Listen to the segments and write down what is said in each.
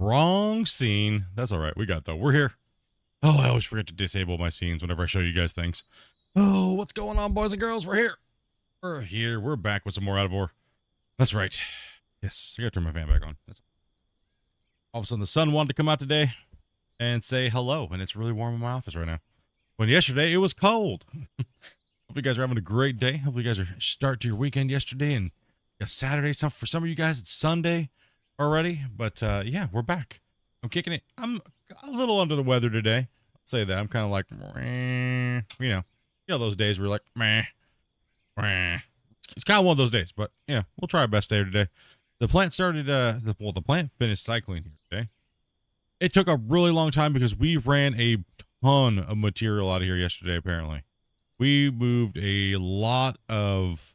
Wrong scene. That's all right. We got though. We're here. Oh, I always forget to disable my scenes whenever I show you guys things. Oh, what's going on, boys and girls? We're here. We're here. We're back with some more out of ore. That's right. Yes, I gotta turn my fan back on. All of a sudden, the sun wanted to come out today and say hello, and it's really warm in my office right now. When yesterday it was cold. Hope you guys are having a great day. Hope you guys are start to your weekend yesterday and Saturday. For some of you guys, it's Sunday already. But yeah, we're back. I'm kicking it. I'm a little under the weather today. I'll say that. I'm kind of like, meh, you know those days where you're like, meh, meh. It's kind of one of those days, but yeah, we'll try our best day today. The plant started, the plant finished cycling here today. It took a really long time because we ran a ton of material out of here yesterday, apparently. We moved a lot of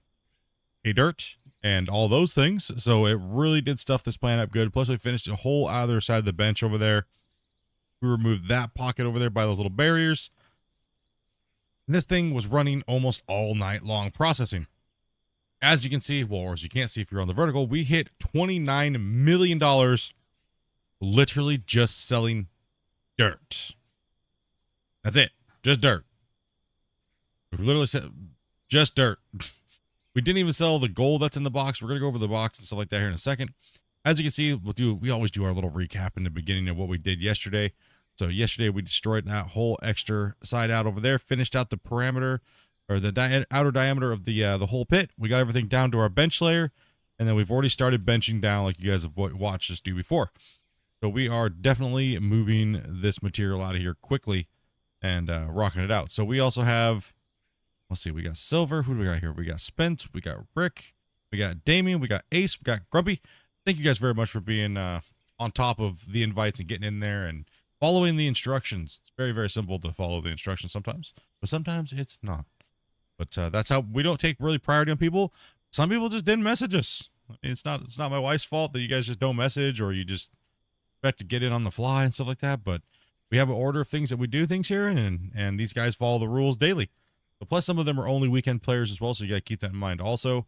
dirt and all those things, so it really did stuff this plant up good. Plus, we finished the whole other side of the bench over there. We removed that pocket over there by those little barriers. And this thing was running almost all night long processing. As you can see, well, or as you can't see if you're on the vertical, we hit $29 million literally just selling dirt. That's it. Just dirt. We literally said just dirt. We didn't even sell the gold that's in the box. We're going to go over the box and stuff like that here in a second. As you can see, we always do our little recap in the beginning of what we did yesterday. So yesterday we destroyed that whole extra side out over there, finished out the parameter or the outer diameter of the whole pit. We got everything down to our bench layer, and then we've already started benching down like you guys have watched us do before. So we are definitely moving this material out of here quickly and rocking it out. So we also have, let's see, we got Silver. Who do we got here? We got Spent. We got Rick. We got Damien. We got Ace. We got Grumpy. Thank you guys very much for being on top of the invites and getting in there and following the instructions. It's very, very simple to follow the instructions sometimes, but sometimes it's not. But that's how we don't take really priority on people. Some people just didn't message us. I mean, it's not my wife's fault that you guys just don't message or you just expect to get it on the fly and stuff like that. But we have an order of things that we do things here, and these guys follow the rules daily. But plus, some of them are only weekend players as well, so you got to keep that in mind. Also,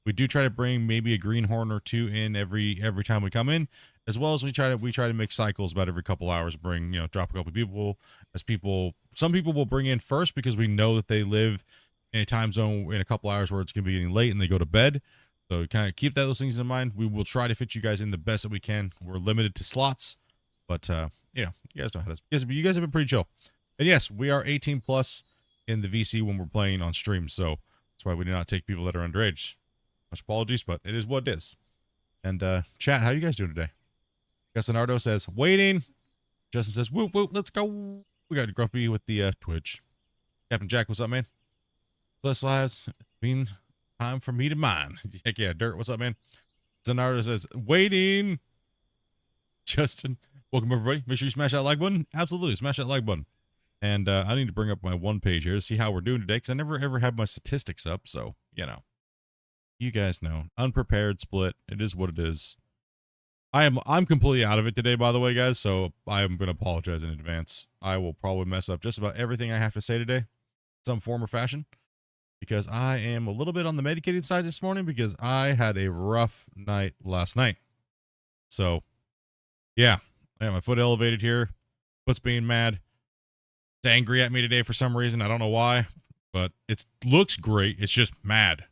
we do try to bring maybe a greenhorn or two in every time we come in, as well as we try to make cycles about every couple hours. Bring drop a couple people as people. Some people will bring in first because we know that they live in a time zone in a couple hours where it's gonna be getting late and they go to bed. So kind of keep those things in mind. We will try to fit you guys in the best that we can. We're limited to slots, but you guys know how to. You guys have been pretty chill. And yes, we are 18 plus in the VC when we're playing on stream, so that's why we do not take people that are underage. Much apologies, but it is what it is. And chat, how you guys doing today? Casanardo says waiting. Justin says whoop whoop, let's go. We got Grumpy with the Twitch. Captain Jack, what's up, man? Plus lives, been time for me to mine. Heck yeah, Dirt, what's up, man? Zanardo says waiting. Justin, welcome everybody. Make sure you smash that like button. Absolutely, smash that like button. And I need to bring up my one page here to see how we're doing today, because I never ever have my statistics up. So you guys know, unprepared split. It is what it is. I'm completely out of it today, by the way, guys. So I am gonna apologize in advance. I will probably mess up just about everything I have to say today, some form or fashion, because I am a little bit on the medicated side this morning because I had a rough night last night. So yeah, I got my foot elevated here. Foot's being mad. It's angry at me today for some reason. I don't know why, but it looks great. It's just mad.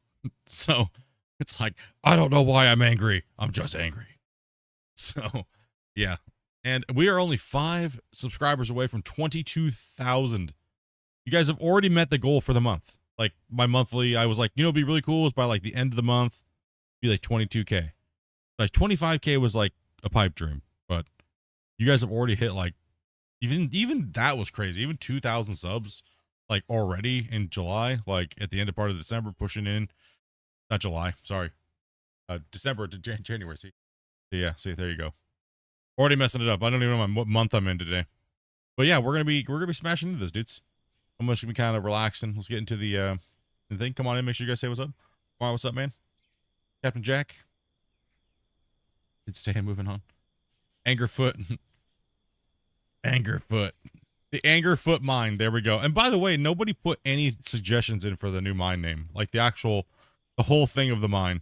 So it's like, I don't know why I'm angry. I'm just angry. So yeah. And we are only 5 subscribers away from 22,000. You guys have already met the goal for the month. Like my monthly, I was like, it'd be really cool is by like the end of the month, be like 22K. Like 25K was like a pipe dream, but you guys have already hit like, even that was crazy. Even 2,000 subs like already in July, like at the end of part of December, pushing in, not July, sorry, December to January. See, yeah, see, there you go. Already messing it up. I don't even know what month I'm in today, but yeah, we're gonna be smashing into this, dudes. I'm just gonna be kind of relaxing. Let's get into the thing. Come on in, make sure you guys say what's up. Come on, what's up, man? Captain Jack. It's staying moving on. Angerfoot. Angerfoot. The Angerfoot mine. There we go. And by the way, nobody put any suggestions in for the new mine name. Like the whole thing of the mine.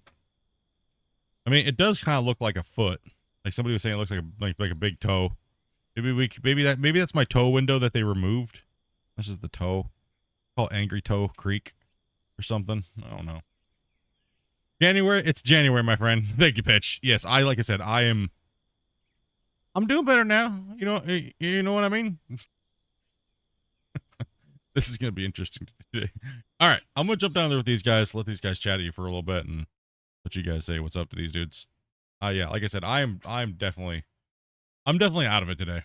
I mean, it does kind of look like a foot. Like somebody was saying, it looks like a big toe. Maybe that's my toe window that they removed. This is the toe. Called Angry Toe Creek or something. I don't know. January. It's January, my friend. Thank you, Pitch. Yes, like I said, I'm doing better now. You know what I mean? This is gonna be interesting today. All right, I'm gonna jump down there with these guys. Let these guys chat at you for a little bit and let you guys say what's up to these dudes. Yeah, like I said, I'm definitely out of it today.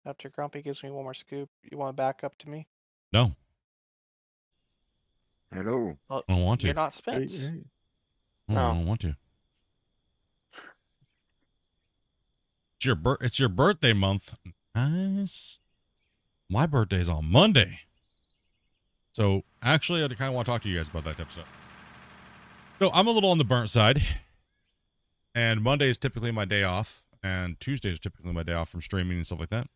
After Grumpy gives me one more scoop, you want to back up to me? No. Hello. Well, I don't want to. You're not Spence. Hey. No, I don't want to. It's your birthday month. Nice. My birthday's on Monday. So actually, I kind of want to talk to you guys about that episode. So I'm a little on the burnt side. And Monday is typically my day off. And Tuesday is typically my day off from streaming and stuff like that.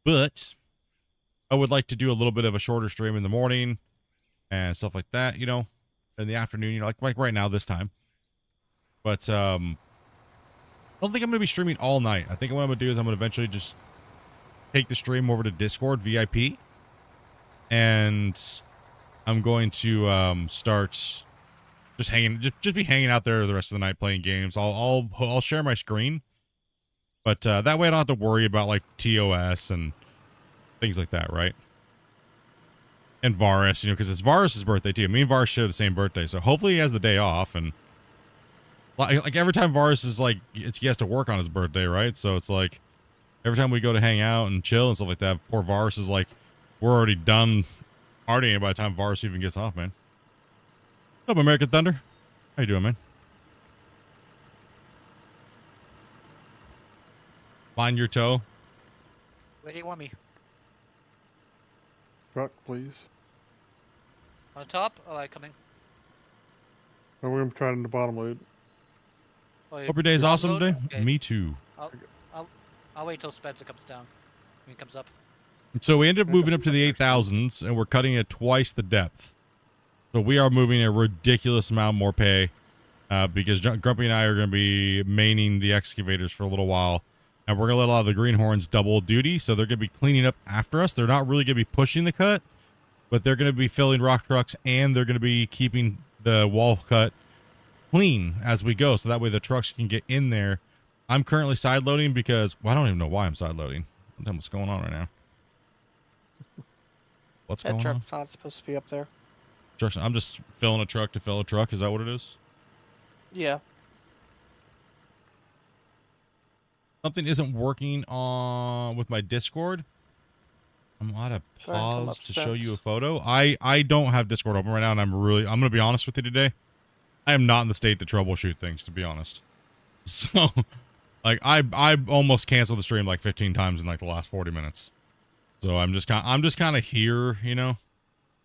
But I would like to do a little bit of a shorter stream in the morning and stuff like that, in the afternoon, like right now this time. But I don't think I'm going to be streaming all night. I think what I'm going to do is I'm going to eventually just take the stream over to Discord VIP. And I'm going to start just be hanging out there the rest of the night playing games. I'll share my screen. But that way I don't have to worry about like TOS and things like that, right? And Varus, because it's Varus's birthday too. Me and Varus share the same birthday, so hopefully he has the day off. And like every time Varus is like, he has to work on his birthday, right? So it's like every time we go to hang out and chill and stuff like that, poor Varus is like, we're already done partying by the time Varus even gets off, man. What's up, American Thunder? How you doing, man? Find your toe. Where do you want me? Truck, please. On top? Oh, I coming. Oh, we're gonna try it in the bottom load. Oh, Hope your day's top awesome load? today. Okay. Me too. I'll wait till Spencer comes down. When he comes up. So we ended up moving up to the 8,000s, and we're cutting it twice the depth. So we are moving a ridiculous amount more pay, because Grumpy and I are going to be maining the excavators for a little while, and we're going to let a lot of the greenhorns double duty, so they're going to be cleaning up after us. They're not really going to be pushing the cut, but they're going to be filling rock trucks, and they're going to be keeping the wall cut clean as we go, so that way the trucks can get in there. I'm currently side loading because, well, I don't even know why I'm side loading. I don't know what's going on right now. What's That going on? truck's not supposed to be up there. I'm just filling a truck to fill a truck. Is that what it is? Yeah. Something isn't working on with my Discord. I'm out of Go ahead, come pause up, to show you a Spence. photo. I don't have Discord open right now, and I'm gonna be honest with you today. I am not in the state to troubleshoot things, to be honest. So, like, I almost canceled the stream like 15 times in like the last 40 minutes. So I'm just kind of here,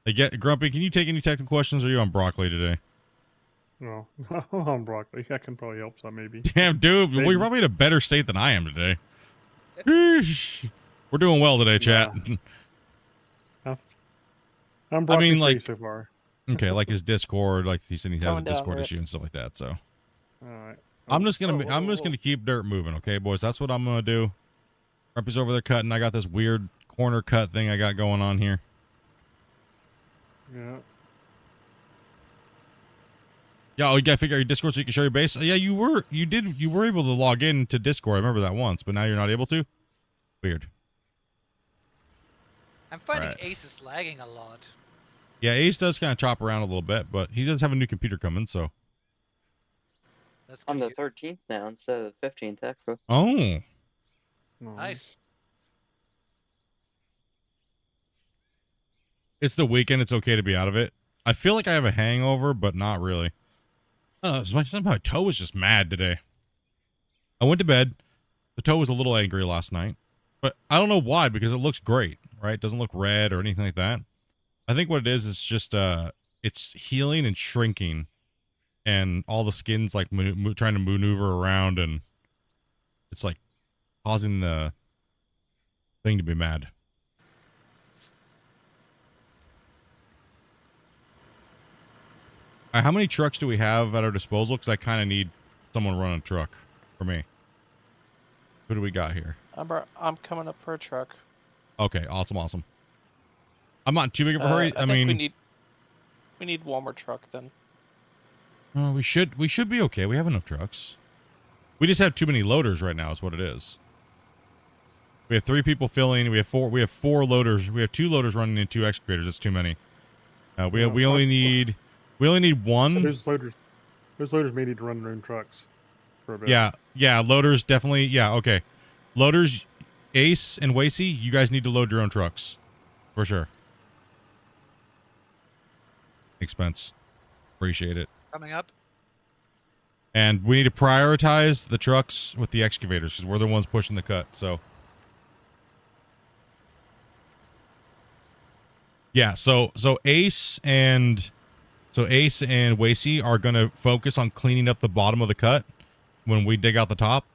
Like, Grumpy, can you take any technical questions? Or are you on broccoli today? No, I'm on broccoli. I can probably help some maybe. Damn, dude. Well, you're probably in a better state than I am today. Sheesh. We're doing well today, chat. I'm broccoli free like- so far. Okay, like his Discord, like he said he has a Going down, Discord Rip. issue and stuff like that. So All right. I'm just gonna whoa, whoa. keep dirt moving, okay, boys. That's what I'm gonna do. Grumpy's over there cutting. I got this weird corner cut thing I got going on here. Yeah. Yeah, oh, you gotta figure out your Discord so you can show your base. Yeah, you were able to log in to Discord. I remember that once, but now you're not able to. Weird. I'm finding Alright. Ace is lagging a lot. Yeah, Ace does kind of chop around a little bit, but he does have a new computer coming, so. That's On the good. 13th now instead of the 15th, actually. Oh, Nice. it's the weekend. It's okay to be out of it. I feel like I have a hangover, but not really. I don't know. Somehow my toe was just mad today. I went to bed. The toe was a little angry last night, but I don't know why, because it looks great, right? It doesn't look red or anything like that. I think what it is just, it's healing and shrinking, and all the skin's like trying to maneuver around, and it's like causing the thing to be mad. How many trucks do we have at our disposal? Because I kind of need someone running a truck for me. Who do we got here? I'm coming up for a truck. Okay, awesome. I'm not in too big of a hurry. I think we need one more truck then. We should be okay. We have enough trucks. We just have too many loaders right now is what it is. We have 3 people filling. We have 4 loaders. We have 2 loaders running and 2 excavators. That's too many. We only need one. Those loaders may need to run their own trucks for a bit. Yeah, loaders definitely. Yeah, okay. Loaders, Ace and Wacy, you guys need to load your own trucks. For sure. Expense. Appreciate it. Coming up. And we need to prioritize the trucks with the excavators because we're the ones pushing the cut, so. Yeah, so Ace and Wacy are gonna focus on cleaning up the bottom of the cut when we dig out the top.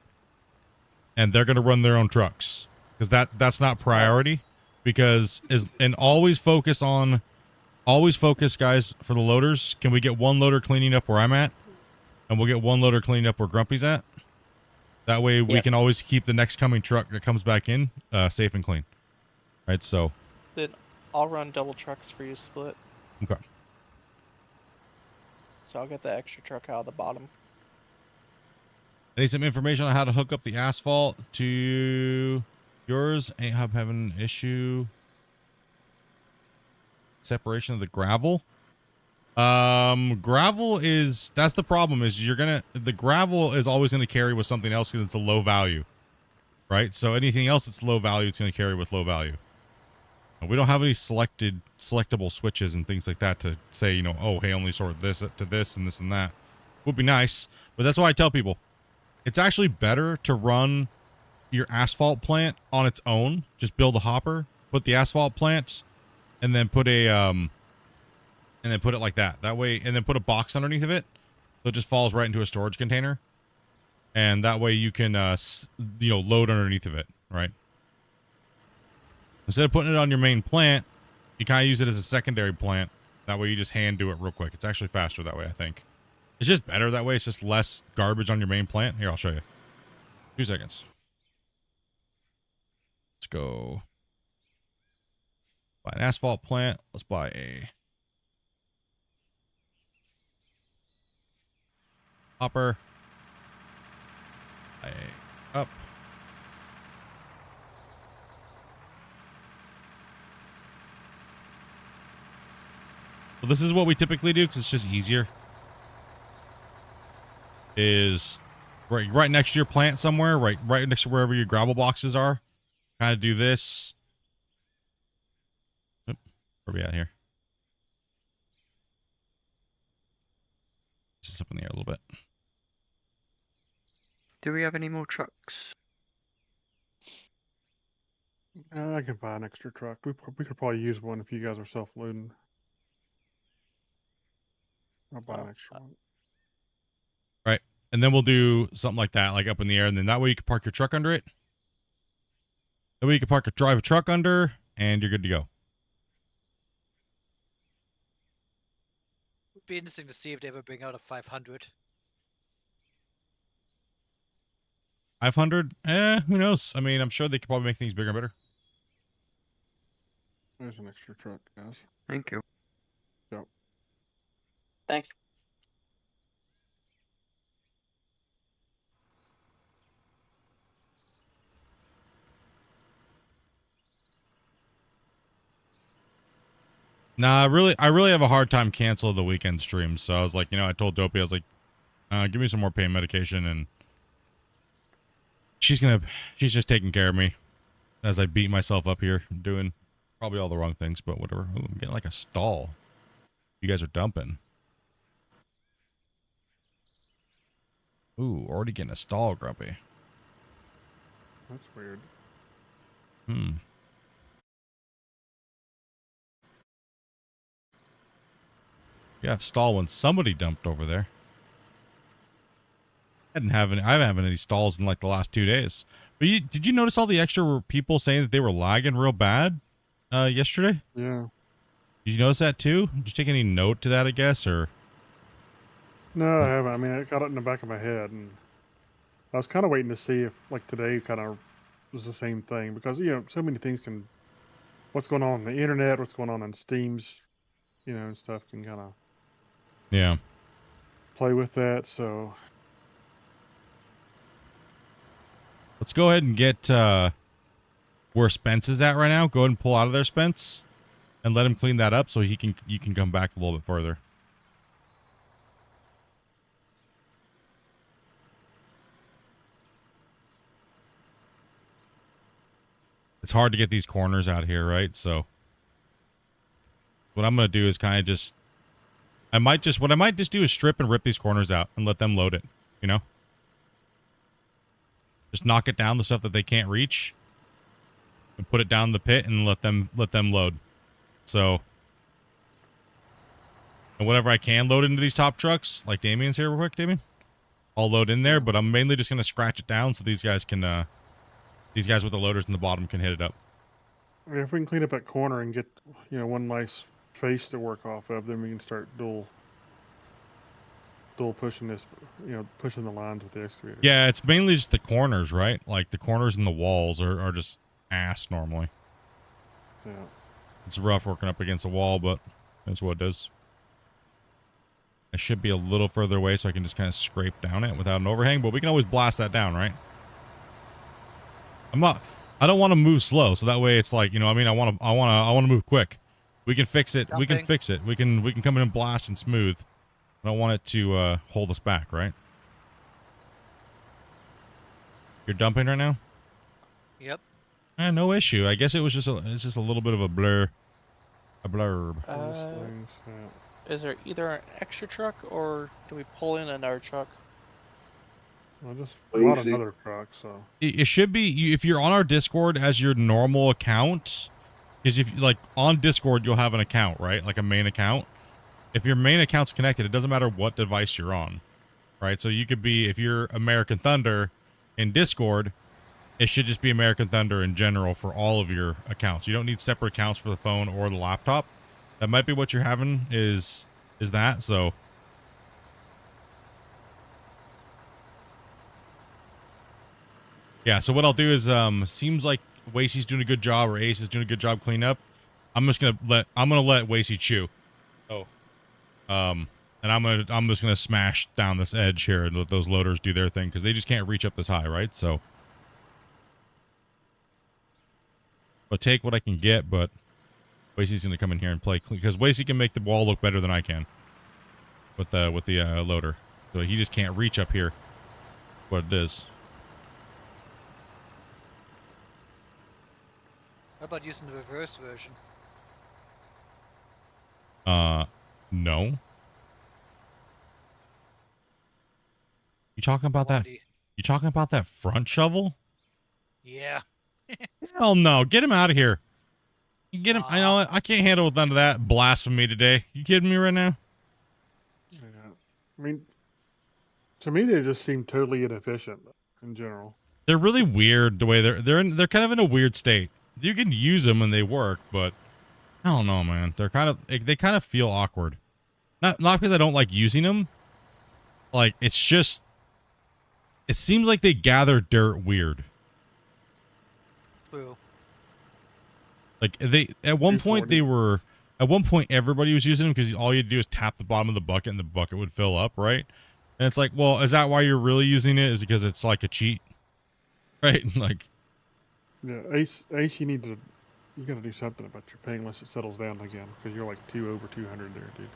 And they're gonna run their own trucks. Because that's not priority. Because always focus, guys, for the loaders. Can we get 1 loader cleaning up where I'm at? And we'll get 1 loader cleaning up where Grumpy's at. That way we can always keep the next coming truck that comes back in safe and clean. Right, so. Then I'll run double trucks for you, Split. Okay. So I'll get the extra truck out of the bottom. I need some information on how to hook up the asphalt to yours. Ain't having an issue. Separation of the gravel. Gravel is, that's the problem, is the gravel is always going to carry with something else because it's a low value. Right? So anything else that's low value, it's going to carry with low value. And we don't have any selectable switches and things like that to say, you know, oh, hey, only sort this to this and this and that. Would be nice. But that's why I tell people, it's actually better to run your asphalt plant on its own. Just build a hopper, put the asphalt plant, and then put a, and then put it like that. That way, and then put a box underneath of it. So it just falls right into a storage container. And that way you can, you know, load underneath of it, right? Instead of putting it on your main plant, you kind of use it as a secondary plant. That way you just hand do it real quick. It's actually faster that way, I think. It's just better that way. It's just less garbage on your main plant. Here, I'll show you. 2 seconds. Let's go. Buy an asphalt plant. Let's buy a hopper. Buy a up. So this is what we typically do because it's just easier. Is right next to your plant somewhere, right next to wherever your gravel boxes are. Kind of do this. Oop, where are we at here? Just up in the air a little bit. Do we have any more trucks? I can buy an extra truck. We could probably use one if you guys are self-loading. I'll buy an extra one. Right. And then we'll do something like that, like up in the air. And then that way you can park your truck under it. That way you can drive a truck under and you're good to go. It'd be interesting to see if they ever bring out a 500. 500? Who knows? I mean, I'm sure they could probably make things bigger and better. There's an extra truck, guys. Thank you. Yep. Thanks. Nah, I really have a hard time canceling the weekend streams. So I was like, you know, I told Dopey, I was like, give me some more pain medication, and she's just taking care of me as I beat myself up here, doing probably all the wrong things, but whatever. Ooh, I'm getting like a stall. You guys are dumping. Ooh, already getting a stall, Grumpy. That's weird. Yeah, stall when somebody dumped over there. I haven't had any stalls in like the last 2 days. But did you notice all the extra people saying that they were lagging real bad yesterday? Yeah. Did you notice that too? Did you take any note to that, I guess, or? No, I haven't. I mean, I got it in the back of my head, and I was kind of waiting to see if, like, today kind of was the same thing because, you know, so many things can, what's going on the internet, what's going on Steam's, you know, and stuff can kind of Yeah. play with that. So, Let's go ahead and get where Spence is at right now. Go ahead and pull out of there, Spence, and let him clean that up so you can come back a little bit further. It's hard to get these corners out here, right? So what I'm going to do is kind of just what I might just do is strip and rip these corners out and let them load it, you know? Just knock it down, the stuff that they can't reach, and put it down the pit and let them load. So, and whatever I can load into these top trucks, like Damien's here real quick, Damien, I'll load in there, but I'm mainly just going to scratch it down so these guys can, these guys with the loaders in the bottom can hit it up. I mean, if we can clean up that corner and get, you know, one nice face to work off of, then we can start dual pushing this, you know, pushing the lines with the excavator. Yeah, it's mainly just the corners, right? Like the corners and the walls are just ass normally. Yeah. It's rough working up against a wall, but that's what it is. I should be a little further away so I can just kind of scrape down it without an overhang, but we can always blast that down, right? I don't want to move slow, so that way it's like, you know, I mean, I want to move quick. We can fix it. We can fix it. We can come in and blast and smooth. I don't want it to hold us back, right? You're dumping right now? Yep. No issue. I guess it's just a little bit of a blurb. Is there either an extra truck or do we pull in another truck? Well, just bought another truck, so It should be, if you're on our Discord as your normal account, because if like on Discord you'll have an account, right? Like a main account. If your main account's connected, it doesn't matter what device you're on, right? So you could be, if you're American Thunder in Discord, it should just be American Thunder in general for all of your accounts. You don't need separate accounts for the phone or the laptop. That might be what you're having is that, so. Yeah, so what I'll do is, seems like Wasey's doing a good job or Ace is doing a good job cleaning up. I'm gonna let Wasey chew. Oh. And I'm just gonna smash down this edge here and let those loaders do their thing because they just can't reach up this high, right? So I'll take what I can get, but Wasey's gonna come in here and play clean because Wasey can make the wall look better than I can with the loader. So he just can't reach up here. What it is. How about using the reverse version? No. You talking about that? Quality. You talking about that front shovel? Yeah. Hell no! Get him out of here. You get him. I know I can't handle none of that blasphemy today. You kidding me right now? yeah. I mean, to me, they just seem totally inefficient in general. They're really weird the way they're kind of in a weird state. You can use them and they work, but I don't know, man. They kind of feel awkward. Not because I don't like using them. Like it's just, it seems like they gather dirt weird. True. Like at one point everybody was using them because all you had to do is tap the bottom of the bucket and the bucket would fill up, right? And it's like, well, is that why you're really using it? Is it because it's like a cheat, right? Like, Yeah, Ace, you gotta do something about your ping unless it settles down again because you're like over 200 there, dude.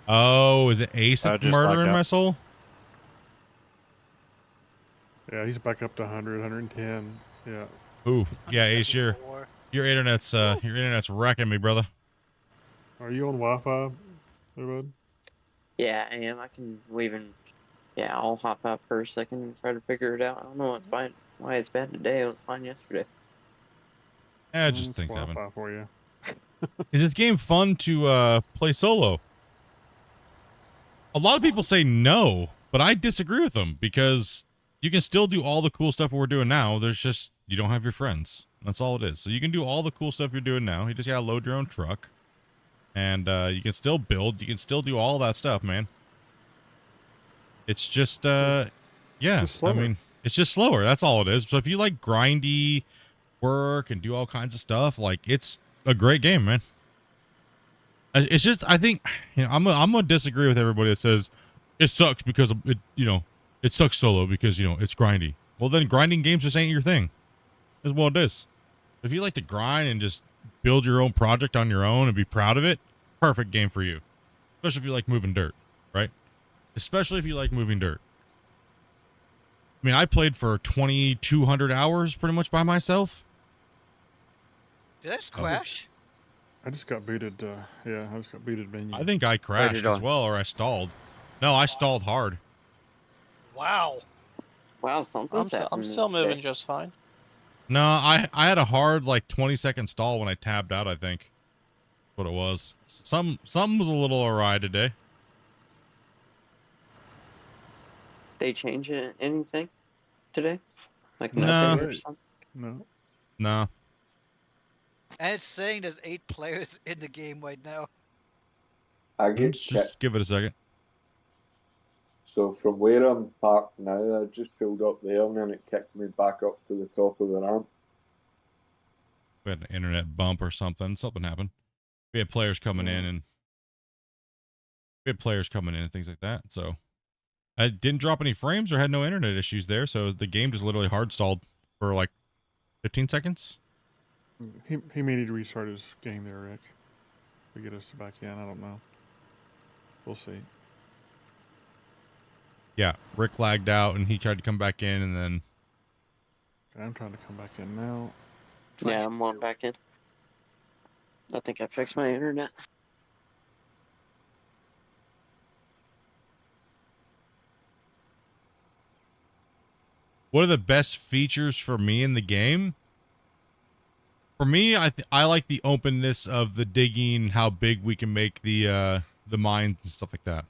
oh, is it Ace that's just murdering lagged my out. soul? Yeah, he's back up to 100, 110. Yeah. Oof. Yeah, Ace, your internet's wrecking me, brother. Are you on Wi-Fi, there, bud? Yeah, I am. I can even. Yeah, I'll hop out for a second and try to figure it out. I don't know why it's bad today. It was fine yesterday. Just It's things happen. Wi-Fi for you. Is this game fun to play solo? A lot of people say no, but I disagree with them because you can still do all the cool stuff we're doing now. There's just, you don't have your friends. That's all it is. So you can do all the cool stuff you're doing now. You just gotta load your own truck. And you can still build. You can still do all that stuff, man. It's just, yeah. I mean, It's just slower. That's all it is. So if you like grindy work and do all kinds of stuff, like it's a great game, man. It's just, I think, I'm gonna disagree with everybody that says it sucks because it, it sucks solo because it's grindy. Well, then grinding games just ain't your thing. Is what it is. If you like to grind and just build your own project on your own and be proud of it, perfect game for you. Especially if you like moving dirt, right? Especially if you like moving dirt. I mean, I played for 2,200 hours pretty much by myself. Did I just crash? I just got booted. Yeah, I just got booted menu. I think I crashed as well, or I stalled. No, I stalled hard. Wow. Wow, something's I'm happening still today. moving just fine. No, I had a hard like 20-second stall when I tabbed out, I think. That's what it was. Something was a little awry today. They change anything today? Like No. nothing or something? No. No. And it's saying there's 8 players in the game right now. I get Let's just give it a second. So from where I'm parked now, I just pulled up there and then it kicked me back up to the top of the ramp. We had an internet bump or something. Something happened. We had players coming in and things like that. So I didn't drop any frames or had no internet issues there. So the game just literally hard stalled for like 15 seconds. He may need to restart his game there, Rick. To get us back in, I don't know. We'll see. Yeah, Rick lagged out and he tried to come back in and then... Okay, I'm trying to come back in now. Yeah, I'm on back in. I think I fixed my internet. What are the best features for me in the game? For me, I like the openness of the digging, how big we can make the mines and stuff like that.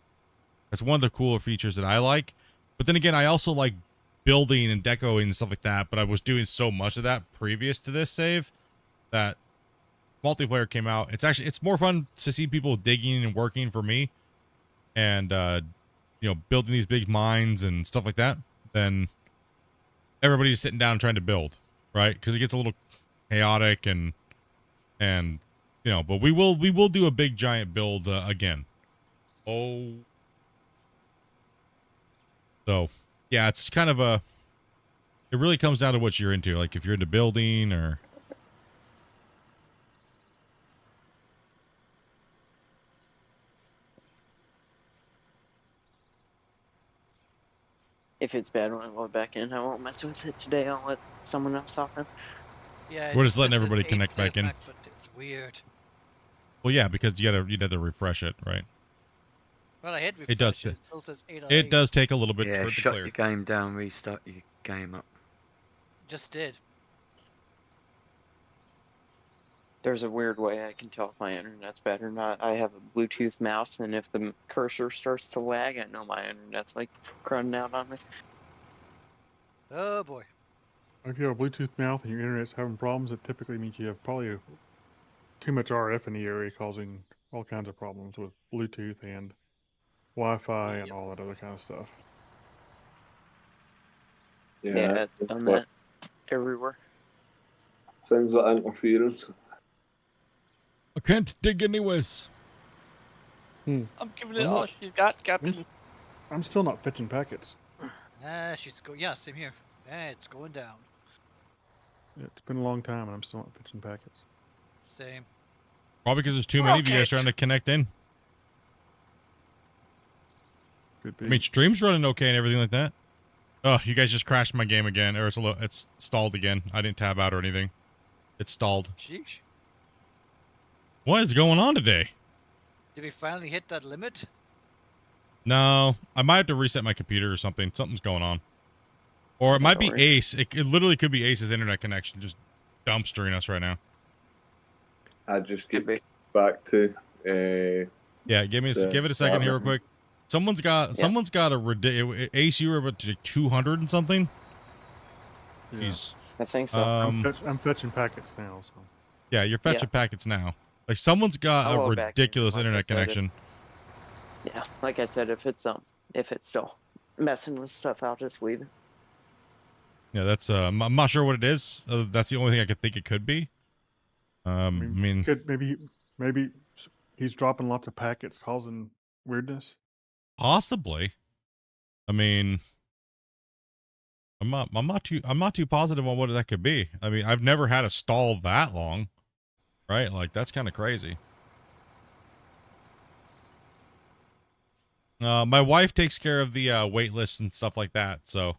That's one of the cooler features that I like. But then again, I also like building and decoing and stuff like that. But I was doing so much of that previous to this save that multiplayer came out. It's more fun to see people digging and working for me, and building these big mines and stuff like that than everybody's sitting down trying to build, right? Because it gets a little chaotic and but we will do a big giant build again. So yeah, it's kind of it really comes down to what you're into, like if you're into building or If it's bad when I go back in, I won't mess with it today. I'll let someone else hop in. Yeah, We're it just letting says everybody 8 connect players back in. but it's weird. well, yeah, because you'd have to refresh it, right? Well, I hit refresh. It does. It still says 8 on It 8. does take a little bit Yeah, for it to shut clear. your game down, restart your game up. Just did. There's a weird way I can tell if my internet's bad or not. I have a Bluetooth mouse, and if the cursor starts to lag, I know my internet's like crowding out on me. Oh boy. If you have a Bluetooth mouse and your internet's having problems, it typically means you have probably too much RF in the area, causing all kinds of problems with Bluetooth and Wi-Fi and all that other kind of stuff. Yeah, it's done that everywhere. Sounds like interference. I can't dig anyways. I'm giving it all she's got, Captain. I'm still not fetching packets. She's yeah, same here. It's going down. It's been a long time and I'm still not fetching packets. Same. Probably because there's too many of you guys trying to connect in. Could be. I mean, stream's running okay and everything like that. Oh, you guys just crashed my game again, or it's stalled again. I didn't tab out or anything. It's stalled. Sheesh. What is going on today? Did we finally hit that limit? No, I might have to reset my computer or something. Something's going on. Or it might be worry. Ace. It literally could be Ace's internet connection just dumpstering us right now. I just Could get be. back to Yeah, give it a second here real quick. Someone's got a ridiculous Ace. You were about to 200 and something. Yeah. Jeez. I think so. I'm fetching packets now. So Yeah, you're fetching packets now. Like someone's got I'll a go back in, ridiculous like I internet said, connection. Yeah, like I said, if it's still messing with stuff, I'll just leave it. Yeah, that's I'm not sure what it is. That's the only thing I could think it could be. I mean, maybe he's dropping lots of packets, causing weirdness. possibly. I mean, I'm not too positive on what that could be. I mean, I've never had a stall that long, right? Like that's kind of crazy. My wife takes care of the wait lists and stuff like that, so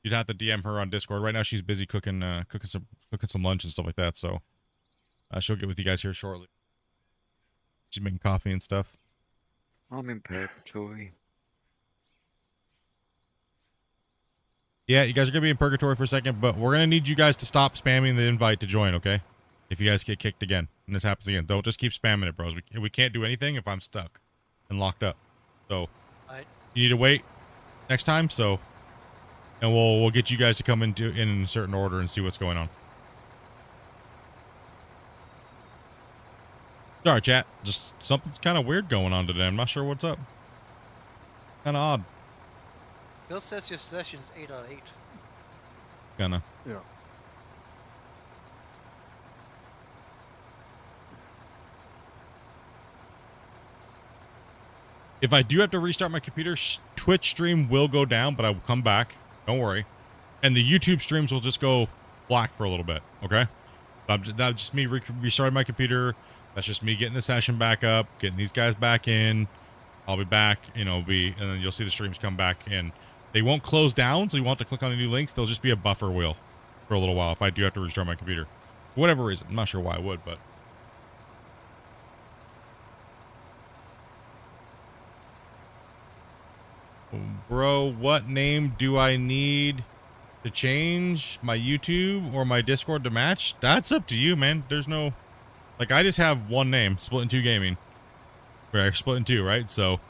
you'd have to DM her on Discord. Right now, she's busy cooking some lunch and stuff like that. So she'll get with you guys here shortly. She's making coffee and stuff. I'm in purgatory. Yeah, you guys are gonna be in purgatory for a second, but we're gonna need you guys to stop spamming the invite to join, okay? If you guys get kicked again, and this happens again, don't just keep spamming it, bros. We can't do anything if I'm stuck and locked up. So you need to wait next time. So, and we'll get you guys to come in a certain order and see what's going on. Sorry, chat. Just something's kind of weird going on today. I'm not sure what's up. Kind of odd. Bill says your session's 8 out of 8. Kinda. Yeah. If I do have to restart my computer, Twitch stream will go down, but I will come back. Don't worry. And the YouTube streams will just go black for a little bit, okay? That's just me restarting my computer. That's just me getting the session back up, getting these guys back in. I'll be back, and then you'll see the streams come back in. They won't close down, so you won't have to click on any new links. There'll just be a buffer wheel for a little while if I do have to restart my computer. For whatever reason. I'm not sure why I would, but... Bro, what name do I need to change? My YouTube or my Discord to match? That's up to you, man. There's no... Like, I just have one name, Splitintwo Gaming. Right, Splitintwo, right? So...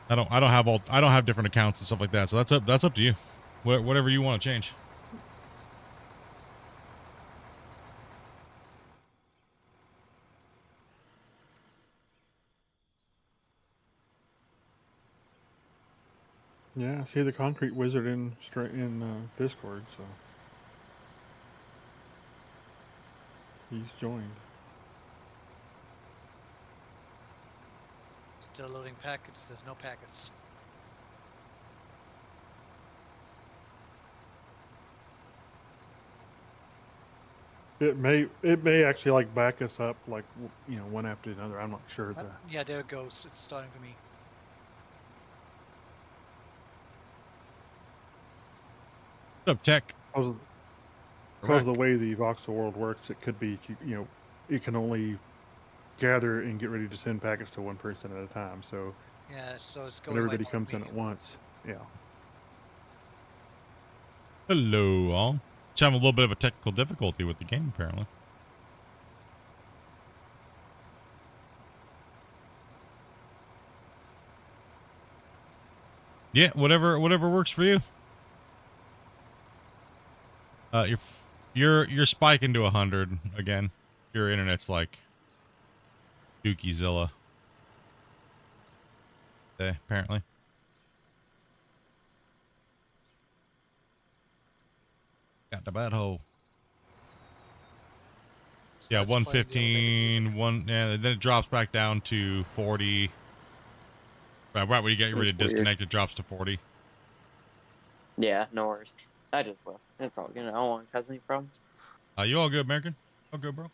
I don't have different accounts and stuff like that. So that's up to you. Whatever you want to change. Yeah, I see the concrete wizard in Discord, so he's joined. Still loading packets. There's no packets. It may actually like back us up, like one after another. I'm not sure. Yeah, there it goes. It's starting for me. What's up, Tech? Because of the way the voxel world works, it could be it can only gather and get ready to send packets to one person at a time. So yeah, so it's going. when everybody comes in at once, yeah. Hello, all. Just having a little bit of a technical difficulty with the game, apparently. Yeah, whatever works for you. You're spiking to 100 again. Your internet's like Dookiezilla. Apparently. Got the bad hole. Yeah, 115, yeah, then it drops back down to 40. Right when you get ready to disconnect, it drops to 40. Yeah, no worries. I just left. It's all good. I don't want to cause any problems. You all good, American? All good, bro?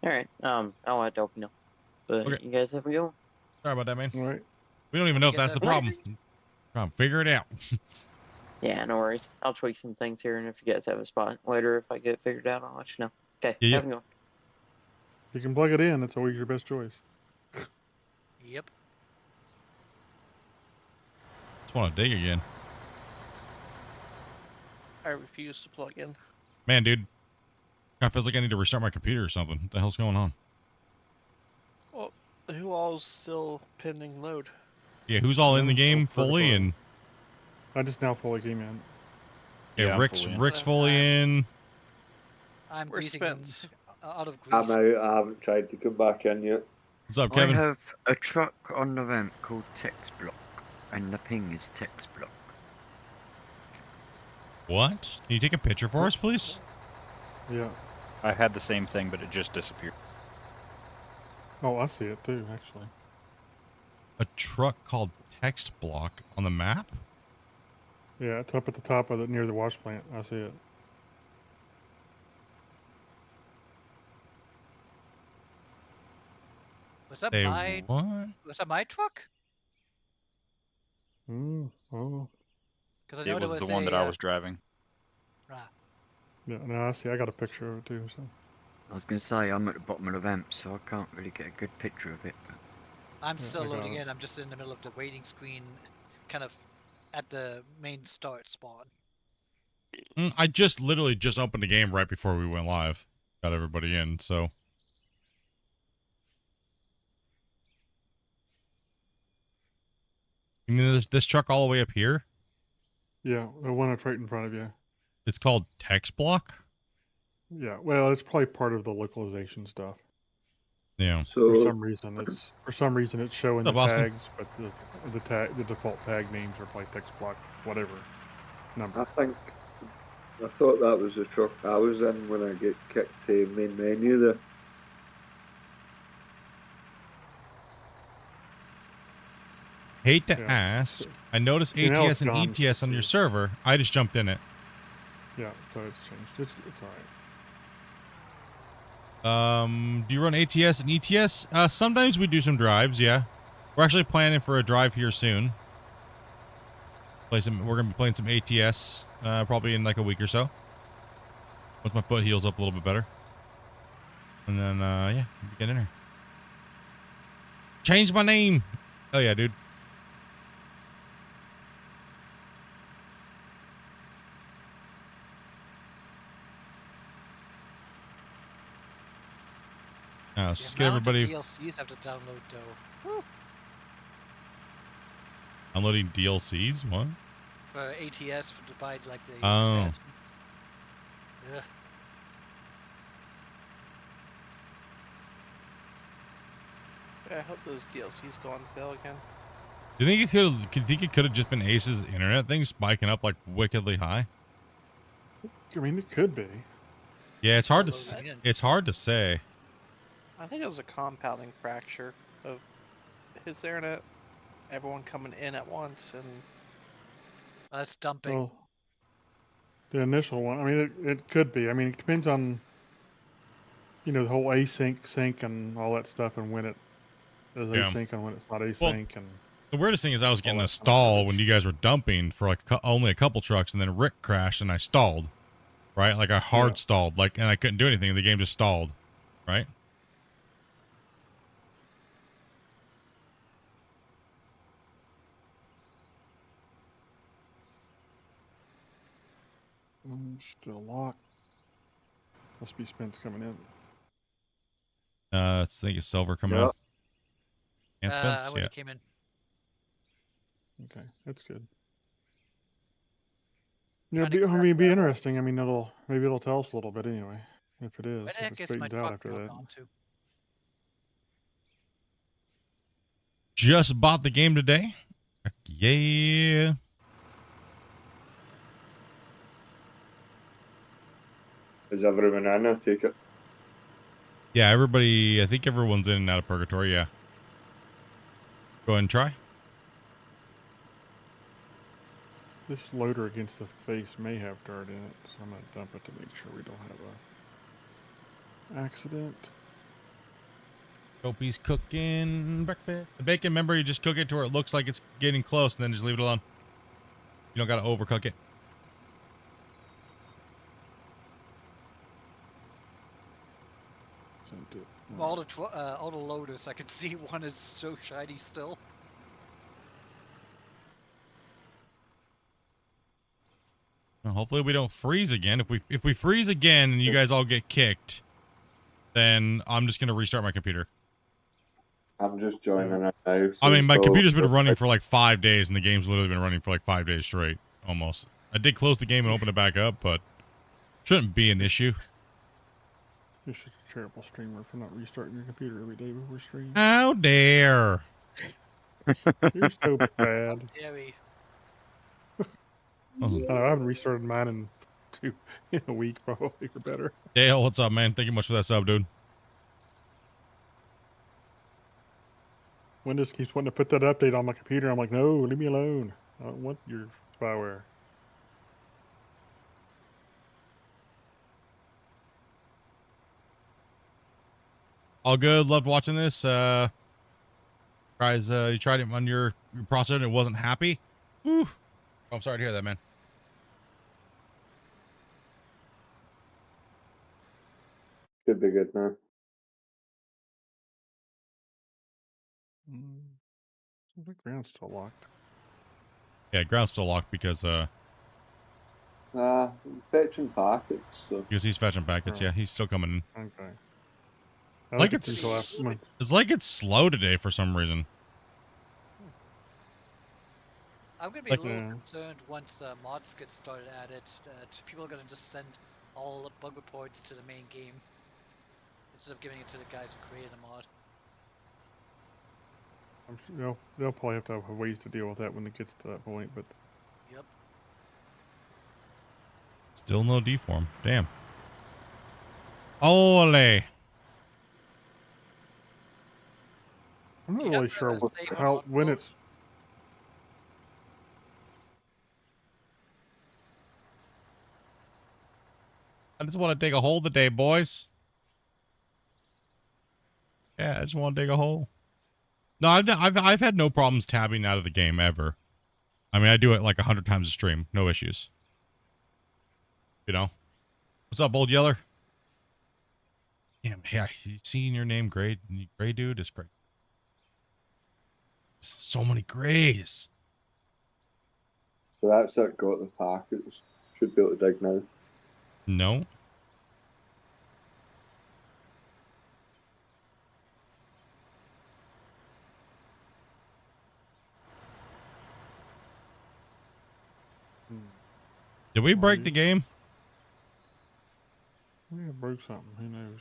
Alright, I don't want to open up. But Okay. you guys have a good one. Sorry about that, man. All right. We don't even know if that's the problem. Trying to figure it out. Yeah, no worries. I'll tweak some things here, and if you guys have a spot later, if I get it figured out, I'll let you know. Okay, Yeah, have a good one. If you can plug it in, that's always your best choice. Yep. Just want to dig again. I refuse to plug in. Man, dude. Kind of feels like I need to restart my computer or something. What the hell's going on? Well, who all's still pending load? Yeah, who's all in the game Protocol. fully? And I just now fully came in. yeah, I'm Rick's fully in. Rick's fully in. I'm Where's greasing them Spence? out of grease. I'm out. I haven't tried to come back in yet. What's up, Kevin? I have a truck on the ramp called text block, and the ping is text block. What? Can you take a picture for us, please? Yeah. I had the same thing, but it just disappeared. Oh, I see it too, actually. A truck called Text Block on the map? Yeah, it's up at the top of it near the wash plant. I see it. Was that Say my what? truck? Oh. Because I know It there was was the one that I a, was driving. ah, Yeah, no, I see. I got a picture of it too. So. I was going to say, I'm at the bottom of the ramp, so I can't really get a good picture of it. But I'm Yeah, still I got loading it. in. I'm just in the middle of the waiting screen, kind of at the main start spawn. I just literally just opened the game right before we went live. Got everybody in, so. You mean this truck all the way up here? Yeah, the one that's right in front of you. It's called Text Block? Yeah, well, it's probably part of the localization stuff. Yeah. For So some reason it's showing What's the up, Austin? tags, but the default tag names are probably text block whatever number. I thought that was the truck I was in when I get kicked to main menu there. Hate to Yeah. ask. I noticed You know, ATS and John's ETS on your server. I just jumped in it. Yeah, so it's changed. It's all right. Do you run ATS and ETS? Sometimes we do some drives, yeah. We're actually planning for a drive here soon. We're gonna be playing some ATS, probably in like a week or so. Once my foot heals up a little bit better. And then, yeah, we'll get in here. Change my name. Oh yeah, dude. Let's just get everybody DLCs have to download though. Woo. unloading DLCs. What? For ATS to buy like the Oh. expansions. Ugh. Yeah, I hope those DLCs go on sale again. Do you think it could have just been Ace's internet thing spiking up like wickedly high? I mean, it could be. Yeah, it's hard to Still loading in. it's hard to say. I think it was a compounding fracture of his internet. Everyone coming in at once, and That's dumping. Well, the initial one. I mean, it could be. I mean, it depends on the whole async, sync, and all that stuff, and when it is Yeah. async and when it's not async, Well, and The weirdest thing is I was getting that a kind of stall garbage. when you guys were dumping for like only a couple trucks, and then Rick crashed and I stalled, right? Like I hard Yeah. stalled, like, and I couldn't do anything. The game just stalled, right? Still locked. Must be Spence coming in. I think it's Silver coming Yeah. up. And Spence, I would yeah. have came in. Okay, that's good. Trying to I grab mean, be that. interesting. I mean, maybe it'll tell us a little bit anyway. If it is, Where the if heck it is my straightens out truck after now that. gone to? Just bought the game today. Yeah. Is everyone in? I take it. Yeah, I think everyone's in and out of purgatory, yeah. Go ahead and try. This loader against the face may have dirt in it, so I'm gonna dump it to make sure we don't have a accident. Opie's cooking breakfast. The bacon, remember, you just cook it to where it looks like it's getting close and then just leave it alone. You don't got to overcook it. Sent it. All the loaders, I can see one is so shiny still. Well, hopefully we don't freeze again. If we freeze again and you guys all get kicked, then I'm just gonna restart my computer. I'm just joining it now. I mean, my so- computer's been running for like 5 days, and the game's literally been running for like 5 days straight, almost. I did close the game and open it back up, but shouldn't be an issue. You're such a terrible streamer for not restarting your computer every day before stream. How dare! You're so bad. Dairy. Awesome. I haven't restarted mine in a week, probably, or better. Dale, what's up, man? Thank you much for that sub, dude. Windows keeps wanting to put that update on my computer. I'm like, no, leave me alone. I don't want your spyware. All good. Loved watching this. Guys, you tried it on your processor and it wasn't happy. Whew. Oh, I'm sorry to hear that, man. Should be good now. The ground's still locked. Yeah, ground's still locked because Fetching packets. So he's fetching packets. Oh. Yeah, he's still coming in. Okay. Like it's like it's slow today for some reason. I'm gonna be Like, a little yeah. concerned once mods get started added that people are gonna just send all the bug reports to the main game instead of giving it to the guys who created a mod. I'm sure they'll probably have to have ways to deal with that when it gets to that point. But Yep. Still no deform. Damn. Ole. I'm not Do you really have sure a save how on when mode? it's. I just want to dig a hole today, boys. Yeah, I just want to dig a hole. No, I've had no problems tabbing out of the game ever. I mean, I do it like 100 times a stream, no issues. You know, what's up, Old Yeller? Damn, yeah, you seeing your name, Gray dude, is great. So many grays. So that's it. Got the packets. Should be able to dig now. No. Did we break the game? We have broke something. Who knows?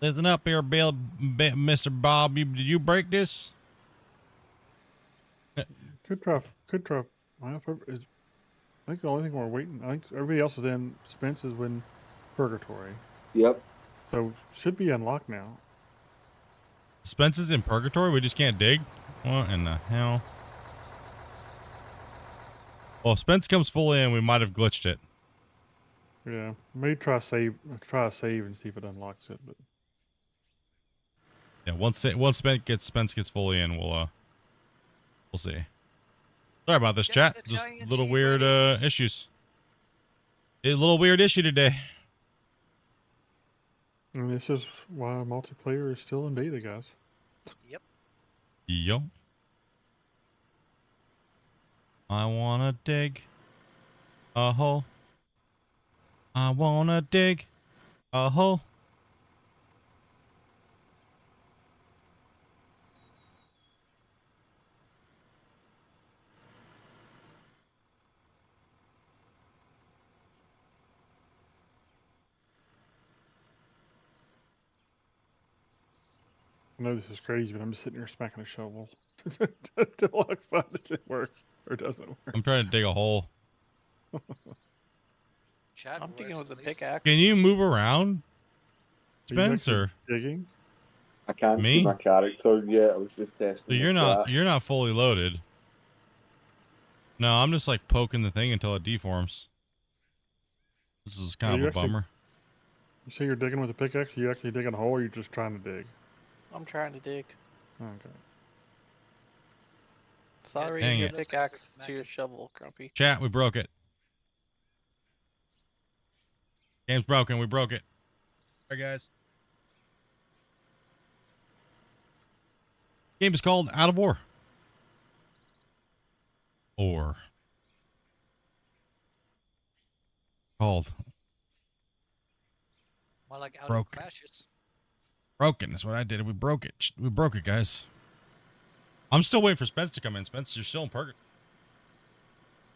Listen up here, Mr. Bob. Did you break this? Could try. Well, I think the only thing we're waiting. I think everybody else is in. Spence is in purgatory. Yep. So should be unlocked now. Spence is in purgatory. We just can't dig. What in the hell? Well, if Spence comes fully in, we might have glitched it. Yeah, maybe try a save and see if it unlocks it. But Yeah, once Spence gets fully in, we'll see. Sorry about this, Get chat. the Just giant little G weird ready. issues. A little weird issue today. and this is why multiplayer is still in beta, guys. Yep. Yo. I wanna dig a hole. I wanna dig a hole. I know this is crazy, but I'm just sitting here smacking a shovel until I find it works or doesn't work. I'm trying to dig a hole. Chat I'm digging works with the at least. pickaxe. Can you move around, Are you actually Spencer? digging? I can't Me? see my character yet. I was just testing. So you're not fully loaded. No, I'm just like poking the thing until it deforms. This is kind of you a actually- bummer. You say you're digging with a pickaxe? Are you actually digging a hole or are you just trying to dig? I'm trying to dig. Okay. Sorry, Dang your it. pickaxe to your shovel, Grumpy. Chat, we broke it. Game's broken. We broke it. All right, guys. Game is called Out of War. Or called More like out Broke. of crashes. Broken. That's what I did. We broke it. We broke it, guys. I'm still waiting for Spence to come in. Spence, you're still in purgatory.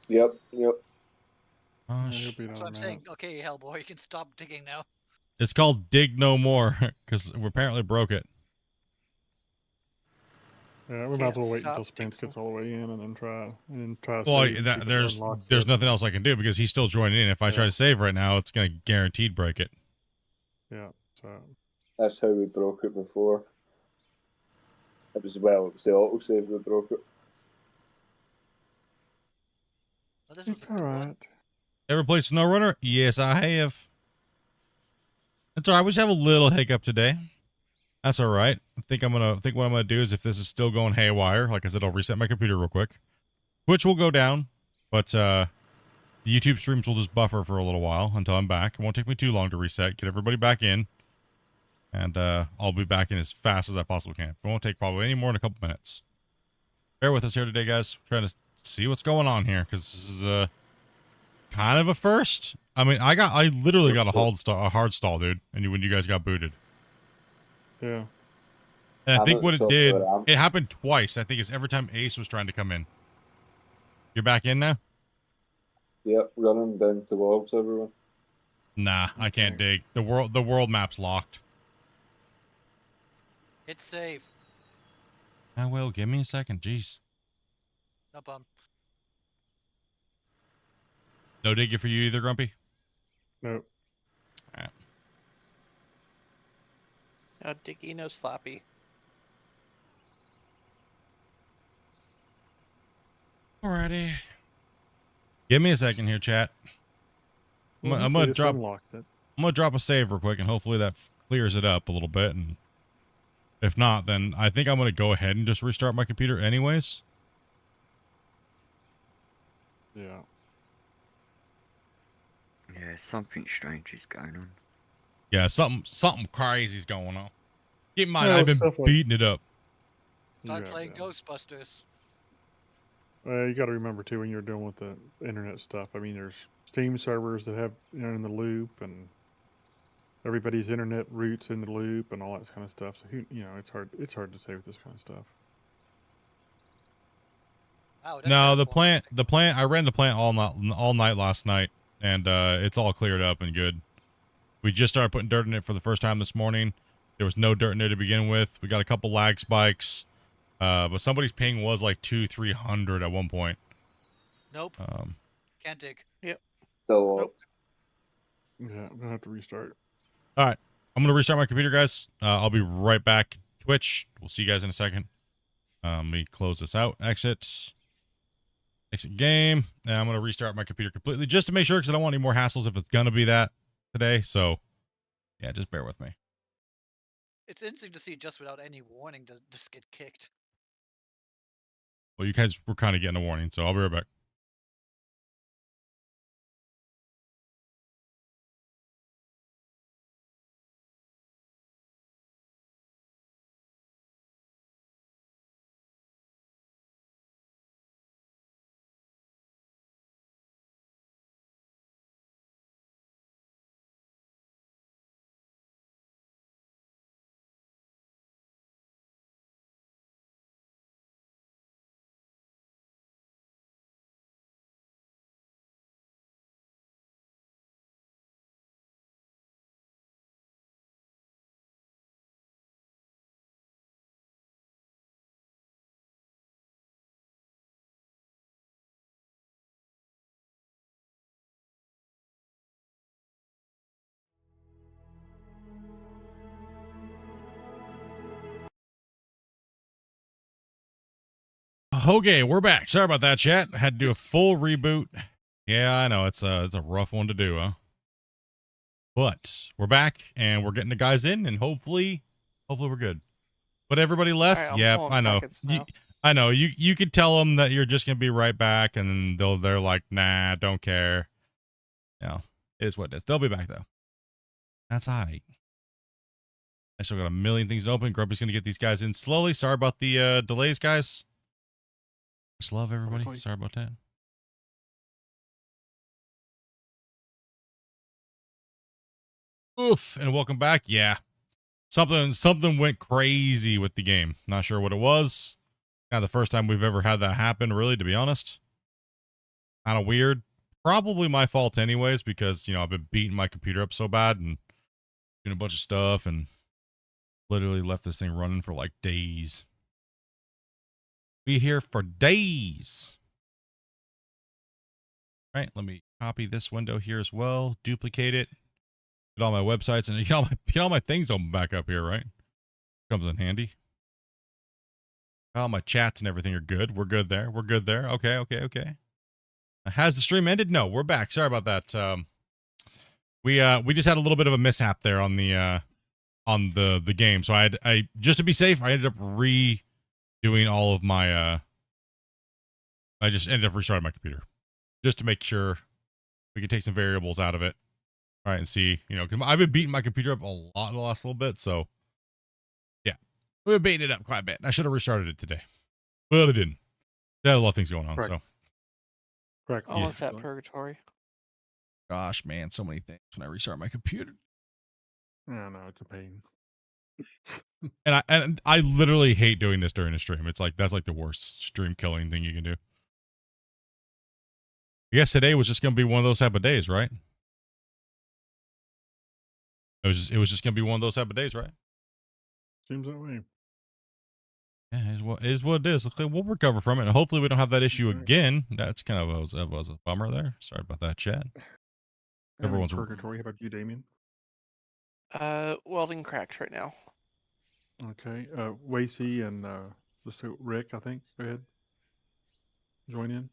Yep. Oh, Yeah, he'll be That's another what I'm minute. saying. Okay, Hellboy, you can stop digging now. it's called Dig No More because we apparently broke it. Yeah, we might as Can't well wait stop until Spence tickling. gets all the way in and then try to Well, save, see if it there's unlocks there's it. nothing else I can do because he's still joining in. If I try Yeah. to save right now, it's gonna guaranteed break it. Yeah, so That's how we broke it before. It was, well, it was the autosave that broke it. Well, this was it's a good one. alright. Ever played Snow Runner? Yes, I have. It's alright. We just have a little hiccup today. That's alright. I think what I'm gonna do is if this is still going haywire, like I said, I'll reset my computer real quick. Twitch will go down, but the YouTube streams will just buffer for a little while until I'm back. It won't take me too long to reset, get everybody back in, and I'll be back in as fast as I possibly can. It won't take probably any more than a couple minutes. Bear with us here today, guys. We're trying to see what's going on here, because this is kind of a first. I mean, I literally got a hard stall, dude, and when you guys got booted. Yeah. And I think what it did, around. it happened twice. I think it's every time Ace was trying to come in. You're back in now? Yep, running down towards everyone. Nah, I can't dig. The world map's locked. Hit save. I will. Give me a second. Jeez. No problem. No digging for you either, Grumpy? Nope. No Dicky, no Slappy. Alrighty. Give me a second here, chat. I'm Well, gonna hopefully it's drop. unlocked it. I'm gonna drop a save real quick, and hopefully that clears it up a little bit. And if not, then I think I'm gonna go ahead and just restart my computer, anyways. Yeah. Yeah, something strange is going on. Yeah, something crazy's going on. Keep in mind, Yeah, I've been stuff like- beating it up. Start Yeah, playing yeah. Ghostbusters. You got to remember too when you're dealing with the internet stuff. I mean, there's Steam servers that have in the loop, and everybody's internet routes in the loop, and all that kind of stuff. So it's hard. It's hard to say with this kind of stuff. Wow, that's No, very the plant. I ran the plant all night last night, and it's all cleared up and good. We just started putting dirt in it for the first time this morning. There was no dirt in there to begin with. We got a couple lag spikes, but somebody's ping was like 200-300 at one point. Nope. Can't dig. So, Nope. Yeah, I'm gonna have to restart. All right, I'm gonna restart my computer, guys. I'll be right back. Twitch. We'll see you guys in a second. Let me close this out. Exit game. And I'm gonna restart my computer completely just to make sure, because I don't want any more hassles if it's gonna be that today. So, yeah, just bear with me. It's interesting to see just without any warning to just get kicked. Well, you guys were kind of getting a warning, so I'll be right back. Okay, we're back. Sorry about that, chat. I had to do a full reboot. Yeah, I know it's a rough one to do, huh? But we're back and we're getting the guys in, and hopefully we're good. But everybody left. Alright, I'm Yeah, pulling I know. packets now. I know. You could tell them that you're just gonna be right back, and they're like, nah, don't care. Yeah, it is what it is. They'll be back though. That's alright. I still got a million things open. Grumpy's gonna get these guys in slowly. Sorry about the delays, guys. Just love everybody. Okay. Sorry about that. Oof, and welcome back. Yeah. Something went crazy with the game. Not sure what it was. Kind of the first time we've ever had that happen, really, to be honest. Kind of weird. Probably my fault anyways, because, I've been beating my computer up so bad and doing a bunch of stuff and literally left this thing running for like days. Be here for days. All right, let me copy this window here as well, duplicate it, get all my websites, and get all my things open back up here, right? Comes in handy. All my chats and everything are good. We're good there. We're good there. Okay, okay, okay. Has the stream ended? No, we're back. Sorry about that. We just had a little bit of a mishap there on the game. So I just to be safe, I ended up redoing all of my I just ended up restarting my computer just to make sure we could take some variables out of it. All right, and see, you know, because I've been beating my computer up a lot in the last little bit, so yeah, we've been beating it up quite a bit. I should have restarted it today, but I didn't. There had a lot of things going on, Correct. so Correct. Almost Yeah. at purgatory. gosh, man, so many things when I restart my computer. Yeah, no, it's a pain. And I literally hate doing this during a stream. It's like that's like the worst stream killing thing you can do. I guess today was just gonna be one of those type of days, right? It was just gonna be one of those type of days, right? Seems that way. Yeah, it is what it is. Okay, we'll recover from it, and hopefully we don't have that issue Right. again. That's kind of was a bummer there. Sorry about that, chat. Everyone's- purgatory. How about you, Damien? Welding cracks right now. Okay. Wacy and let's see, Rick, I think. Go ahead. Join in.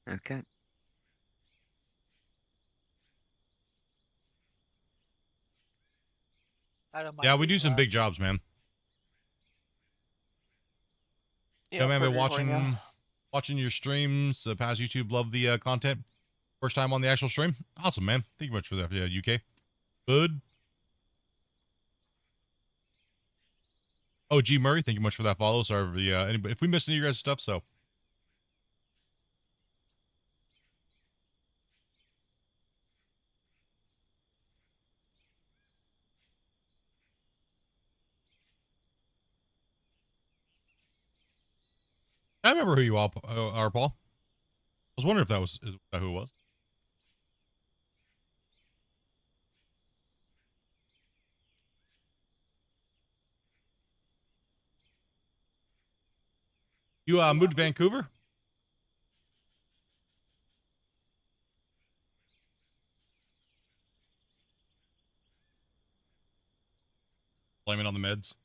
Okay. I don't Yeah, mind we do being some big last. jobs, man. Yeah, Yeah, man, been purgatory now. watching your streams. Past YouTube, love the content. First time on the actual stream. Awesome, man. Thank you much for that. Yeah, UK. Good. OG Murray, thank you much for that follow. Sorry for the anybody if we missed any of your guys' stuff. So I remember who you all are, Paul. I was wondering if is that who it was. You moved to Vancouver? Blame it on the meds.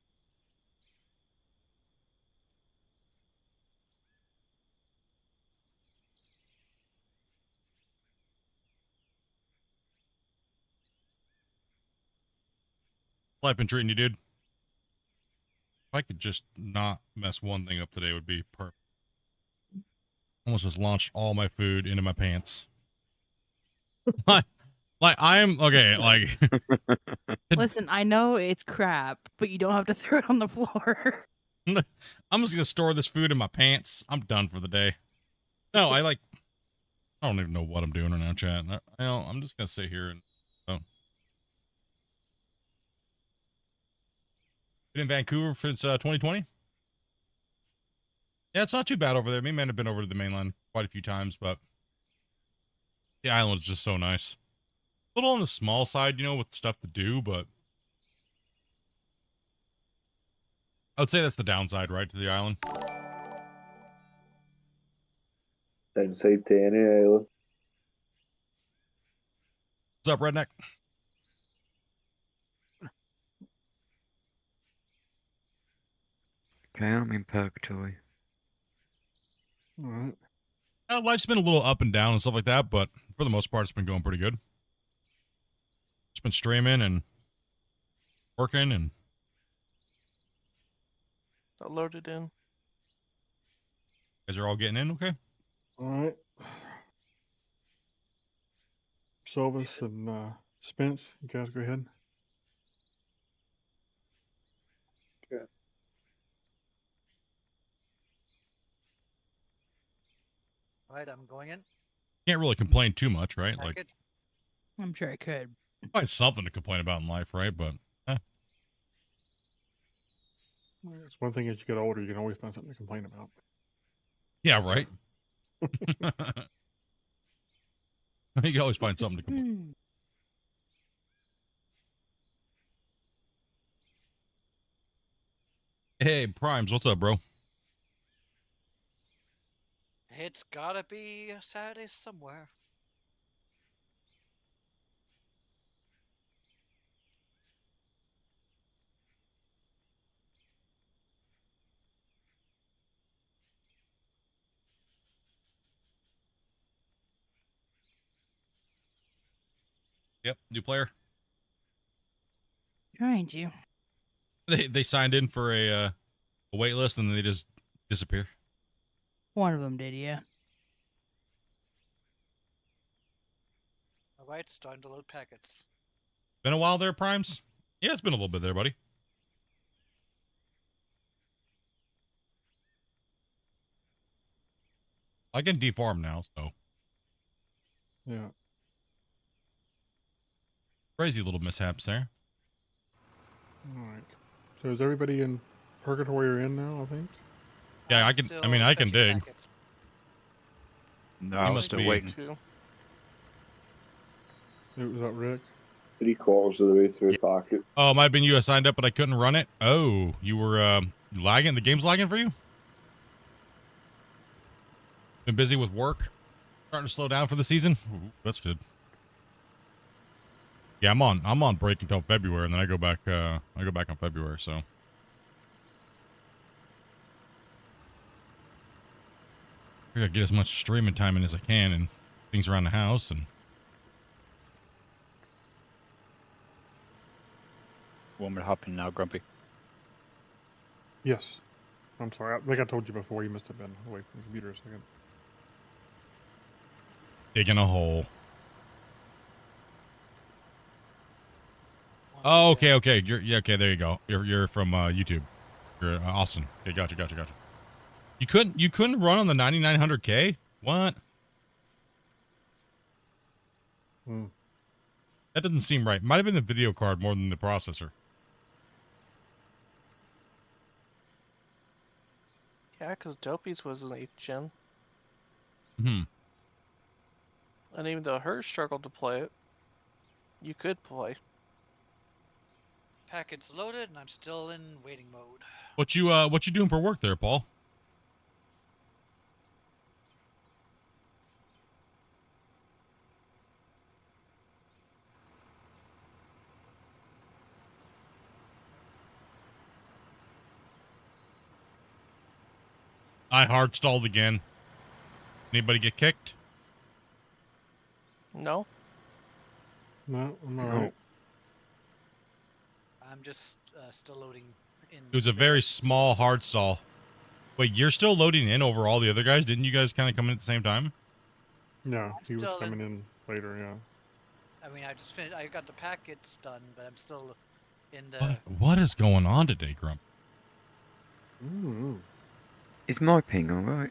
Life been treating you, dude. If I could just not mess one thing up today, would be perfect. Almost just launched all my food into my pants. like I'm okay. Like Listen, I know it's crap, but you don't have to throw it on the floor. I'm just gonna store this food in my pants. I'm done for the day. No, I don't even know what I'm doing right now, chat. I'm just gonna sit here and been in Vancouver since 2020. Yeah, it's not too bad over there. Me and man have been over to the mainland quite a few times, but the island is just so nice. A little on the small side, you know, with stuff to do, but I would say that's the downside, right, to the island. Downside to any island. What's up, redneck? Okay, I'm in purgatory. All right. Life's been a little up and down and stuff like that, but for the most part, it's been going pretty good. Just been streaming and working and That loaded in. you guys are all getting in, okay? All right. Silvis and Spence, you guys go ahead. Right, I'm going in. Can't really complain too much, right? Check Like, it. I'm sure I could. find something to complain about in life, right? But It's one thing as you get older, you can always find something to complain about. yeah, right. You can always find something to complain. Hmm. Hey, Primes, what's up, bro? It's gotta be Saturday somewhere. Yep, new player. Trying to. They signed in for a wait list and then they just disappear. One of them did, yeah. Alright, starting to load packets. Been a while there, Primes? Yeah, it's been a little bit there, buddy. I can defarm now, so Yeah. crazy little mishaps there. All right. So is everybody in purgatory or in now? I think. Yeah, I'm I can. I still mean, I can fetching dig. packets. No, You I was must still be- waiting. Was that Rick? 3/4 of the way through packet. Oh, it might have been you. I signed up, but I couldn't run it. Oh, you were lagging. The game's lagging for you. Been busy with work. Starting to slow down for the season. Ooh, that's good. Yeah, I'm on break until February, and then I go back. I go back on February. So I gotta get as much streaming time in as I can, and things around the house, and Want me to hop in now, Grumpy? Yes. I'm sorry. I think I told you before. You must have been away from the computer a second. digging a hole. Oh, okay, okay. Okay. There you go. You're from YouTube. You're Austin. Okay, gotcha. You couldn't run on the 9900K? What? Hmm. That doesn't seem right. Might have been the video card more than the processor. Yeah, because Dopey's was an 8th gen. Hmm. And even though hers struggled to play it, you could play. Packets loaded, and I'm still in waiting mode. What you doing for work there, Paul? I hard stalled again. Anybody get kicked? No? No, I'm all No. right. I'm just still loading in. It was a very small hard stall. Wait, you're still loading in over all the other guys? Didn't you guys kind of come in at the same time? No, he was still in- coming in later. Yeah. I mean, I just finished. I got the packets done, but I'm still in the. What is going on today, Grump? Mm-hmm. Is my ping alright?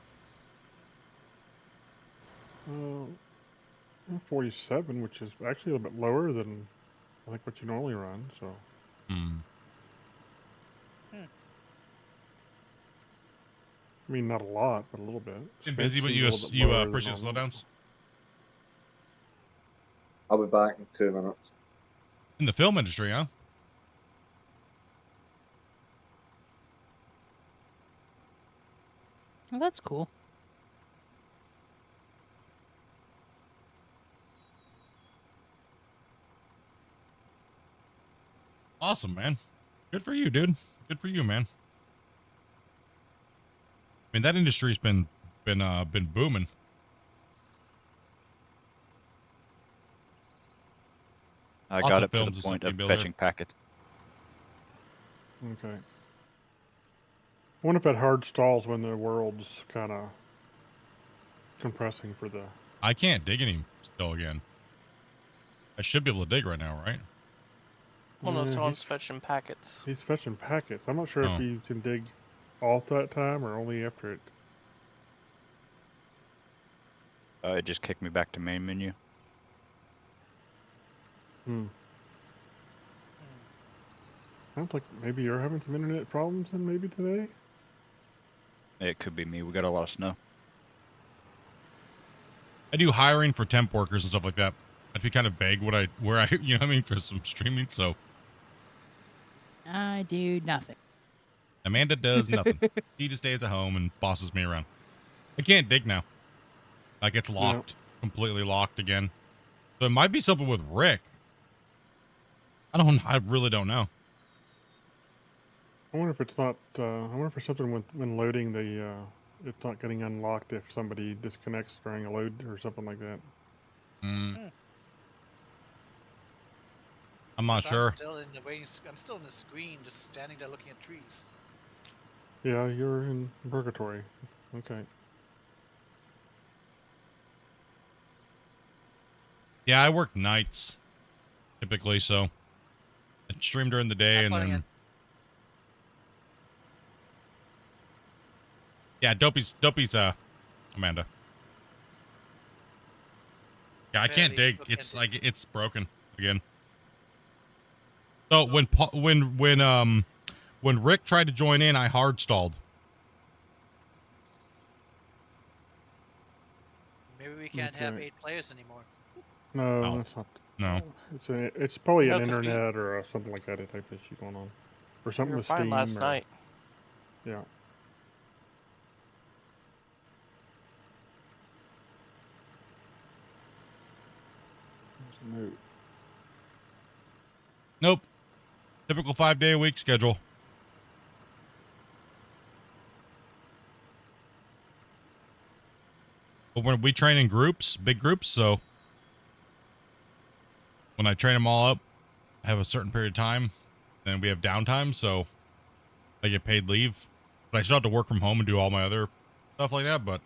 47, which is actually a little bit lower than I think what you normally run. So. Hmm. I mean, not a lot, but a little bit. Been busy, but Speed you seems a little bit lower than appreciate the normal. slowdowns I'll be back in 2 minutes. in the film industry, huh? Oh, that's cool. Awesome, man. Good for you, dude. Good for you, man. I mean, that industry's been booming. I Lots got of up to films the and point stuff of you build fetching packets. Okay. I wonder if that hard stalls when the world's kind of compressing for the. I can't dig any still again. I should be able to dig right now, right? Well, no, Yeah, someone's fetching packets. He's fetching packets. I'm not sure Oh. if he can dig all that time or only after it. It just kicked me back to main menu. Sounds like maybe you're having some internet problems then maybe today? It could be me. We got a lot of snow. I do hiring for temp workers and stuff like that. I'd be kind of vague where I you know what I mean, for some streaming. So I do nothing. Amanda does nothing. She just stays at home and bosses me around. I can't dig now. Like it's locked, completely locked again. So it might be something with Rick. I really don't know. I wonder if it's not. I wonder if it's something when loading the. It's not getting unlocked if somebody disconnects during a load or something like that. I'm not sure. I'm still in the screen, just standing there looking at trees. Yeah, you're in purgatory. Okay. Yeah, I work nights typically, so I stream during the day and then. Yeah, Dopey's Amanda. Yeah, I can't dig. It's like it's broken again. So when Rick tried to join in, I hard stalled. Maybe we can't have 8 players anymore. No, that's not. No. It's probably No, an 'cause we- internet or something like that type of issue going on, or something We were with fine Steam. last or, night. Yeah. No. Nope. Typical 5-day-a-week schedule. But when we train in groups, big groups, so when I train them all up, I have a certain period of time, then we have downtime, so I get paid leave. But I still have to work from home and do all my other stuff like that, but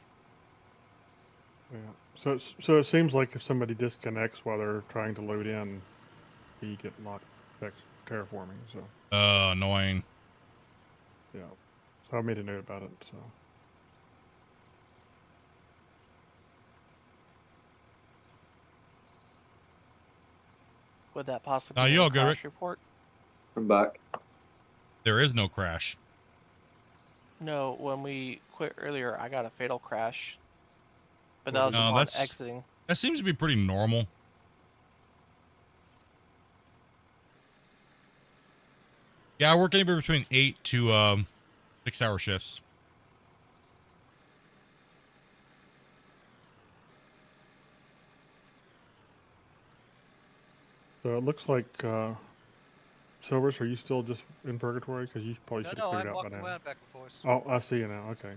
Yeah. So it seems like if somebody disconnects while they're trying to load in, you get locked back terraforming. So. Annoying. Yeah. So I made a note about it. So. Would that possibly No, be you a all good, crash Rick? report? I'm back. There is no crash. No, when we quit earlier, I got a fatal crash. But that was No, upon that's- exiting. That seems to be pretty normal. Yeah, I work anywhere between 8 to 6-hour shifts. So it looks like, Silvers, are you still just in purgatory? Because you probably should have No, figured I'm out by walking now. around back and forth. Oh, I see you now. Okay.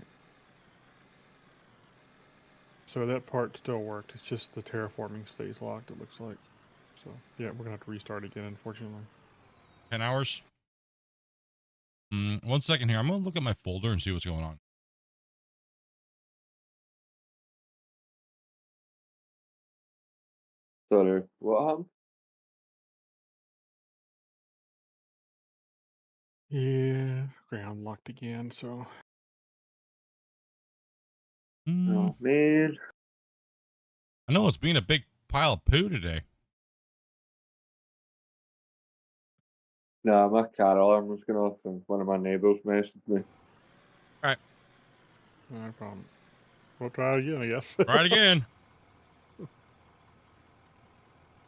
So that part still worked. It's just the terraforming stays locked, it looks like. So, yeah, we're going to have to restart again, unfortunately. 10 hours. 1 second here. I'm going to look at my folder and see what's going on. Sorry, what happened? Yeah, ground locked again, so. Oh, man. I know it's being a big pile of poo today. Nah, my car alarm was going off and one of my neighbours messaged me. No problem. We'll try it again, I guess. Try it again.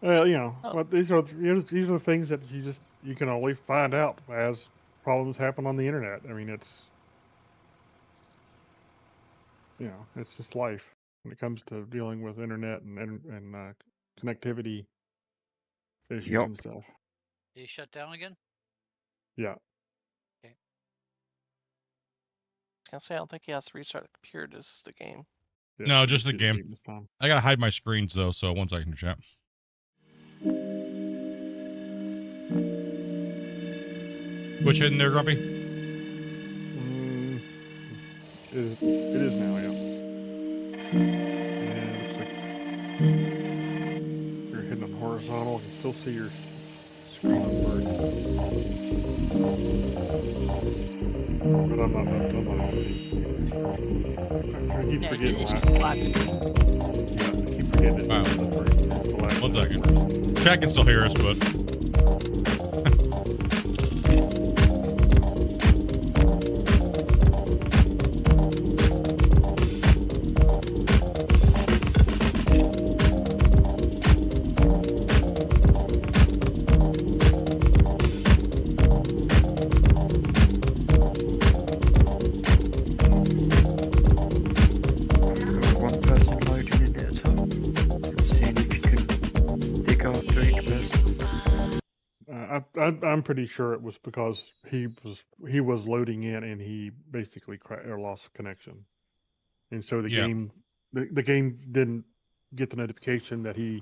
Well, you know, Oh. but these are the things that you can only find out as problems happen on the internet. I mean, it's it's just life when it comes to dealing with internet and connectivity issues Yup. and stuff. Did you shut down again? Yeah. I was gonna say, I don't think he has to restart the computer. This is the game. Yeah, No, you just the see game. this time. I got to hide my screens, though, so 1 second, chat. Which in there, Grumpy? It is now, yeah. And it looks like you're hitting on horizontal. You can still see your screen on bird. But I'm not on the. I keep Yeah, forgetting it's why. just a black screen. Yeah, I keep forgetting Wow. it's the last 1 second. Chat can still hear us, but One person loading in. I'm pretty sure it was because he was loading in and he basically or lost connection, and so the Yeah. game the game didn't get the notification that he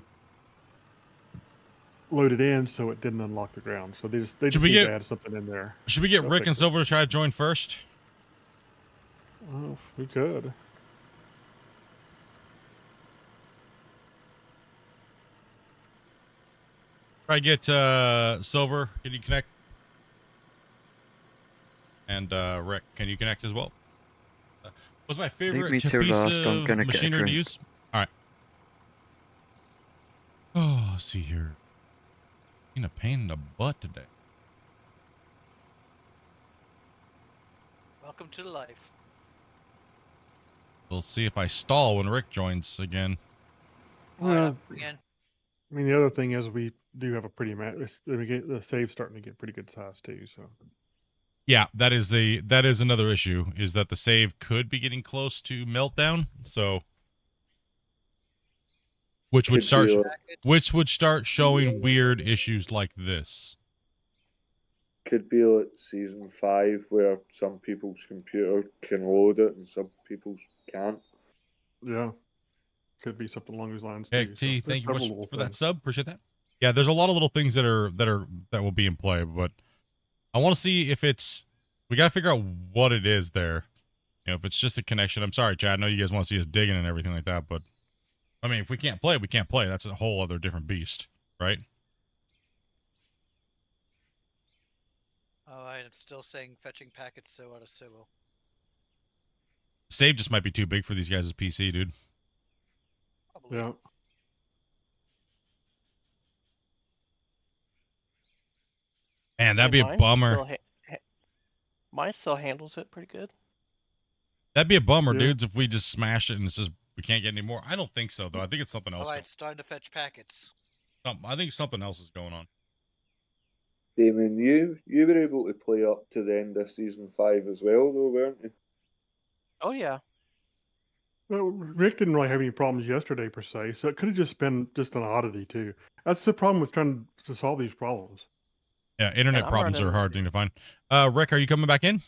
loaded in, so it didn't unlock the ground. So they just Should we need to get- add something in there. Should we get They'll Rick fix and it. Silver to try to join first? Oh, we could. Try to get Silver. Can you connect? And Rick, can you connect as well? What's my favorite me to piece last, I'm of gonna get a machinery to drink. use? All right. Oh, let's see here. Being a pain in the butt today. Welcome to life. We'll see if I stall when Rick joins again. Well, Again. I mean, the other thing is we do have a pretty the save's starting to get pretty good size too. So Yeah, that is another issue, is that the save could be getting close to meltdown. So which would start showing weird issues like this. Could be like season 5 where some people's computer can load it and some people's can't. yeah, could be something along those lines Hey, too. T, So thank you there's much several little for that things. sub. Appreciate that. Yeah, there's a lot of little things that will be in play, but I want to see if it's. We gotta figure out what it is there. You know, if it's just a connection. I'm sorry, Chad. I know you guys want to see us digging and everything like that, but I mean, if we can't play, we can't play. That's a whole other different beast, right? Alright, I'm still saying fetching packets so out of servo. Save just might be too big for these guys' PC, dude. Probably. Yeah. Man, that'd Hey, be a mine bummer. still mine still handles it pretty good. That'd be a bummer, Yeah. dudes, if we just smash it and it's just we can't get any more. I don't think so, though. I think it's something else. Alright, starting to fetch packets. I think something else is going on. Damon, you were able to play up to the end of season 5 as well, though, weren't you? Oh yeah. Well, Rick didn't really have any problems yesterday per se, so it could have just been just an oddity too. That's the problem with trying to solve these problems. Yeah, internet And I'm problems are a running- hard thing to find. Rick, are you coming back in?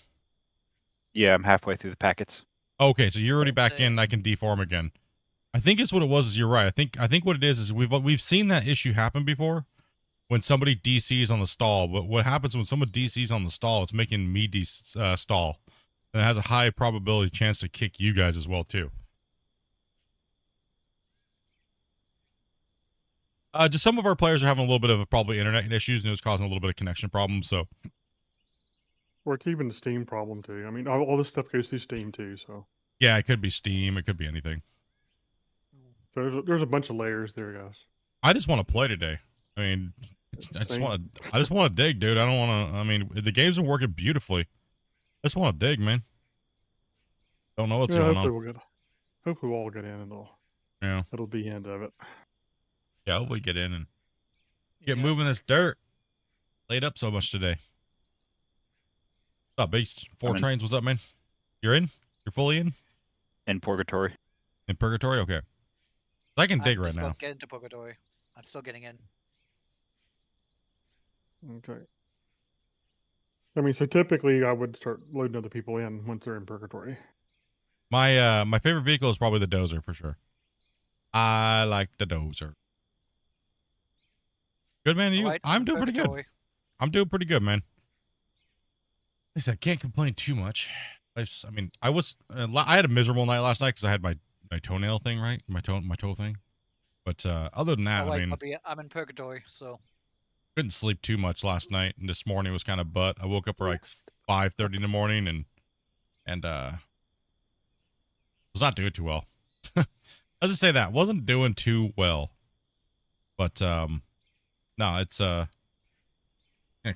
Yeah, I'm halfway through the packets. Okay, so you're already back Okay. in. I can deform again. I think it's what it was. Is you're right. I think what it is we've seen that issue happen before when somebody DCs on the stall. But what happens when someone DCs on the stall? It's making me stall, and it has a high probability chance to kick you guys as well too. Just some of our players are having a little bit of probably internet issues, and it was causing a little bit of connection problems. So Or it's even the Steam problem too. I mean, all this stuff goes through Steam too. So yeah, it could be Steam. It could be anything. there's a bunch of layers there, guys. I just want to play today. I mean, I just want to dig, dude. I don't want to. I mean, the games are working beautifully. I just want to dig, man. Don't know what's going on. Hopefully we'll all get in and it'll be the end of it. Yeah, hopefully get in and get Yeah. moving this dirt. Laid up so much today. What's up, Beast? Four I'm in. Trains, what's up, man? You're in? You're fully in? In Purgatory. In Purgatory? Okay. I can dig I'm right just now. about to get into Purgatory. I'm still getting in. Okay. I mean, so typically I would start loading other people in once they're in purgatory. My favorite vehicle is probably the Dozer for sure. I like the Dozer. Good, man. You? Alright, I'm doing pretty good. Purgatory. I'm doing pretty good, man. At least I can't complain too much. I mean, I had a miserable night last night because I had my toenail thing, right? My toe thing. But other than that, I Alright, mean, puppy, I'm in Purgatory, so couldn't sleep too much last night, and this morning was kind of butt. I woke up at like 5:30 in the morning, and was not doing too well. Let's just say that wasn't doing too well. But no, it's gonna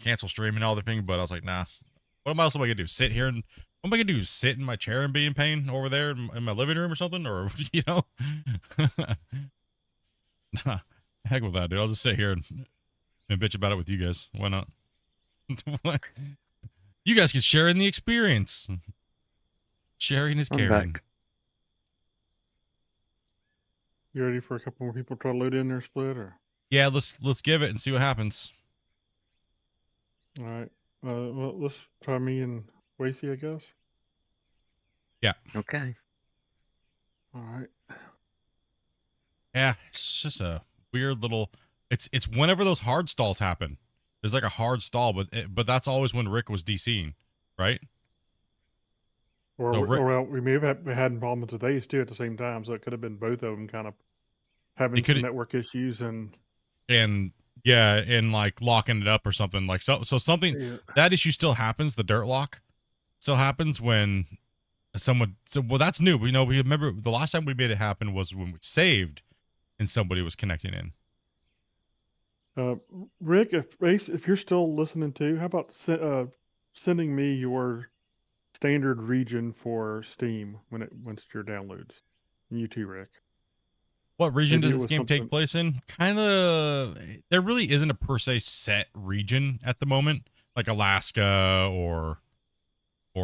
cancel streaming and all the thing. But I was like, nah. What else am I gonna do? Sit here and what am I gonna do? Sit in my chair and be in pain over there in my living room or something? Or you know? Nah, heck with that, dude. I'll just sit here and bitch about it with you guys. Why not? You guys can share in the experience. Sharing is I'm caring. back. You ready for a couple more people to try to load in their split, or Yeah, let's give it and see what happens. All right. Well, let's try me and Wacy, I guess. Okay. All right. Yeah, it's just a weird little. It's whenever those hard stalls happen. There's like a hard stall, but that's always when Rick was DCing, right? Or, So Rick, well, we may have had problems with Ace too at the same time, so it could have been both of them kind of having could- some network issues and yeah, and like locking it up or something like so something yeah. that issue still happens. The dirt lock still happens when someone. So well, that's new. We remember the last time we made it happen was when we saved and somebody was connecting in. Rick, if you're still listening too, how about sending me your standard region for Steam once your downloads? You too, Rick. What region Maybe does it this was game take something- place in? Kind of. There really isn't a per se set region at the moment, like Alaska or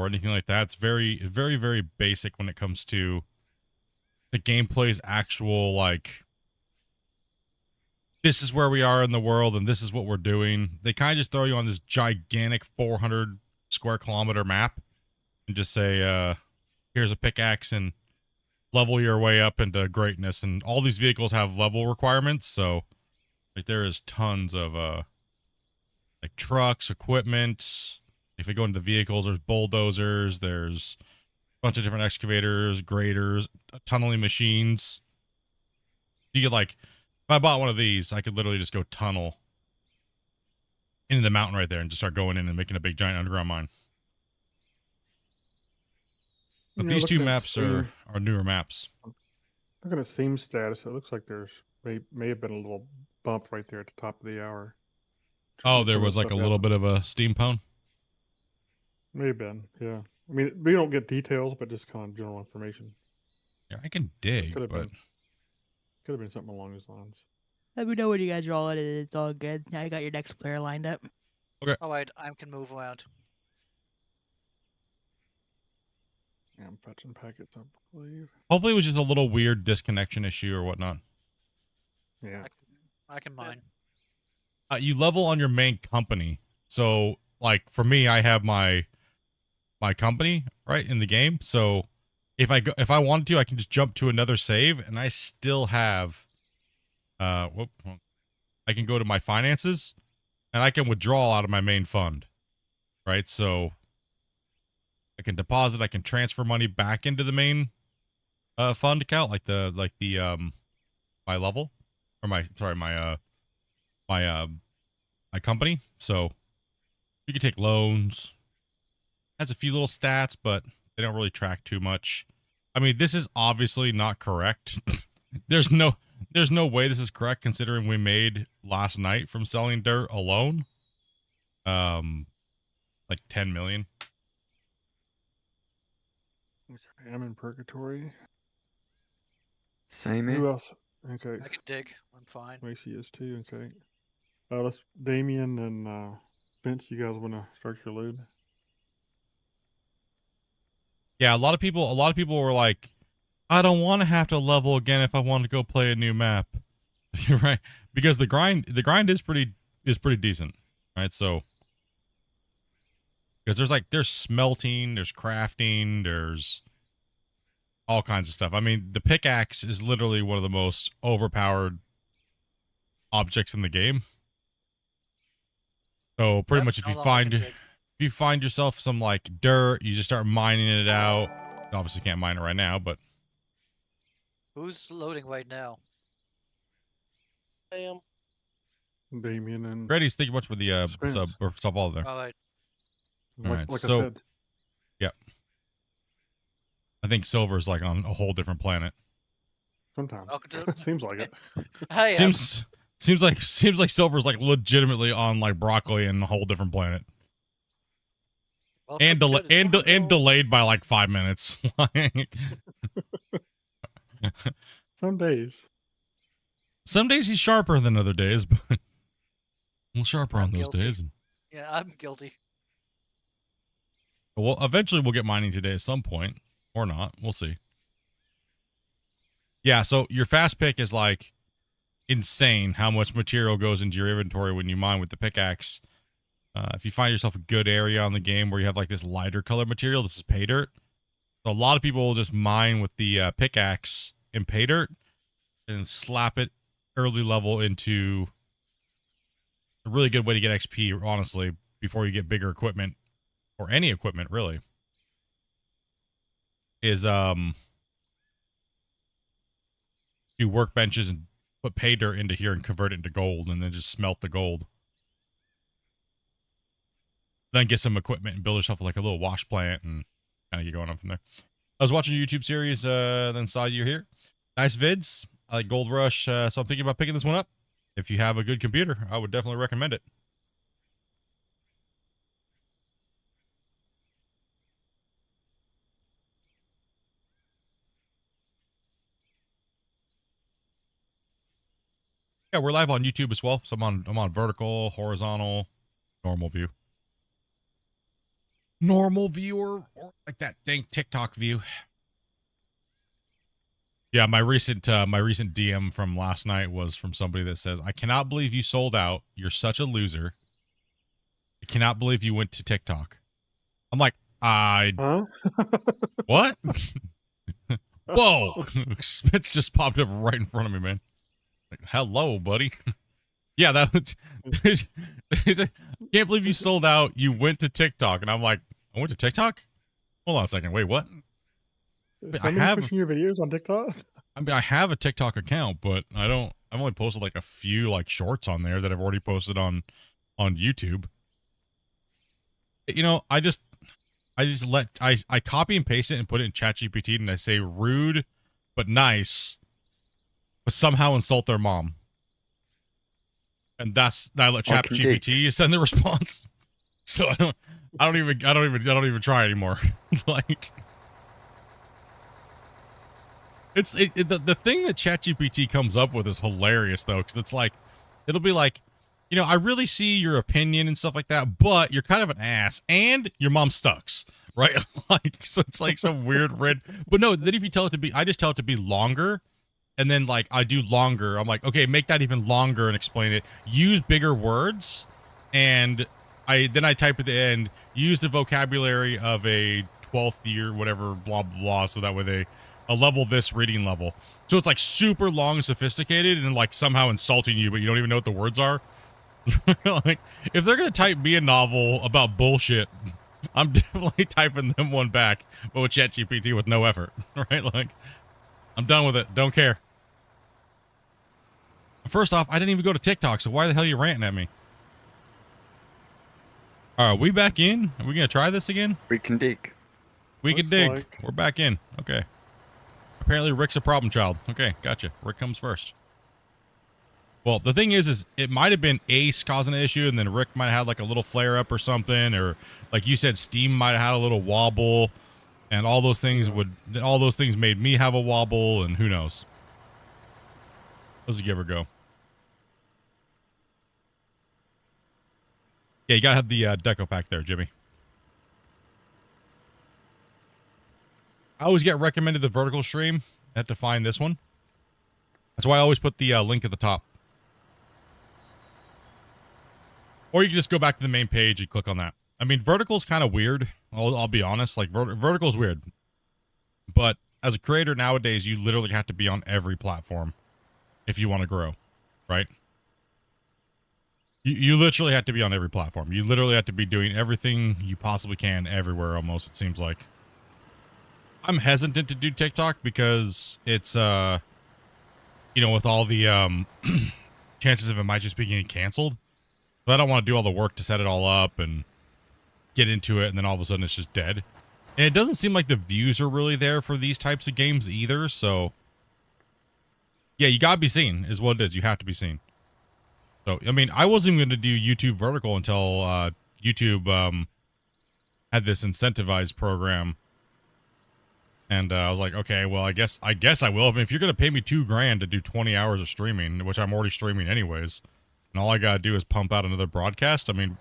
anything like that. It's very, very, very basic when it comes to the gameplay's actual like. This is where we are in the world, and this is what we're doing. They kind of just throw you on this gigantic 400 square kilometer map, and just say, "Here's a pickaxe and." Level your way up into greatness, and all these vehicles have level requirements, so like there is tons of like trucks, equipment. If we go into the vehicles, there's bulldozers, there's a bunch of different excavators, graders, tunneling machines. You could like, if I bought one of these, I could literally just go tunnel into the mountain right there and just start going in and making a big giant underground mine. But Yeah, these two looking at maps Steam- are newer maps. Looking at Steam status, it looks like there's may have been a little bump right there at the top of the hour. Oh, there was like a little bit of a steam pwn. May have been, yeah. I mean, we don't get details, but just kind of general information. Yeah, I can dig, Could have but been something along those lines. Let me know when you guys are all in it. It's all good. Now you got your next player lined up. Alright, I can move around. Yeah, I'm fetching packets, I believe. hopefully it was just a little weird disconnection issue or whatnot. Yeah. I can mine. You level on your main company. So, like for me, I have my company right in the game. So, if I wanted to, I can just jump to another save, and I still have. I can go to my finances, and I can withdraw out of my main fund, right? So, I can deposit, I can transfer money back into the main fund account, like the my level, or my company. So you can take loans. Has a few little stats, but they don't really track too much. I mean, this is obviously not correct. There's no way this is correct considering we made last night from selling dirt alone. Like 10 million. Okay, I'm in purgatory. Same Who here. else? Okay, I can dig. I'm fine. Macy is too. Okay. Let's Damien and Vince. You guys want to start your load? Yeah, a lot of people were like, I don't want to have to level again if I want to go play a new map. You're right, because the grind is pretty decent, right? So because there's smelting, there's crafting, there's all kinds of stuff. I mean, the pickaxe is literally one of the most overpowered objects in the game. So pretty Yep, much if no you longer can dig. if you find yourself some like dirt, you just start mining it out. You obviously can't mine it right now, but Who's loading right now? I am. Damien and Grady's, thank you much for the Spence. sub or sub all there. Alright. Alright, like so- I said, I think Silver is like on a whole different planet. sometimes Welcome to seems like it. I am. Seems like Silver's like legitimately on like broccoli and a whole different planet. Welcome And to the and jungle. delayed by like 5 minutes. Like, Some days. some days he's sharper than other days, but a little sharper I'm on those guilty. days. Yeah, I'm guilty. Well, eventually we'll get mining today at some point, or not. We'll see. Yeah, so your fast pick is like insane how much material goes into your inventory when you mine with the pickaxe. If you find yourself a good area on the game where you have like this lighter color material, this is pay dirt. So a lot of people will just mine with the pickaxe in pay dirt and slap it early level into a really good way to get XP, honestly, before you get bigger equipment or any equipment really. Is do workbenches and put pay dirt into here and convert it into gold and then just smelt the gold. Then get some equipment and build yourself like a little wash plant and kind of get going on from there. I was watching a YouTube series, then saw you here. Nice vids. I like Gold Rush, so I'm thinking about picking this one up. If you have a good computer, I would definitely recommend it. Yeah, we're live on YouTube as well. So I'm on vertical, horizontal, normal view. Normal view or like that dang TikTok view. Yeah, my recent DM from last night was from somebody that says, "I cannot believe you sold out. You're such a loser. I cannot believe you went to TikTok." I'm like, Huh? what? Whoa. Spitz just popped up right in front of me, man. Like, hello, buddy. Yeah, that was he's like, can't believe you sold out. You went to TikTok. And I'm like, I went to TikTok? Hold on a second. Wait, what? I have pushing your videos on TikTok. I mean, I have a TikTok account, but I've only posted like a few like shorts on there that I've already posted on YouTube. You know, I copy and paste it and put it in ChatGPT and I say rude but nice, but somehow insult their mom. And I let ChatGPT send the response. So I don't even try anymore. Like, the thing that ChatGPT comes up with is hilarious though, because it's like, it'll be like, you know, I really see your opinion and stuff like that, but you're kind of an ass and your mom sucks, right? Like, so it's like some weird red, but no, then if you tell it to be, I just tell it to be longer. And then like I do longer. I'm like, okay, make that even longer and explain it. Use bigger words. And I type at the end, use the vocabulary of a 12th year, whatever, blah, blah, blah. So that way they level this reading level. So it's like super long and sophisticated and like somehow insulting you, but you don't even know what the words are. Like, if they're going to type me a novel about bullshit, I'm definitely typing them one back, but with ChatGPT with no effort, right? Like, I'm done with it. Don't care. First off, I didn't even go to TikTok, so why the hell are you ranting at me? All right, we back in? Are we going to try this again? We can dig. We can dig. Like... We're back in. Okay. Apparently Rick's a problem child. Okay, gotcha. Rick comes first. Well, the thing is it might have been Ace causing an issue, and then Rick might have had like a little flare up or something, or like you said, Steam might have had a little wobble, and all those things made me have a wobble, and who knows? Let's give her a go. Yeah, you gotta have the deco pack there, Jimmy. I always get recommended the vertical stream. I have to find this one. That's why I always put the link at the top. Or you can just go back to the main page and click on that. I mean, vertical's kind of weird. I'll be honest. Like, vertical's weird. But as a creator nowadays, you literally have to be on every platform if you want to grow, right? You literally have to be on every platform. You literally have to be doing everything you possibly can everywhere almost, it seems like. I'm hesitant to do TikTok because it's, you know, with all the chances of it might just be getting canceled. But I don't want to do all the work to set it all up and get into it, and then all of a sudden it's just dead. And it doesn't seem like the views are really there for these types of games either, so... Yeah, you gotta be seen, is what it is. You have to be seen. So, I mean, I wasn't going to do YouTube vertical until YouTube had this incentivized program. And I was like, okay, well, I guess I will. I mean, if you're going to pay me $2,000 to do 20 hours of streaming, which I'm already streaming anyways, and all I got to do is pump out another broadcast, I mean,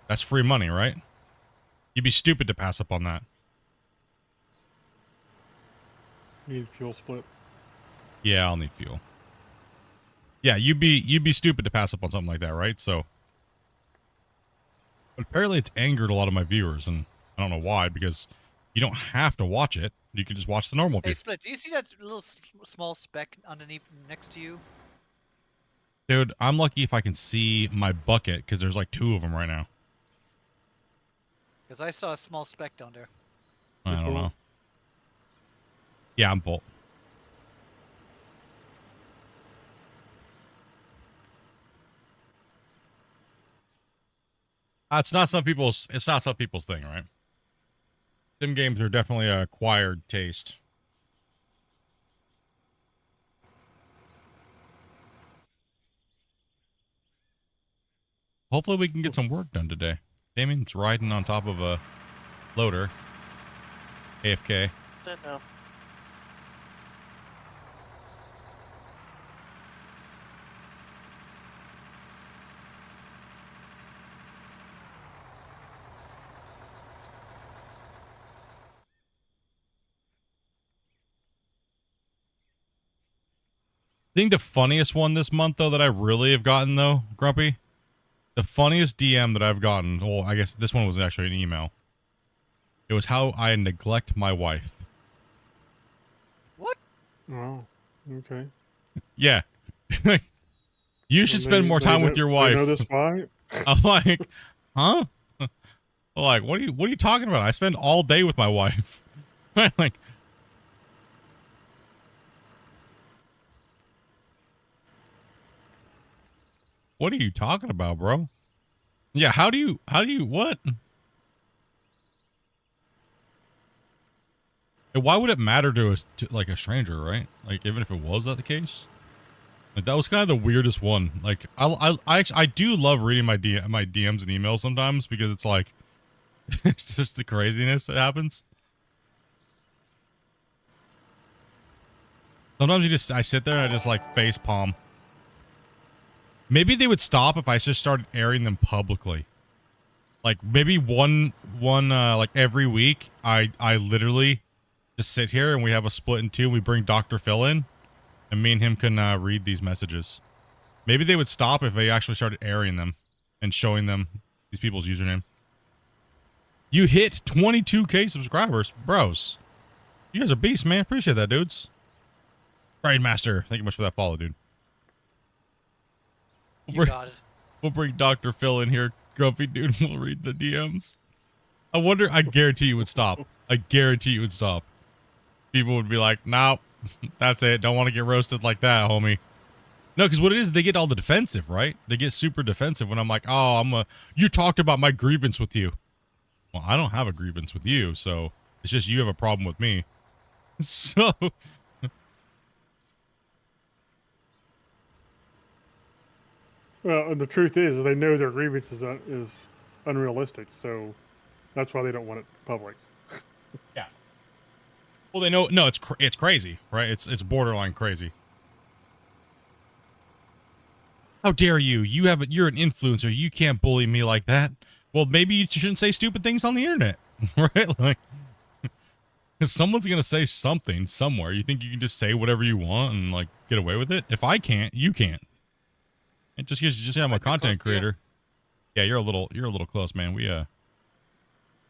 that's free money, right? You'd be stupid to pass up on that. Need fuel split. Yeah, I'll need fuel. Yeah, you'd be stupid to pass up on something like that, right? So But apparently it's angered a lot of my viewers, and I don't know why, because you don't have to watch it. You can just watch the normal Hey, view. Split, do you see that little small speck underneath next to you? Dude, I'm lucky if I can see my bucket, because there's like 2 of them right now. Because I saw a small speck down there. I You're don't full? know. Yeah, I'm full. It's not some people's thing, right? Sim games are definitely an acquired taste. Hopefully we can get some work done today. Damien's riding on top of a loader. AFK. No. I think the funniest one this month, though, that I really have gotten, though, Grumpy, the funniest DM that I've gotten, well, I guess this one was actually an email. It was how I neglect my wife. What? Oh, okay. Yeah. You should spend more time with your They wife. know this fight? I'm like, huh? I'm like, what are you talking about? I spend all day with my wife. Like, what are you talking about, bro? Yeah, how do you what? And why would it matter to us, like a stranger, right? Like, even if it was that the case? Like, that was kind of the weirdest one. Like, I do love reading my DMs and emails sometimes, because it's like, it's just the craziness that happens. Sometimes I sit there and I just like face palm. Maybe they would stop if I just started airing them publicly. Like, maybe one like every week, I literally just sit here and we have a split in 2 and we bring Dr. Phil in, and me and him can read these messages. Maybe they would stop if they actually started airing them and showing them these people's username. You hit 22K subscribers, bros. You guys are beasts, man. Appreciate that, dudes. Raid Master, thank you much for that follow, dude. You got it. We'll bring Dr. Phil in here, Grumpy dude. We'll read the DMs. I guarantee you would stop. I guarantee you would stop. People would be like, nope, that's it. Don't want to get roasted like that, homie. No, because what it is, they get all the defensive, right? They get super defensive when I'm like, oh, you talked about my grievance with you. Well, I don't have a grievance with you, so it's just you have a problem with me. So... Well, and the truth is they know their grievance is unrealistic, so that's why they don't want it public. Yeah. Well, they know. No, it's crazy, right? It's borderline crazy. How dare you? You're an influencer. You can't bully me like that. Well, maybe you shouldn't say stupid things on the internet, right? Like, because someone's gonna say something somewhere. You think you can just say whatever you want and like get away with it? If I can't, you can't. And just because you just I'm a content creator. Yeah, you're a little close, man.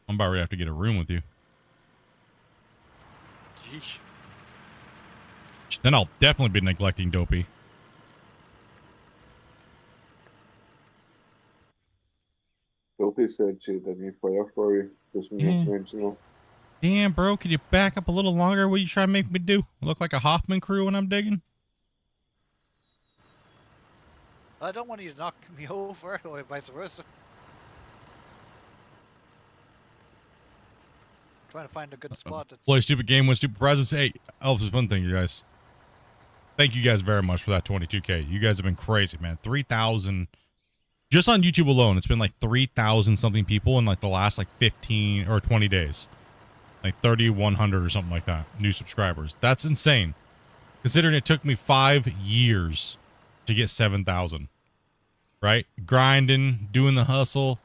I'm about ready to have to get a room with you. Yeesh. Then I'll definitely be neglecting Dopey. Dopey said she had a new player for you. Just mention her. Damn, bro, can you back up a little longer? What are you trying to make me do? Look like a Hoffman crew when I'm digging? I don't want you to knock me over, or vice versa. Trying to find a good spot. Play stupid game, win stupid prizes. Hey, Elvis is one thing, you guys. Thank you guys very much for that 22K. You guys have been crazy, man. 3,000. Just on YouTube alone, it's been like 3,000 something people in like the last like 15 or 20 days. Like 3,100 or something like that. New subscribers. That's insane. Considering it took me 5 years to get 7,000. Right? Grinding, doing the hustle,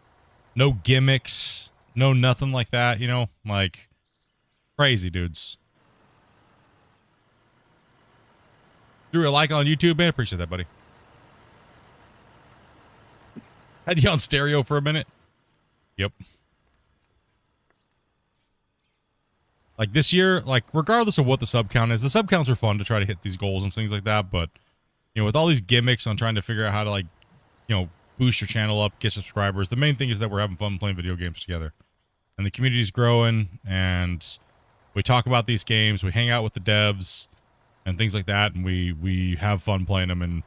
no gimmicks, no nothing like that, you know? Like, crazy, dudes. Threw a like on YouTube, man. Appreciate that, buddy. Had you on stereo for a minute. Yep. Like this year, like regardless of what the sub count is, the sub counts are fun to try to hit these goals and things like that. But you know, with all these gimmicks on trying to figure out how to like, you know, boost your channel up, get subscribers, the main thing is that we're having fun playing video games together, and the community's growing, and we talk about these games, we hang out with the devs and things like that, and we have fun playing them and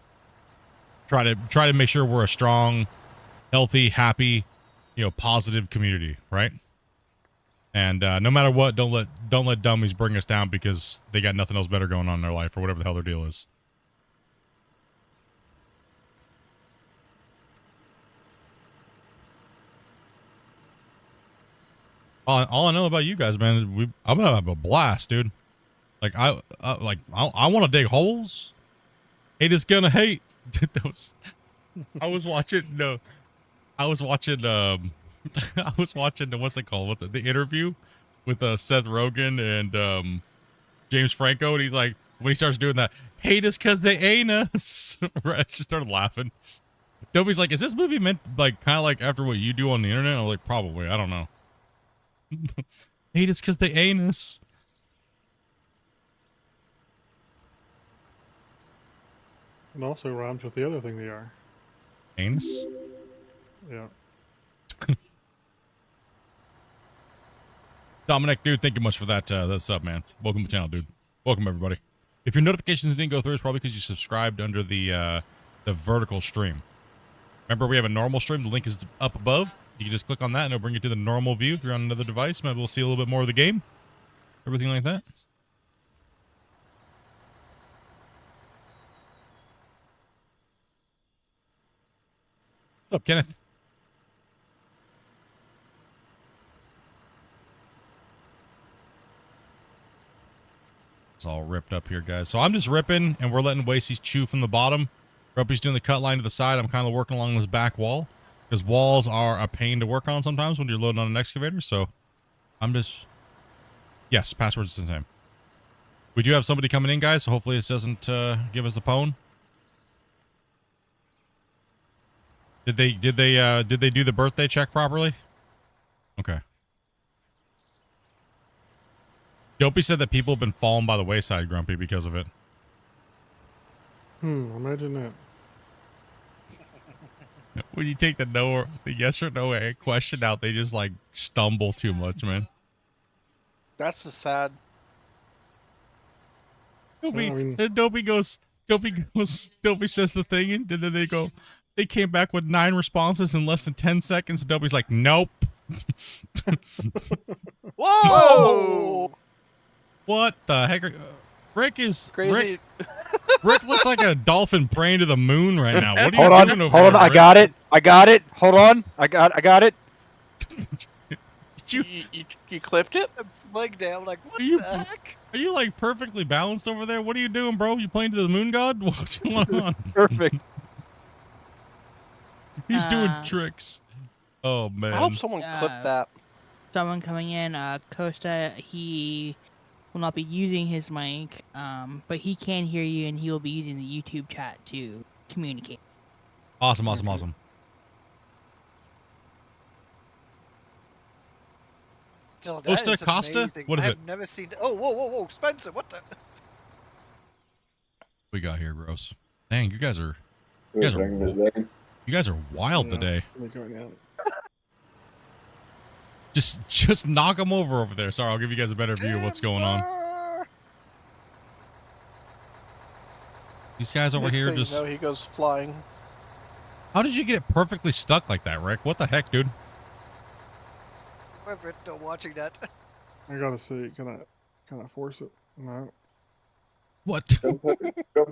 try to make sure we're a strong, healthy, happy, you know, positive community, right? And no matter what, don't let dummies bring us down because they got nothing else better going on in their life or whatever the hell their deal is. All I know about you guys, man, I'm gonna have a blast, dude. Like I want to dig holes. Hate is gonna hate. I was watching I was watching what's it called? The interview with Seth Rogen and James Franco, and he's like, when he starts doing that, hate us cause they ain't us. Right, I just started laughing. Dobie's like, is this movie meant like kind of like after what you do on the internet? I'm like, probably. I don't know. Hate us cause they ain't us. And also rhymes with the other thing they are. Anus? Yeah. Dominic, dude, thank you much for that sub, man. Welcome to the channel, dude. Welcome, everybody. If your notifications didn't go through, it's probably because you subscribed under the vertical stream. Remember, we have a normal stream. The link is up above. You can just click on that, and it'll bring you to the normal view. If you're on another device, maybe we'll see a little bit more of the game. Everything like that. What's up, Kenneth? It's all ripped up here, guys. So I'm just ripping, and we're letting Wasties chew from the bottom. Ruppy's doing the cut line to the side. I'm kind of working along this back wall, because walls are a pain to work on sometimes when you're loading on an excavator. So I'm just... Yes, password's the same. We do have somebody coming in, guys, so hopefully this doesn't give us the pwn. Did they do the birthday check properly? Okay. Dopey said that people have been falling by the wayside, Grumpy, because of it. Imagine that. When you take the yes or no question out, they just like stumble too much, man. That's the sad. Dopey says the thing, and then they came back with 9 responses in less than 10 seconds. And Dopey's like, nope. Whoa! What the heck? Rick is Crazy. Rick looks like a dolphin praying to the moon right now. What are Hold you on, doing over hold on. there, I Rick? got it. I got it. Hold on. I got it. You clipped it? I'm laying down like, what You- the heck? Are you like perfectly balanced over there? What are you doing, bro? You playing to the moon god? What's going on? Perfect. He's doing tricks. Oh man. I hope someone clipped that. Someone coming in, Costa, he will not be using his mic, but he can hear you, and he will be using the YouTube chat to communicate. Awesome. Still, that Costa, is Costa? amazing. What is it? I've never seen. Oh, whoa, Spencer, what the? We got here, gross. Dang, you guys are Bring it down. wild today. Let me go down. Just knock them over there. Sorry, I'll give you guys a better view of what's going on. These guys over Next here thing just... you know, he goes flying. How did you get it perfectly stuck like that, Rick? What the heck, dude? Whoever still watching that. I gotta see. Can I force it? No. What? Jump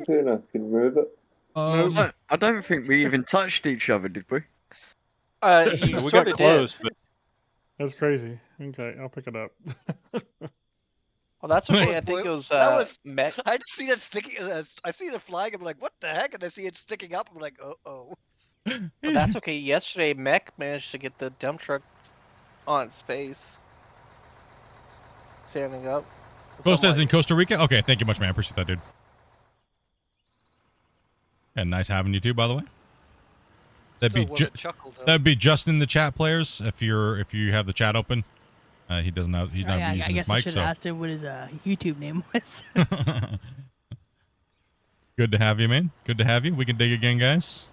in, I can move it. No, I don't think we even touched each other, did we? You We sort got of close, did. but That's crazy. Okay, I'll pick it up. Well, that's okay. I think it was, That was- Mech. I just see that sticking. I see it flying. I'm like, what the heck? And I see it sticking up. I'm like, oh. But that's okay. Yesterday, Mech managed to get the dump truck on its face. Standing up. So I'm Costa's like, in Costa Rica? Okay, thank you much, man. I appreciate that, dude. And nice having you too, by the way. That'd be Still worth a chuckle, though. that'd be just in the chat, players. If you have the chat open, he doesn't have. He's not I using guess his I mic. should So have asked him what his YouTube name was. good to have you, man. Good to have you. We can dig again, guys.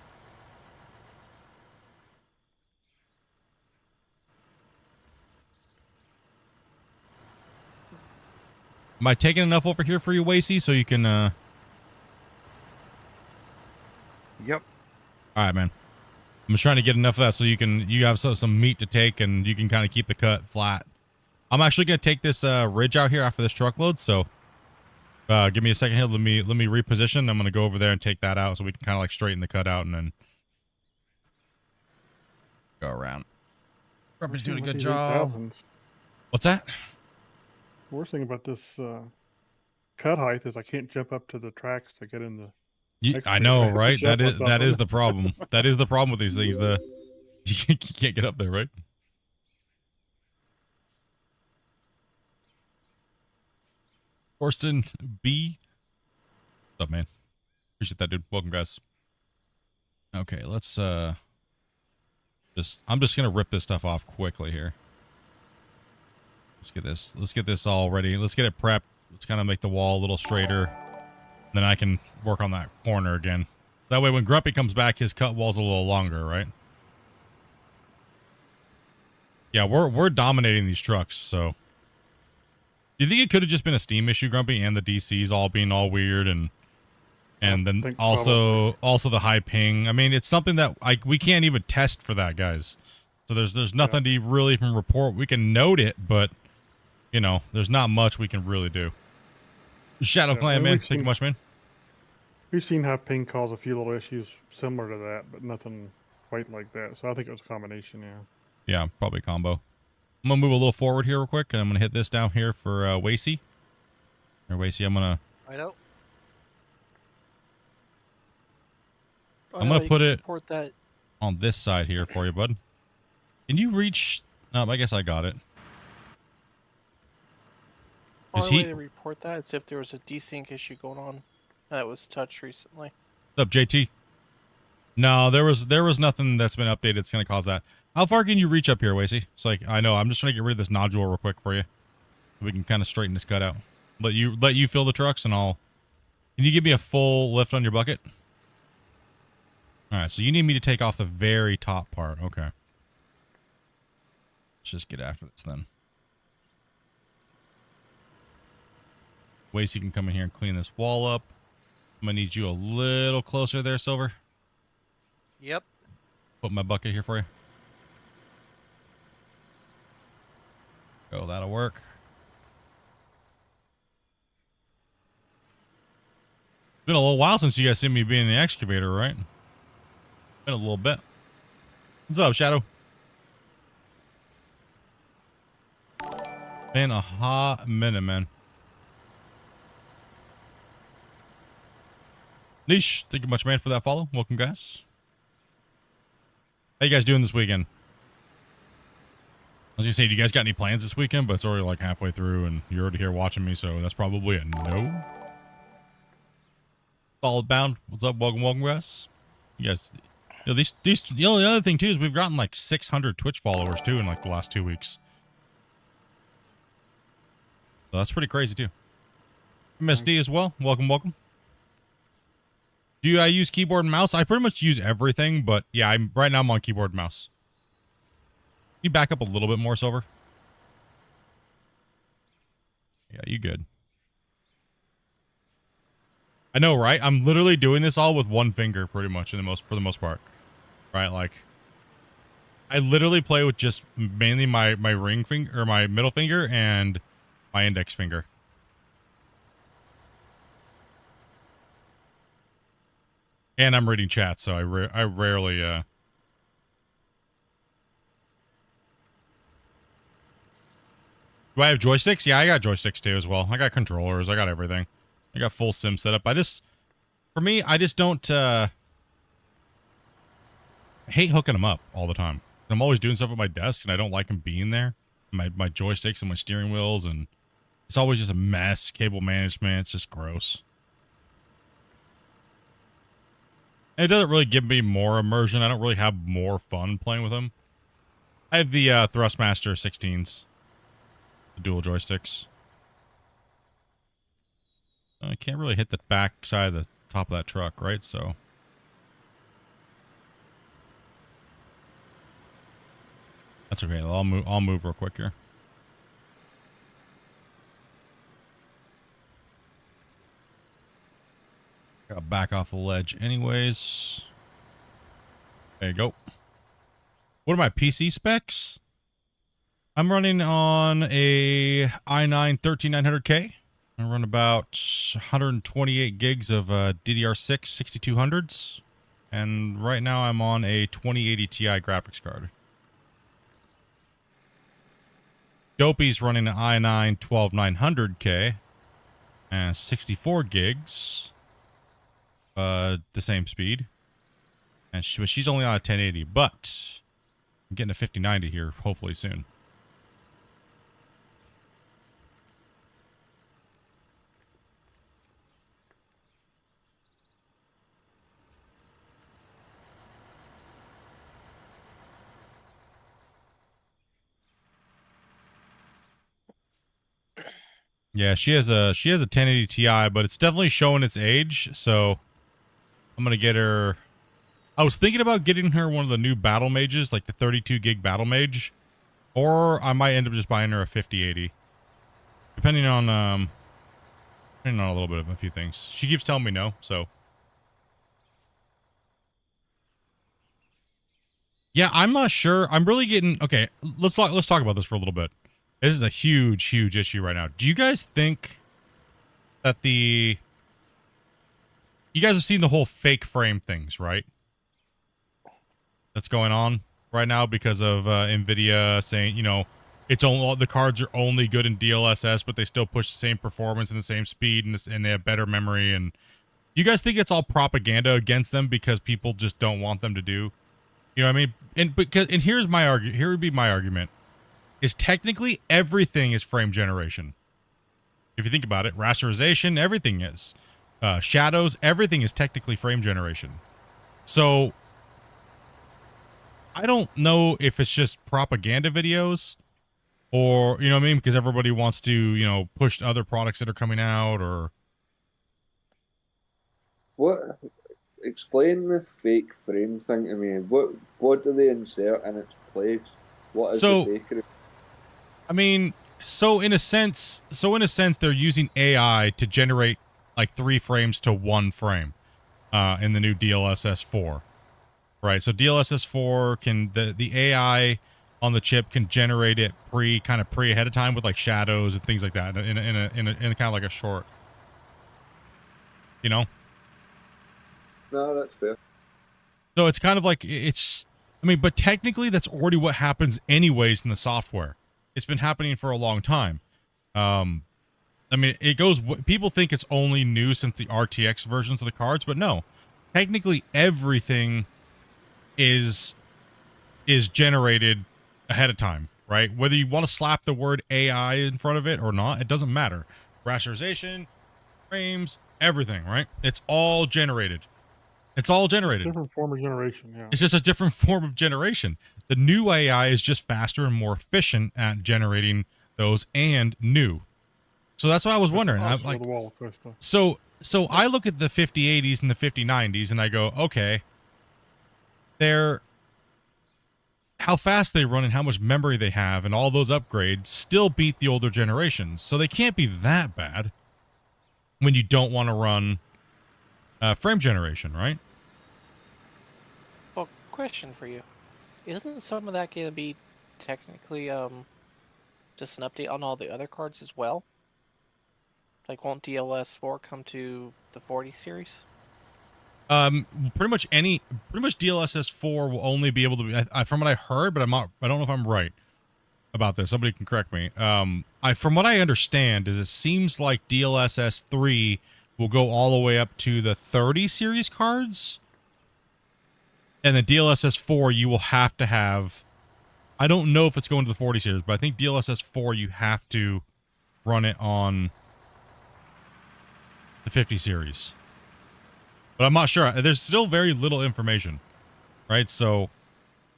Am I taking enough over here for you, Wasey, so you can? Yep. All right, man. I'm just trying to get enough of that so you have some meat to take and you can kind of keep the cut flat. I'm actually gonna take this ridge out here after this truckload, so give me a second here. Let me reposition. I'm gonna go over there and take that out so we can kind of like straighten the cut out and then go around. Grumpy's doing a good job. What's that? Worst thing about this cut height is I can't jump up to the tracks to get in the. I know, right? That is something. the problem. That is the problem with these things. You can't get up there, right? Forston B. What's up, man? Appreciate that, dude. Welcome, guys. Okay, let's I'm just gonna rip this stuff off quickly here. Let's get this all ready. Let's get it prepped. Let's kind of make the wall a little straighter. Then I can work on that corner again. That way when Grumpy comes back, his cut wall's a little longer, right? Yeah, we're dominating these trucks, so. Do you think it could have just been a Steam issue, Grumpy, and the DCs all being all weird and then also the high ping? I mean, it's something that we can't even test for that, guys. So there's nothing to really even report. We can note it, but you know, there's not much we can really do. Shadow Clan, man. Thank you much, man. We've seen how ping cause a few little issues similar to that, but nothing quite like that. So I think it was a combination, yeah. Yeah, probably a combo. I'm going to move a little forward here real quick, and I'm going to hit this down here for Wasey. Or Wasey, I'm going to... Right out. I'm going to put it report that. on this side here for you, bud. Can you reach... No, I guess I got it. Only way to report that is if there was a desync issue going on that was touched recently. What's up, JT? No, there was nothing that's been updated that's going to cause that. How far can you reach up here, Wasey? It's like, I know, I'm just trying to get rid of this nodule real quick for you. So we can kind of straighten this cut out. Let you fill the trucks and I'll... Can you give me a full lift on your bucket? Alright, so you need me to take off the very top part. Okay. Let's just get after this then. Wasey can come in here and clean this wall up. I'm going to need you a little closer there, Silver. Yep. Put my bucket here for you. Go, that'll work. It's been a little while since you guys seen me being in the excavator, right? Been a little bit. What's up, Shadow? Been a hot minute, man. Niche, thank you much, man, for that follow. Welcome, guys. How you guys doing this weekend? I was gonna say, do you guys got any plans this weekend? But it's already like halfway through, and you're already here watching me, so that's probably a no. Solid Bound, what's up? Welcome, guys. You guys, you know, the only other thing too is we've gotten like 600 Twitch followers too in like the last 2 weeks. So that's pretty crazy too. MSD as well. Welcome. Do I use keyboard and mouse? I pretty much use everything, but yeah, right now I'm on keyboard and mouse. Can you back up a little bit more, Silver? Yeah, you good. I know, right? I'm literally doing this all with one finger pretty much for the most part. Right? Like I literally play with just mainly my ring finger or my middle finger and my index finger. And I'm reading chat, so I rarely, Do I have joysticks? Yeah, I got joysticks too as well. I got controllers. I got everything. I got full sim setup. For me, I just don't, I hate hooking them up all the time. I'm always doing stuff at my desk, and I don't like them being there. My joysticks and my steering wheels, and it's always just a mess. Cable management, it's just gross. And it doesn't really give me more immersion. I don't really have more fun playing with them. I have the Thrustmaster 16s. The dual joysticks. I can't really hit the back side of the top of that truck, right? So... That's okay. I'll move real quick here. Gotta back off the ledge anyways. There you go. What are my PC specs? I'm running on a i9 13900K. I run about 128 gigs of DDR6 6200s. And right now I'm on a 2080 Ti graphics card. Dopey's running an i9 12900K and 64 gigs, the same speed, and she's only on a 1080. But I'm getting a 5090 here, hopefully soon. Yeah, she has a 1080 Ti, but it's definitely showing its age, so I'm gonna get her. I was thinking about getting her one of the new battle mages, like the 32 gig battle mage, or I might end up just buying her a 5080, depending on a little bit of a few things. She keeps telling me no, so yeah, I'm not sure. I'm really getting okay. Let's talk about this for a little bit. This is a huge issue right now. Do you guys think that you guys have seen the whole fake frame things, right? That's going on right now because of NVIDIA saying, you know, it's only the cards are only good in DLSS, but they still push the same performance and the same speed and they have better memory. And do you guys think it's all propaganda against them because people just don't want them to do? You know what I mean? And here's my argument. Here would be my argument. Is technically everything is frame generation. If you think about it, rasterization, everything is. Shadows, everything is technically frame generation. So, I don't know if it's just propaganda videos or, you know what I mean? Because everybody wants to, you know, push other products that are coming out or... What? Explain the fake frame thing to me. What do they insert in its place? What is the fakery? I mean, so in a sense, they're using AI to generate like 3 frames to 1 frame, in the new DLSS 4, right? So DLSS 4 can the AI on the chip can generate it kind of ahead of time with like shadows and things like that in kind of like a short, you know. No, that's fair. So it's kind of like I mean, but technically that's already what happens anyways in the software. It's been happening for a long time. I mean, people think it's only new since the RTX versions of the cards, but no. Technically, everything is generated ahead of time, right? Whether you want to slap the word AI in front of it or not, it doesn't matter. Rasterization, frames, everything, right? It's all generated. It's all generated. Different form of generation, yeah. It's just a different form of generation. The new AI is just faster and more efficient at generating those and new. So that's what I was wondering. I'm like, so I look at the 5080s and the 5090s and I go, okay, how fast they run and how much memory they have and all those upgrades still beat the older generations. So they can't be that bad when you don't want to run frame generation, right? Well, question for you. Isn't some of that going to be technically just an update on all the other cards as well? Like, won't DLS4 come to the 40 series? Pretty much DLSS 4 will only be able to be, from what I heard, but I don't know if I'm right about this. Somebody can correct me. From what I understand is it seems like DLSS 3 will go all the way up to the 30 series cards. And the DLSS 4 you will have to have, I don't know if it's going to the 40 series, but I think DLSS 4 you have to run it on the 50 series. but I'm not sure. There's still very little information, right? So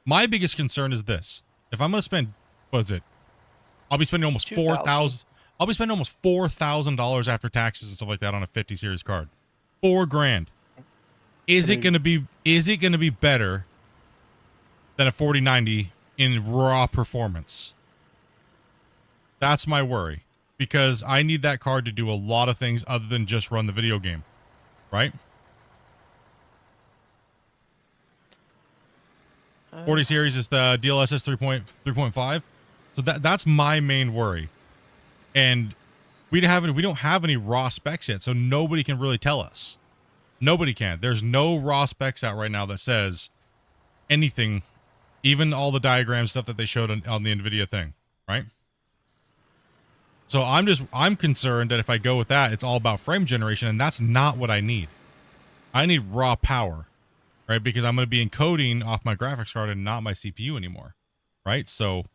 my biggest concern is this. If I'm going to spend, what is it? I'll be spending almost $4,000. I'll be spending almost $4,000 after taxes and stuff like that on a 50 series card. $4,000. Is it going to be better than a 4090 in raw performance? That's my worry, because I need that card to do a lot of things other than just run the video game, right? 40 series is the DLSS 3.5. So that's my main worry. And we don't have any raw specs yet, so nobody can really tell us. Nobody can. There's no raw specs out right now that says anything, even all the diagram stuff that they showed on the NVIDIA thing, right? So I'm concerned that if I go with that, it's all about frame generation, and that's not what I need. I need raw power, right? Because I'm going to be encoding off my graphics card and not my CPU anymore, right? So,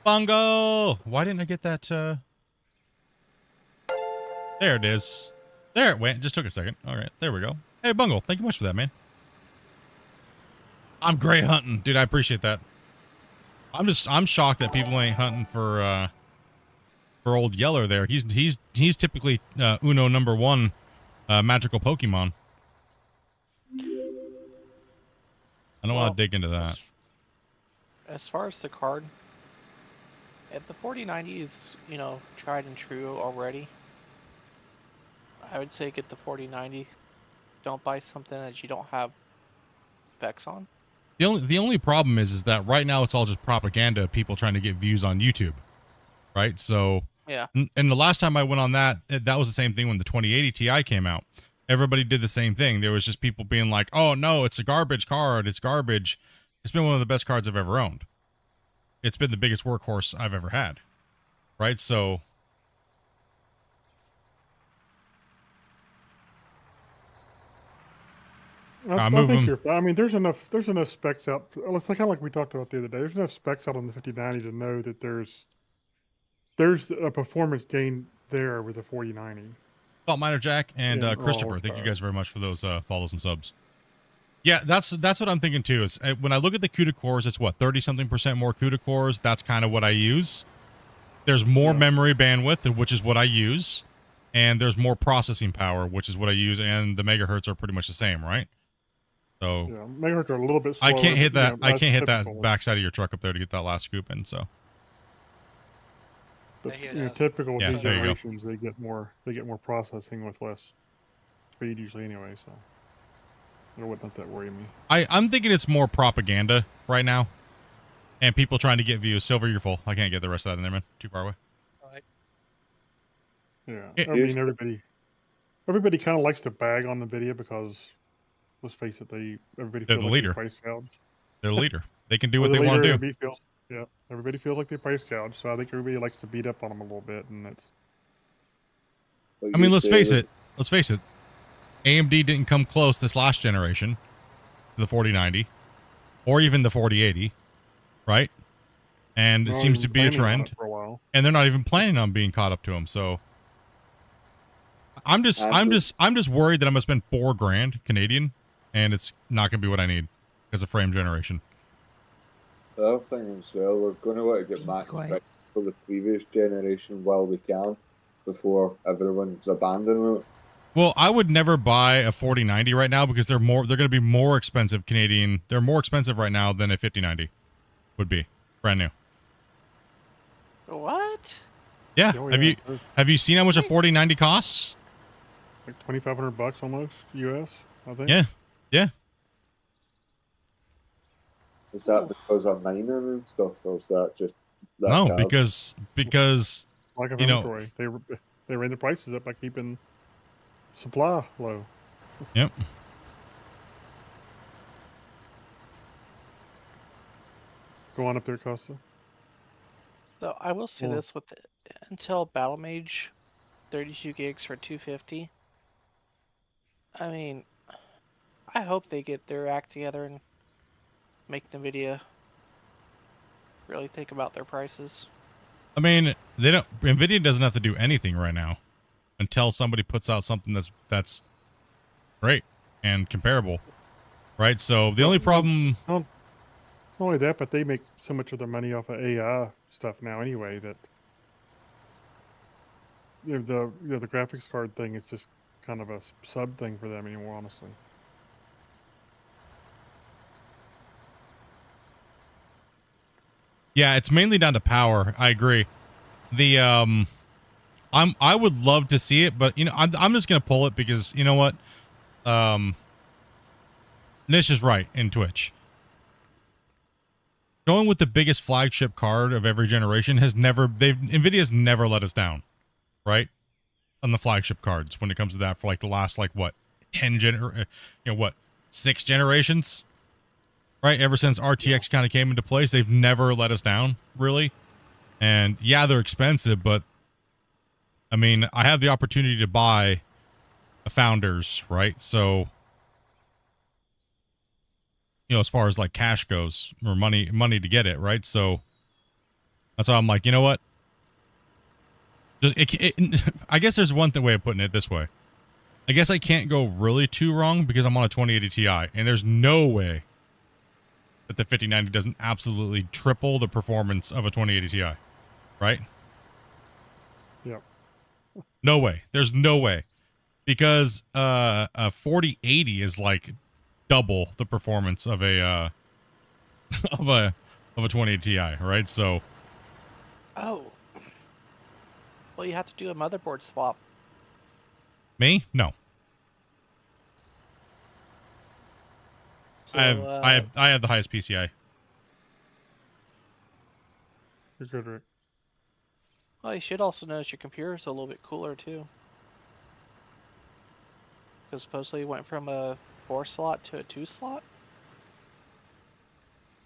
Bungle! Why didn't I get that? There it is. There it went. Just took a second. All right, there we go. Hey, Bungle, thank you much for that, man. I'm gray hunting, dude. I appreciate that. I'm shocked that people ain't hunting for old Yeller there. He's typically Uno #1 magical Pokemon. I don't want to dig into that. As far as the card, if the 4090 is, tried and true already, I would say get the 4090. Don't buy something that you don't have specs on. The only problem is that right now it's all just propaganda of people trying to get views on YouTube, right? So yeah. And the last time I went on that was the same thing when the 2080 Ti came out. Everybody did the same thing. There was just people being like, "Oh no, it's a garbage card. It's garbage." It's been one of the best cards I've ever owned. It's been the biggest workhorse I've ever had, right? So. I think you're fine. I mean, there's enough specs out. It's kind of like we talked about the other day. There's enough specs out on the 5090 to know that there's a performance gain there with the 4090. Salt Miner Jack and Christopher, thank you guys very much for those follows and subs. Yeah, that's what I'm thinking too. Is when I look at the CUDA cores, it's what 30-something% more CUDA cores. That's kind of what I use. There's more memory bandwidth, which is what I use, and there's more processing power, which is what I use, and the megahertz are pretty much the same, right? So yeah, megahertz are a little bit slower. I can't hit that. I can't hit that backside of your truck up there to get that last scoop in. So. But, typical generations, they get more processing with less speed usually anyway. So it wouldn't let that worry me. I'm thinking it's more propaganda right now, and people trying to get views. Silver, you're full. I can't get the rest of that in there, man. Too far away. All right. Yeah, I mean everybody kind of likes to bag on the video because. Let's face it, everybody feels the like leader. they're price gouged. They're the leader. They can do what they want to do. Everybody feels like they're price gouged, so I think everybody likes to beat up on them a little bit, and that's. I mean, let's face it. AMD didn't come close this last generation to the 4090, or even the 4080, right? And it seems to be a trend. For a while. And they're not even planning on being caught up to them, so. I'm just worried that I'm gonna spend $4,000 Canadian, and it's not gonna be what I need because of frame generation. The other thing as well, we're going to want to get max specs for the previous generation while we can, before everyone's abandoning it. Well, I would never buy a 4090 right now because they're going to be more expensive Canadian. They're more expensive right now than a 5090 would be brand new. What? Yeah. Have you seen how much a 4090 costs? Like $2,500 almost US, I think. Yeah. Is that because I'm mining and stuff, or is that just that no? card? Because like inventory, they ran the prices up by keeping supply low. Yep. Go on up there, Costa. So I will say this with Intel Battle Mage, 32 gigs for $250. I mean, I hope they get their act together and make NVIDIA really think about their prices. I mean, NVIDIA doesn't have to do anything right now. until somebody puts out something that's great and comparable, right? So the only problem. Not only that, but they make so much of their money off of AI stuff now anyway that the graphics card thing is just kind of a sub thing for them anymore, honestly. Yeah, it's mainly down to power. I agree. The I would love to see it, but you know, I'm just gonna pull it because you know what, Nish is right in Twitch. Going with the biggest flagship card of every generation has never, Nvidia's never let us down, right? On the flagship cards when it comes to that for like the last like what 6 generations, right? Ever since RTX kind of came into place, they've never let us down really. And yeah, they're expensive, but I mean, I have the opportunity to buy a Founders, right? So, you know, as far as like cash goes or money to get it, right? So that's why I'm like, you know what? Just I guess there's one way of putting it this way. I guess I can't go really too wrong because I'm on a 2080 Ti, and there's no way that the 5090 doesn't absolutely triple the performance of a 2080 Ti, right? Yep. No way. There's no way, because a 4080 is like double the performance of a of a 2080 Ti, right? So. Oh. Well, you have to do a motherboard swap. Me? No. So, I have the highest PCI. You're good, Rick. Well, you should also notice your computer's a little bit cooler too. Because supposedly it went from a 4 slot to a 2 slot.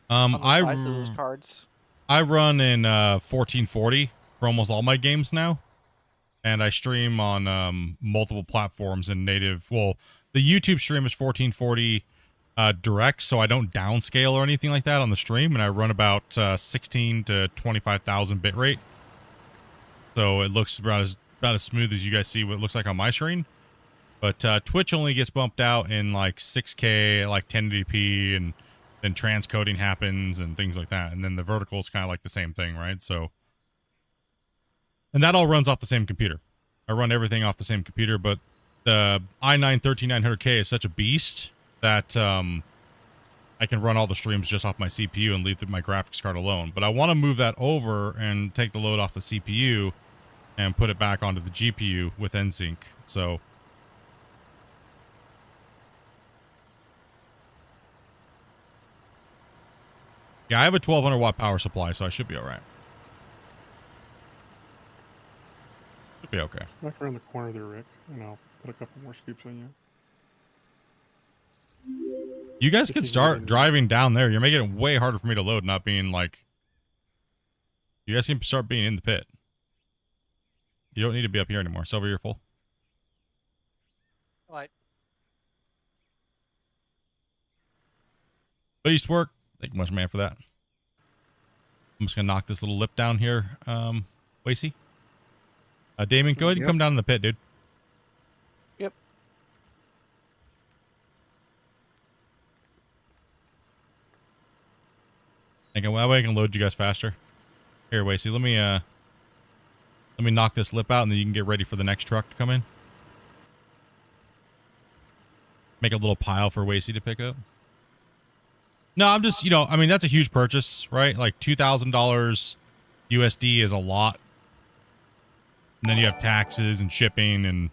On the size of those cards. I run in 1440 for almost all my games now, and I stream on multiple platforms in native. Well, the YouTube stream is 1440 direct, so I don't downscale or anything like that on the stream, and I run about 16 to 25,000 bitrate. So it looks about as smooth as you guys see what it looks like on my screen. But Twitch only gets bumped out in like 6K, like 1080p, and then transcoding happens and things like that. And then the vertical is kind of like the same thing, right? So, and that all runs off the same computer. I run everything off the same computer, but the i9 13900K is such a beast that I can run all the streams just off my CPU and leave my graphics card alone. But I want to move that over and take the load off the CPU and put it back onto the GPU with NSYNC. So yeah, I have a 1200 watt power supply, so I should be all right. Should be okay. Back around the corner there, Rick, and I'll put a couple more scoops on you. You guys could start driving down there. You're making it way harder for me to load, not being like... You guys can start being in the pit. You don't need to be up here anymore. Silver, you're full. Alright. Beast work. Thank you much, man, for that. I'm just going to knock this little lip down here. Wasey. Damon, go ahead and come down in the pit, dude. Yep. That way I can load you guys faster. Here, Wasey, let me knock this lip out, and then you can get ready for the next truck to come in. Make a little pile for Wasey to pick up. No, I'm just, you know, I mean, that's a huge purchase, right? Like $2,000 USD is a lot. And then you have taxes and shipping and,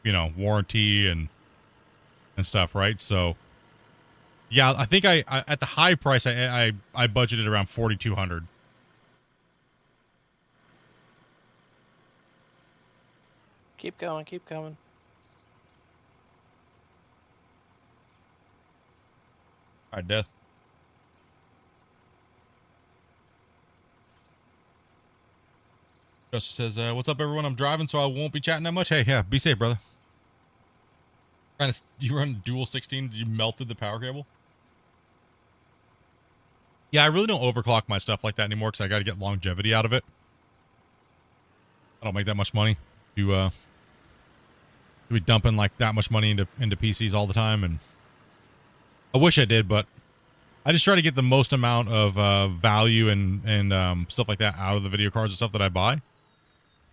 you know, warranty and stuff, right? So, yeah, I think I at the high price, I budgeted around 4,200. Keep going, keep going. All right, Death. Joseph says, what's up, everyone? I'm driving, so I won't be chatting that much. Hey, yeah, be safe, brother. You run dual 16? Did you melted the power cable? Yeah, I really don't overclock my stuff like that anymore because I got to get longevity out of it. I don't make that much money. to be dumping like that much money into PCs all the time, and I wish I did, but I just try to get the most amount of value and stuff like that out of the video cards and stuff that I buy.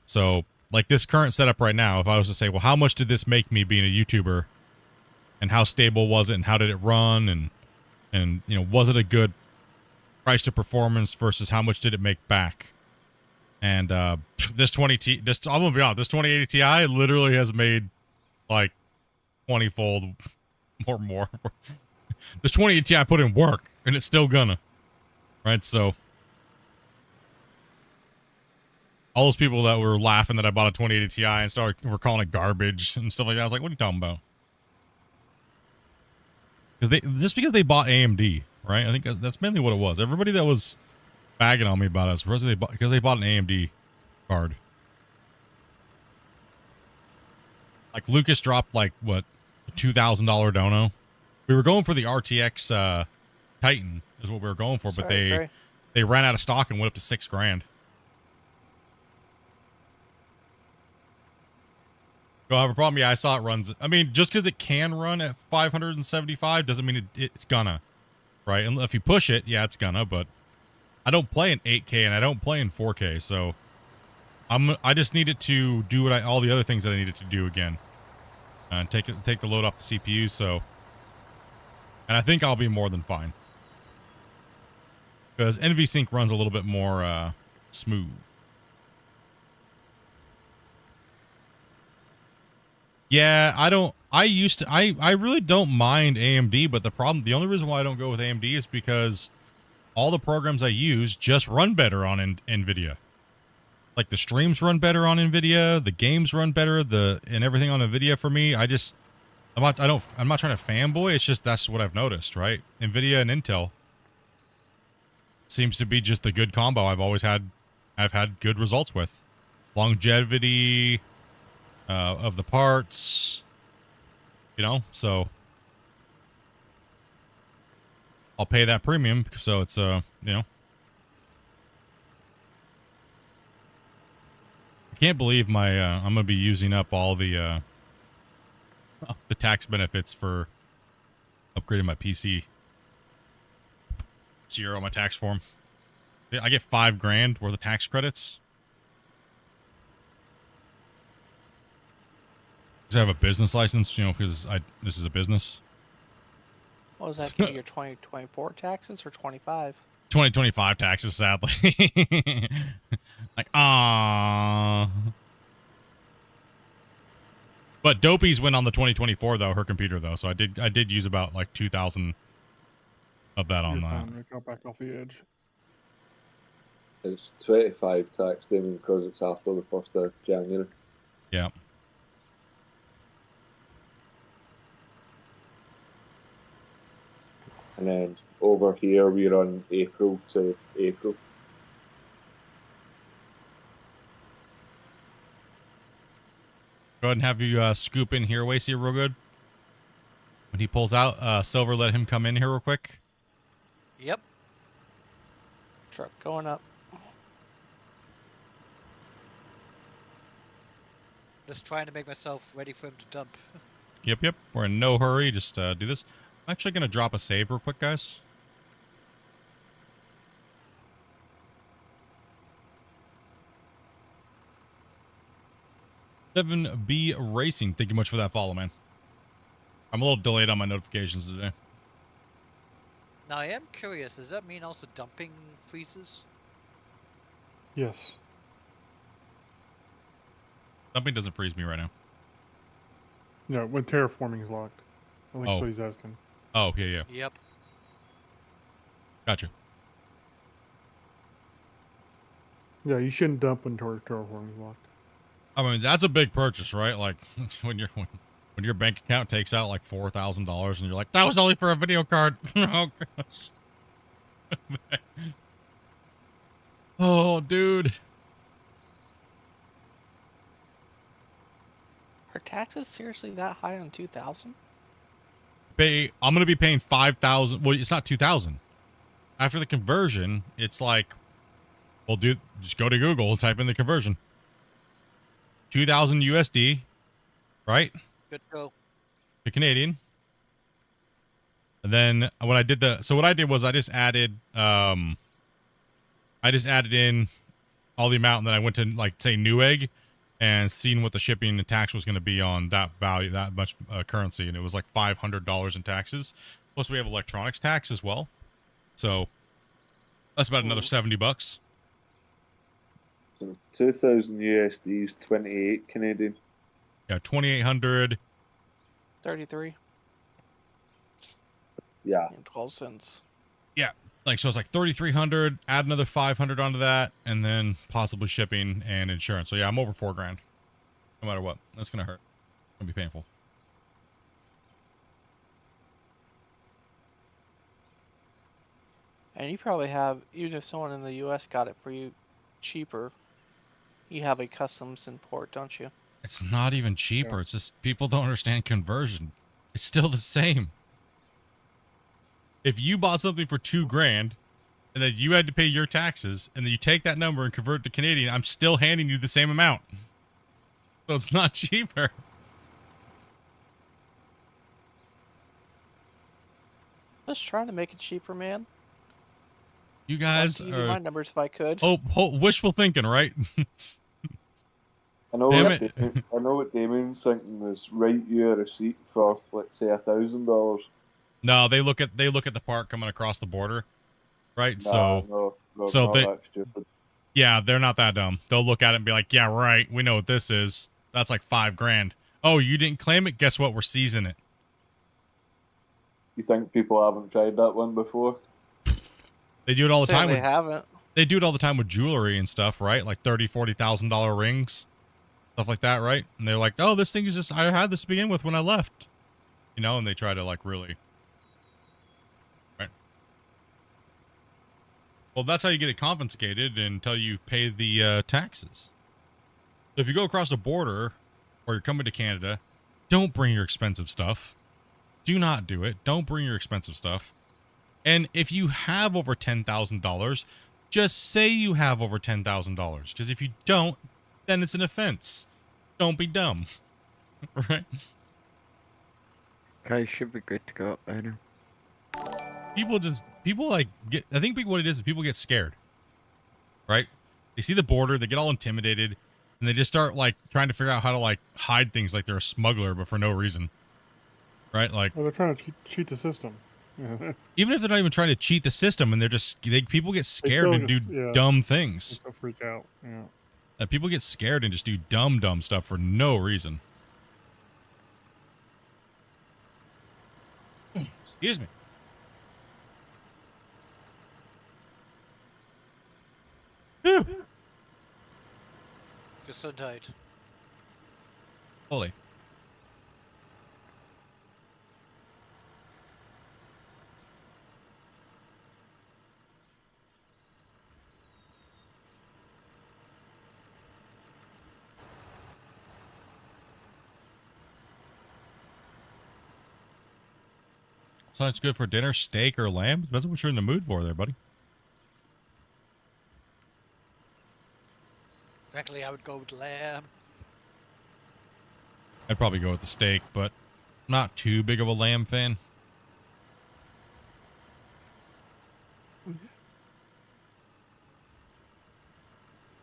So like this current setup right now, if I was to say, well, how much did this make me being a YouTuber, and how stable was it, and how did it run, and you know, was it a good price to performance versus how much did it make back? And this 20T, I'm gonna be honest, this 2080 Ti literally has made like 20-fold more. This 2080 Ti put in work, and it's still gonna, right? So all those people that were laughing that I bought a 2080 Ti and were calling it garbage and stuff like that, I was like, what are you talking about? Because they bought AMD, right? I think that's mainly what it was. Everybody that was bagging on me about us because they bought an AMD card. Like Lucas dropped like what, a $2,000 dono. We were going for the RTX Titan is what we were going for, but they ran out of stock and went up to $6,000. You'll have a problem? Yeah, I saw it runs. I mean, just because it can run at 575 doesn't mean it's gonna, right? And if you push it, yeah, it's gonna. But I don't play in 8K and I don't play in 4K, so I just needed to do all the other things that I needed to do again, and take the load off the CPU. So, and I think I'll be more than fine because NVSync runs a little bit more smooth. Yeah, I really don't mind AMD, but the only reason why I don't go with AMD is because all the programs I use just run better on NVIDIA. Like the streams run better on NVIDIA, the games run better, and everything on NVIDIA for me. I'm not trying to fanboy, it's just that's what I've noticed, right? NVIDIA and Intel seems to be just the good combo I've had good results with. Longevity of the parts, you know, so I'll pay that premium, so it's you know, I can't believe my I'm gonna be using up all the tax benefits for upgrading my PC. Zero on my tax form. I get $5,000 worth of tax credits. I have a business license, you know, because this is a business. What was that? Give you your 2024 taxes or 25? 2025 taxes, sadly. Like, ah. But Dopey's went on the 2024 though, her computer though, so I did use about like 2,000 of that on that. Got back off the edge. It's 25 tax, Damien, because it's after the 1st of January. Yeah. And then over here we run April to April. Go ahead and have you scoop in here, Wasey, real good. When he pulls out, Silver, let him come in here real quick. Yep. Truck going up. Just trying to make myself ready for him to dump. Yep. We're in no hurry. Just do this. I'm actually going to drop a save real quick, guys. B Racing, thank you much for that follow, man. I'm a little delayed on my notifications today. Now, I am curious, does that mean also dumping freezes? Yes. Dumping doesn't freeze me right now. No, when terraforming is locked. I think that's what he's asking. Oh, yeah. Yep. Gotcha. Yeah, you shouldn't dump when terraforming is locked. I mean, that's a big purchase, right? Like when your bank account takes out like $4,000 and you're like, that was only for a video card. Oh gosh. Oh, dude. Are taxes seriously that high on 2,000? I'm going to be paying $5,000. Well, it's not 2,000. After the conversion, it's like, well, dude, just go to Google and type in the conversion. 2,000 USD, right? Good go. The Canadian. And then when I did what I did was I just added in all the amount, and then I went to like say Newegg and seen what the shipping and tax was going to be on that value, that much currency, and it was like $500 in taxes. Plus we have electronics tax as well, so that's about another $70. So 2,000 USD is 28 Canadian. Yeah, 2,800. 33 Yeah. and 12 cents. Yeah, like so it's like 3,300. Add another 500 onto that, and then possibly shipping and insurance. So yeah, I'm over $4,000. No matter what, that's gonna hurt. It's gonna be painful. And you probably have, even if someone in the U.S. got it for you cheaper, you have a customs import, don't you? It's not even cheaper. It's just people don't understand conversion. It's still the same. If you bought something for $2,000 and then you had to pay your taxes and then you take that number and convert it to Canadian, I'm still handing you the same amount. So it's not cheaper. Just trying to make it cheaper, man. You guys I'd give you my are numbers if I could. wishful thinking, right? I know Damn what I know what Damien's thinking is write you a receipt for, let's say, $1,000. No, they look at the part coming across the border, right? No, so not they, that stupid. yeah, they're not that dumb. They'll look at it and be like, yeah, right, we know what this is. That's like $5,000. Oh, you didn't claim it? Guess what? We're seizing it. You think people haven't tried that one before? They do it all the time. They haven't. They do it all the time with jewelry and stuff, right? Like $30,000-$40,000 rings, stuff like that, right? And they're like, oh, this thing is just, I had this to begin with when I left, you know, and they try to like really, right? Well, that's how you get it confiscated until you pay the taxes. So if you go across the border or you're coming to Canada, don't bring your expensive stuff. Do not do it. Don't bring your expensive stuff. And if you have over $10,000, just say you have over $10,000. Because if you don't, then it's an offense. Don't be dumb. Right? Okay, should be good to go up there now. People like get, I think what it is people get scared. Right? They see the border, they get all intimidated, and they just start like trying to figure out how to like hide things like they're a smuggler, but for no reason. Right? Like, Well, they're trying to cheat the system. even if they're not even trying to cheat the system, and they're just people get scared and do dumb things. They'll freak out. Yeah. People get scared and just do dumb stuff for no reason. Excuse me. Whew. Gesundheit. Holy. So it's good for dinner, steak or lamb. Depends on what you're in the mood for there, buddy. Frankly, I would go with lamb. I'd probably go with the steak, but I'm not too big of a lamb fan.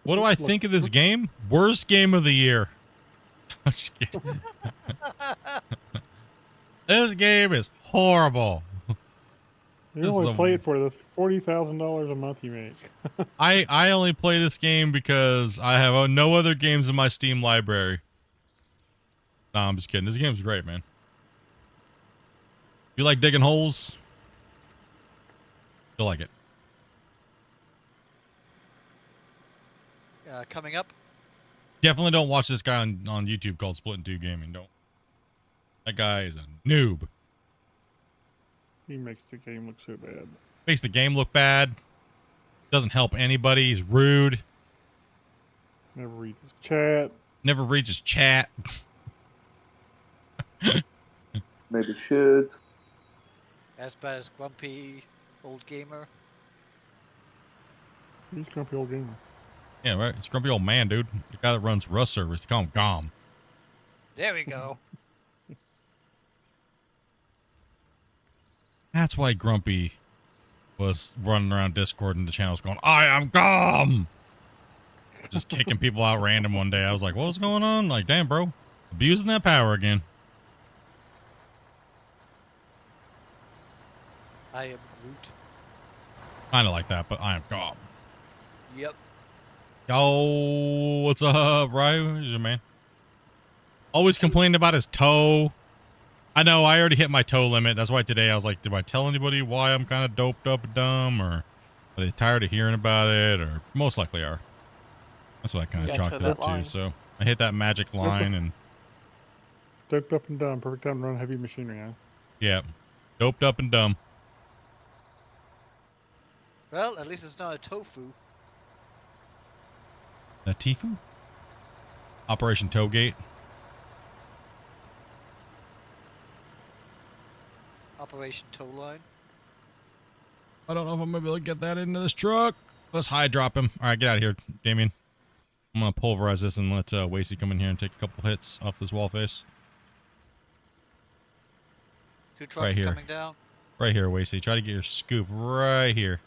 What do I think of this game? Worst game of the year. I'm just kidding. This game is horrible. You only play it for the $40,000 a month you make. I only play this game because I have no other games in my Steam library. Nah, I'm just kidding. This game's great, man. You like digging holes? You'll like it. Coming up. Definitely don't watch this guy on YouTube called Splitintwo Tee Gaming. Don't. That guy is a noob. He makes the game look so bad. Makes the game look bad. Doesn't help anybody. He's rude. Never reads his chat. Never reads his chat. Maybe should. As bad as grumpy old gamer. He's a grumpy old gamer. Yeah, right. It's grumpy old man, dude. The guy that runs Rust service. They call him Gom. There we go. That's why Grumpy was running around Discord and the channels going, I am Gom! Just kicking people out random one day. I was like, what's going on? Like, damn, bro. Abusing that power again. I am Groot. Kind of like that, but I am Gom. Yep. Yo, what's up, Ryu? Who's your man? Always complaining about his toe. I know, I already hit my toe limit. That's why today I was like, do I tell anybody why I'm kind of doped up and dumb? Or are they tired of hearing about it? Or most likely are. That's what I kind of chalked it up to. So I hit that magic line and... Doped up and dumb. Perfect time to run heavy machinery, huh? Yeah. Doped up and dumb. Well, at least it's not a tofu. A Tifu? Operation Toegate. Operation Toe Line. I don't know if I'm going to be able to get that into this truck. Let's high drop him. All right, get out of here, Damien. I'm going to pulverize this and let Wasey come in here and take a couple hits off this wall face. 2 trucks Right here. coming down. Right here, Wasey. Try to get your scoop right here.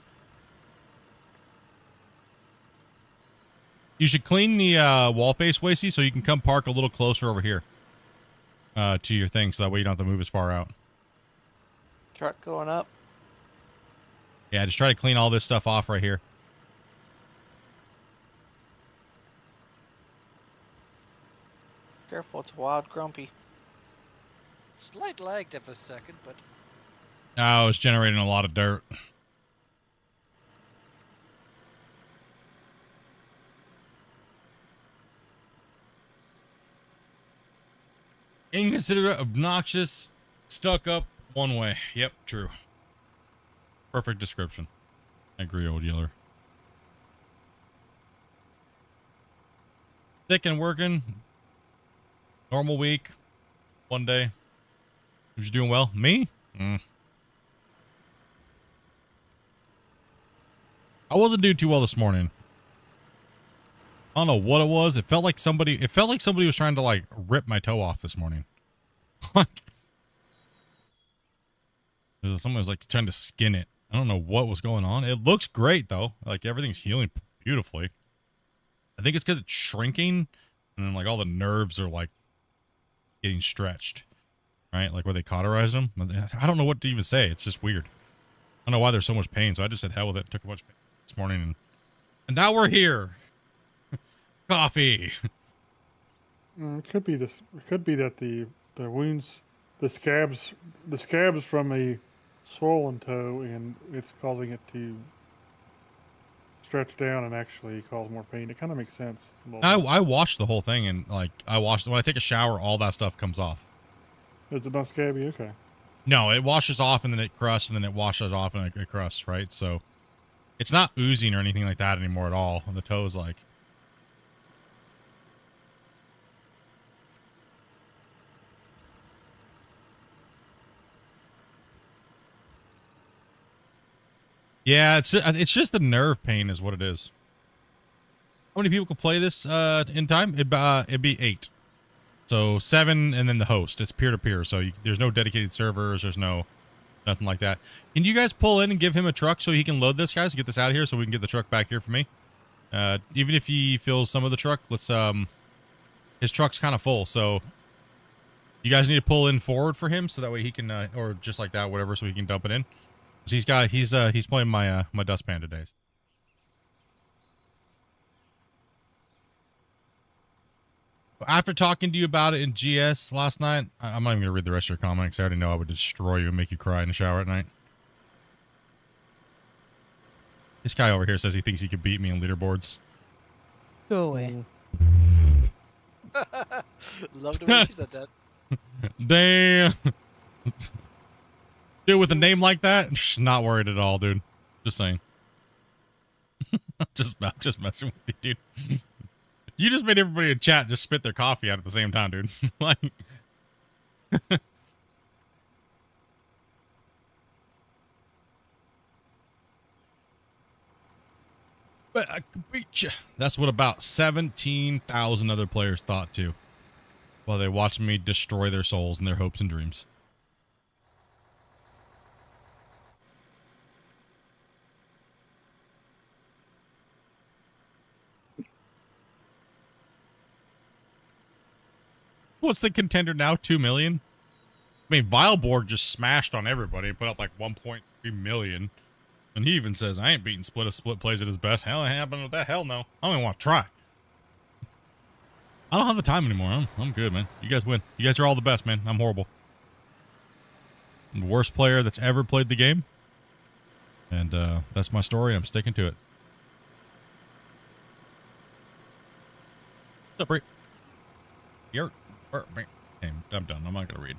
You should clean the wall face, Wasey, so you can come park a little closer over here to your thing, so that way you don't have to move as far out. Truck going up. Yeah, just try to clean all this stuff off right here. Careful, it's a wild grumpy. Slight lag there for a second, but Oh, it's generating a lot of dirt. Inconsiderate, obnoxious, stuck up, one way. Yep, true. Perfect description. I agree, old yeller. Thick and working. Normal week. One day. Who's doing well? Me? I wasn't doing too well this morning. I don't know what it was. It felt like somebody was trying to like rip my toe off this morning. Someone was like trying to skin it. I don't know what was going on. It looks great though. Like everything's healing beautifully. I think it's because it's shrinking and then like all the nerves are like getting stretched, right? Like where they cauterize them. I don't know what to even say. It's just weird. I don't know why there's so much pain. So I just said hell with it. Took a bunch of pain this morning and now we're here. Coffee. It could be this. It could be that the wounds, the scabs from a swollen toe, and it's causing it to stretch down and actually cause more pain. It kind of makes sense. I washed the whole thing and like when I take a shower, all that stuff comes off. Is it not scabby? Okay. No, it washes off and then it crusts and then it washes off and it crusts, right? So it's not oozing or anything like that anymore at all. The toe is like. Yeah, it's just the nerve pain is what it is. How many people can play this in time? It'd be 8. So 7 and then the host. It's peer-to-peer, so there's no dedicated servers. There's nothing like that. Can you guys pull in and give him a truck so he can load this, guys? Get this out of here so we can get the truck back here for me. Even if he fills some of the truck, let's his truck's kind of full, so you guys need to pull in forward for him so that way he can or just like that, whatever, so he can dump it in. He's playing my my dustpan today. After talking to you about it in GS last night, I'm not even gonna read the rest of your comments. I already know I would destroy you and make you cry in the shower at night. This guy over here says he thinks he could beat me in leaderboards. Go away. Love the way she said that. Damn. Dude, with a name like that, not worried at all, dude. Just saying. just messing with you, dude. You just made everybody in chat just spit their coffee out at the same time, dude. Like, But I could beat you. That's what about 17,000 other players thought too, while they watched me destroy their souls and their hopes and dreams. What's the contender now? 2 million? I mean, Vileborg just smashed on everybody and put up like 1.3 million. And he even says, I ain't beating Split if Split plays at his best. Hell, it happened with that. Hell no. I don't even want to try. I don't have the time anymore. I'm good, man. You guys win. You guys are all the best, man. I'm horrible. I'm the worst player that's ever played the game. And that's my story. I'm sticking to it. What's up, Bree? You're... Hey, I'm done. I'm not going to read.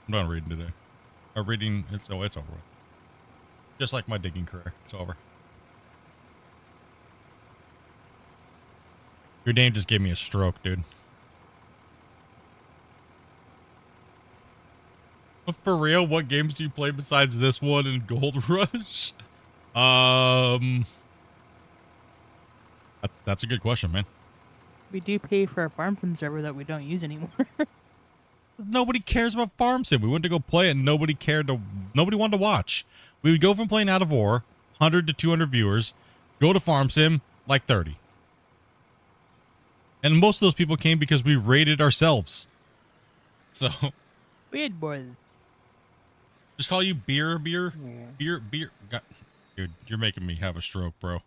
I'm done reading today. I'm reading... It's over with. Just like my digging career. It's over. Your name just gave me a stroke, dude. But for real, what games do you play besides this one and Gold Rush? That's a good question, man. We do pay for a farm sim server that we don't use anymore. Nobody cares about Farm Sim. We went to go play it and nobody wanted to watch. We would go from playing Out of War, 100 to 200 viewers, go to Farm Sim, like 30. And most of those people came because we rated ourselves. So. We had more than... Just call you beer. Yeah. Beer. God, dude, you're making me have a stroke, bro.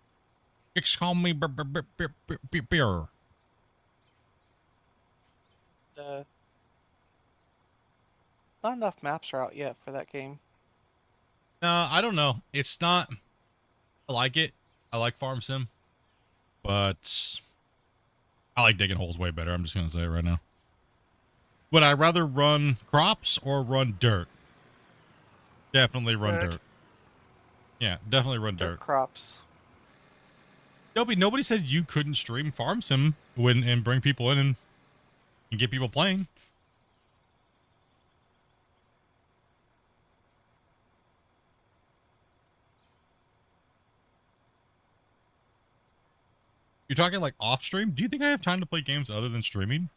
Just call me beer. Not enough maps are out yet for that game. I don't know. It's not. I like it. I like Farm Sim, but I like digging holes way better. I'm just gonna say it right now. Would I rather run crops or run dirt? Definitely run dirt. Yeah, definitely run dirt. Crops. Nobody said you couldn't stream Farm Sim and bring people in and get people playing. You're talking like off stream? Do you think I have time to play games other than streaming?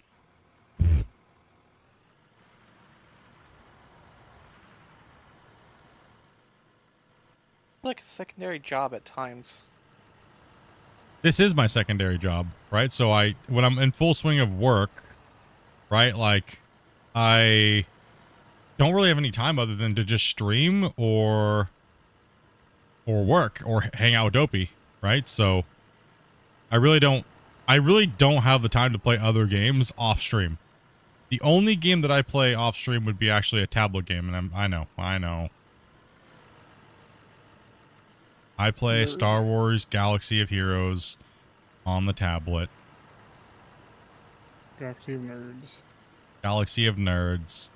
Like a secondary job at times. This is my secondary job, right? So when I'm in full swing of work, right? Like I don't really have any time other than to just stream or work or hang out with Dopey, right? So I really don't have the time to play other games off stream. The only game that I play off stream would be actually a tablet game, and I know. I play Star Wars Galaxy of Heroes on the tablet. Galaxy of Nerds. Galaxy of Nerds.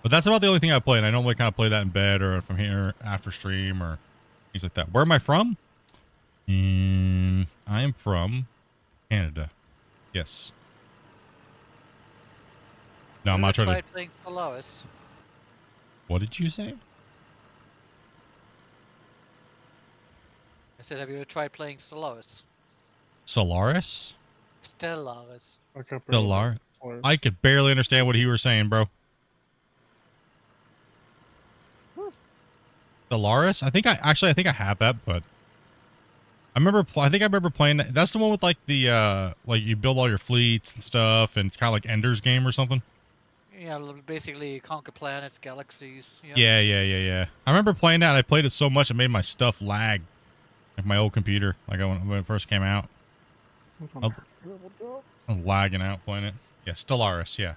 But that's about the only thing I play, and I normally kind of play that in bed or from here after stream or things like that. Where am I from? I am from Canada. Yes. No, I'm not trying to... playing Solaris? What did you say? I said, have you ever tried playing Solaris? Solaris? Stellaris. Stellar. I could barely understand what you were saying, bro. Stellaris? I think I have that, but I think I remember playing that. That's the one with like the like you build all your fleets and stuff, and it's kind of like Ender's Game or something. Yeah, basically conquer planets, galaxies. Yeah. Yeah. I remember playing that. And I played it so much it made my stuff lag, like my old computer, like when it first came out. I was lagging out playing it. Yeah, Stellaris. Yeah.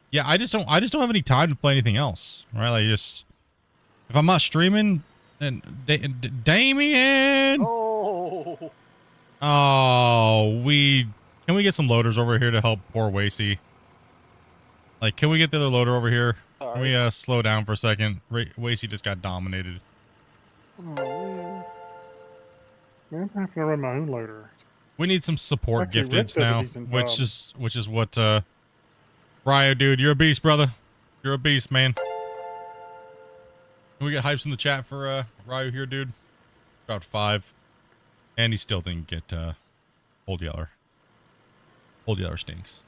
Yeah, I just don't have any time to play anything else, right? Like just if I'm not streaming, and Damien. Oh. Oh, can we get some loaders over here to help poor Wasey? Like, can we get the other loader over here? Can we slow down for a second? Wasey just got dominated. Oh, man, I'm having to run my own loader. We need some support Actually, gifteds now, which is what Ryo, dude, you're a beast, brother. You're a beast, man. Can we get hypes in the chat for Ryo here, dude? Dropped 5. And he still didn't get Old Yeller. Old Yeller stinks.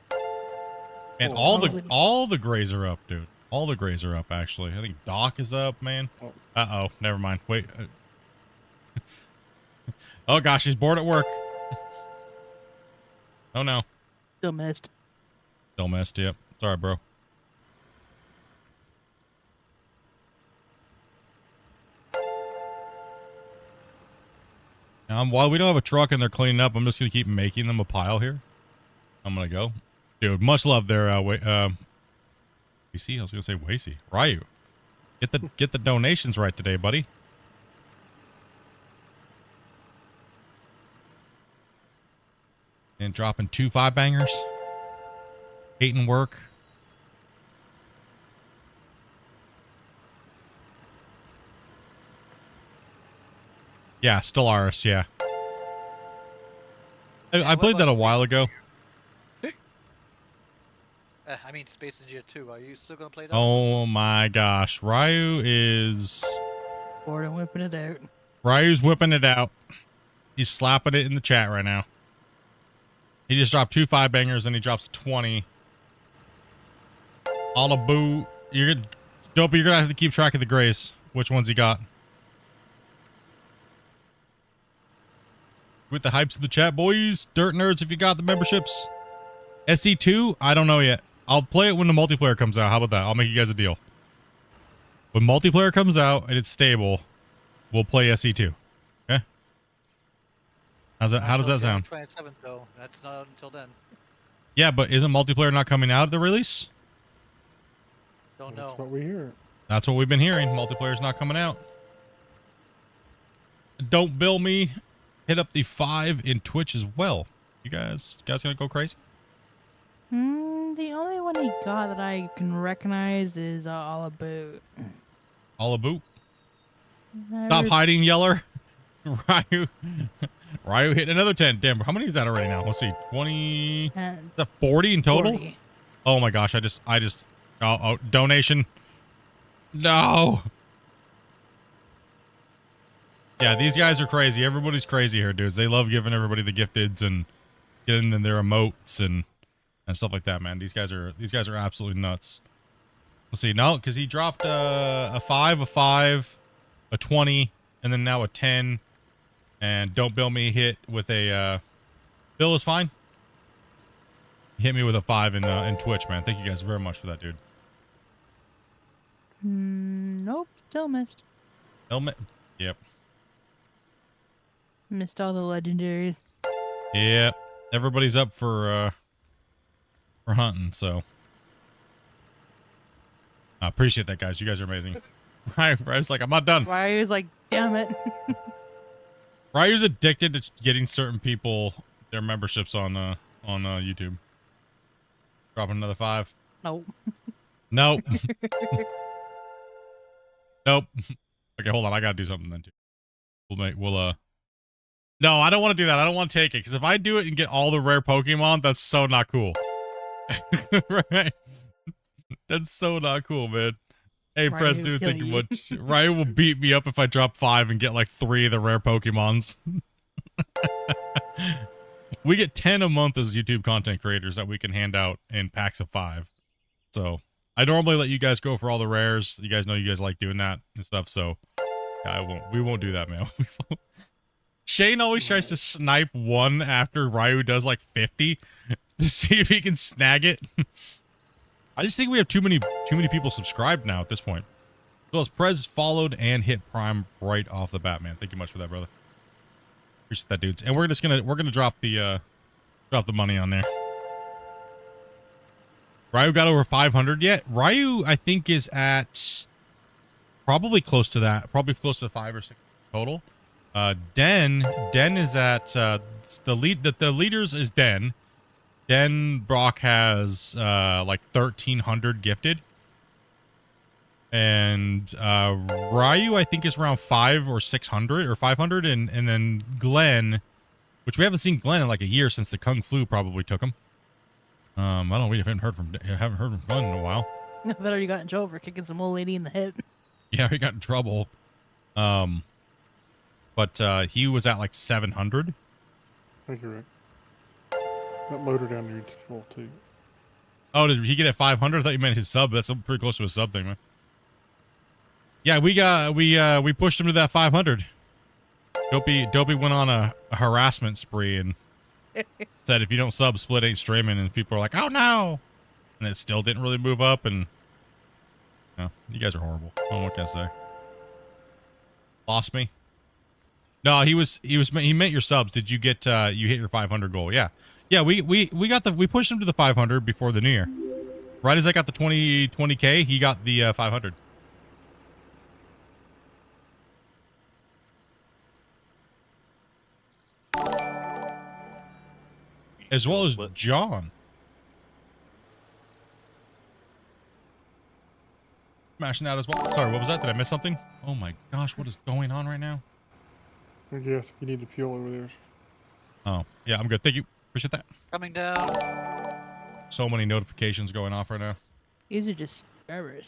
And all the grays are up, dude. All the grays are up, actually. I think Doc is up, man. Uh-oh. Never mind. Wait. Oh, gosh. He's bored at work. Oh, no. Still missed. Still missed, yep. It's all right, bro. While we don't have a truck and they're cleaning up, I'm just going to keep making them a pile here. I'm going to go. Dude, much love there, WC. I was going to say Wacy. Ryu. Get the donations right today, buddy. And dropping 2 5-bangers. Hating work. Yeah, still Aris, yeah. I played that a while ago. I mean, Space Ninja 2. Are you still gonna play that? Oh my gosh. Ryu is... Bored and whipping it out. Ryu's whipping it out. He's slapping it in the chat right now. He just dropped 2 5-bangers and he drops 20. All a boo. Dopey, you're gonna have to keep track of the grays. Which ones he got. With the hypes in the chat, boys. Dirt nerds, if you got the memberships. SE2, I don't know yet. I'll play it when the multiplayer comes out. How about that? I'll make you guys a deal. When multiplayer comes out and it's stable, we'll play SE2. Okay? How does that sound? 27th though. That's not until then. Yeah, but isn't multiplayer not coming out at the release? Don't know. That's what we hear. That's what we've been hearing. Multiplayer's not coming out. Don't bill me. Hit up the 5 in Twitch as well. You guys gonna go crazy? The only one he got that I can recognize is all about. All a boot. Stop hiding, Yeller. Ryu hit another 10. Damn, how many is that already now? Let's see. 20. Is that 40 in total? 40. Oh my gosh, oh, donation. No. Yeah, these guys are crazy. Everybody's crazy here, dudes. They love giving everybody the gifteds and getting them their emotes and stuff like that, man. These guys are absolutely nuts. Let's see. No, because he dropped a 5, a 20, and then now a 10. And Don't Bill Me hit with a Bill is fine. He hit me with a 5 in Twitch, man. Thank you guys very much for that, dude. Nope, still missed. Yep. Missed all the legendaries. Yep. Everybody's up for hunting, so I appreciate that, guys. You guys are amazing. Ryu's like, I'm not done. Ryu's like, damn it. Ryu's addicted to getting certain people their memberships on YouTube. Dropping another 5. Nope. Nope. Nope. Okay, hold on. I gotta do something then too. No, I don't want to do that. I don't want to take it because if I do it and get all the rare Pokemon, that's so not cool. Right? That's so not cool, man. Hey, Press, dude, thank you much. Ryan will beat me up if I drop 5 and get like 3 of the rare Pokemons. We get 10 a month as YouTube content creators that we can hand out in packs of 5. So I normally let you guys go for all the rares. You guys know you guys like doing that and stuff. So yeah, we won't do that, man. Shane always tries to snipe one after Ryu does like 50 to see if he can snag it. I just think we have too many people subscribed now at this point. As well as Prez followed and hit Prime right off the bat, man. Thank you much for that, brother. Appreciate that, dudes. And we're gonna drop the money on there. Ryu got over 500 yet. Ryu, I think, is at probably close to that. Probably close to 5 or 6 total. Den is at the leaders is Den. Den Brock has like 1,300 gifted. And Ryu, I think, is around 500 or 600 or 500. And then Glenn, which we haven't seen Glenn in like a year since the Kung Flu probably took him. I don't know. We haven't heard from Glenn in a while. I bet already got in trouble for kicking some old lady in the head. Yeah, he got in trouble. but he was at like 700. Thank you, Rick. That motor down there is full too. Oh, did he get at 500? I thought you meant his sub. That's pretty close to a sub thing, man. Yeah, we pushed him to that 500. Dopey went on a harassment spree and said if you don't sub, Split ain't streaming, and people are like, oh no, and it still didn't really move up, and no, you guys are horrible. Oh, what can I say? Lost me. No, he meant your subs. Did you get you hit your 500 goal? Yeah, we pushed him to the 500 before the new year. Right as I got the 20K, he got the 500. As well as John. Smashing out as well. Sorry, what was that? Did I miss something? Oh my gosh, what is going on right now? Yes, you need the fuel over there. Oh, yeah, I'm good. Thank you. Appreciate that. Coming down. So many notifications going off right now. These are just errors.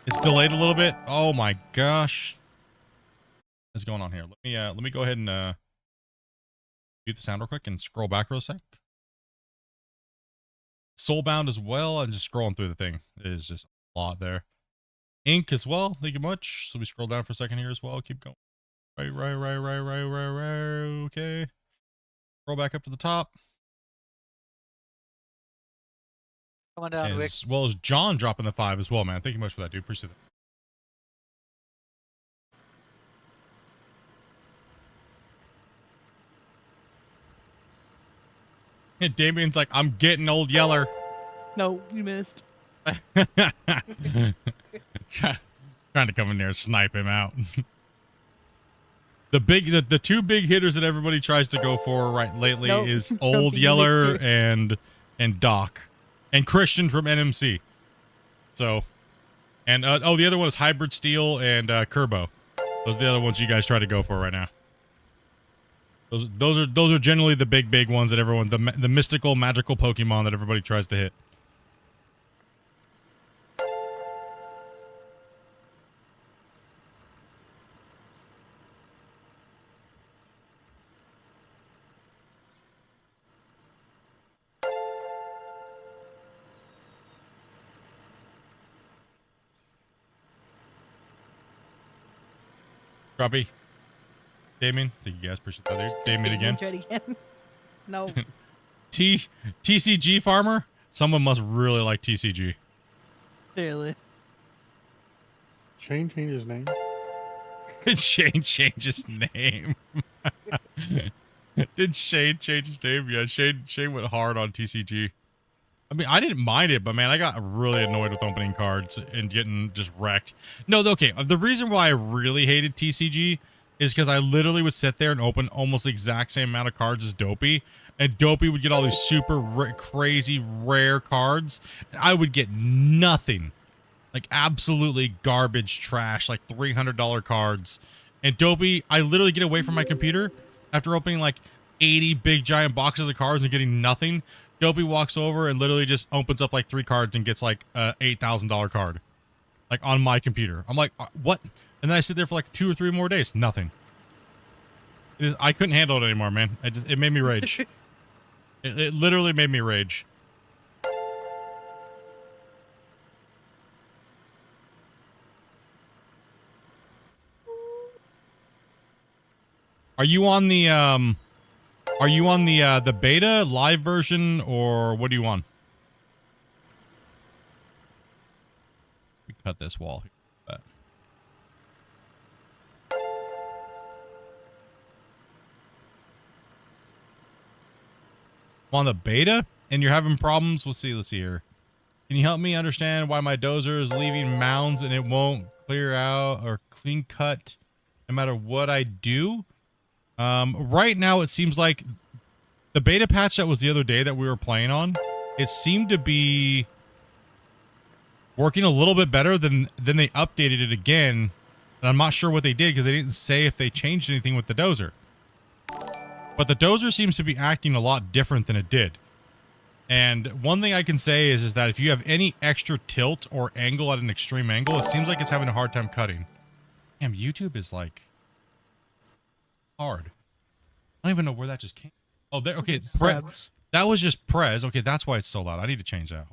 It's delayed a little bit. Oh my gosh. What's going on here? Let me go ahead and mute the sound real quick and scroll back real sec. Soulbound as well. I'm just scrolling through the thing. There's just a lot there. Ink as well. Thank you much. So we scroll down for a second here as well. Keep going. Right. Okay. Scroll back up to the top. Coming down, Rick. As well as John dropping the 5 as well, man. Thank you much for that, dude. Appreciate that. And Damien's like, I'm getting old Yeller. No, you missed. Trying to come in there and snipe him out. The two big hitters that everybody tries to go for lately is old Yeller and Doc. And Christian from NMC. So, and the other one is Hybrid Steel and Kerbo. Those are the other ones you guys try to go for right now. Those are generally the big ones that everyone, the mystical, magical Pokemon that everybody tries to hit. Grumpy. Damien, thank you guys. Appreciate that, dude. Damien again. Try it again. No. TCG farmer? Someone must really like TCG. Clearly. Shane changed his name. Shane changed his name. Did Shane change his name? Yeah, Shane went hard on TCG. I mean, I didn't mind it, but man, I got really annoyed with opening cards and getting just wrecked. No, okay. The reason why I really hated TCG is because I literally would sit there and open almost the exact same amount of cards as Dopey, and Dopey would get all these super crazy rare cards, and I would get nothing. Like absolutely garbage trash, like $300 cards. And Dopey, I literally get away from my computer after opening like 80 big giant boxes of cards and getting nothing. Dopey walks over and literally just opens up like 3 cards and gets like a $8,000 card. Like on my computer. I'm like, what? And then I sit there for like 2 or 3 more days. Nothing. I couldn't handle it anymore, man. It made me rage. It literally made me rage. Are you on the beta live version, or what do you want? We cut this wall here. On the beta and you're having problems. Let's see here. Can you help me understand why my dozer is leaving mounds and it won't clear out or clean cut no matter what I do? Right now it seems like the beta patch that was the other day that we were playing on, it seemed to be working a little bit better than they updated it again. And I'm not sure what they did because they didn't say if they changed anything with the dozer. But the dozer seems to be acting a lot different than it did. And one thing I can say is that if you have any extra tilt or angle at an extreme angle, it seems like it's having a hard time cutting. Damn, YouTube is like hard. I don't even know where that just came. Oh, there. Okay, that was just Prez. Okay, that's why it's so loud. I need to change that.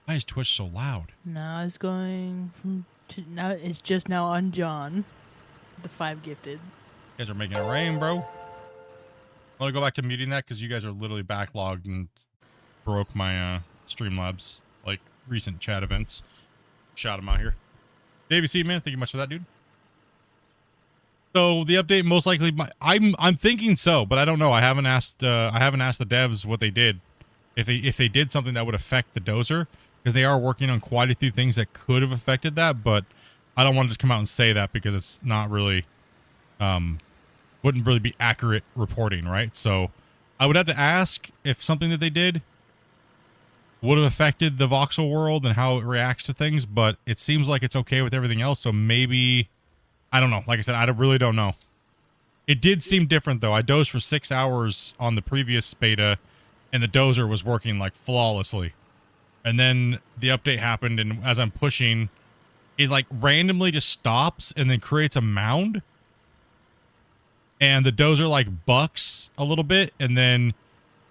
Why is Twitch so loud? Now it's going from now. It's just now on John, the 5 gifted. You guys are making it rain, bro. I want to go back to muting that because you guys are literally backlogged and broke my Streamlabs like recent chat events. Shout them out here. Davey C, man, thank you much for that, dude. So the update most likely, I'm thinking so, but I don't know. I haven't asked the devs what they did, if they did something that would affect the dozer, because they are working on quite a few things that could have affected that. But I don't want to just come out and say that because it's not really, wouldn't really be accurate reporting, right? So I would have to ask if something that they did would have affected the voxel world and how it reacts to things, but it seems like it's okay with everything else. So maybe, I don't know. Like I said, I really don't know. It did seem different though. I dozed for 6 hours on the previous beta and the dozer was working like flawlessly. And then the update happened, and as I'm pushing, it like randomly just stops and then creates a mound. And the dozer like bucks a little bit, and then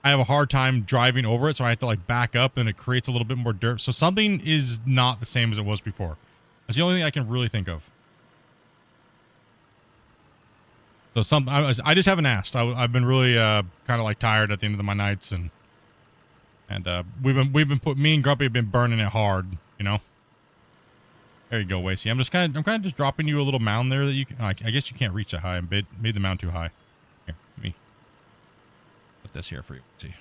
I have a hard time driving over it, so I have to like back up, and it creates a little bit more dirt. So something is not the same as it was before. That's the only thing I can really think of. So I just haven't asked. I've been really kind of like tired at the end of my nights, and me and Grumpy have been burning it hard, you know. There you go, Wasey. I'm kind of just dropping you a little mound there that you can, I guess you can't reach that high. I made the mound too high. Here, let me put this here for you. Let's see.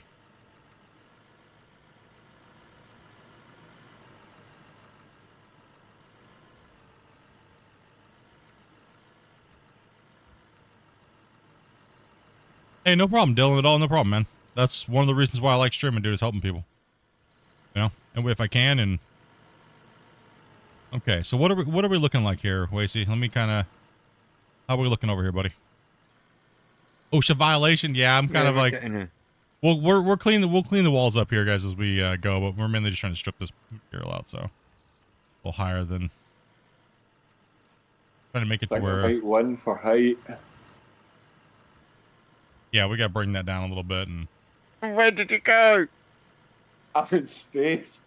Hey, no problem, Dylan, at all. No problem, man. That's one of the reasons why I like streaming, dude, is helping people. You know, and if I can, and okay. So what are we looking like here, Wasey? Let me kind of. How are we looking over here, buddy? OSHA violation? Yeah, I'm kind of like. Well, we'll clean the walls up here, guys, as we go. But we're mainly just trying to strip this material out, so a little higher than. Trying to make it to where. Height 1 for height. Yeah, we got to bring that down a little bit. And where did it go? Up in space.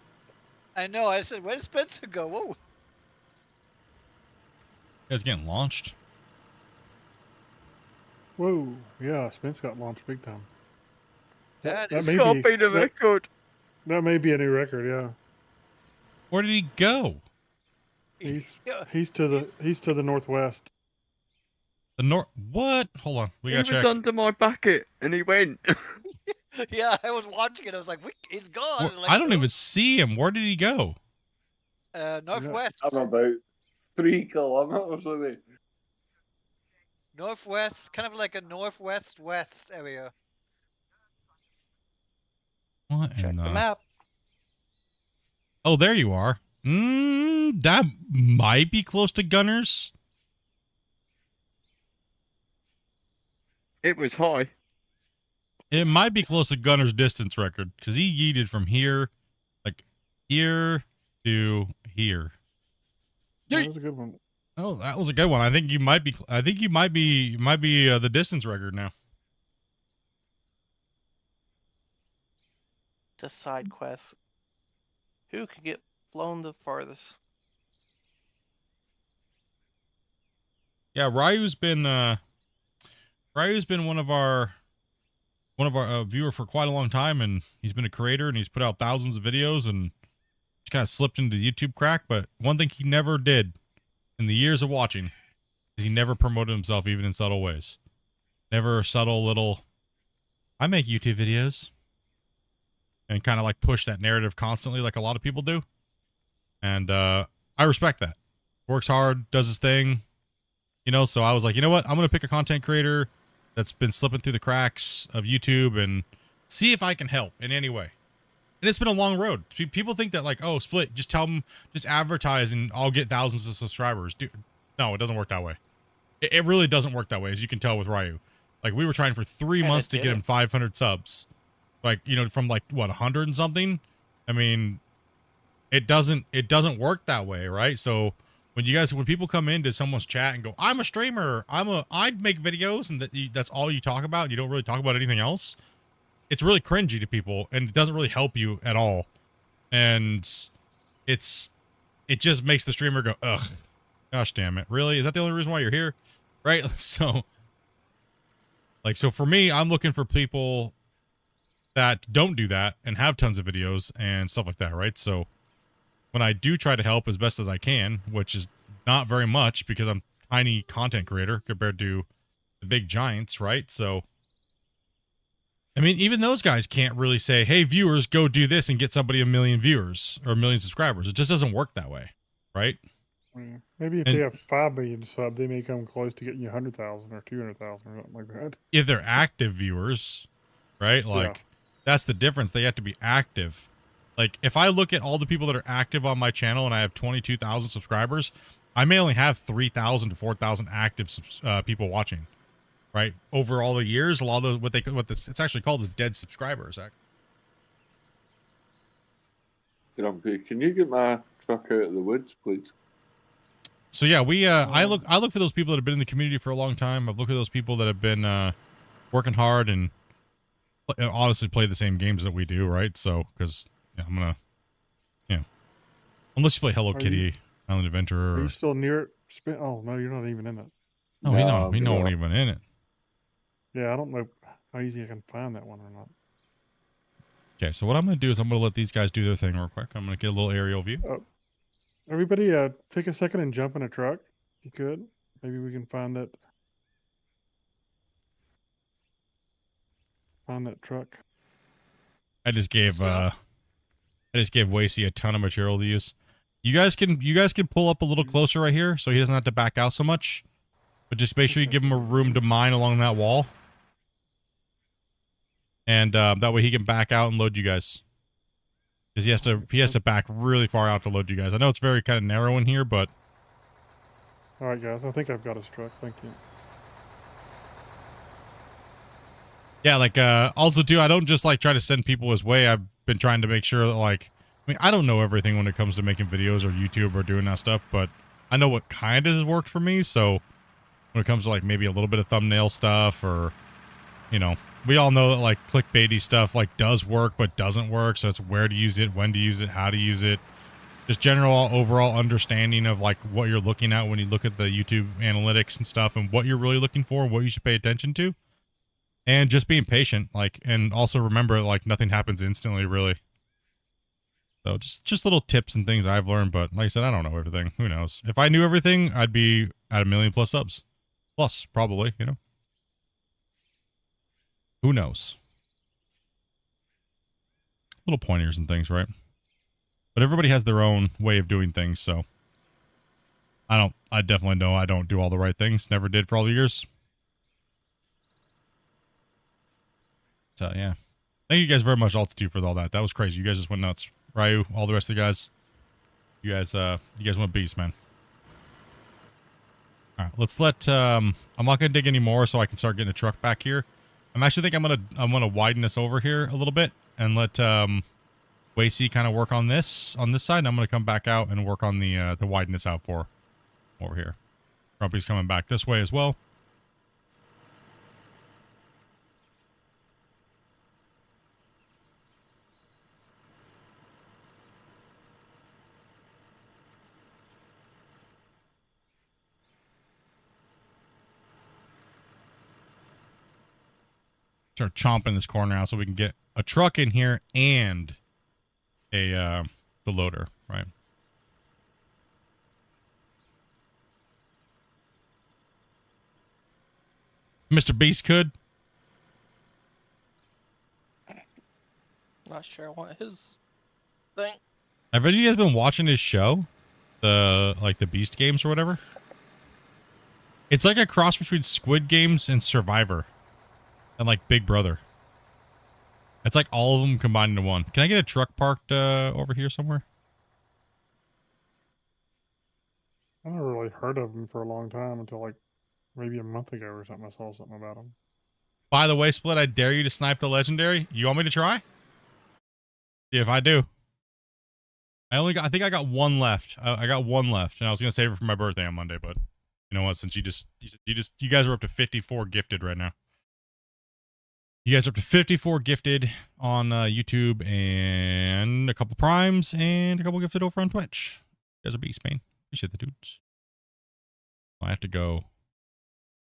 I know. I said, where did Spencer go? Whoa. You guys getting launched? Whoa, yeah, Spence got launched big time. That That is may Can't be- be the record. That may be a new record, yeah. Where did he go? He's to the northwest. The north. What? Hold on. We He gotta was check. under my bucket and he went. Yeah, I was watching it. I was like, he's gone. Well, Like, I don't even see him. Where did he go? Northwest. I'm about 3 kilometers away. Northwest, kind of like a northwest-west area. What in Check the the map. Oh, there you are. That might be close to Gunners. It was high. It might be close to Gunner's distance record because he yeeted from here, like here to here. That was a good one. Oh, that was a good one. I think you might be. The distance record now. Just side quests. Who can get flown the farthest? Yeah, Ryu's been one of our viewer for quite a long time, and he's been a creator, and he's put out thousands of videos, and just kind of slipped into the YouTube crack. But one thing he never did in the years of watching is he never promoted himself, even in subtle ways. Never a subtle little, I make YouTube videos, and kind of like push that narrative constantly like a lot of people do. And I respect that. Works hard, does his thing, you know. So I was like, you know what, I'm gonna pick a content creator that's been slipping through the cracks of YouTube and see if I can help in any way. And it's been a long road. People think that like, oh, Split, just tell them, just advertise and I'll get thousands of subscribers. Dude, no, it doesn't work that way. It really doesn't work that way, as you can tell with Ryu. Like, we were trying for 3 months to get him 500 subs. like, you know, from like what, 100 and something. I mean, it doesn't work that way, right? So when people come into someone's chat and go, I'm a streamer, I make videos, and that's all you talk about, and you don't really talk about anything else, it's really cringy to people, and it doesn't really help you at all. And it just makes the streamer go, ugh, gosh damn it, really? Is that the only reason why you're here? Right? So for me, I'm looking for people that don't do that and have tons of videos and stuff like that, right? So when I do try to help as best as I can, which is not very much because I'm a tiny content creator compared to the big giants, right? So, I mean, even those guys can't really say, hey, viewers, go do this and get somebody 1 million viewers or 1 million subscribers. It just doesn't work that way, right? Yeah. Maybe if they have 5 million subs, they may come close to getting you 100,000 or 200,000 or something like that. If they're active viewers, right? Like, that's the difference. They have to be active. Like, if I look at all the people that are active on my channel and I have 22,000 subscribers, I may only have 3,000 to 4,000 active people watching, right? Over all the years, a lot of those, it's actually called is dead subscribers. Grumpy, can you get my truck out of the woods, please? So yeah, I look for those people that have been in the community for a long time. I've looked for those people that have been working hard and honestly play the same games that we do, right? So, because I'm gonna, unless you play Hello Kitty, Island Adventurer. Are you still near it? Oh no, you're not even in it. No, he's not even in it. Yeah, I don't know how easy I can find that one or not. Okay, so what I'm gonna do is I'm gonna let these guys do their thing real quick. I'm gonna get a little aerial view. Everybody, take a second and jump in a truck. If you could, maybe we can find that truck. I just gave Wasey a ton of material to use. You guys can pull up a little closer right here so he doesn't have to back out so much. But just make sure you give him a room to mine along that wall. And that way he can back out and load you guys. Because he has to back really far out to load you guys. I know it's very kind of narrow in here, but alright guys, I think I've got his truck. Thank you. yeah, like also too, I don't just like try to send people his way. I've been trying to make sure that, like, I mean, I don't know everything when it comes to making videos or YouTube or doing that stuff, but I know what kind of has worked for me. So when it comes to like maybe a little bit of thumbnail stuff, or, you know, we all know that like clickbaity stuff like does work but doesn't work. So it's where to use it, when to use it, how to use it. Just general overall understanding of like what you're looking at when you look at the YouTube analytics and stuff, and what you're really looking for and what you should pay attention to. And just being patient, like, and also remember, like, nothing happens instantly, really. So just little tips and things I've learned, but like I said, I don't know everything. Who knows? If I knew everything, I'd be at 1 million plus subs. Plus, probably, you know. Who knows? Little pointers and things, right? But everybody has their own way of doing things, so I definitely know I don't do all the right things. Never did for all the years. So yeah, thank you guys very much, Altitude, for all that. That was crazy. You guys just went nuts. Ryu, all the rest of the guys. You guys went beast, man. All right, let's let. I'm not gonna dig any more, so I can start getting a truck back here. I'm actually think I'm gonna widen this over here a little bit and let Wasey kind of work on this side. And I'm gonna come back out and work on the widen this out for over here. Grumpy's coming back this way as well. Start chomping this corner now so we can get a truck in here and the loader, right? Mr. Beast could. Not sure I want his thing. Have any of you guys been watching his show? The Beast Games or whatever? It's like a cross between Squid Games and Survivor. And like Big Brother. It's like all of them combined into one. Can I get a truck parked over here somewhere? I never really heard of him for a long time until like maybe a month ago or something. I saw something about him. By the way, Split, I dare you to snipe the legendary. You want me to try? Yeah, if I do. I think I got one left. I got one left, and I was gonna save it for my birthday on Monday, but you know what? Since you guys are up to 54 gifted right now. You guys are up to 54 gifted on YouTube and a couple primes and a couple gifted over on Twitch. You guys are beast, man. Appreciate the dudes. I have to go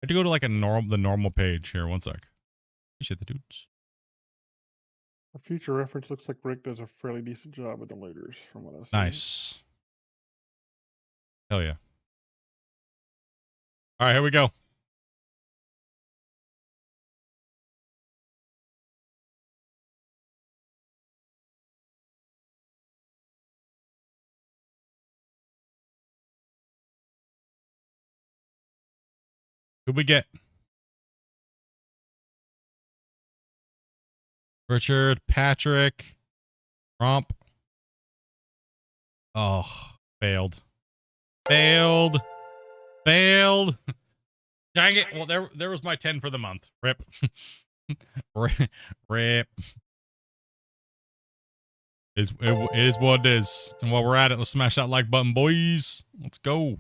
to like the normal page here. One sec. Appreciate the dudes. For future reference, looks like Rick does a fairly decent job with the looters, from what I see. Nice. Hell yeah. All right, here we go. Who'd we get? Richard, Patrick, Romp. Oh, failed. Failed. Failed. Dang it. Well, there was my 10 for the month. Rip. Rip. It is what it is. And while we're at it, let's smash that like button, boys. Let's go.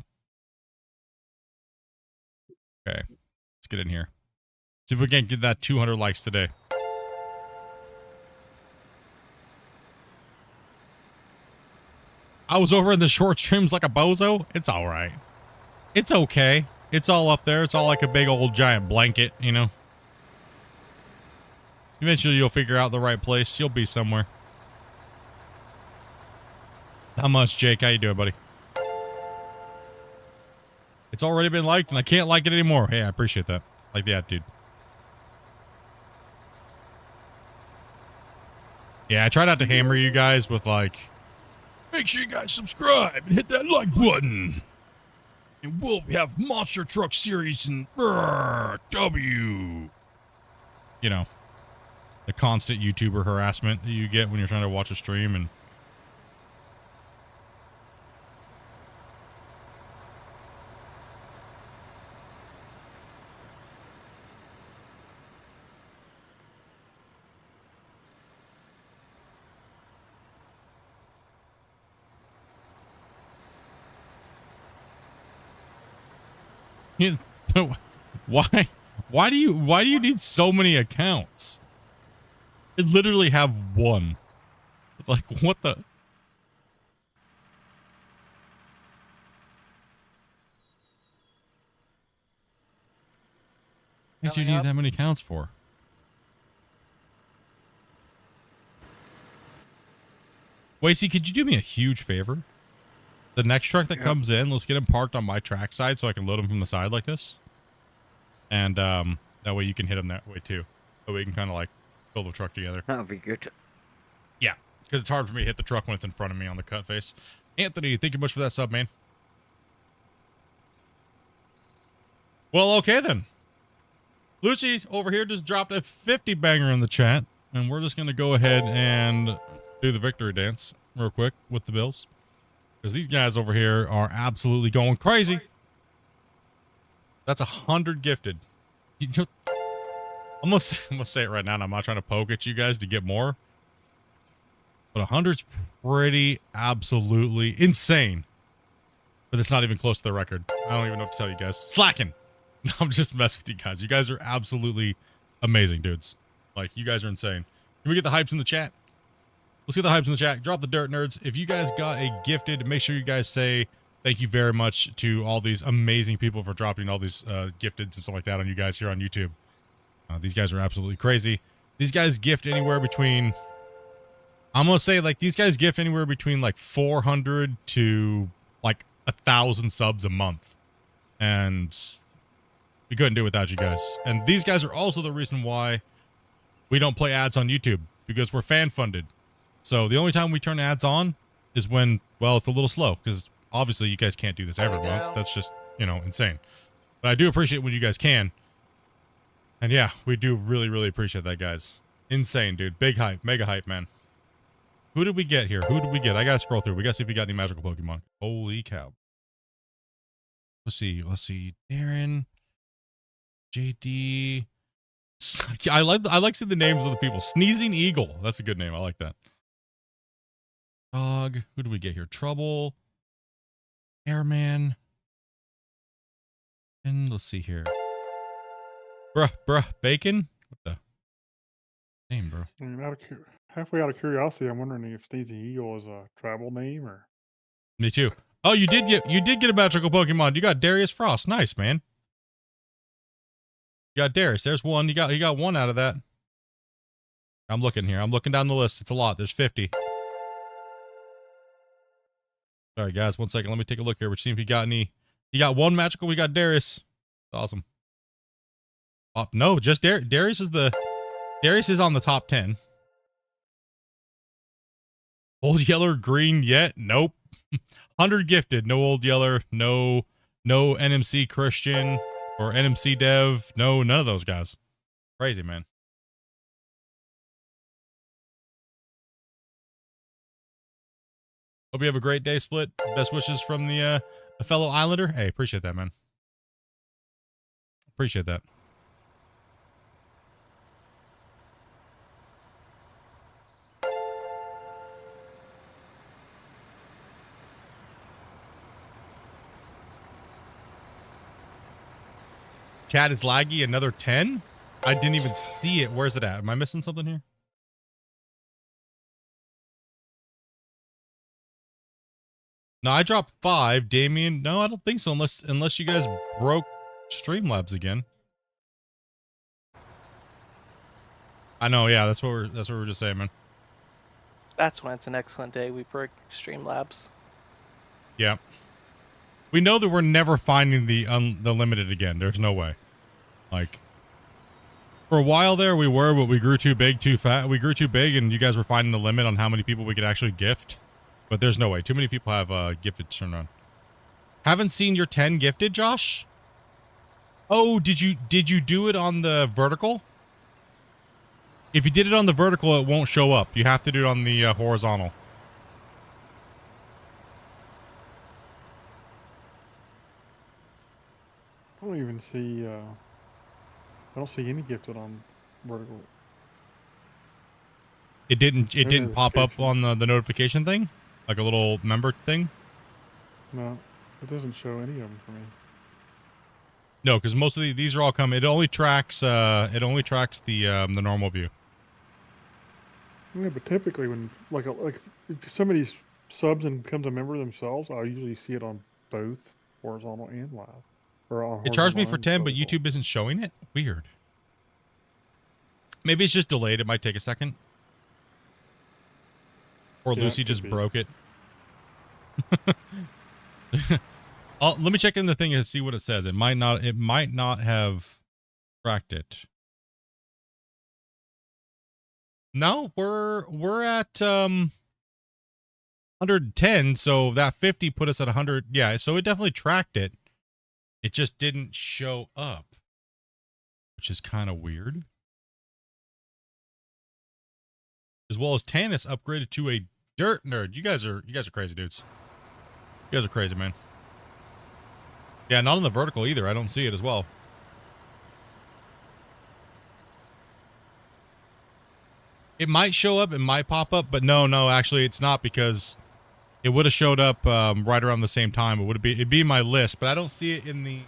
Okay. Let's get in here. See if we can get that 200 likes today. I was over in the short streams like a bozo. It's all right. It's okay. It's all up there. It's all like a big old giant blanket, you know. Eventually you'll figure out the right place. You'll be somewhere. How much, Jake? How you doing, buddy? It's already been liked and I can't like it anymore. Hey, I appreciate that. Like the attitude. Yeah, I try not to hammer you guys with like, make sure you guys subscribe and hit that like button. And we'll have Monster Truck Series and W. You know, the constant YouTuber harassment that you get when you're trying to watch a stream and why do you need so many accounts? I literally have one. Like, what the? What did you need that many accounts for? Wasey, could you do me a huge favor? The next truck that comes in, let's get him parked on my track side so I can load him from the side like this. And that way you can hit him that way too. So we can kind of like fill the truck together. That'll be good. Yeah, because it's hard for me to hit the truck when it's in front of me on the cut face. Anthony, thank you much for that sub, man. Well, okay then. Lucy over here just dropped a 50 banger in the chat. And we're just going to go ahead and do the victory dance real quick with the Bills. Because these guys over here are absolutely going crazy. That's 100 gifted. I'm gonna say it right now, and I'm not trying to poke at you guys to get more. But 100's pretty absolutely insane. But it's not even close to the record. I don't even know what to tell you guys. Slacking. No, I'm just messing with you guys. You guys are absolutely amazing, dudes. Like, you guys are insane. Can we get the hypes in the chat? Let's get the hypes in the chat. Drop the dirt, nerds. If you guys got a gifted, make sure you guys say thank you very much to all these amazing people for dropping all these gifteds and stuff like that on you guys here on YouTube. These guys are absolutely crazy. These guys gift anywhere between, I'm going to say, like, these guys gift anywhere between, like, 400 to, like, 1,000 subs a month. And we couldn't do it without you guys. And these guys are also the reason why we don't play ads on YouTube, because we're fan-funded. So the only time we turn ads on is when, well, it's a little slow, because obviously you guys can't do this every month. That's just, you know, insane. But I do appreciate when you guys can. And yeah, we do really, really appreciate that, guys. Insane, dude. Big hype. Mega hype, man. Who did we get here? Who did we get? I gotta scroll through. We gotta see if we got any magical Pokemon. Holy cow. Let's see. Let's see. Darren. JD. I like seeing the names of the people. Sneezing Eagle. That's a good name. I like that. Dog. Who do we get here? Trouble. Airman. And let's see here. Bruh. Bacon? What the name, bro? I mean, halfway out of curiosity, I'm wondering if Sneezy Eagle is a travel name or. Me too. Oh, you did get a magical Pokemon. You got Darius Frost. Nice, man. You got Darius. There's one. You got one out of that. I'm looking here. I'm looking down the list. It's a lot. There's 50. All right, guys. 1 second. Let me take a look here. Which seems you got any. You got one magical. We got Darius. Awesome. Oh, no, just Darius is on the top 10. Old Yeller green yet? Nope. 100 gifted. No Old Yeller. No NMC Christian or NMC Dev. No, none of those guys. Crazy, man. Hope you have a great day, Split. Best wishes from the a fellow Islander. Hey, appreciate that, man. Appreciate that. Chat is laggy. Another 10? I didn't even see it. Where's it at? Am I missing something here? No, I dropped 5. Damien, no, I don't think so. Unless you guys broke Streamlabs again. I know, yeah, that's what we're just saying, man. That's when it's an excellent day. We break Streamlabs. Yeah. We know that we're never finding the limited again. There's no way. Like, for a while there we were, but we grew too big, too fat. We grew too big, and you guys were finding the limit on how many people we could actually gift. But there's no way. Too many people have gifted turned on. Haven't seen your 10 gifted, Josh? Oh, did you do it on the vertical? If you did it on the vertical, it won't show up. You have to do it on the horizontal. I don't even see. I don't see any gifted on vertical. It didn't pop up on the notification thing, like a little member thing. No, it doesn't show any of them for me. No, because most of these are all coming. It only tracks the normal view. Yeah, but typically when like if somebody subs and becomes a member themselves, I usually see it on both horizontal and live. Or on It charged me for horizontal 10, but vertical. YouTube isn't showing it. Weird. Maybe it's just delayed. It might take a second. Or Yeah, Lucy could just be. broke it. Let me check in the thing and see what it says. It might not have tracked it. No, we're at 110, so that 50 put us at 100. Yeah, so it definitely tracked it. It just didn't show up, which is kind of weird. As well as Tannis upgraded to a dirt nerd. You guys are crazy dudes. You guys are crazy, man. Yeah, not on the vertical either. I don't see it as well. It might show up, it might pop up, but no, actually it's not, because it would have showed up right around the same time. It'd be in my list, but I don't see it in the.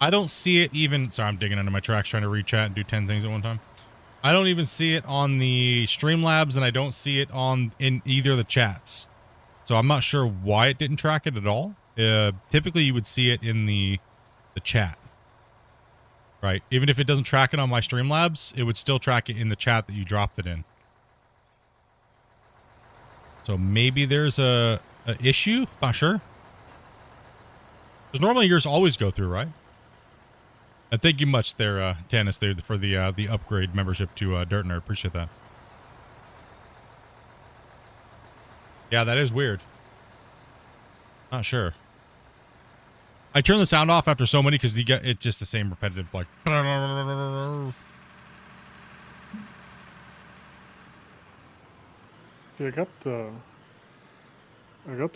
I don't see it even. Sorry, I'm digging into my tracks trying to read chat and do 10 things at one time. I don't even see it on the Streamlabs, and I don't see it in either of the chats. So I'm not sure why it didn't track it at all. Typically, you would see it in the chat. Right? Even if it doesn't track it on my Streamlabs, it would still track it in the chat that you dropped it in. So maybe there's a issue? Not sure. Because normally yours always go through, right? And thank you much there, Tannis, there for the upgrade membership to Dirt Nerd. Appreciate that. Yeah, that is weird. Not sure. I turned the sound off after so many because it's just the same repetitive, like. See, I got the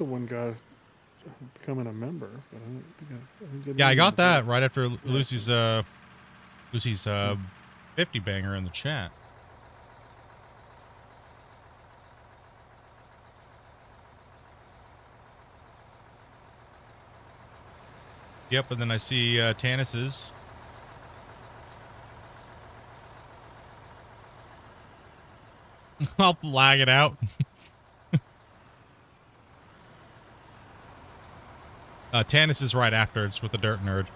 one guy becoming a member, but I don't think Yeah, I got that right after Lucy's Lucy's 50 banger in the chat. Yep, and then I see Tannis's. I'll lag it out. Tannis is right after. It's with the Dirt Nerd.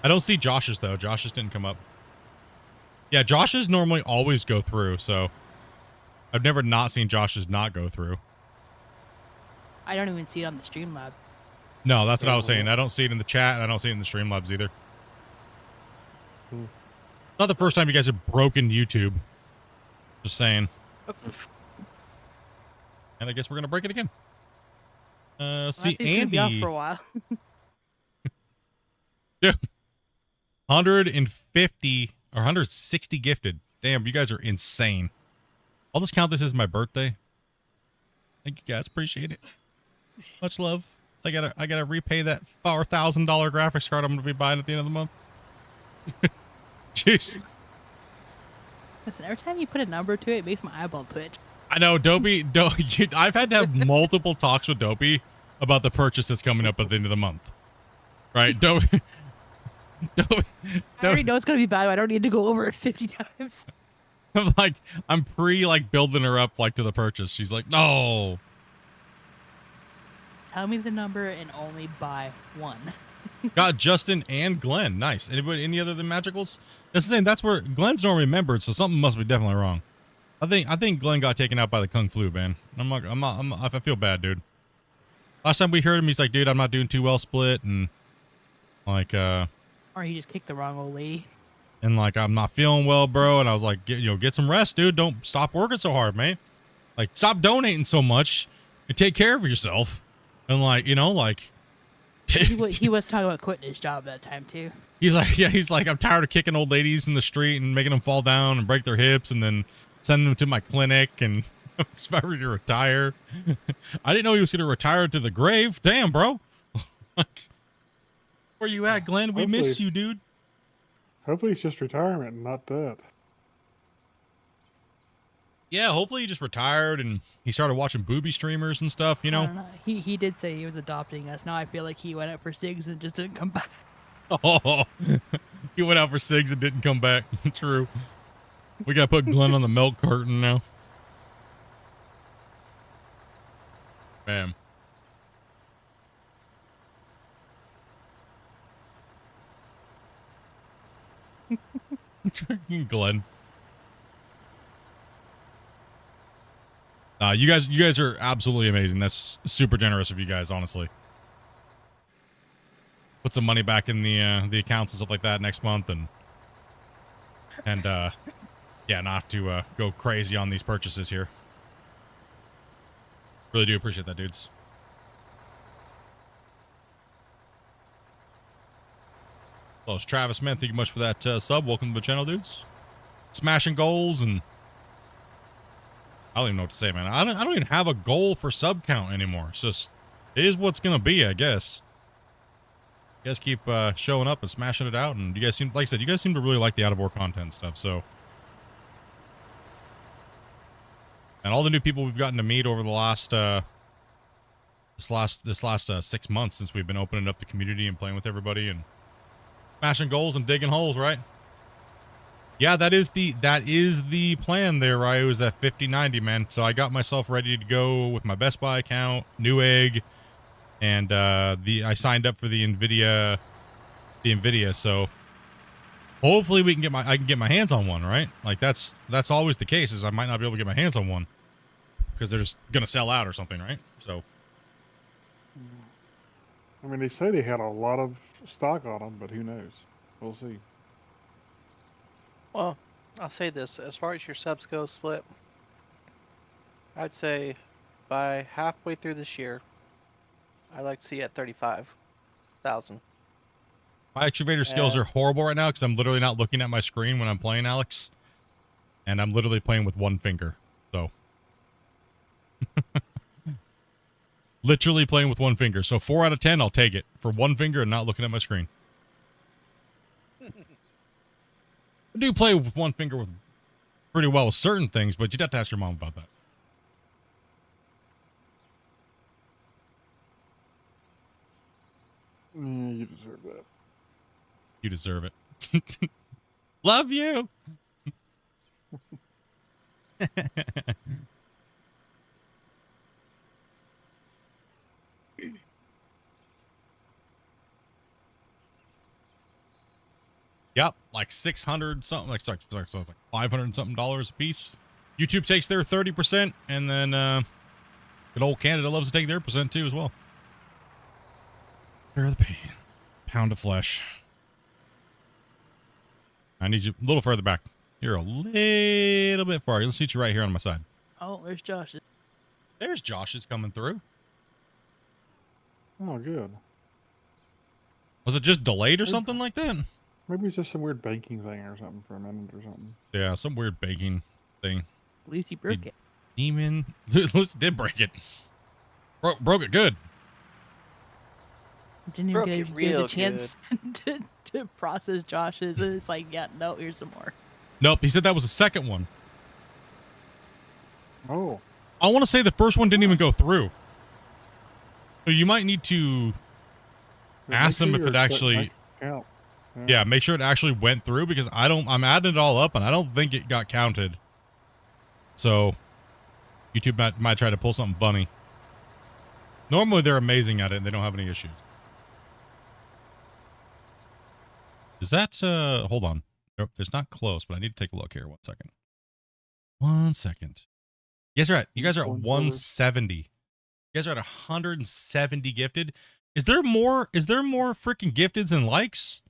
I don't see Josh's, though. Josh's didn't come up. Yeah, Josh's normally always go through, so I've never not seen Josh's not go through. I don't even see it on the Streamlab. No, that's what I was saying. I don't see it in the chat, and I don't see it in the Streamlabs either. Not the first time you guys have broken YouTube. Just saying. And I guess we're gonna break it again. See, Andy. Off for a while. Dude, 150 or 160 gifted. Damn, you guys are insane. I'll just count this as my birthday. Thank you guys, appreciate it. Much love. I gotta repay that $4,000 graphics card I'm gonna be buying at the end of the month. Jeez. Listen, every time you put a number to it, it makes my eyeball twitch. I know, Dopey. I've had to have multiple talks with Dopey about the purchase that's coming up at the end of the month. Right, Dopey. I already know it's gonna be bad. I don't need to go over it 50 times. I'm building her up to the purchase. She's like, no. Tell me the number and only buy one. Got Justin and Glenn. Nice. Anybody? Any other than Magicals? That's the same. That's where Glenn's not remembered, so something must be definitely wrong. I think Glenn got taken out by the Kung Flu, man. I feel bad, dude. Last time we heard him, he's like, dude, I'm not doing too well, Split, and or he just kicked the wrong old lady. And I'm not feeling well, bro. And I was like, get some rest, dude. Don't stop working so hard, man. Stop donating so much and take care of yourself. And he was talking about quitting his job that time too. He's like, I'm tired of kicking old ladies in the street and making them fall down and break their hips and then sending them to my clinic and it's ready to retire. I didn't know he was going to retire to the grave. Damn, bro. Where you at, Glenn? We miss you, dude. Hopefully it's just retirement and not that. Yeah, hopefully he just retired and he started watching booby streamers and stuff, you know? I don't know. He did say he was adopting us. Now I feel like he went out for cigs and just didn't come back. Oh, he went out for cigs and didn't come back. True. We got to put Glenn on the milk carton now. Bam. Glenn. You guys are absolutely amazing. That's super generous of you guys, honestly. Put some money back in the accounts and stuff like that next month, and yeah, not have to go crazy on these purchases here. Really do appreciate that, dudes. Well, it's Travis, man. Thank you much for that sub. Welcome to the channel, dudes. Smashing goals, and I don't even know what to say, man. I don't even have a goal for sub count anymore. It's just, it is what's gonna be, I guess. You guys keep showing up and smashing it out, and you guys seem, like I said, you guys seem to really like the out of war content stuff. So, and all the new people we've gotten to meet over the last this last 6 months since we've been opening up the community and playing with everybody and smashing goals and digging holes, right? Yeah, that is the plan there, right? It was that 50-90, man. So I got myself ready to go with my Best Buy account, Newegg, and I signed up for the Nvidia. So hopefully I can get my hands on one, right? Like that's always the case, is I might not be able to get my hands on one because they're just gonna sell out or something, right? So I mean, they say they had a lot of stock on them, but who knows? We'll see. Well, I'll say this. As far as your subs go, Split, I'd say by halfway through this year, I'd like to see you at 35,000. my excavator skills are horrible right now because I'm literally not looking at my screen when I'm playing, Alex. And I'm literally playing with one finger. So literally playing with one finger. So 4 out of 10, I'll take it for one finger and not looking at my screen. I do play with one finger with pretty well with certain things, but you'd have to ask your mom about that. You deserve that. You deserve it. Love you. Yep, like 600 something, like 500 something dollars a piece. YouTube takes their 30%, and then good old Canada loves to take their percent too as well. Bear the pain. Pound of flesh. I need you a little further back. You're a little bit far. Let's see you right here on my side. Oh, there's Josh's. There's Josh's coming through. Oh, good. Was it just delayed or something like that? Maybe it's just some weird banking thing or something for a minute or something. Yeah, some weird baking thing. Lucy broke it. Demon. Lucy did break it. Broke it good. Didn't Broke even it get a real chance to process Josh's. And it's like, yeah, no, here's some more. Nope, he said that was the second one. Oh. I want to say the first one didn't even go through. So you might need to ask them if it actually... Count. Yeah, make sure it actually went through, because I'm adding it all up and I don't think it got counted. So YouTube might try to pull something funny. Normally they're amazing at it and they don't have any issues. Is that hold on. Nope, it's not close, but I need to take a look here. 1 second. 1 second. You guys are at 170. You guys are at 170 gifted. Is there more freaking gifteds than likes?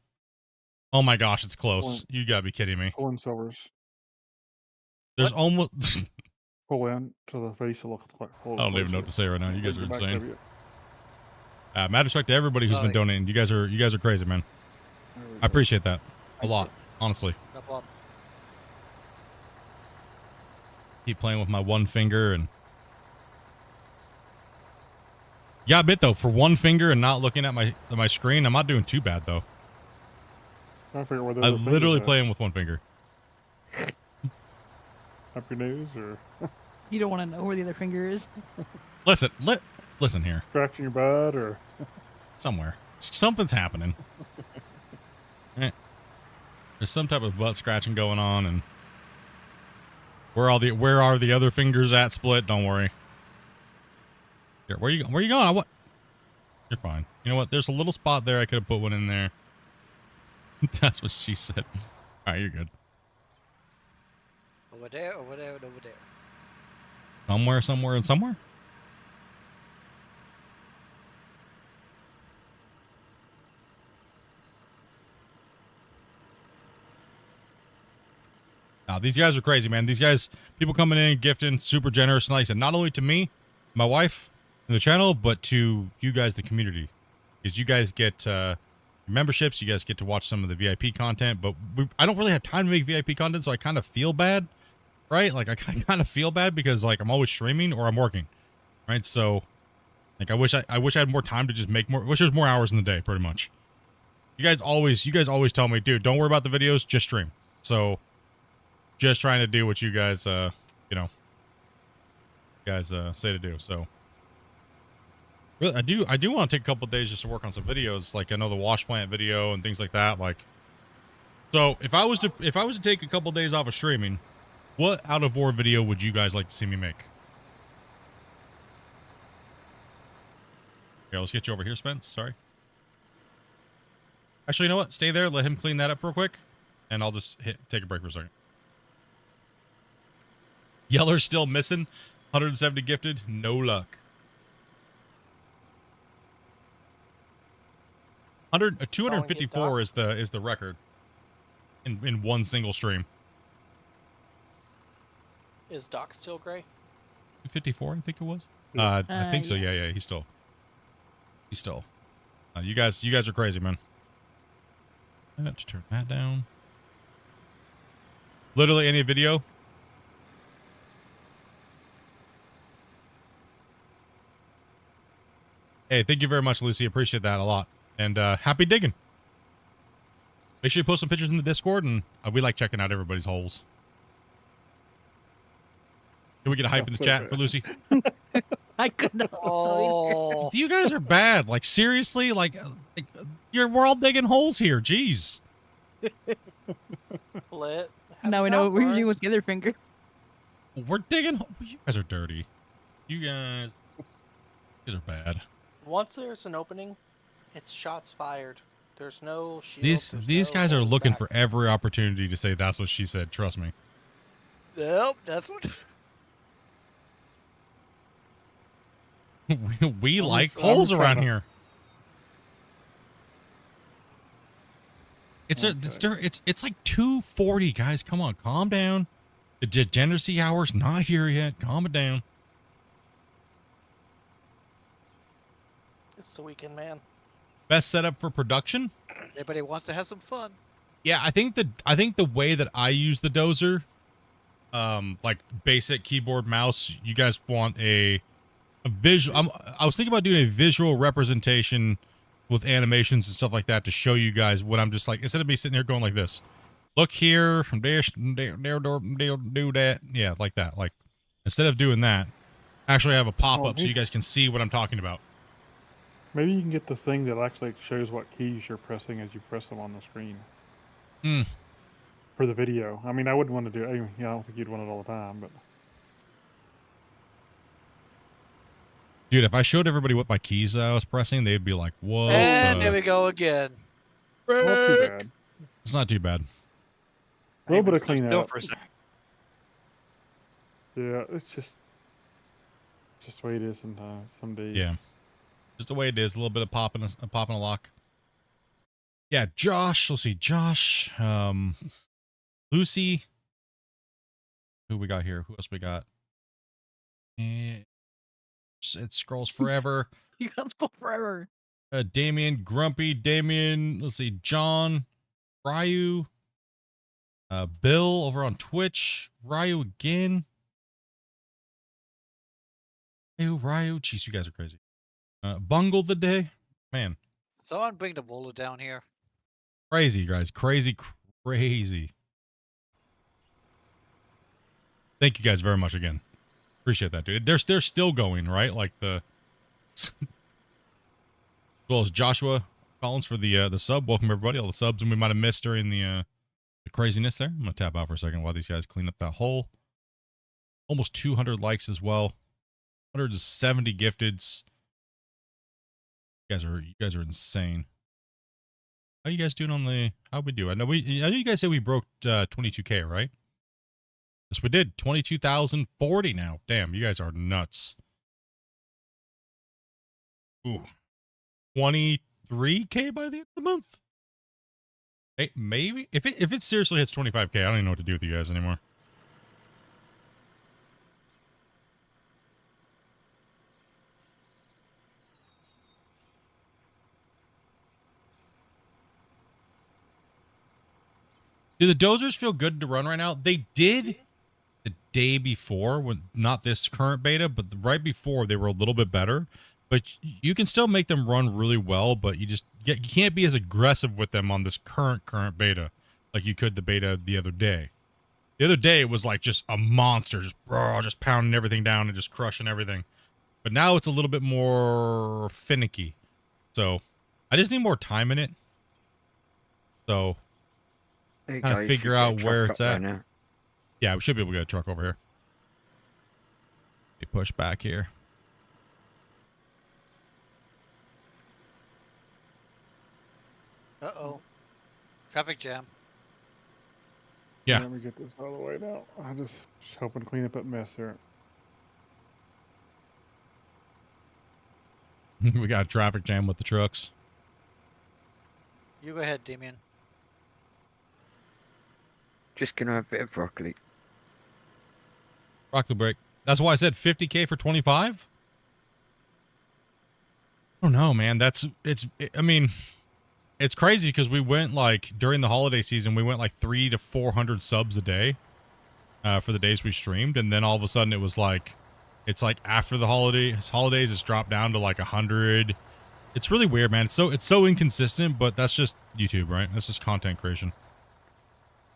Oh my gosh, it's close. You gotta be kidding me. Pull in silvers. There's almost... Pull in to the face of look. I don't even know what to say right now. You guys are Back insane. W. Mad respect to everybody who's been donating. You guys are crazy, man. I appreciate that a lot, honestly. No problem. Keep playing with my one finger and... Yeah, I bet though, for one finger and not looking at my screen, I'm not doing too bad though. I literally playing with one finger. Up your nose or You don't want to know where the other finger is. Listen here. scratching your butt or Somewhere. Something's happening. There's some type of butt scratching going on, and where are the other fingers at, Split? Don't worry. Here, where you going? You're fine. You know what? There's a little spot there. I could have put one in there. That's what she said. All right, you're good. Over there, over there, and over there. Somewhere, and somewhere? Now, these guys are crazy, man. These guys, people coming in, gifting, super generous. And like I said, not only to me, my wife, and the channel, but to you guys, the community. Because you guys get memberships, you guys get to watch some of the VIP content, but I don't really have time to make VIP content, so I kind of feel bad, right? Like, I kind of feel bad because, like, I'm always streaming or I'm working, right? So, like, I wish I had more time to just make more. I wish there's more hours in the day, pretty much. You guys always tell me, dude, don't worry about the videos, just stream. So, just trying to do what you guys, say to do. So, really, I do want to take a couple of days just to work on some videos. Like, I know the wash plant video and things like that. Like, so if I was to take a couple of days off of streaming, what out of war video would you guys like to see me make? Yeah, let's get you over here, Spence. Sorry. Actually, you know what? Stay there. Let him clean that up real quick, and I'll just take a break for a second. Yeller's still missing. 170 gifted. No luck. 254 is the record in one single stream. Is Doc still gray? 254, I think it was. I think so. Yeah. He's still. You guys are crazy, man. I have to turn that down. Literally any video. Hey, thank you very much, Lucy. Appreciate that a lot. And happy digging. Make sure you post some pictures in the Discord, and we like checking out everybody's holes. Can we get a hype in the chat for Lucy? I couldn't. Oh, You guys are bad. Like, seriously? Like we're all digging holes here. Jeez. Split. Now we know what we were doing with the other finger. We're digging. You guys are dirty. You guys are bad. Once there's an opening, it's shots fired. There's no shield. These guys are looking for every opportunity to say that's what she said. Trust me. nope, that's what. we I'm like just- I'm holes just around trying to- here. It's like 2:40, guys. Come on, calm down. The degeneracy hour's not here yet. Calm it down. It's the weekend, man. Best setup for production? Everybody wants to have some fun. Yeah, I think the way that I use the dozer, like basic keyboard mouse, you guys want a visual. I was thinking about doing a visual representation with animations and stuff like that to show you guys what I'm just like, instead of me sitting here going like this. Look here, from there, do that. Yeah, like that. Like, instead of doing that, actually have a pop-up so you guys can see what I'm talking about. Maybe you can get the thing that actually shows what keys you're pressing as you press them on the screen. For the video. I mean, I wouldn't want to do it. I don't think you'd want it all the time, but... Dude, if I showed everybody what my keys I was pressing, they'd be like, whoa. And there we go again. Not too bad. It's not too bad. A little bit of Still cleanup. for a second. Yeah, it's just the way it is sometimes. Some days. Yeah. Just the way it is. A little bit of pop and a lock. Yeah, Josh. Let's see. Josh. Lucy. Who we got here? Who else we got? It scrolls forever. You guys go forever. Damien, Grumpy, Damien. Let's see. John. Ryu. Bill over on Twitch. Ryu again. Ryu. Jeez, you guys are crazy. Bungle the day. Man. Someone bring the roller down here. Crazy, guys. Crazy. Thank you guys very much again. Appreciate that, dude. They're still going, right? Like the... as well as Joshua Collins for the sub. Welcome, everybody. All the subs and we might have missed during the craziness there. I'm going to tap out for a second while these guys clean up that hole. Almost 200 likes as well. 170 gifteds. You guys are insane. How you guys doing on the... How'd we do? I know you guys said we broke 22K, right? Yes, we did. 22,040 now. Damn, you guys are nuts. Ooh. 23K by the end of the month? Hey, maybe? If it seriously hits 25K, I don't even know what to do with you guys anymore. Do the dozers feel good to run right now? They did the day before, when not this current beta, but right before they were a little bit better. But you can still make them run really well, but you can't be as aggressive with them on this current beta like you could the beta the other day. The other day it was like just a monster, just pounding everything down and just crushing everything. But now it's a little bit more finicky. So I just need more time in it. So kind of figure out where it's at. Yeah, we should be able to get a truck over here. They push back here. Uh-oh. Traffic jam. Yeah. Let me get this out of the way now. I'm just hoping to clean up that mess here. We got a traffic jam with the trucks. You go ahead, Damien. Just gonna have a bit of broccoli. Rock the break. That's why I said 50K for 25? I don't know, man. I mean, it's crazy because we went like during the holiday season, we went like 300 to 400 subs a day for the days we streamed. And then all of a sudden it was like, it's like after the holidays, it's dropped down to like 100. It's really weird, man. It's so inconsistent, but that's just YouTube, right? That's just content creation.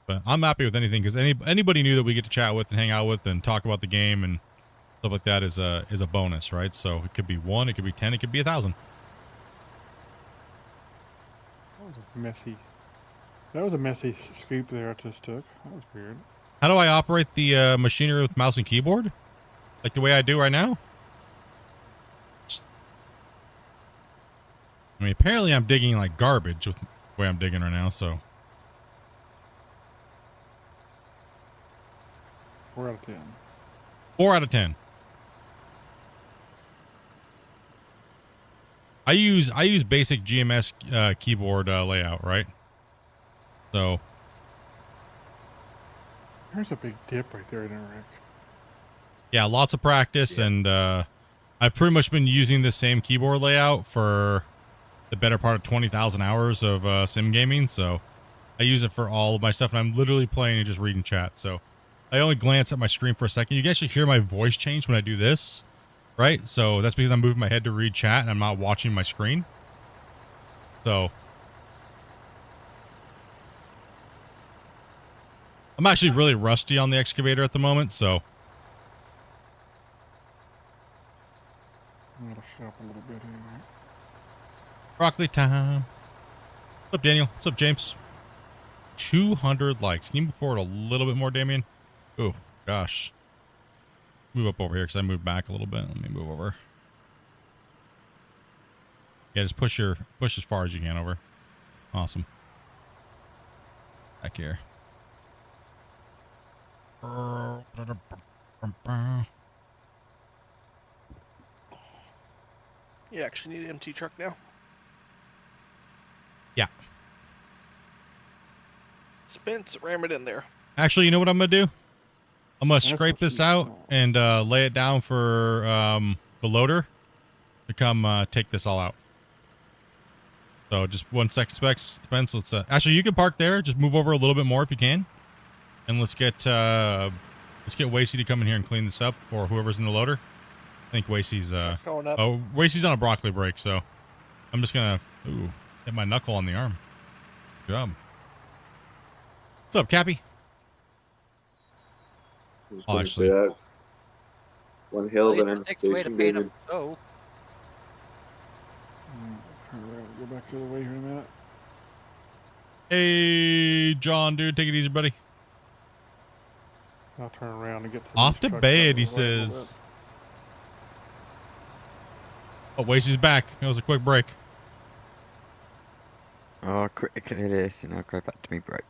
But I'm happy with anything because anybody new that we get to chat with and hang out with and talk about the game and stuff like that is a bonus, right? So it could be 1, it could be 10, it could be 1,000. That was a messy scoop there I just took. That was weird. How do I operate the machinery with mouse and keyboard? Like the way I do right now? I mean, apparently I'm digging like garbage with the way I'm digging right now, so. 4 out of 10. 4 out of 10. I use basic GMS keyboard layout, right? So. There's a big dip right there in Rick. Yeah, lots of practice, and I've pretty much been using the same keyboard layout for the better part of 20,000 hours of sim gaming, so I use it for all of my stuff, and I'm literally playing and just reading chat, so I only glance at my screen for a second. You can actually hear my voice change when I do this, right? So that's because I'm moving my head to read chat, and I'm not watching my screen. So I'm actually really rusty on the excavator at the moment, so I'm gonna shop a little bit anyway. broccoli time. What's up, Daniel? What's up, James? 200 likes. Can you move forward a little bit more, Damien? Oh, gosh. Move up over here because I moved back a little bit. Let me move over. Yeah, just push as far as you can over. Awesome. Back here. You actually need an empty truck now. Yeah. Spence, ram it in there. Actually, you know what I'm going to do? I'm going to scrape this out and lay it down for the loader to come take this all out. So just 1 sec, Spence. Let's actually, you can park there. Just move over a little bit more if you can. And let's get Wasey to come in here and clean this up, or whoever's in the loader. I think Wasey's Going up. oh, Wasey's on a broccoli break, so I'm just gonna hit my knuckle on the arm. Good job. What's up, Cappy? Oh, actually, that's one hell of an It takes away to invitation, paint David. them. Oh, Turn around, go back the other way here in a minute. hey, John, dude, take it easy, buddy. I'll turn around and get to Off these to trucks out bed, of he the way a little says. Oh, Wasey's back. That was a quick break. Oh, critically this, and I'll go back to me break.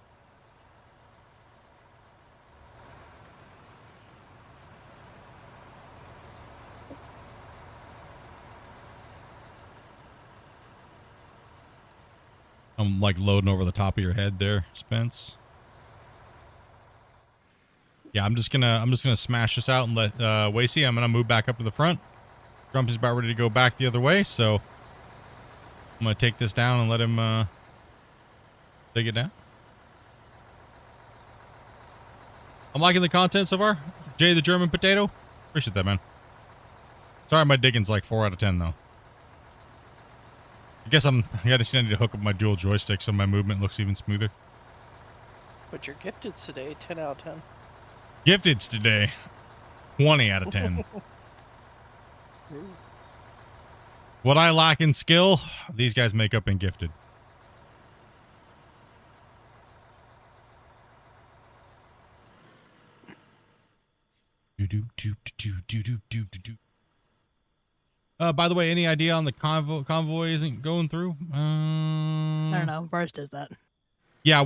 I'm like loading over the top of your head there, Spence. Yeah, I'm just gonna smash this out and let Wasey. I'm gonna move back up to the front. Grumpy's about ready to go back the other way, so I'm gonna take this down and let him take it down. I'm liking the content so far. Jay the German Potato. Appreciate that, man. Sorry, my digging's like 4 out of 10 though. I guess I just need to hook up my dual joystick so my movement looks even smoother. But your gifted's today, 10 out of 10. Gifted's today, 20 out of 10. What I lack in skill, these guys make up in gifted. By the way, any idea on the convoy isn't going through? I don't know. Vars does that. Yeah,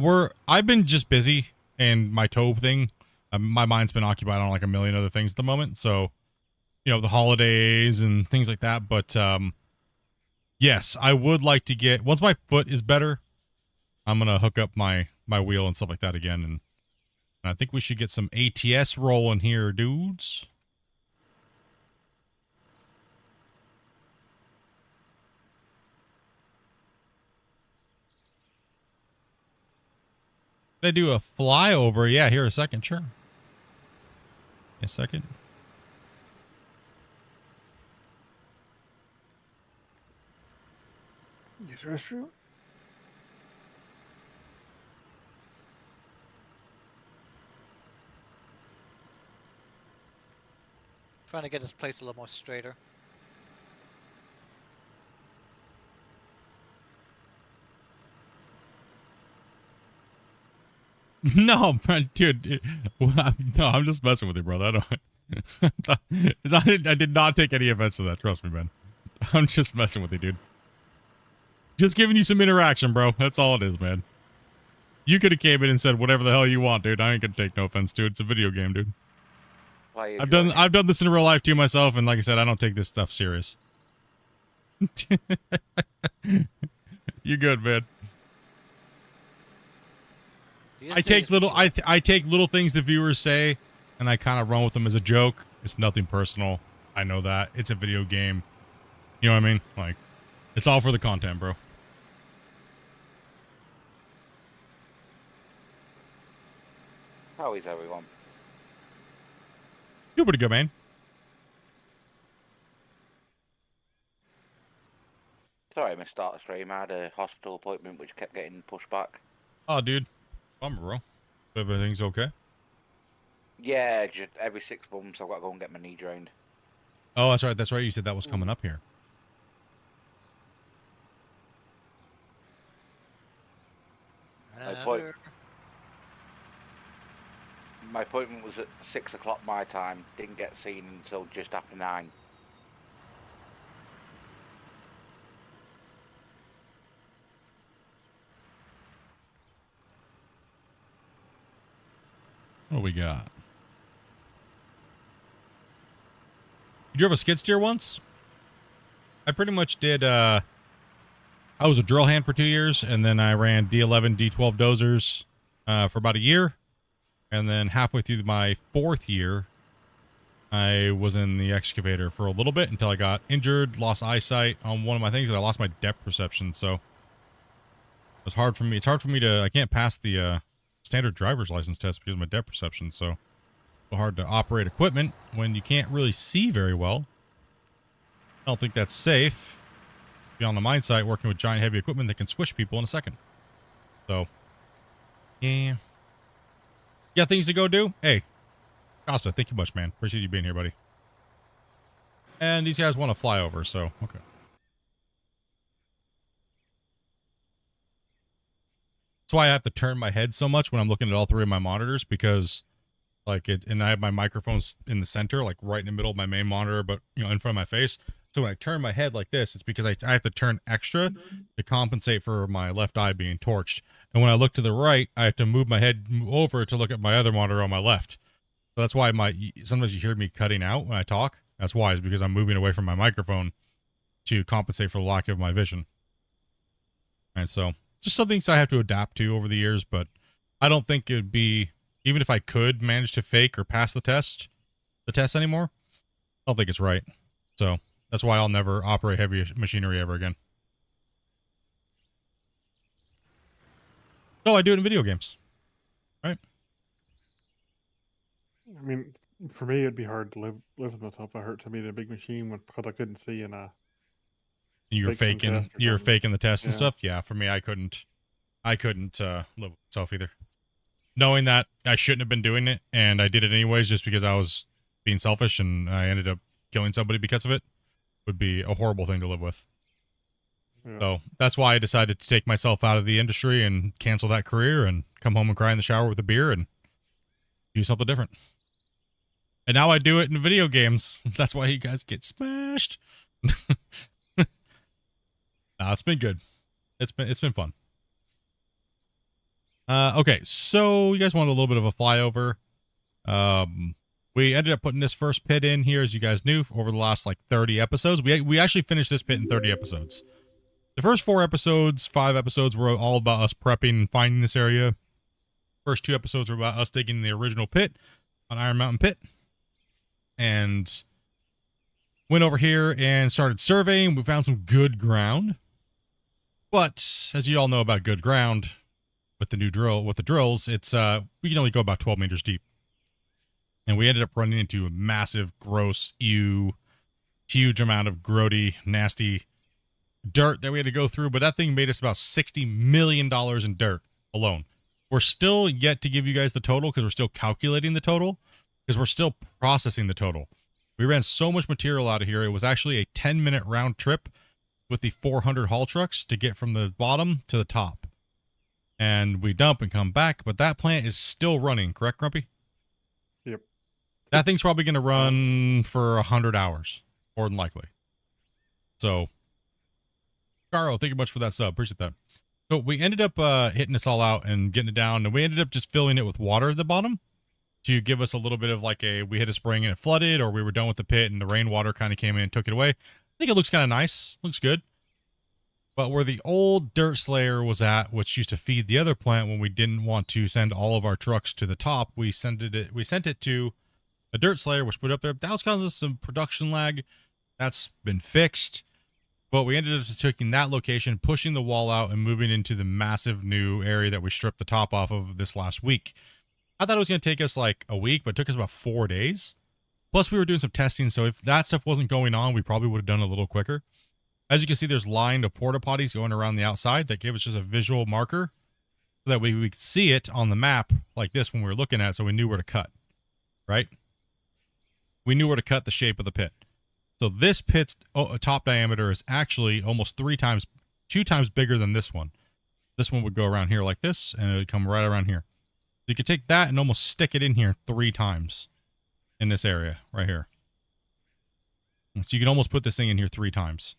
I've been just busy, and my tow thing, my mind's been occupied on like a million other things at the moment. So, you know, the holidays and things like that. But yes, I would like to get, once my foot is better, I'm gonna hook up my wheel and stuff like that again, and I think we should get some ATS rolling here, dudes. Did I do a flyover? Yeah, here a second, sure. A second. Use the restroom. Trying to get this place a little more straighter. No, man, dude. No, I'm just messing with you, brother. I did not take any offense to that. Trust me, man. I'm just messing with you, dude. Just giving you some interaction, bro. That's all it is, man. You could have came in and said whatever the hell you want, dude. I ain't gonna take no offense, dude. It's a video game, dude. I've done this in real life too myself, and like I said, I don't take this stuff serious. You're good, man. I take little things the viewers say, and I kind of run with them as a joke. It's nothing personal. I know that. It's a video game. You know what I mean? Like, it's all for the content, bro. How is everyone? You're pretty good, man. Sorry I missed start the stream. I had a hospital appointment which kept getting pushed back. Oh, dude. Bummer, bro. Everything's okay? Yeah, just every 6 months I've got to go and get my knee drained. Oh, that's right. That's right. You said that was coming up here. My appointment was at 6 o'clock my time. Didn't get seen until just after 9. What do we got? Did you have a skid steer once? I pretty much did, I was a drill hand for 2 years, and then I ran D11, D12 dozers for about a year. And then halfway through my 4th year, I was in the excavator for a little bit until I got injured, lost eyesight on one of my things, and I lost my depth perception. So it was hard for me. It's hard for me to, I can't pass the standard driver's license test because of my depth perception. So it's hard to operate equipment when you can't really see very well. I don't think that's safe. Be on the mine site working with giant heavy equipment that can squish people in a second. So, yeah. You got things to go do? Hey, Costa, thank you much, man. Appreciate you being here, buddy. And these guys want to fly over, so, okay. That's why I have to turn my head so much when I'm looking at all 3 of my monitors, because, like, and I have my microphones in the center, like, right in the middle of my main monitor, but, you know, in front of my face. So when I turn my head like this, it's because I have to turn extra to compensate for my left eye being torched. And when I look to the right, I have to move my head over to look at my other monitor on my left. So that's why sometimes you hear me cutting out when I talk. That's why, is because I'm moving away from my microphone to compensate for the lack of my vision. And so just some things I have to adapt to over the years, but I don't think it would be, even if I could manage to fake or pass the test anymore, I don't think it's right. So that's why I'll never operate heavy machinery ever again. No, I do it in video games. Right? I mean, for me, it'd be hard to live with myself. If I hurt somebody in a big machine because I couldn't see and you're faking the test and stuff. Yeah, for me, I couldn't live with myself either. Knowing that I shouldn't have been doing it, and I did it anyways just because I was being selfish and I ended up killing somebody because of it, would be a horrible thing to live with. Yeah. So that's why I decided to take myself out of the industry and cancel that career and come home and cry in the shower with a beer and do something different. And now I do it in video games. That's why you guys get smashed. Nah, it's been good. It's been fun. Okay, so you guys wanted a little bit of a flyover. We ended up putting this first pit in here, as you guys knew, over the last, like, 30 episodes. We actually finished this pit in 30 episodes. The first 5 episodes were all about us prepping and finding this area. First 2 episodes were about us digging the original pit on Iron Mountain Pit. And went over here and started surveying. We found some good ground. But, as you all know about good ground, with the drills, it's, we can only go about 12 meters deep. And we ended up running into a massive, gross, huge amount of grody, nasty dirt that we had to go through, but that thing made us about $60 million in dirt alone. We're still yet to give you guys the total because we're still calculating the total because we're still processing the total. We ran so much material out of here. It was actually a 10-minute round trip with the 400 haul trucks to get from the bottom to the top. And we dump and come back, but that plant is still running, correct, Grumpy? Yep. That thing's probably going to run for 100 hours, more than likely. So, Caro, thank you much for that sub. Appreciate that. So we ended up hitting this all out and getting it down, and we ended up just filling it with water at the bottom to give us a little bit of like we hit a spring and it flooded, or we were done with the pit and the rainwater kind of came in and took it away. I think it looks kind of nice. Looks good. But where the old dirt slayer was at, which used to feed the other plant when we didn't want to send all of our trucks to the top, we sent it to a dirt slayer, which put up there. That was causing us some production lag. That's been fixed. But we ended up taking that location, pushing the wall out, and moving into the massive new area that we stripped the top off of this last week. I thought it was going to take us like a week, but it took us about 4 days. Plus, we were doing some testing, so if that stuff wasn't going on, we probably would have done it a little quicker. As you can see, there's lined of porta potties going around the outside. That gave us just a visual marker so that we could see it on the map like this when we were looking at it, so we knew where to cut, right? We knew where to cut the shape of the pit. So this pit's top diameter is actually almost 2 times bigger than this one. This one would go around here like this, and it would come right around here. So you could take that and almost stick it in here 3 times in this area right here. And so you can almost put this thing in here 3 times.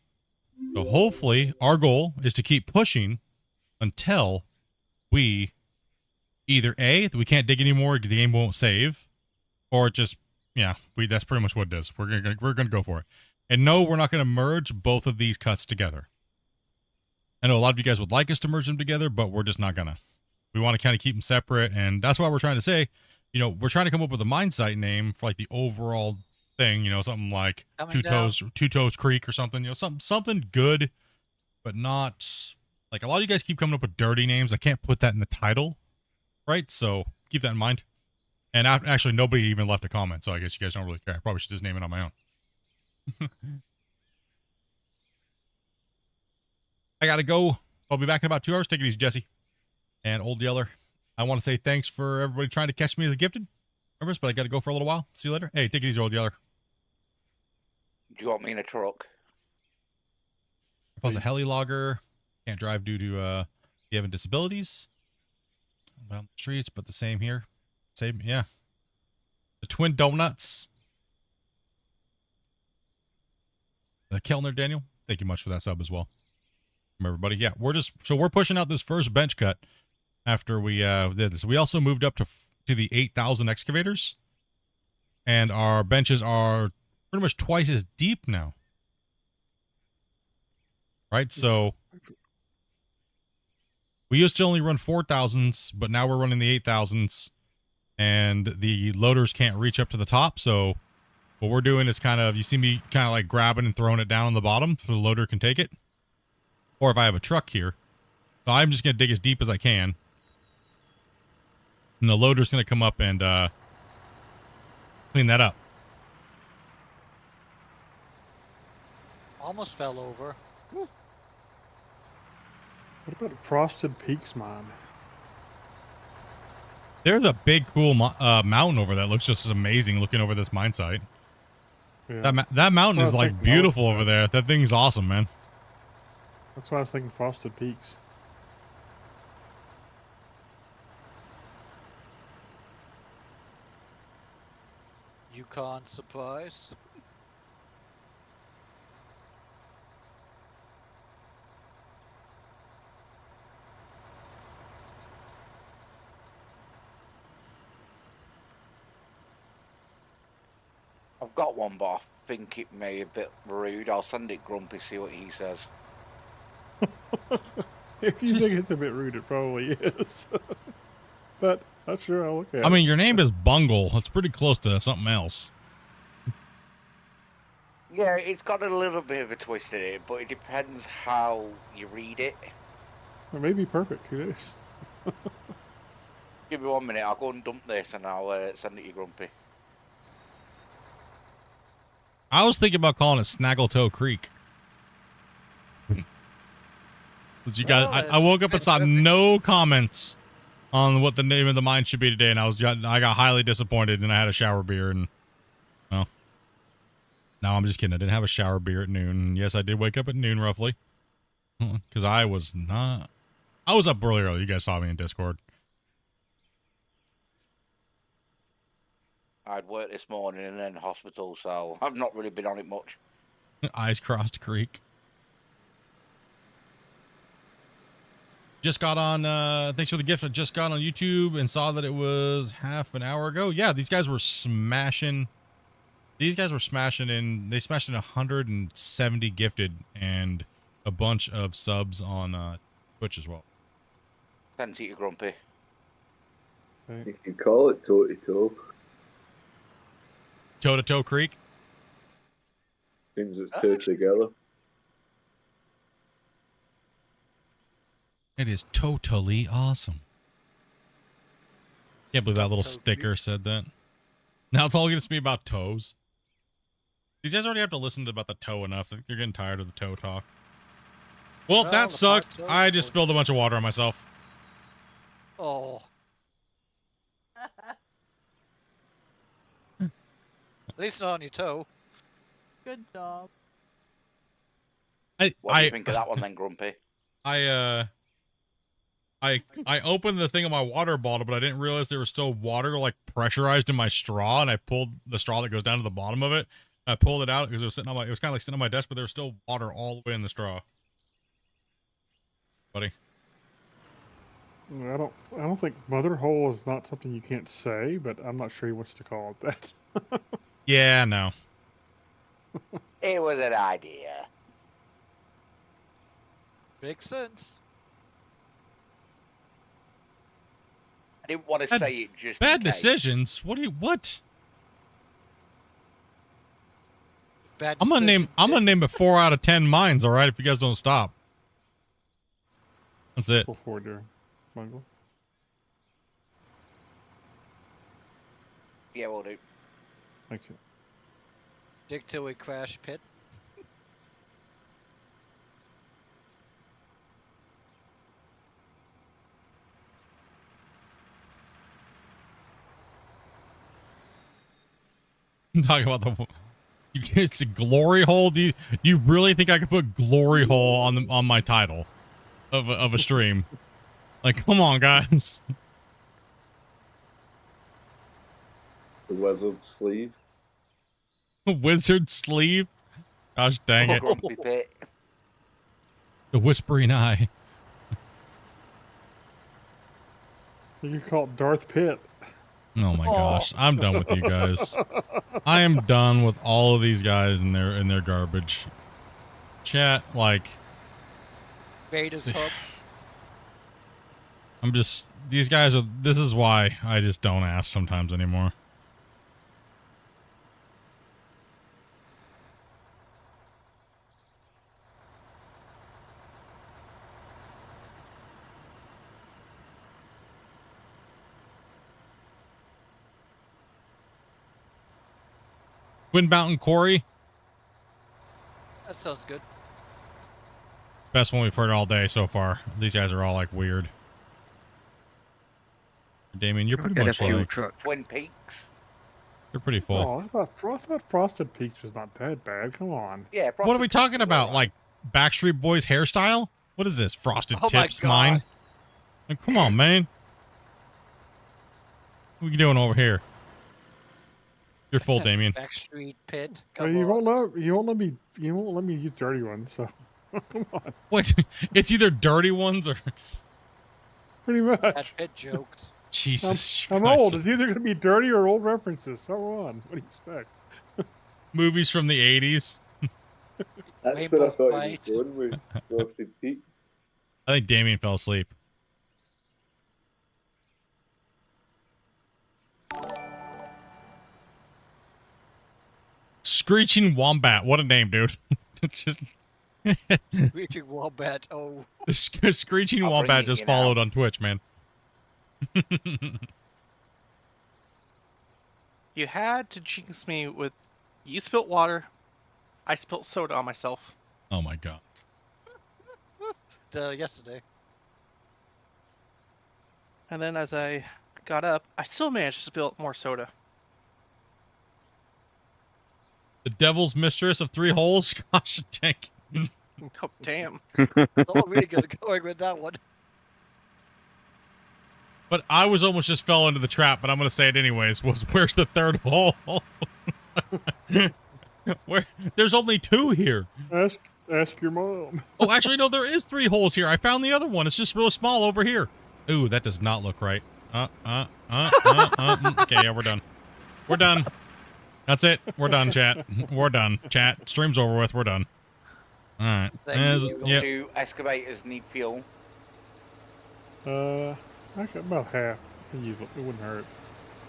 So hopefully our goal is to keep pushing until we either A, we can't dig anymore, the game won't save, or just, yeah, that's pretty much what it is. We're gonna go for it. And no, we're not gonna merge both of these cuts together. I know a lot of you guys would like us to merge them together, but we're just not gonna. We want to kind of keep them separate, and that's why we're trying to say, you know, we're trying to come up with a mine site name for like the overall thing, you know, something like Two Toes Creek or something, you know, something good, but not like a lot of you guys keep coming up with dirty names. I can't put that in the title, right? So keep that in mind. And actually, nobody even left a comment, so I guess you guys don't really care. I probably should just name it on my own. I gotta go. I'll be back in about 2 hours. Take it easy, Jesse. And Old Yeller, I want to say thanks for everybody trying to catch me as a gifted service, but I gotta go for a little while. See you later. Hey, take it easy, Old Yeller. Do you want me in a truck? I was a heli logger. Can't drive due to having disabilities. Well, streets, but the same here. Same, yeah. The Twin Donuts. The Kellner Daniel, thank you much for that sub as well. From everybody. Yeah, we're pushing out this first bench cut after we did this. We also moved up to the 8,000 excavators, and our benches are pretty much twice as deep now. Right, so we used to only run 4,000s, but now we're running the 8,000s, and the loaders can't reach up to the top. So what we're doing is kind of, you see me kind of like grabbing and throwing it down on the bottom so the loader can take it. Or if I have a truck here, so I'm just going to dig as deep as I can. And the loader's going to come up and clean that up. Almost fell over. Whew. What about Frosted Peaks mine? There's a big, cool mountain over that looks just amazing looking over this mine site. Yeah. That mountain is like beautiful over there. That thing's awesome, man. That's why I was thinking Frosted Peaks. Yukon surprise. I've got one, but I think it may be a bit rude. I'll send it Grumpy, see what he says. If you think it's a bit rude, it probably is. But not sure I'll look at it. I mean, your name is Bungle. It's pretty close to something else. Yeah, it's got a little bit of a twist in it, but it depends how you read it. It may be perfect. Who knows? Give me 1 minute. I'll go and dump this, and I'll send it to you, Grumpy. I was thinking about calling it Snagglettoe Creek. 'Cause you guys, Well, I woke up and it's saw perfect. no comments on what the name of the mine should be today, and I got highly disappointed, and I had a shower beer, and well, no, I'm just kidding. I didn't have a shower beer at noon. Yes, I did wake up at noon roughly, because I was up really early. You guys saw me in Discord. I'd worked this morning and then hospital, so I've not really been on it much. Eyes crossed creek. Just got on, thanks for the gift. I just got on YouTube and saw that it was half an hour ago. Yeah, these guys were smashing. They smashed in 170 gifted and a bunch of subs on Twitch as well. Thanks to you, Grumpy. You can call it toe to toe. Toe to toe creek. Means it's two together. It is totally awesome. Can't believe that little sticker said that. Now it's all gonna be about toes. These guys already have to listen to about the toe enough. I think they're getting tired of the toe talk. Well, that sucked. I just spilled a bunch of water on myself. Oh. At least not on your toe. Good job. What do you think of that one then, Grumpy? I opened the thing on my water bottle, but I didn't realize there was still water like pressurized in my straw, and I pulled the straw that goes down to the bottom of it. I pulled it out because it was sitting on it was kind of like sitting on my desk, but there was still water all the way in the straw. Buddy. I don't think mother hole is not something you can't say, but I'm not sure he wants to call it that. Yeah, no. It was an idea. Makes sense. I didn't want to say it just Bad in case. decisions. What? Bad I'm gonna name it 4 out of 10 mines, all right, if you guys don't stop. That's it. Go forward there, Bungle. Yeah, we'll do. Thanks. Dig till we crash pit. I'm talking about the. It's a glory hole. Do you really think I could put glory hole on my title of a stream? Like, come on, guys. The wizard sleeve. Wizard sleeve. Gosh dang it. Grumpy pit. The whispering eye. You can call it Darth Pitt. Oh my gosh, I'm done with you guys. I am done with all of these guys and their garbage. Chat, like, Vader's hub. I'm just, these guys are, this is why I just don't ask sometimes anymore. Twin Mountain Quarry. That sounds good. Best one we've heard all day so far. These guys are all like weird. Damien, you're pretty much like Twin Peaks. You're pretty full. Oh, I thought Frosted Peaks was not that bad. Come on. Yeah. What are we talking about? Like Backstreet Boys hairstyle? What is this? Frosted Oh my Tips God. mine? Like, come on, man. What are you doing over here? You're full, Damien. Backstreet pit. Well, Come you on. won't let me use dirty ones. So come on. What? It's either dirty ones or Pretty much. Bad pit jokes. Jesus. I'm Christ. old. It's either going to be dirty or old references. So on. What do you expect? Movies from the 80s. That's Rainbow what I thought Flight. he was going with. Frosted Peaks. I think Damien fell asleep. Screeching Wombat. What a name, dude. It's just Reaching Wombat. Oh. Screeching I'll bring Wombat it just in followed now. on Twitch, man. You had to jinx me with. You spilt water. I spilt soda on myself. Oh my god. yesterday. And then as I got up, I still managed to spill more soda. The devil's mistress of 3 holes? Gosh, dang. Oh, damn. It's all really good going with that one. But I was almost just fell into the trap, but I'm going to say it anyways. Where's the 3rd hole? There's only 2 here. Ask your mom. Oh, actually, no, there is 3 holes here. I found the other one. It's just real small over here. Ooh, that does not look right. Okay, yeah, we're done. We're done. That's it. We're done, chat. We're done. Chat. Stream's over with. We're done. All right. Yep. Do excavators need fuel? Actually, about half. It wouldn't hurt.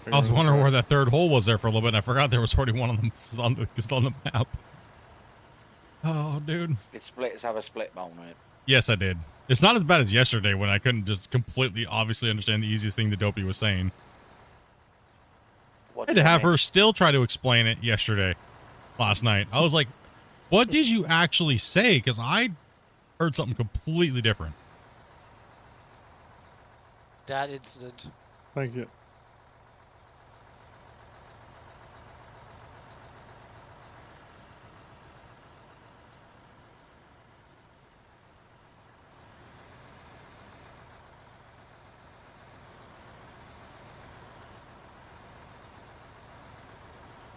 I was wondering where that 3rd hole was there for a little bit, and I forgot there was already one of them on the map. Oh, dude. Did splits have a split mode on it? Yes, I did. It's not as bad as yesterday when I couldn't just completely obviously understand the easiest thing the dopey was saying. I had to have her still try to explain it last night. I was like, what did you actually say? Because I heard something completely different. That incident. Thank you.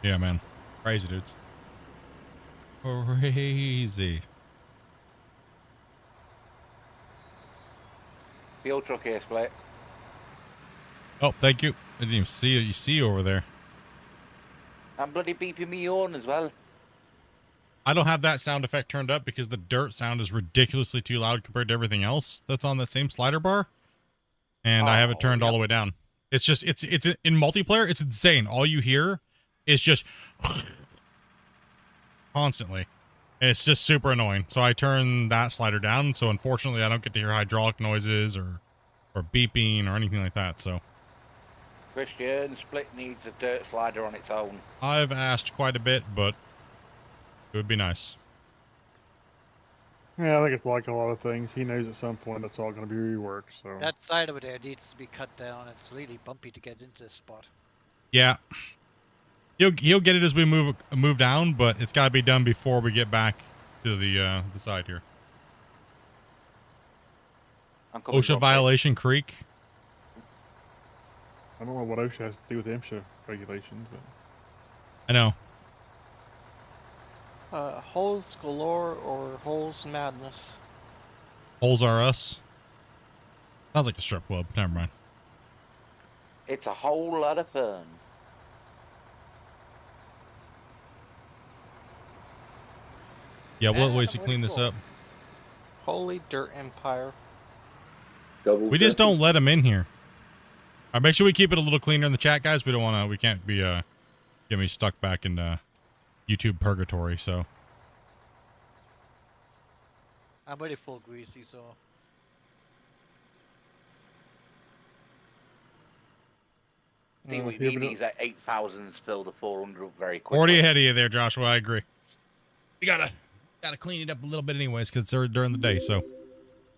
Yeah, man. Crazy, dudes. Crazy. Fuel truck here, Split. Oh, thank you. I didn't even see what you see over there. I'm bloody beeping me horn as well. I don't have that sound effect turned up because the dirt sound is ridiculously too loud compared to everything else that's on that same slider bar. And I have it turned all the way down. It's just, it's in multiplayer, it's insane. All you hear is just constantly. And it's just super annoying. So I turn that slider down. So unfortunately, I don't get to hear hydraulic noises or beeping or anything like that. So Christian, Split needs a dirt slider on its own. I've asked quite a bit, but it would be nice. Yeah, I think it's like a lot of things. He knows at some point it's all going to be reworked. So That side over there needs to be cut down. It's really bumpy to get into this spot. Yeah. He'll get it as we move down, but it's got to be done before we get back to the side here. OSHA violation Creek. I don't know what OSHA has to do with MSHA regulations, but I know. Holes galore or holes madness. Holes are us. Sounds like a strip club. Never mind. It's a whole lot of fun. Yeah, what ways to clean this up? Holy dirt empire. We just don't let them in here. All right, make sure we keep it a little cleaner in the chat, guys. We don't want to. We can't be get me stuck back in YouTube purgatory. So I'm already full greasy, so. See, we need these at 8,000s fill the 400 very quickly. 40 ahead of you there, Joshua. I agree. You gotta clean it up a little bit anyways, because it's during the day. So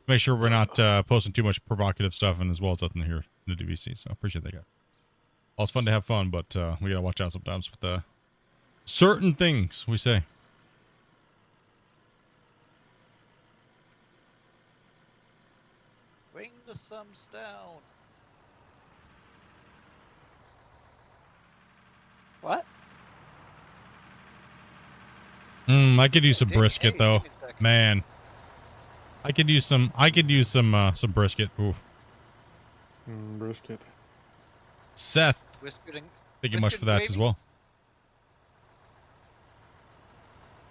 make sure we're not posting too much provocative stuff, and as well as nothing here in the DVC. So appreciate that, guys. Well, it's fun to have fun, but we gotta watch out sometimes with certain things we say. Bring the thumbs down. What? I could use some brisket though, man. I could use some brisket. Oof. Brisket. Seth, thank you much for that as well.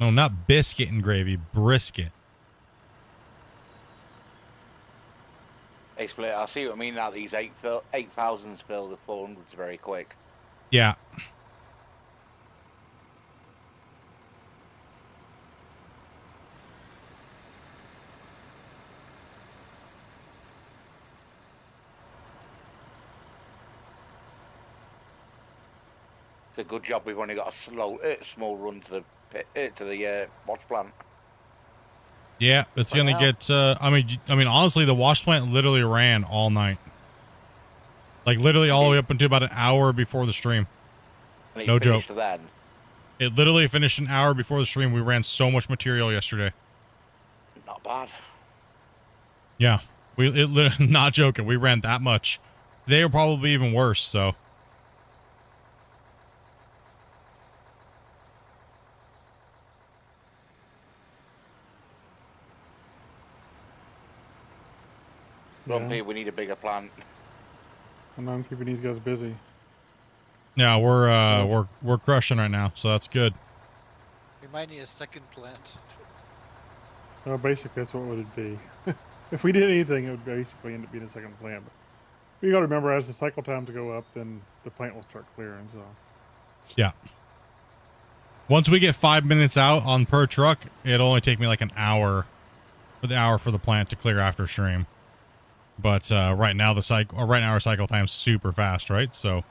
No, not biscuit and gravy, brisket. Hey, Split, I see what I mean now. These 8,000s fill the 400s very quick. Yeah. It's a good job we've only got a small run to the wash plant. Yeah, it's For gonna now. get. I mean, honestly, the wash plant literally ran all night. Like literally all the way up until about an hour before the stream. And it No joke. finished then. It literally finished an hour before the stream. We ran so much material yesterday. Not bad. Yeah, not joking. We ran that much. Today will probably even worse. So. Grumpy, we need a bigger plant. I'm keeping these guys busy. Yeah, we're crushing right now, so that's good. We might need a second plant. Well, basically, that's what it would be. If we did anything, it would basically end up being a second plant. But you got to remember, as the cycle times go up, then the plant will start clearing. So. Yeah. Once we get 5 minutes out on per truck, it'll only take me like an hour, for the plant to clear after stream. But right now our cycle time's super fast, right? So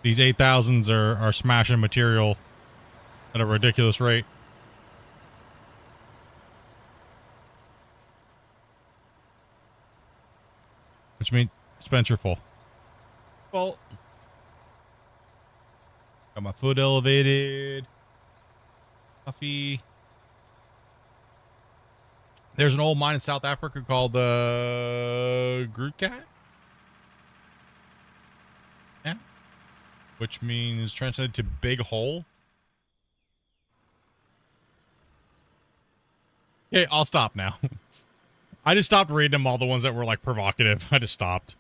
these 8,000s are smashing material at a ridiculous rate. Which means Spencer full. Well, got my foot elevated. Coffee. There's an old mine in South Africa called Grootkat. Yeah. Which means translated to big hole. Okay, I'll stop now. I just stopped reading them, all the ones that were like provocative. I just stopped.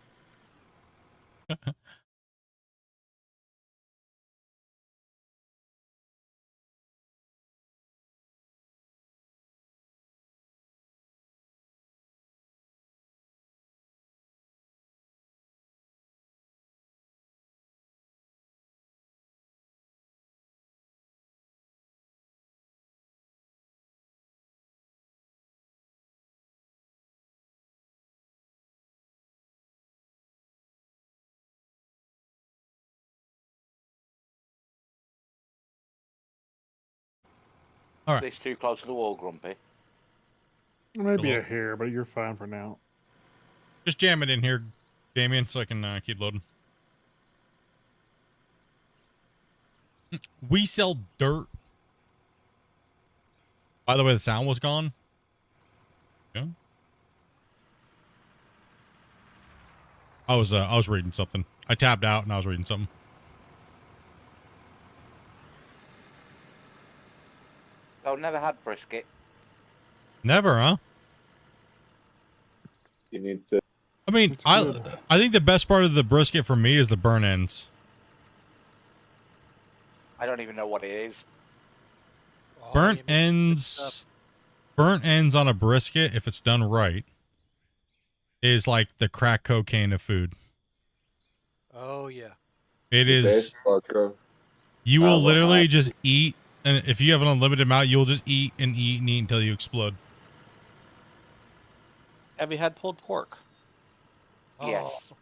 All right. This too close to the wall, Grumpy. Maybe Hello. a hair, but you're fine for now. Just jam it in here, Damien, so I can keep loading. We sell dirt. By the way, the sound was gone. Yeah. I was reading something. I tabbed out and I was reading something. Oh, never had brisket. Never, huh? You need to. I mean, I think the best part of the brisket for me is the burn ends. I don't even know what it is. Oh, Burnt you missed good ends. stuff. Burnt ends on a brisket, if it's done right, is like the crack cocaine of food. Oh yeah. It the is. best vodka. You will Well, literally just eat, and if you have an unlimited amount, you'll just eat and eat and eat until you explode. Have you had pulled pork? Yes.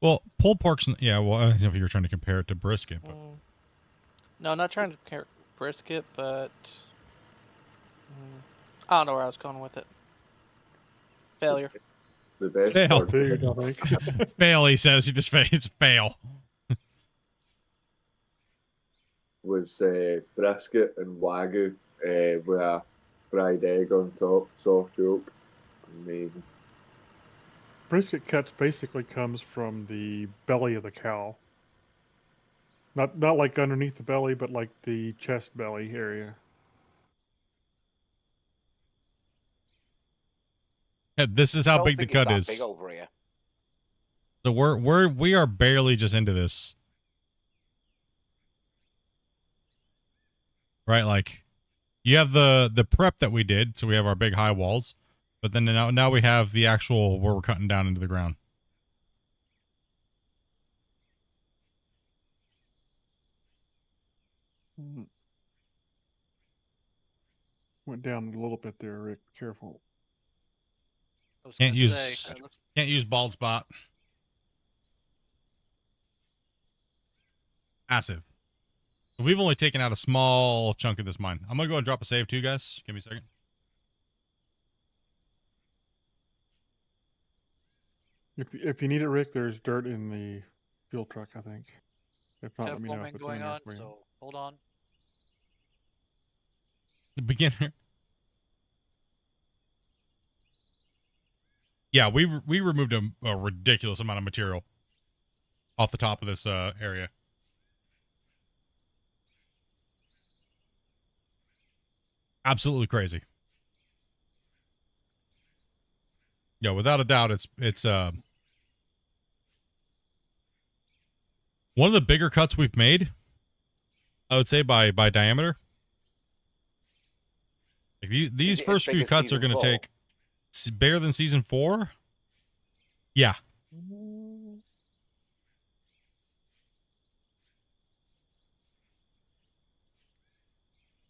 Well, pulled pork's, yeah, well, I don't know if you're trying to compare it to brisket, but No, not trying to compare brisket, but I don't know where I was going with it. Failure. The best Fail. vodka Food, I think. Fail, he says. He just it's fail. was brisket and wagyu with a fried egg on top, soft yolk. Amazing. Brisket cuts basically comes from the belly of the cow. Not like underneath the belly, but like the chest belly area. Yeah, this is I how don't big the think it's cut that is. big over here. So we are barely just into this. Right, like you have the prep that we did, so we have our big high walls, but then now we have the actual where we're cutting down into the ground. Went down a little bit there, Rick. Careful. I was Can't gonna use say, it looks, can't use bald spot. Massive. We've only taken out a small chunk of this mine. I'm gonna go and drop a save too, guys. Give me a second. If you need it, Rick, there's dirt in the fuel truck, I think. If not, let me know if Terraforming it's going in there on, for you. so hold on. The beginner. Yeah, we removed a ridiculous amount of material off the top of this area. Absolutely crazy. Yeah, without a doubt, it's one of the bigger cuts we've made. I would say by diameter. Like these first few cuts are going to take bigger than season 4. Yeah.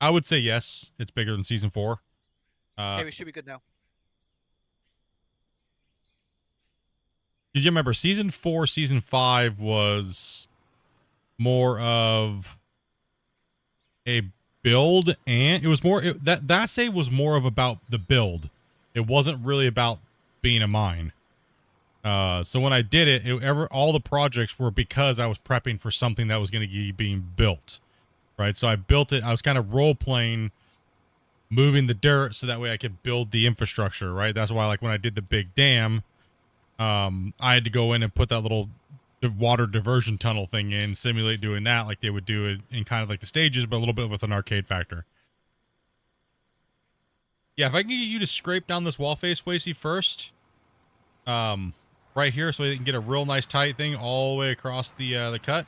I would say yes, it's bigger than season 4. Hey, we should be good now. Did you remember season 4, season 5 was more of a build, and it was more that save was more of about the build. It wasn't really about being a mine. So when I did it, all the projects were because I was prepping for something that was going to be being built, right? So I built it. I was kind of role playing, moving the dirt so that way I could build the infrastructure, right? That's why, like when I did the big dam, I had to go in and put that little water diversion tunnel thing in, simulate doing that like they would do it in kind of like the stages, but a little bit with an arcade factor. Yeah, if I can get you to scrape down this wall face, Wasey, first, right here, so you can get a real nice tight thing all the way across the cut,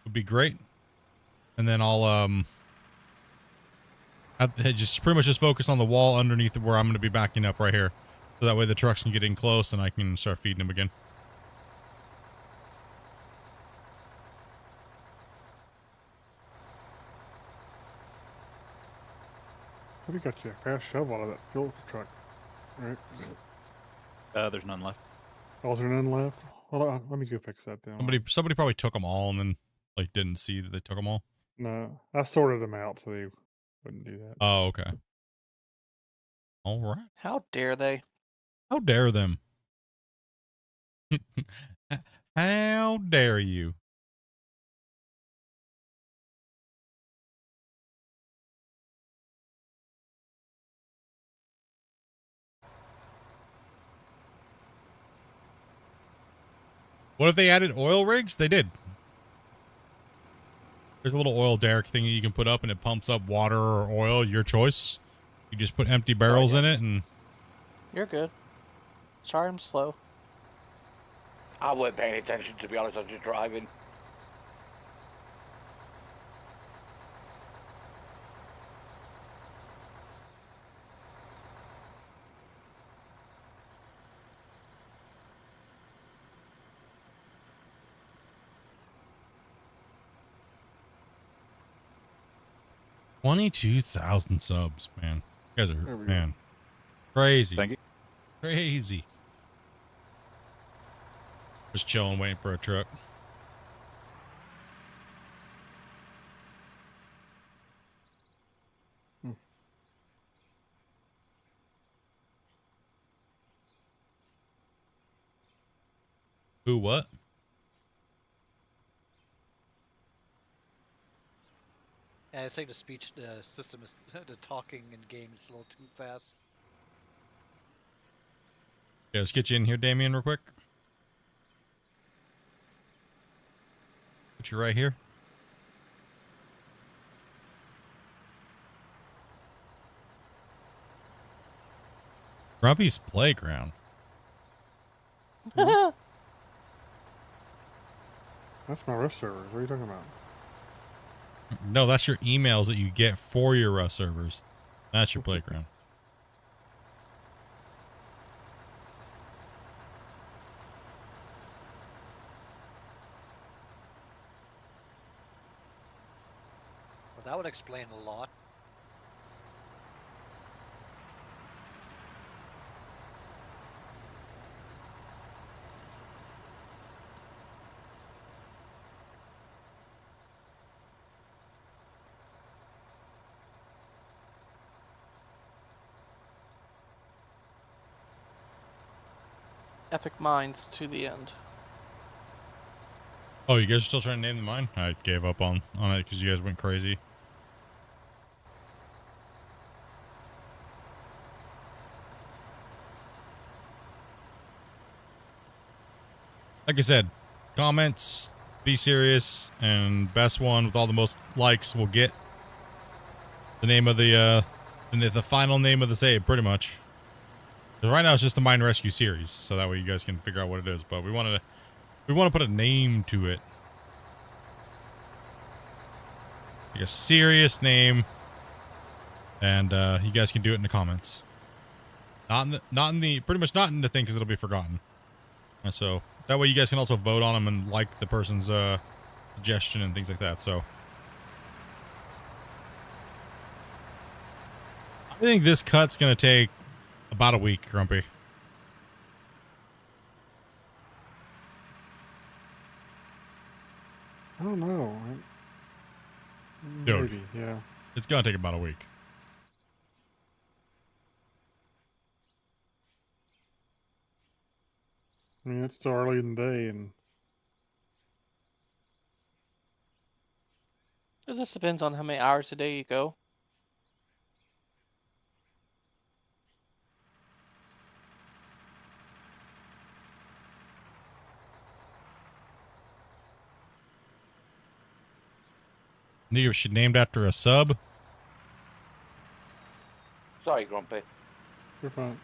would be great. And then I'll just pretty much just focus on the wall underneath where I'm going to be backing up right here, so that way the trucks can get in close and I can start feeding them again. What do you got you a fast shovel out of that fuel truck? Right. There's none left. Oh, is there none left? Well, let me go fix that then. Somebody probably took them all and then like didn't see that they took them all. No, I sorted them out so they wouldn't do that. Oh, okay. All right. How dare they? How dare them? How dare you? What if they added oil rigs? They did. There's a little oil derrick thing that you can put up and it pumps up water or oil, your choice. You just put empty barrels in it and... You're good. Sorry, I'm slow. I weren't paying attention, to be honest. I was just driving. $22,000 subs, man. You guys are, There we go. man, crazy. Thank you. Crazy. Just chilling, waiting for a truck. Who, what? Yeah, I think the speech system is the talking in game is a little too fast. Yeah, let's get you in here, Damien, real quick. Put you right here. Grumpy's Playground. That's my Rust servers. What are you talking about? No, that's your emails that you get for your Rust servers. That's your playground. Well, that would explain a lot. Epic Minds to the end. Oh, you guys are still trying to name the mine? I gave up on it because you guys went crazy. Like I said, comments, be serious, and best one with all the most likes will get the name of the final name of the save, pretty much. 'Cause right now it's just the mine rescue series, so that way you guys can figure out what it is. But we want to put a name to it, like a serious name, and you guys can do it in the comments. Pretty much not in the thing because it'll be forgotten. And so that way you guys can also vote on them and like the person's suggestion and things like that. So I think this cut's gonna take about a week, Grumpy. I don't know. Dude. Maybe, yeah. It's gonna take about a week. I mean, it's still early in the day, and It just depends on how many hours a day you go. You should named after a sub. Sorry, Grumpy. you're fine.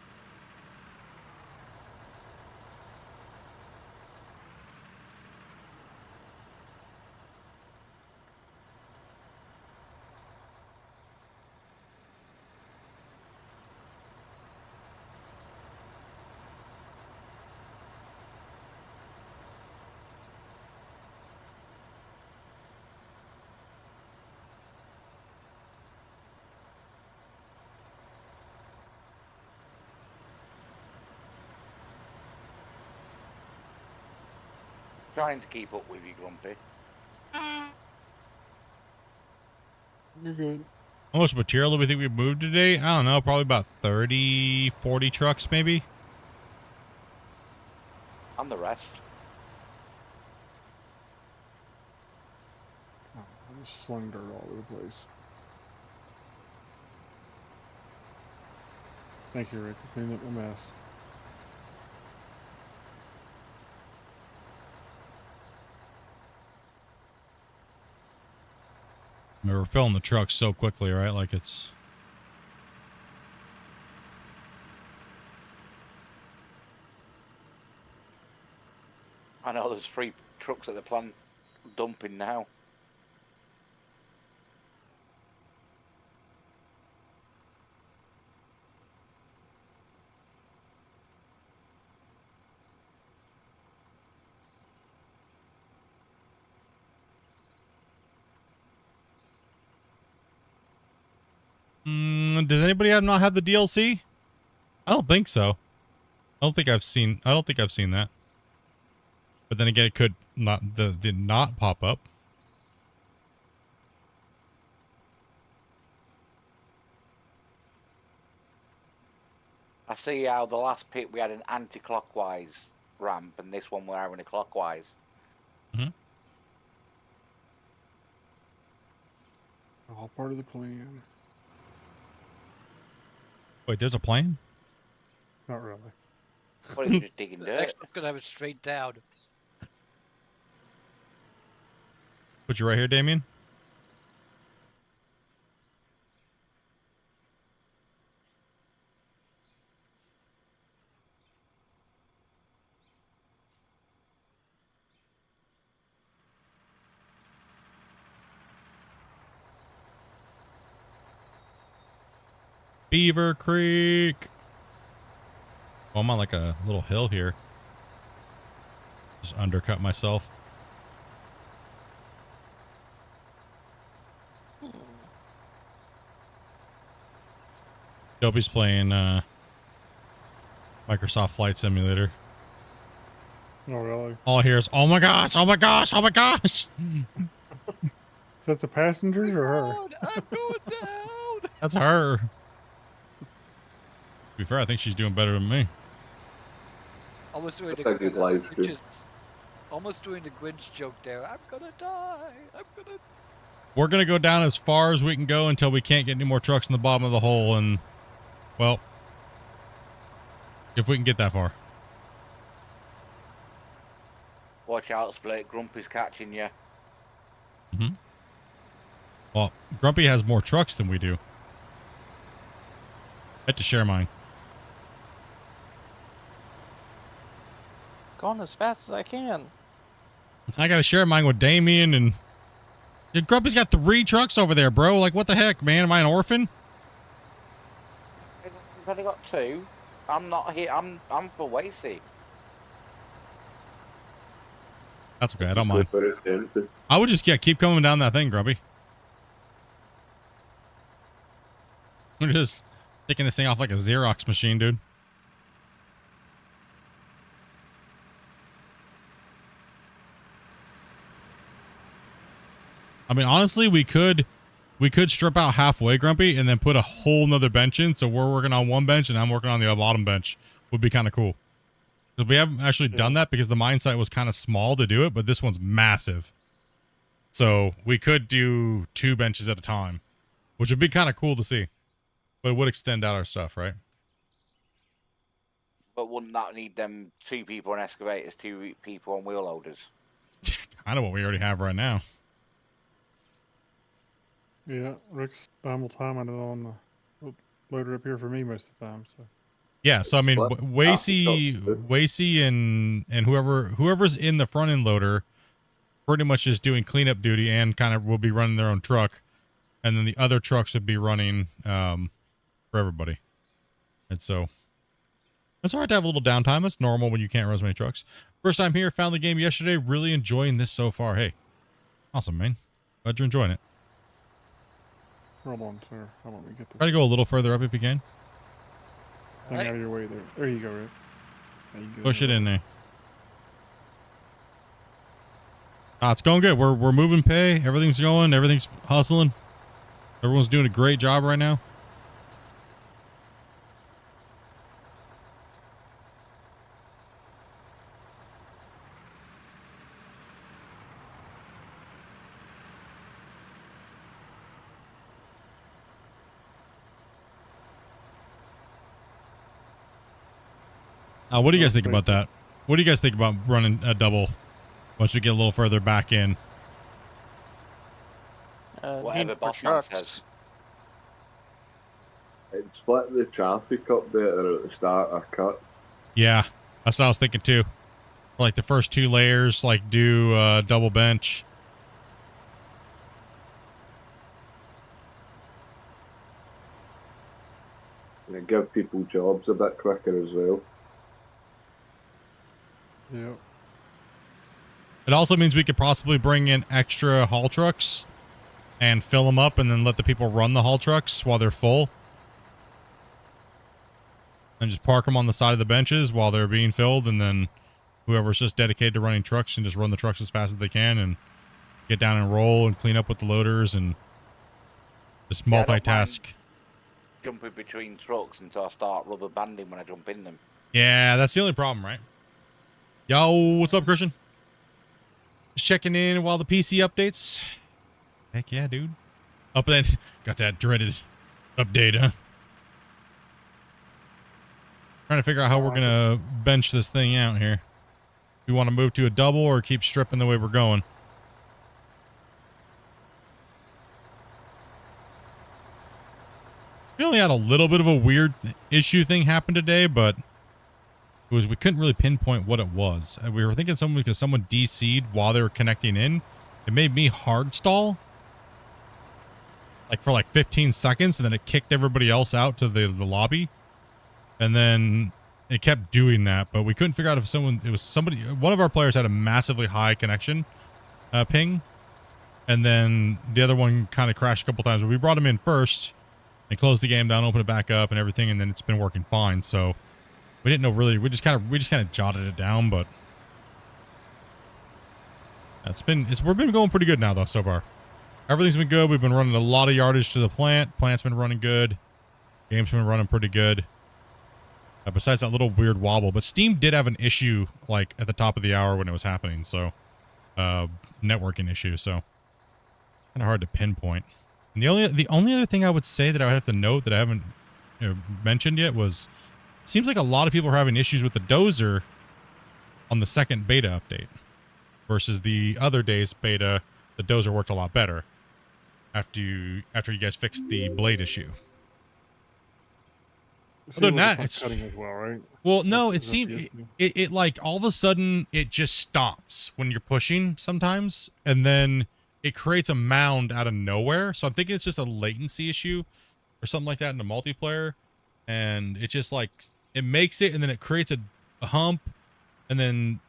Trying to keep up with you, Grumpy. You're good. How much material do we think we moved today? I don't know, probably about 30, 40 trucks maybe. And the rest. Oh, I just slung dirt all over the place. Thank you, Rick, for cleaning up my mess. I mean, we're filling the trucks so quickly, right? Like it's... I know there's 3 trucks at the plant dumping now. Does anybody not have the DLC? I don't think so. I don't think I've seen that. But then again, it could not did not pop up. I see how the last pit we had an anti-clockwise ramp, and this one we're having a clockwise. All part of the plan. Wait, there's a plane? Not really. What are you just digging The dirt? next one's gonna have it straight down. Put you right here, Damien. Beaver Creek. Oh, I'm on like a little hill here. Just undercut myself. Dopey's playing Microsoft Flight Simulator. Oh, really? All I hear is, oh my gosh, oh my gosh, oh my gosh. Is that the passengers or her? I'm going down. That's her. To be fair, I think she's doing better than me. Almost doing That's a good live stream. Almost doing the Grinch joke there. I'm gonna die. We're going to go down as far as we can go until we can't get any more trucks in the bottom of the hole. And, well, if we can get that far. Watch out, Split. Grumpy's catching you. Mm-hmm. Well, Grumpy has more trucks than we do. I had to share mine. Going as fast as I can. I got to share mine with Damien and... Yeah, Grumpy's got 3 trucks over there, bro. Like, what the heck, man? Am I an orphan? I've only got 2. I'm not here. I'm for Wasey. That's okay. I don't mind. But it's empty. I would just keep coming down that thing, Grumpy. We're just taking this thing off like a Xerox machine, dude. I mean, honestly, we could strip out halfway, Grumpy, and then put a whole nother bench in. So we're working on one bench and I'm working on the bottom bench. Would be kind of cool. Because we haven't actually done that because the mine site was kind of small to do it, but this one's massive. So we could do 2 benches at a time, which would be kind of cool to see. But it would extend out our stuff, right? But wouldn't that need them 2 people on excavators, 2 people on wheel loaders? Kind of what we already have right now. Yeah, Rick's time timing it on the loader up here for me most of the time. So Yeah, so I mean, Wasey and whoever's in the front end loader, pretty much is doing cleanup duty and kind of will be running their own truck, and then the other trucks would be running for everybody. And so it's all right to have a little downtime. That's normal when you can't run as many trucks. First time here, found the game yesterday. Really enjoying this so far. Hey, awesome, man. Glad you're enjoying it. hold on, sir. How about we get this Try to go a little further up if you can. thing out of your way there? There you go, Rick. There you go. Push it in there. It's going good. We're moving pay. Everything's going. Everything's hustling. Everyone's doing a great job right now. What do you guys think about that? What do you guys think about running a double once we get a little further back in? Whatever Bossman says. It'd split the traffic up better at the start or cut. Yeah, that's what I was thinking too. Like the first 2 layers, like do double bench. And it'd give people jobs a bit quicker as well. Yeah. It also means we could possibly bring in extra haul trucks and fill them up and then let the people run the haul trucks while they're full. And just park them on the side of the benches while they're being filled, and then whoever's just dedicated to running trucks can just run the trucks as fast as they can and get down and roll and clean up with the loaders and just multitask. Jumping between trucks until I start rubber banding when I jump in them. Yeah, that's the only problem, right? Yo, what's up, Christian? Just checking in while the PC updates. Heck yeah, dude. Update. Got that dreaded update, huh? Trying to figure out how we're gonna bench this thing out here. We want to move to a double or keep stripping the way we're going. We only had a little bit of a weird issue thing happen today, but we couldn't really pinpoint what it was. We were thinking because someone DC'd while they were connecting in. It made me hard stall. Like for like 15 seconds, and then it kicked everybody else out to the lobby. And then it kept doing that, but we couldn't figure out if one of our players had a massively high connection ping. And then the other one kind of crashed a couple times, but we brought him in first and closed the game down, opened it back up and everything. And then it's been working fine. So we didn't know really, we just kind of jotted it down, but we've been going pretty good now though, so far. Everything's been good. We've been running a lot of yardage to the plant. Plant's been running good. Game's been running pretty good. besides that little weird wobble. But Steam did have an issue like at the top of the hour when it was happening. So networking issue. So kind of hard to pinpoint. And the only other thing I would say that I would have to note that I haven't mentioned yet was it seems like a lot of people are having issues with the dozer on the second beta update versus the other day's beta. The dozer worked a lot better after you guys fixed the blade issue. Other than that, it's cutting as well, right? Well, no, it seemed it like all of a sudden it just stops when you're pushing sometimes, and then it creates a mound out of nowhere. So I'm thinking it's just a latency issue or something like that in the multiplayer, and it just like it makes it, and then it creates a hump, and then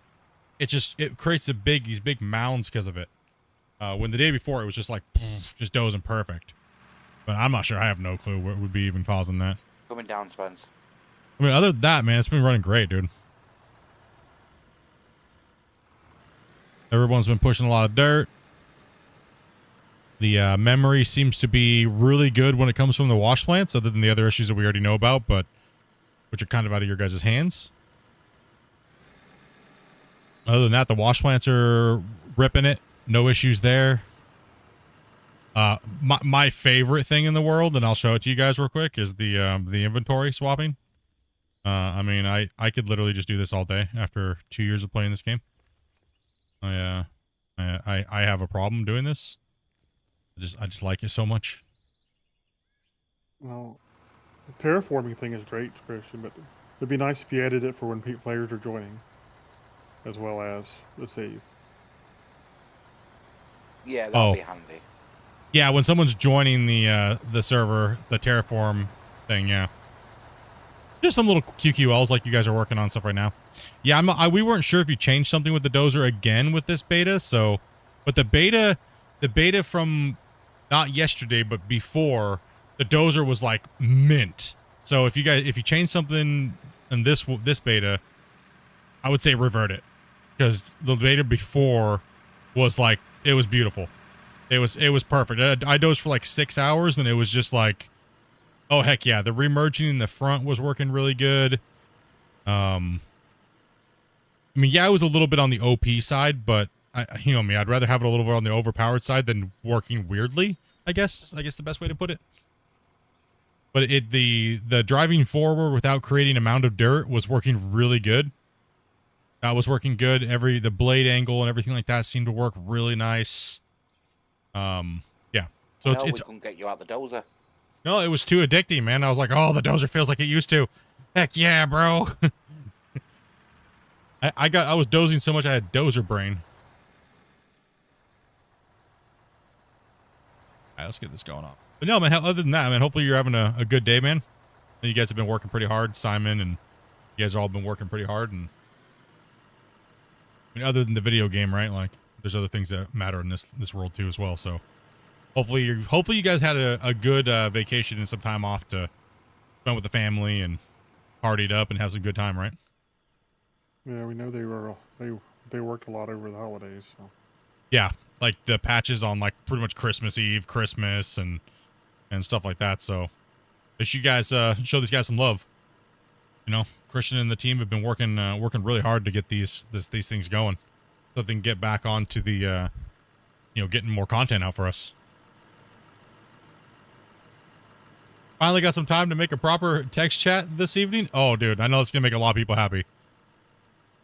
it creates these big mounds because of it. When the day before it was just like just dozing perfect, but I'm not sure. I have no clue what would be even causing that. Coming down, Spence. I mean, other than that, man, it's been running great, dude. Everyone's been pushing a lot of dirt. The memory seems to be really good when it comes from the wash plants, other than the other issues that we already know about, but which are kind of out of your guys' hands. Other than that, the wash plants are ripping it. No issues there. My favorite thing in the world, and I'll show it to you guys real quick, is the inventory swapping. I mean, I could literally just do this all day after 2 years of playing this game. I have a problem doing this. I just like it so much. Well, the terraforming thing is great, Christian, but it'd be nice if you added it for when players are joining, as well as the save. Yeah, that'll be handy. Yeah, when someone's joining the server, the terraform thing, yeah. Just some little QQLs like you guys are working on stuff right now. Yeah, we weren't sure if you changed something with the dozer again with this beta, so but the beta from not yesterday but before, the dozer was like mint. So if you change something in this beta, I would say revert it, because the beta before was like it was beautiful. It was perfect. I dozed for like 6 hours and it was just like, oh heck yeah. The remerging in the front was working really good. I mean, yeah, it was a little bit on the OP side, but you know me, I'd rather have it a little bit on the overpowered side than working weirdly. I guess the best way to put it. But the driving forward without creating a mound of dirt was working really good. That was working good. The blade angle and everything like that seemed to work really nice. Yeah. So we couldn't get you out the dozer. No, it was too addicting, man. I was like, oh, the dozer feels like it used to. Heck yeah, bro. I was dozing so much I had dozer brain. All right, let's get this going on. But no, man, other than that, man, hopefully you're having a good day, man. You guys have been working pretty hard, Simon, and you guys have all been working pretty hard. And I mean, other than the video game, right? Like, there's other things that matter in this world too as well. So hopefully you guys had a good vacation and some time off to spend with the family and partied up and have some good time, right? Yeah, we know they worked a lot over the holidays. So. Yeah, like the patches on like pretty much Christmas Eve, Christmas, and stuff like that. So they should you guys show these guys some love. You know, Christian and the team have been working really hard to get these things going, so they can get back onto the getting more content out for us. Finally got some time to make a proper text chat this evening. Oh, dude, I know it's gonna make a lot of people happy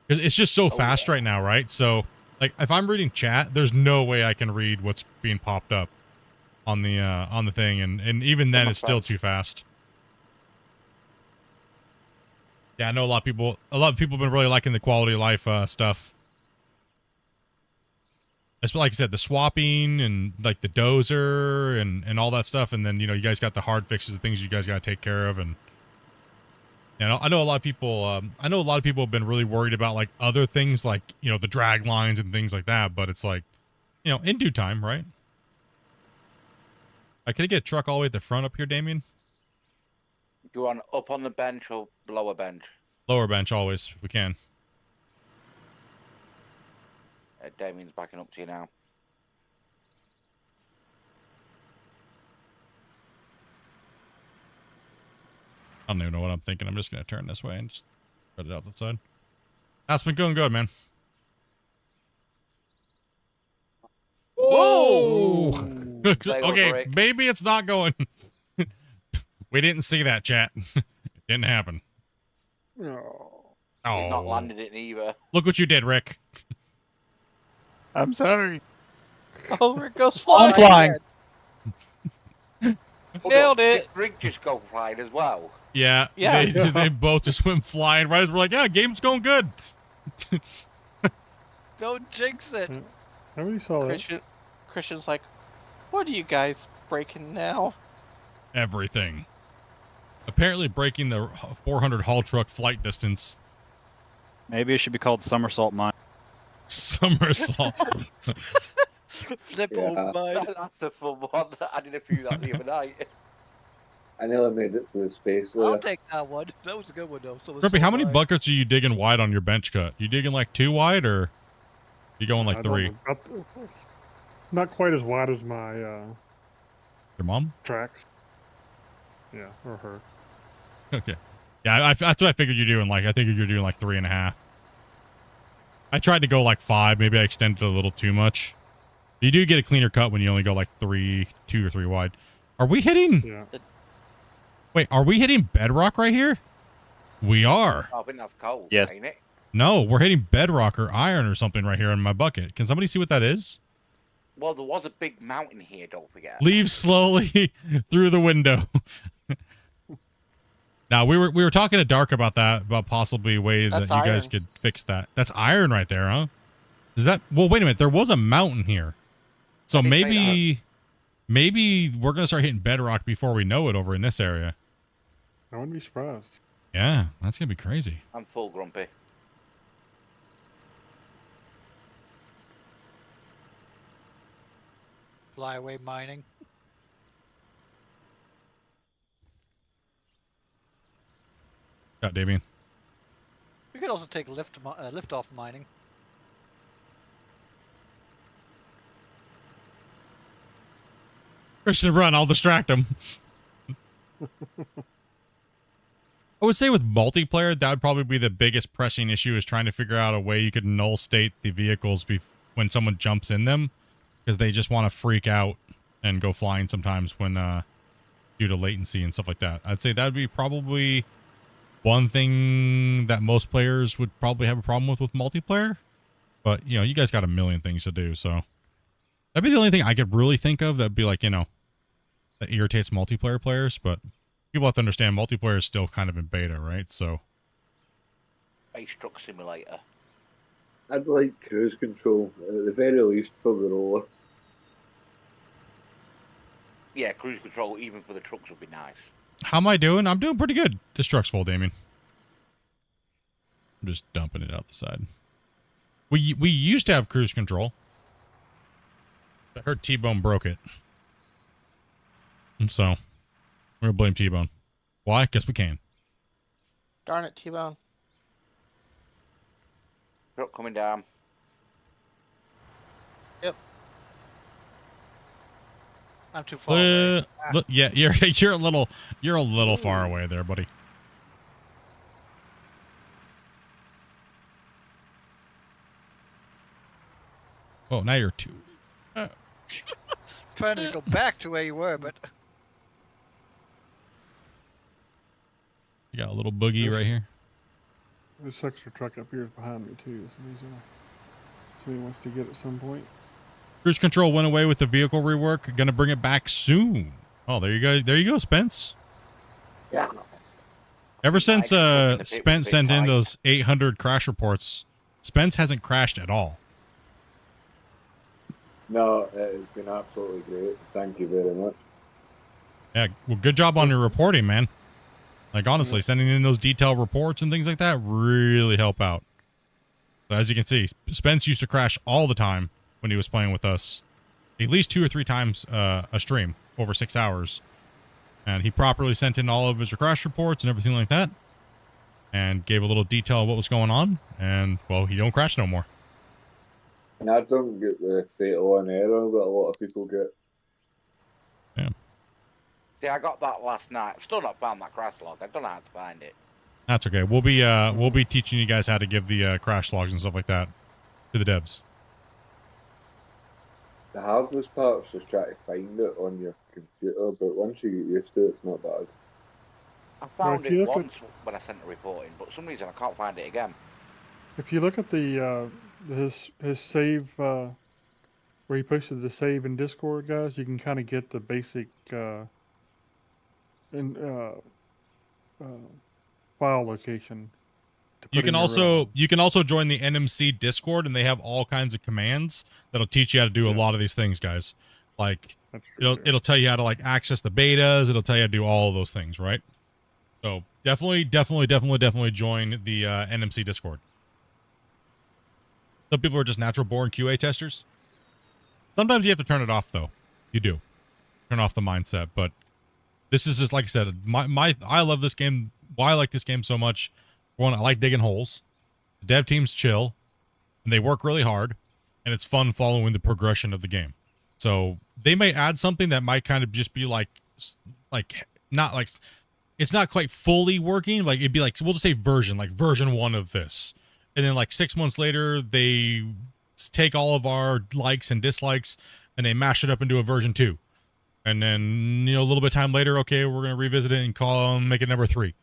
because it's just so fast right now, right? So, like, if I'm reading chat, there's no way I can read what's being popped up on the thing, and even then, it's still too fast. Yeah, I know a lot of people have been really liking the quality of life stuff. It's like I said, the swapping and like the dozer and all that stuff, and then you guys got the hard fixes, the things you guys got to take care of, and I know a lot of people. I know a lot of people have been really worried about like other things, like the drag lines and things like that. But it's like, in due time, right? Can I get a truck all the way at the front up here, Damien? Do you want up on the bench or lower bench? Lower bench, always, if we can. Damien's backing up to you now. I don't even know what I'm thinking. I'm just going to turn this way and just put it out the side. That's been going good, man. Whoa! Okay, maybe it's not going. We didn't see that, chat. It didn't happen. Oh. He's not landed it either. Look what you did, Rick. I'm sorry. Oh, Rick goes flying. I'm flying. Nailed it. Did Rick just go flying as well? Yeah, Yeah. they both just went flying right as we're like, yeah, game's going good. Don't jinx it. Nobody saw that. Christian's like, what are you guys breaking now? Everything. Apparently breaking the 400 haul truck flight distance. Maybe it should be called Somersault Mine. Somersault. Flip over mine. That's a fun one. I did a few that the other night. I nearly made it to the space layer. I'll take that one. That was a good one though. So Rippy, how many buckets are you digging wide on your bench cut? You digging like 2 wide or you going like 3? Not quite as wide as my your mom? tracks. Yeah, or her. Okay. Yeah, that's what I figured you're doing. Like, I think you're doing like 3.5. I tried to go like 5. Maybe I extended it a little too much. You do get a cleaner cut when you only go like 2 or 3 wide. Are we hitting? Yeah. Wait, are we hitting bedrock right here? We are. I think that's cold, yes. ain't it? No, we're hitting bedrock or iron or something right here in my bucket. Can somebody see what that is? Well, there was a big mountain here, don't forget. Leave slowly through the window. Now, we were talking to Dark about that, about possibly a way that you guys could fix that. That's iron right there, huh? Is that... Well, wait a minute. There was a mountain here. So maybe we're going to start hitting bedrock before we know it over in this area. I wouldn't be surprised. Yeah, that's going to be crazy. I'm full grumpy. Flyaway mining. Got Damien. We could also take lift off mining. Christian, run. I'll distract him. I would say with multiplayer, that would probably be the biggest pressing issue, is trying to figure out a way you could null state the vehicles when someone jumps in them, because they just want to freak out and go flying sometimes when due to latency and stuff like that. I'd say that would be probably one thing that most players would probably have a problem with multiplayer. But, you know, you guys got a million things to do, so that'd be the only thing I could really think of that'd be like, you know, that irritates multiplayer players. But people have to understand multiplayer is still kind of in beta, right? So Base truck simulator. I'd like cruise control, at the very least for the roller. Yeah, cruise control even for the trucks would be nice. how am I doing? I'm doing pretty good. This truck's full, Damien. I'm just dumping it out the side. We used to have cruise control. I heard T-Bone broke it. And so, we're going to blame T-Bone. Why? Guess we can. Darn it, T-Bone. Truck coming down. Yep. I'm too far away. Yeah, you're a little far away there, buddy. Oh, now you're two. Trying to go back to where you were, but You got a little boogie right here. This extra truck up here is behind me too. Somebody wants to get at some point. Cruise control went away with the vehicle rework. Gonna bring it back soon. Oh, there you go. There you go, Spence. Yeah. Ever since Spence sent in those 800 crash reports, Spence hasn't crashed at all. No, it's been absolutely great. Thank you very much. Yeah, well, good job on your reporting, man. Like, honestly, sending in those detailed reports and things like that really help out. So as you can see, Spence used to crash all the time when he was playing with us. At least 2 or 3 times a stream over 6 hours. And he properly sent in all of his crash reports and everything like that. And gave a little detail of what was going on. And, well, he don't crash no more. And I don't get the fatal on error that a lot of people get. Yeah. See, I got that last night. I've still not found that crash log. I don't know how to find it. That's okay. We'll be teaching you guys how to give the crash logs and stuff like that to the devs. The hardest part is just trying to find it on your computer, but once you get used to it, it's not bad. I found if you it look at- once when I sent the report in, but for some reason I can't find it again. If you look at the his save where he posted the save in Discord, guys, you can kind of get the basic file location. To put You in can your, also join the NMC Discord, and they have all kinds of commands that'll teach you how to do a lot of these things, guys. Like That's true, it'll tell you how to like access the betas. It'll tell you how to do all of those things, right? So definitely join the NMC Discord. Some people are just natural born QA testers. Sometimes you have to turn it off, though. You do turn off the mindset, but this is just like I said. I love this game. Why I like this game so much? One, I like digging holes. The dev team's chill, and they work really hard, and it's fun following the progression of the game. So they may add something that might kind of just be like not like it's not quite fully working. Like it'd be like, we'll just say version 1 of this, and then like 6 months later they take all of our likes and dislikes and they mash it up into a version 2, and then a little bit of time later, okay, we're gonna revisit it and make it number 3.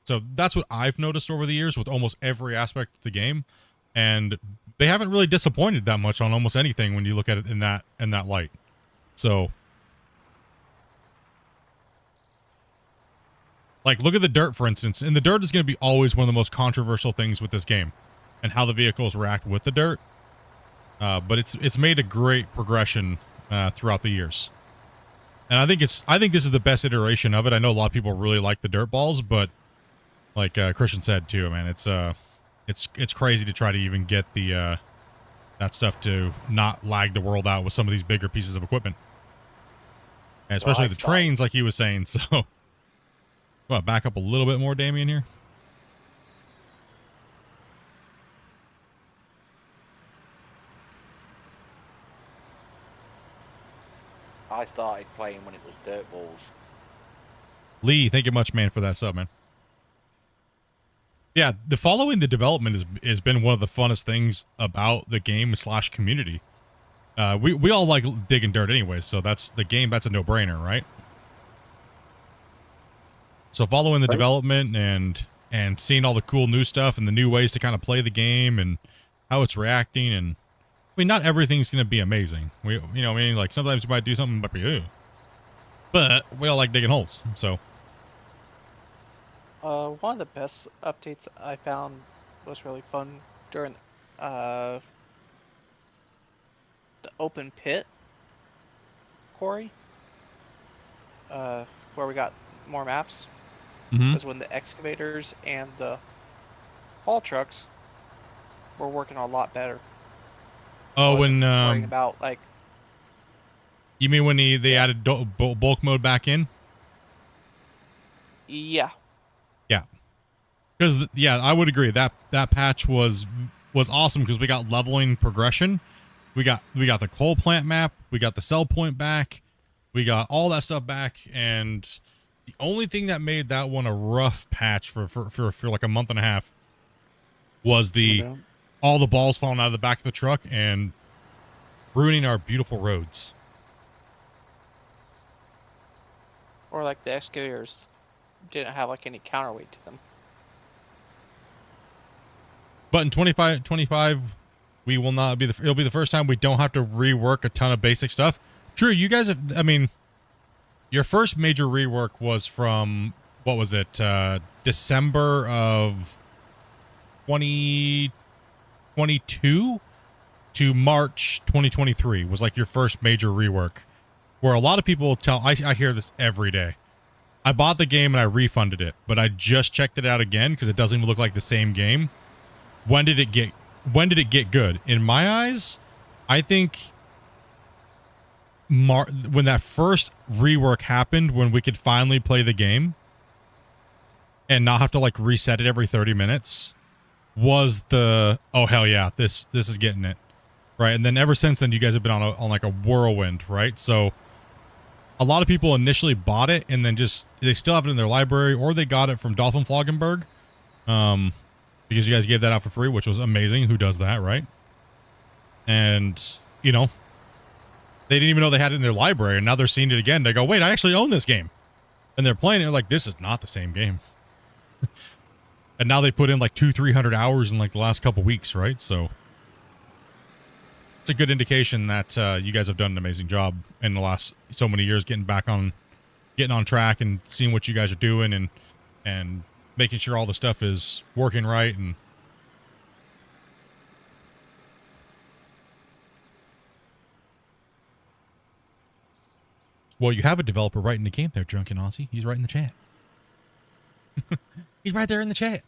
So that's what I've noticed over the years with almost every aspect of the game, and they haven't really disappointed that much on almost anything when you look at it in that light. So, like, look at the dirt, for instance. And the dirt is going to be always one of the most controversial things with this game, and how the vehicles react with the dirt. But it's made a great progression throughout the years, and I think this is the best iteration of it. I know a lot of people really like the dirt balls, but like Christian said too, man, it's crazy to try to even get the that stuff to not lag the world out with some of these bigger pieces of equipment, and especially the trains, like he was saying. So, well, back up a little bit more, Damien, here. I started playing when it was dirt balls. Lee, thank you much, man, for that sub, man. Yeah, following the development has been one of the funnest things about the game / community. We all like digging dirt anyway, so that's the game. That's a no-brainer, right? So following the development and seeing all the cool new stuff and the new ways to kind of play the game and how it's reacting, and I mean, not everything's gonna be amazing. Like sometimes you might do something that might be, but we all like digging holes, so. One of the best updates I found was really fun during the open pit quarry, where we got more maps. Was when the excavators and the haul trucks were working a lot better. Oh, when worrying about like. You mean when they added bulk mode back in? Yeah. Yeah. Because I would agree that patch was awesome because we got leveling progression. We got the coal plant map. We got the sell point back. We got all that stuff back, and the only thing that made that one a rough patch for like a month and a half was all the balls falling out of the back of the truck and ruining our beautiful roads. Or like the excavators didn't have like any counterweight to them. But in 25, we will not be it'll be the first time we don't have to rework a ton of basic stuff. True, you guys have, I mean, your first major rework was from, what was it, December of 2022 to March 2023 was like your first major rework, where a lot of people I hear this every day. I bought the game and I refunded it, but I just checked it out again because it doesn't even look like the same game. When did it get good? In my eyes, I think when that first rework happened, when we could finally play the game and not have to like reset it every 30 minutes, was the, oh hell yeah, this is getting it right. And then ever since then, you guys have been on like a whirlwind, right? So a lot of people initially bought it and then they still have it in their library, or they got it from Dolphin Floggenberg, because you guys gave that out for free, which was amazing. Who does that, right? And, you know, they didn't even know they had it in their library, and now they're seeing it again. They go, wait, I actually own this game. And they're playing it, and like, this is not the same game. And now they put in like 200-300 hours in like the last couple weeks, right? So it's a good indication that you guys have done an amazing job in the last so many years getting on track and seeing what you guys are doing and making sure all the stuff is working right. And well, you have a developer right in the game there, Drunken Aussie. He's right in the chat. He's right there in the chat.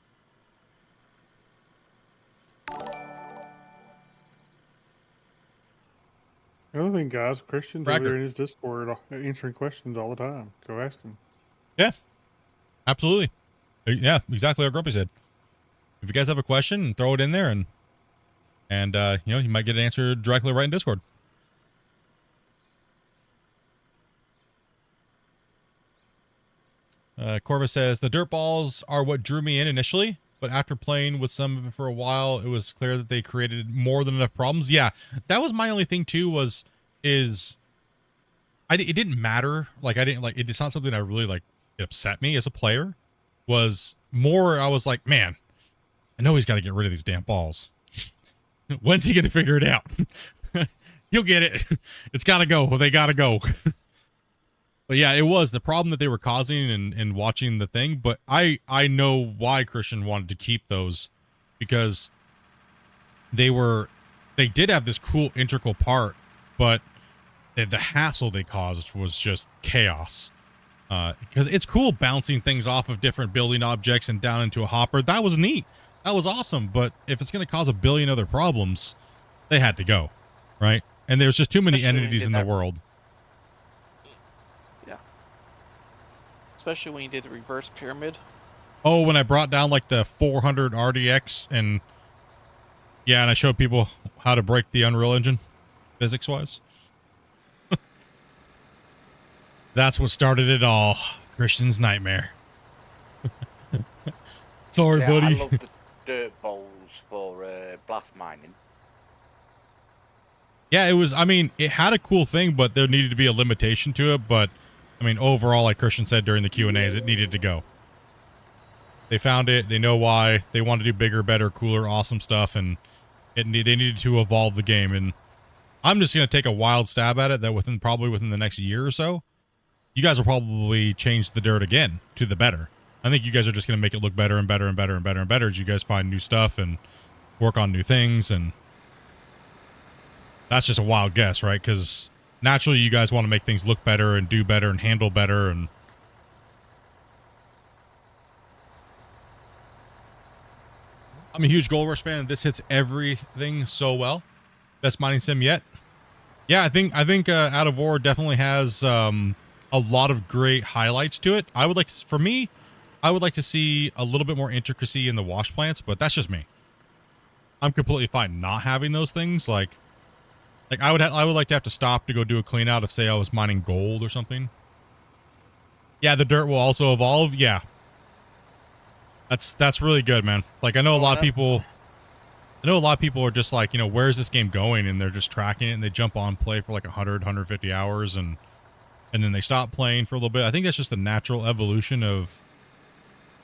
The other thing, guys, Christian's over there in his Discord answering questions all the time. Go ask him. Yeah, absolutely. Yeah, exactly what Grumpy said. If you guys have a question, throw it in there, and you know, you might get an answer directly right in Discord. Corva says, the dirt balls are what drew me in initially, but after playing with some of it for a while, it was clear that they created more than enough problems. Yeah, that was my only thing too, it didn't matter. Like, it's not something that really, like, it upset me as a player. Was more, I was like, man, I know he's got to get rid of these damn balls. When's he going to figure it out? He'll get it. It's got to go. Well, they got to go. But yeah, it was the problem that they were causing and watching the thing. But I know why Christian wanted to keep those, because they did have this cool integral part, but the hassle they caused was just chaos. Because it's cool bouncing things off of different building objects and down into a hopper. That was neat. That was awesome. But if it's going to cause a billion other problems, they had to go, right? And there's just too many entities in the world. Especially when you did the reverse pyramid. Oh, when I brought down like the 400 RDX and I showed people how to break the Unreal Engine physics-wise. That's what started it all. Christian's nightmare. Sorry, buddy. I love the dirt balls for blast mining. Yeah, it was, I mean, it had a cool thing, but there needed to be a limitation to it. But I mean, overall, like Christian said during the Q&As, it needed to go. They found it. They know why. They want to do bigger, better, cooler, awesome stuff, and they needed to evolve the game. And I'm just going to take a wild stab at it that probably within the next year or so, you guys will probably change the dirt again to the better. I think you guys are just going to make it look better and better and better and better and better as you guys find new stuff and work on new things. And that's just a wild guess, right? Because naturally, you guys want to make things look better and do better and handle better. And I'm a huge Gold Rush fan, and this hits everything so well. Best mining sim yet. Yeah, I think Out of War definitely has a lot of great highlights to it. I would like to see a little bit more intricacy in the wash plants, but that's just me. I'm completely fine not having those things. Like I would like to have to stop to go do a clean out if, say, I was mining gold or something. Yeah, the dirt will also evolve. Yeah. That's really good, man. Like, I know a lot of people are just like, you know, where's this game going? And they're just tracking it and they jump on, play for like 100, 150 hours and then they stop playing for a little bit. I think that's just the natural evolution of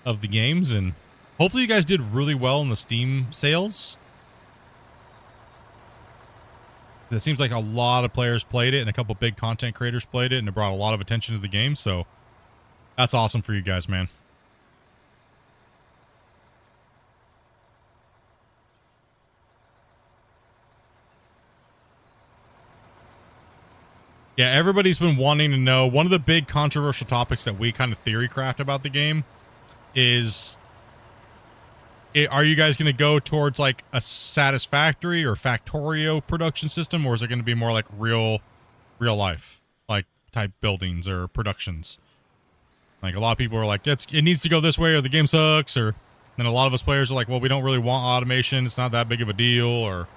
the games, and hopefully you guys did really well in the Steam sales. It seems like a lot of players played it and a couple big content creators played it, and it brought a lot of attention to the game. So that's awesome for you guys, man. Yeah, everybody's been wanting to know. One of the big controversial topics that we kind of theory craft about the game is, are you guys going to go towards like a Satisfactory or Factorio production system, or is it going to be more like real life, like type buildings or productions? Like, a lot of people are like, it needs to go this way or the game sucks, or then a lot of us players are like, well, we don't really want automation. It's not that big of a deal, or...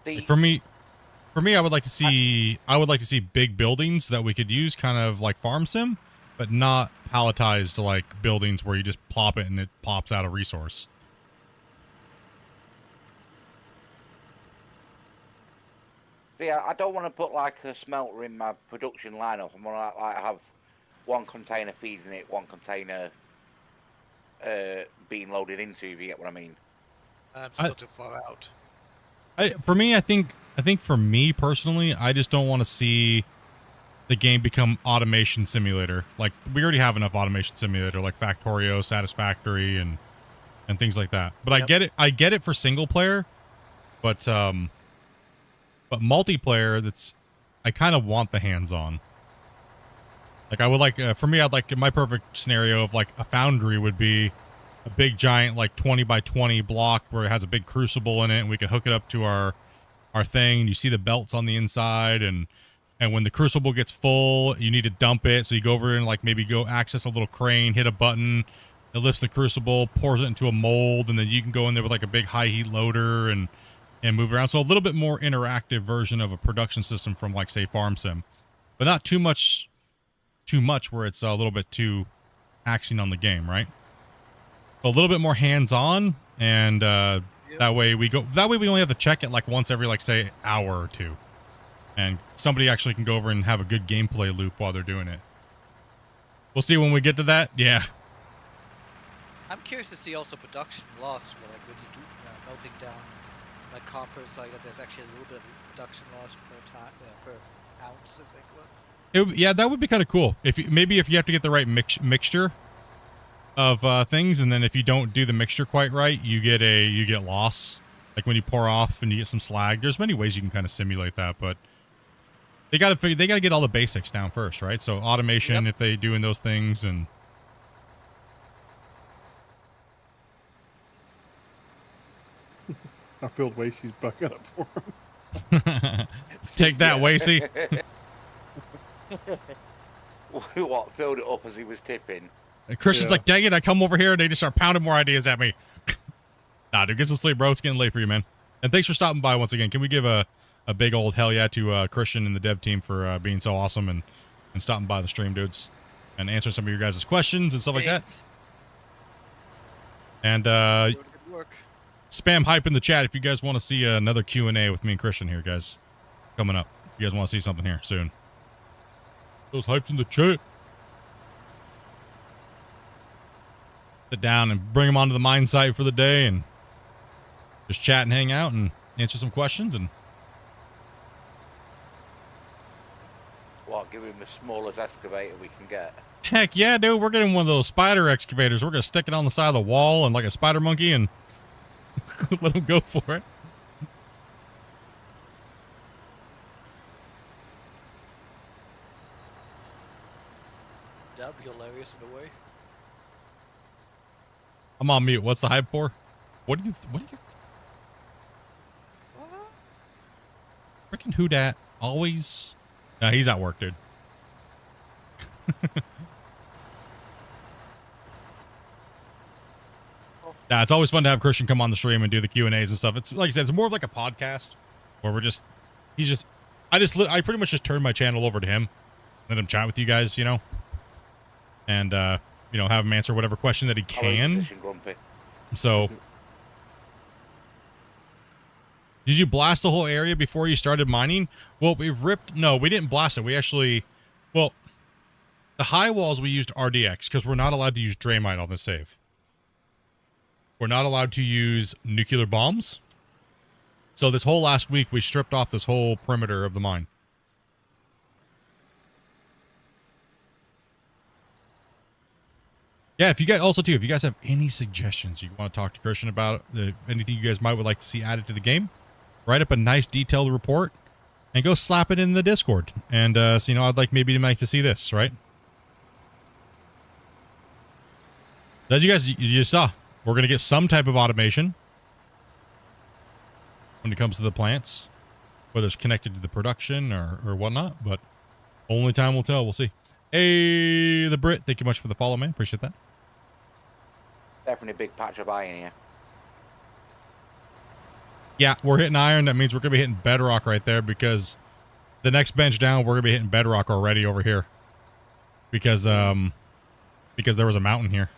Like, for me, For me, I would like to see big buildings that we could use, kind of like farm sim, but not palletized like buildings where you just plop it and it pops out a resource. Yeah, I don't want to put like a smelter in my production lineup. I want to like have one container feeding it, one container being loaded into. If you get what I mean. I'm still too far out. For me, I think for me personally, I just don't want to see the game become automation simulator. Like we already have enough automation simulator, like Factorio, Satisfactory, and things like that. But Yep. I get it for single player, but multiplayer, I kind of want the hands-on. Like I would like, for me, I'd like my perfect scenario of like a foundry would be a big giant like 20 by 20 block where it has a big crucible in it, and we can hook it up to our thing. You see the belts on the inside, and when the crucible gets full, you need to dump it. So you go over and like maybe go access a little crane, hit a button, it lifts the crucible, pours it into a mold, and then you can go in there with like a big high heat loader and move around. So a little bit more interactive version of a production system from like say Farm Sim, but not too much where it's a little bit too axing on the game, right? A little bit more hands-on, and that way we only have to check it like once every like say hour or two, and somebody actually can go over and have a good gameplay loop while they're doing it. We'll see when we get to that. Yeah. I'm curious to see also production loss, like when you do melting down like copper, so like that there's actually a little bit of production loss per ounce, I think it was. Yeah, that would be kind of cool. If you have to get the right mixture of things, and then if you don't do the mixture quite right, you get loss. Like when you pour off and you get some slag. There's many ways you can kind of simulate that, but they got to get all the basics down first, right? So automation, if they doing those things, and I filled Wasey's bucket up for him. take that, Wasey. What, filled it up as he was tipping? And Christian's like, dang it, I come over here and they just start pounding more ideas at me. Nah, dude, get some sleep, bro. It's getting late for you, man. And thanks for stopping by once again. Can we give a big old hell yeah to Christian and the dev team for being so awesome and stopping by the stream, dudes, and answering some of your guys' questions and stuff like that. And spam hype in the chat if you guys want to see another Q&A with me and Christian here, guys. Coming up. If you guys want to see something here soon. Those hypes in the chat. Sit down and bring them onto the mine site for the day and just chat and hang out and answer some questions. And What, give him the smallest excavator we can get? heck yeah, dude, we're getting one of those spider excavators. We're gonna stick it on the side of the wall and like a spider monkey and let him go for it. That'd be hilarious in a way. I'm on mute. What's the hype for? What do you freaking who dat always? No, he's at work, dude. Nah, it's always fun to have Christian come on the stream and do the Q&As and stuff. It's like I said, it's more of like a podcast where I pretty much just turn my channel over to him, let him chat with you guys, you know, and have him answer whatever question that he can. So, did you blast the whole area before you started mining? Well, we didn't blast it. We actually, the high walls we used RDX because we're not allowed to use Draymite on this save. We're not allowed to use nuclear bombs. So this whole last week, we stripped off this whole perimeter of the mine. Yeah, if you guys have any suggestions you want to talk to Christian about, anything you guys would like to see added to the game, write up a nice detailed report and go slap it in the Discord. And, I'd like to see this, right? As you saw, we're going to get some type of automation when it comes to the plants, whether it's connected to the production or whatnot, but only time will tell. We'll see. Hey, the Brit, thank you much for the follow, man. Appreciate that. Definitely a big patch of iron here. Yeah, we're hitting iron. That means we're going to be hitting bedrock right there because the next bench down, we're going to be hitting bedrock already over here. Because there was a mountain here.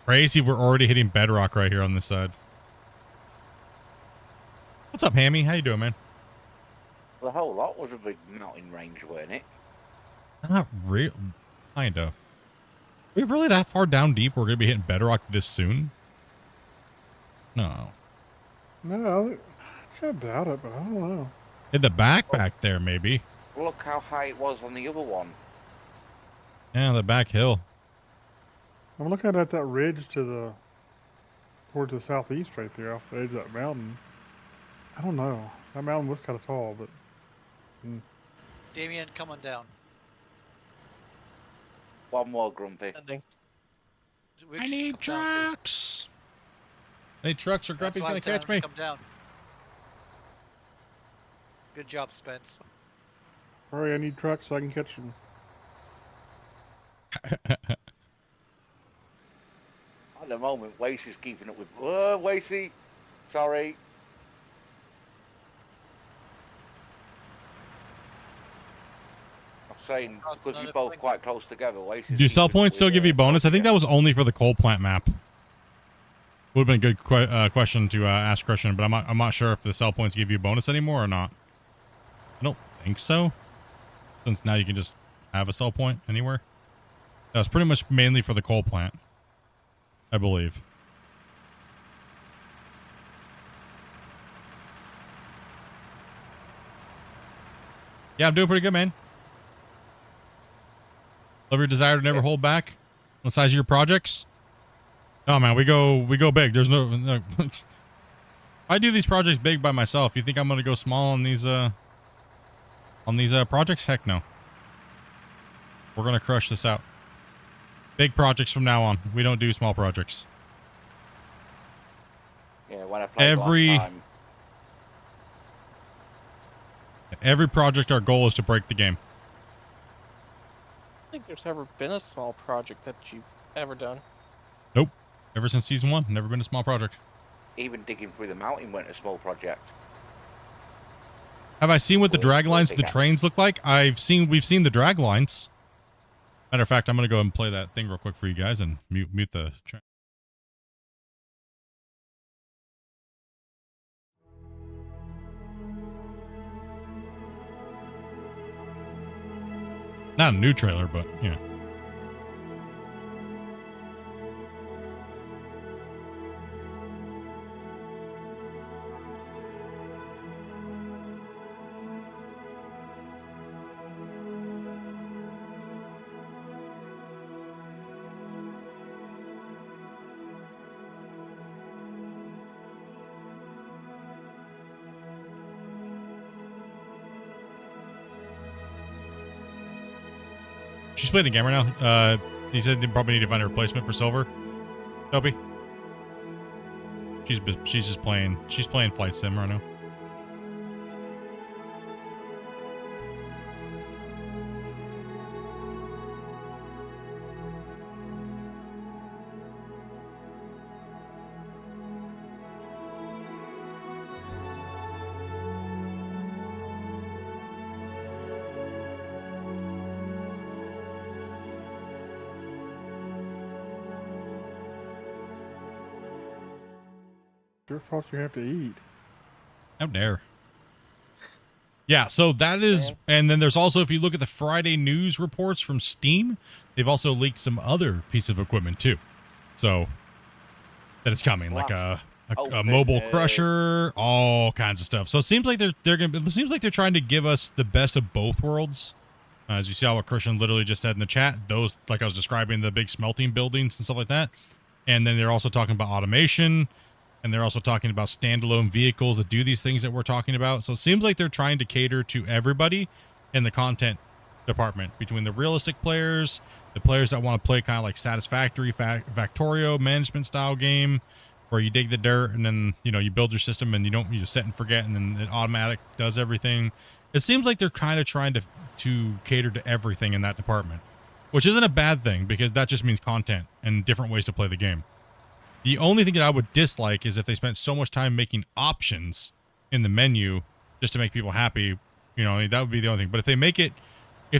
Crazy, we're already hitting bedrock right here on this side. What's up, Hammy? How you doing, man? The whole lot was a big mountain range, weren't it? Not real. Kind of. Are we really that far down deep we're going to be hitting bedrock this soon? No. No, I doubt it, but I don't know. In the back there, maybe. Look how high it was on the other one. Yeah, the back hill. I'm looking at that ridge towards the southeast right there off the edge of that mountain. I don't know. That mountain was kind of tall, but... Damien, come on down. One more, Grumpy. Rich, I need come down, too. trucks. I need trucks or Grumpy's That's why going to I'm catch telling me. you to Come down. Good job, Spence. Hurry, I need trucks so I can catch them. At the moment, Wasey's keeping up with... Wasey! Sorry. I'm saying, because we're both quite close together, Wasey's... Do sell keeping up points still with, give you bonus? I think that was only for the coal plant map. Would have been a good question to ask Christian, but I'm not sure if the sell points give you a bonus anymore or not. I don't think so. Since now you can just have a sell point anywhere. That was pretty much mainly for the coal plant, I believe. Yeah, I'm doing pretty good, man. Love your desire to never hold back on the size of your projects. No, man, we go big. There's no I do these projects big by myself. You think I'm gonna go small on these projects? Heck no. We're gonna crush this out. Big projects from now on. We don't do small projects. Yeah, when I played last time. Every project, our goal is to break the game. I don't think there's ever been a small project that you've ever done. Nope. Ever since season 1, never been a small project. Even digging through the mountain went a small project. Have I seen what the drag lines of the trains look like? We've seen the drag lines. Matter of fact, I'm gonna go and play that thing real quick for you guys and mute the train. Not a new trailer, but you know. She's playing the game right now. He said they probably need to find a replacement for Silver. Toby. She's just playing. She's playing Flight Sim right now. Your fault you have to eat. How dare. Yeah, so that is, and then there's also, if you look at the Friday news reports from Steam, they've also leaked some other piece of equipment too. So that it's coming, like a mobile crusher, all kinds of stuff. So it seems like it seems like they're trying to give us the best of both worlds. As you see how what Christian literally just said in the chat, those, like I was describing, the big smelting buildings and stuff like that. And then they're also talking about automation. And they're also talking about standalone vehicles that do these things that we're talking about. So it seems like they're trying to cater to everybody in the content department, between the realistic players, the players that want to play kind of like Satisfactory, Factorio management style game, where you dig the dirt and then, you know, you build your system and you just set and forget and then it automatic does everything. It seems like they're kind of trying to cater to everything in that department, which isn't a bad thing because that just means content and different ways to play the game. The only thing that I would dislike is if they spent so much time making options in the menu just to make people happy. You know, that would be the only thing. But if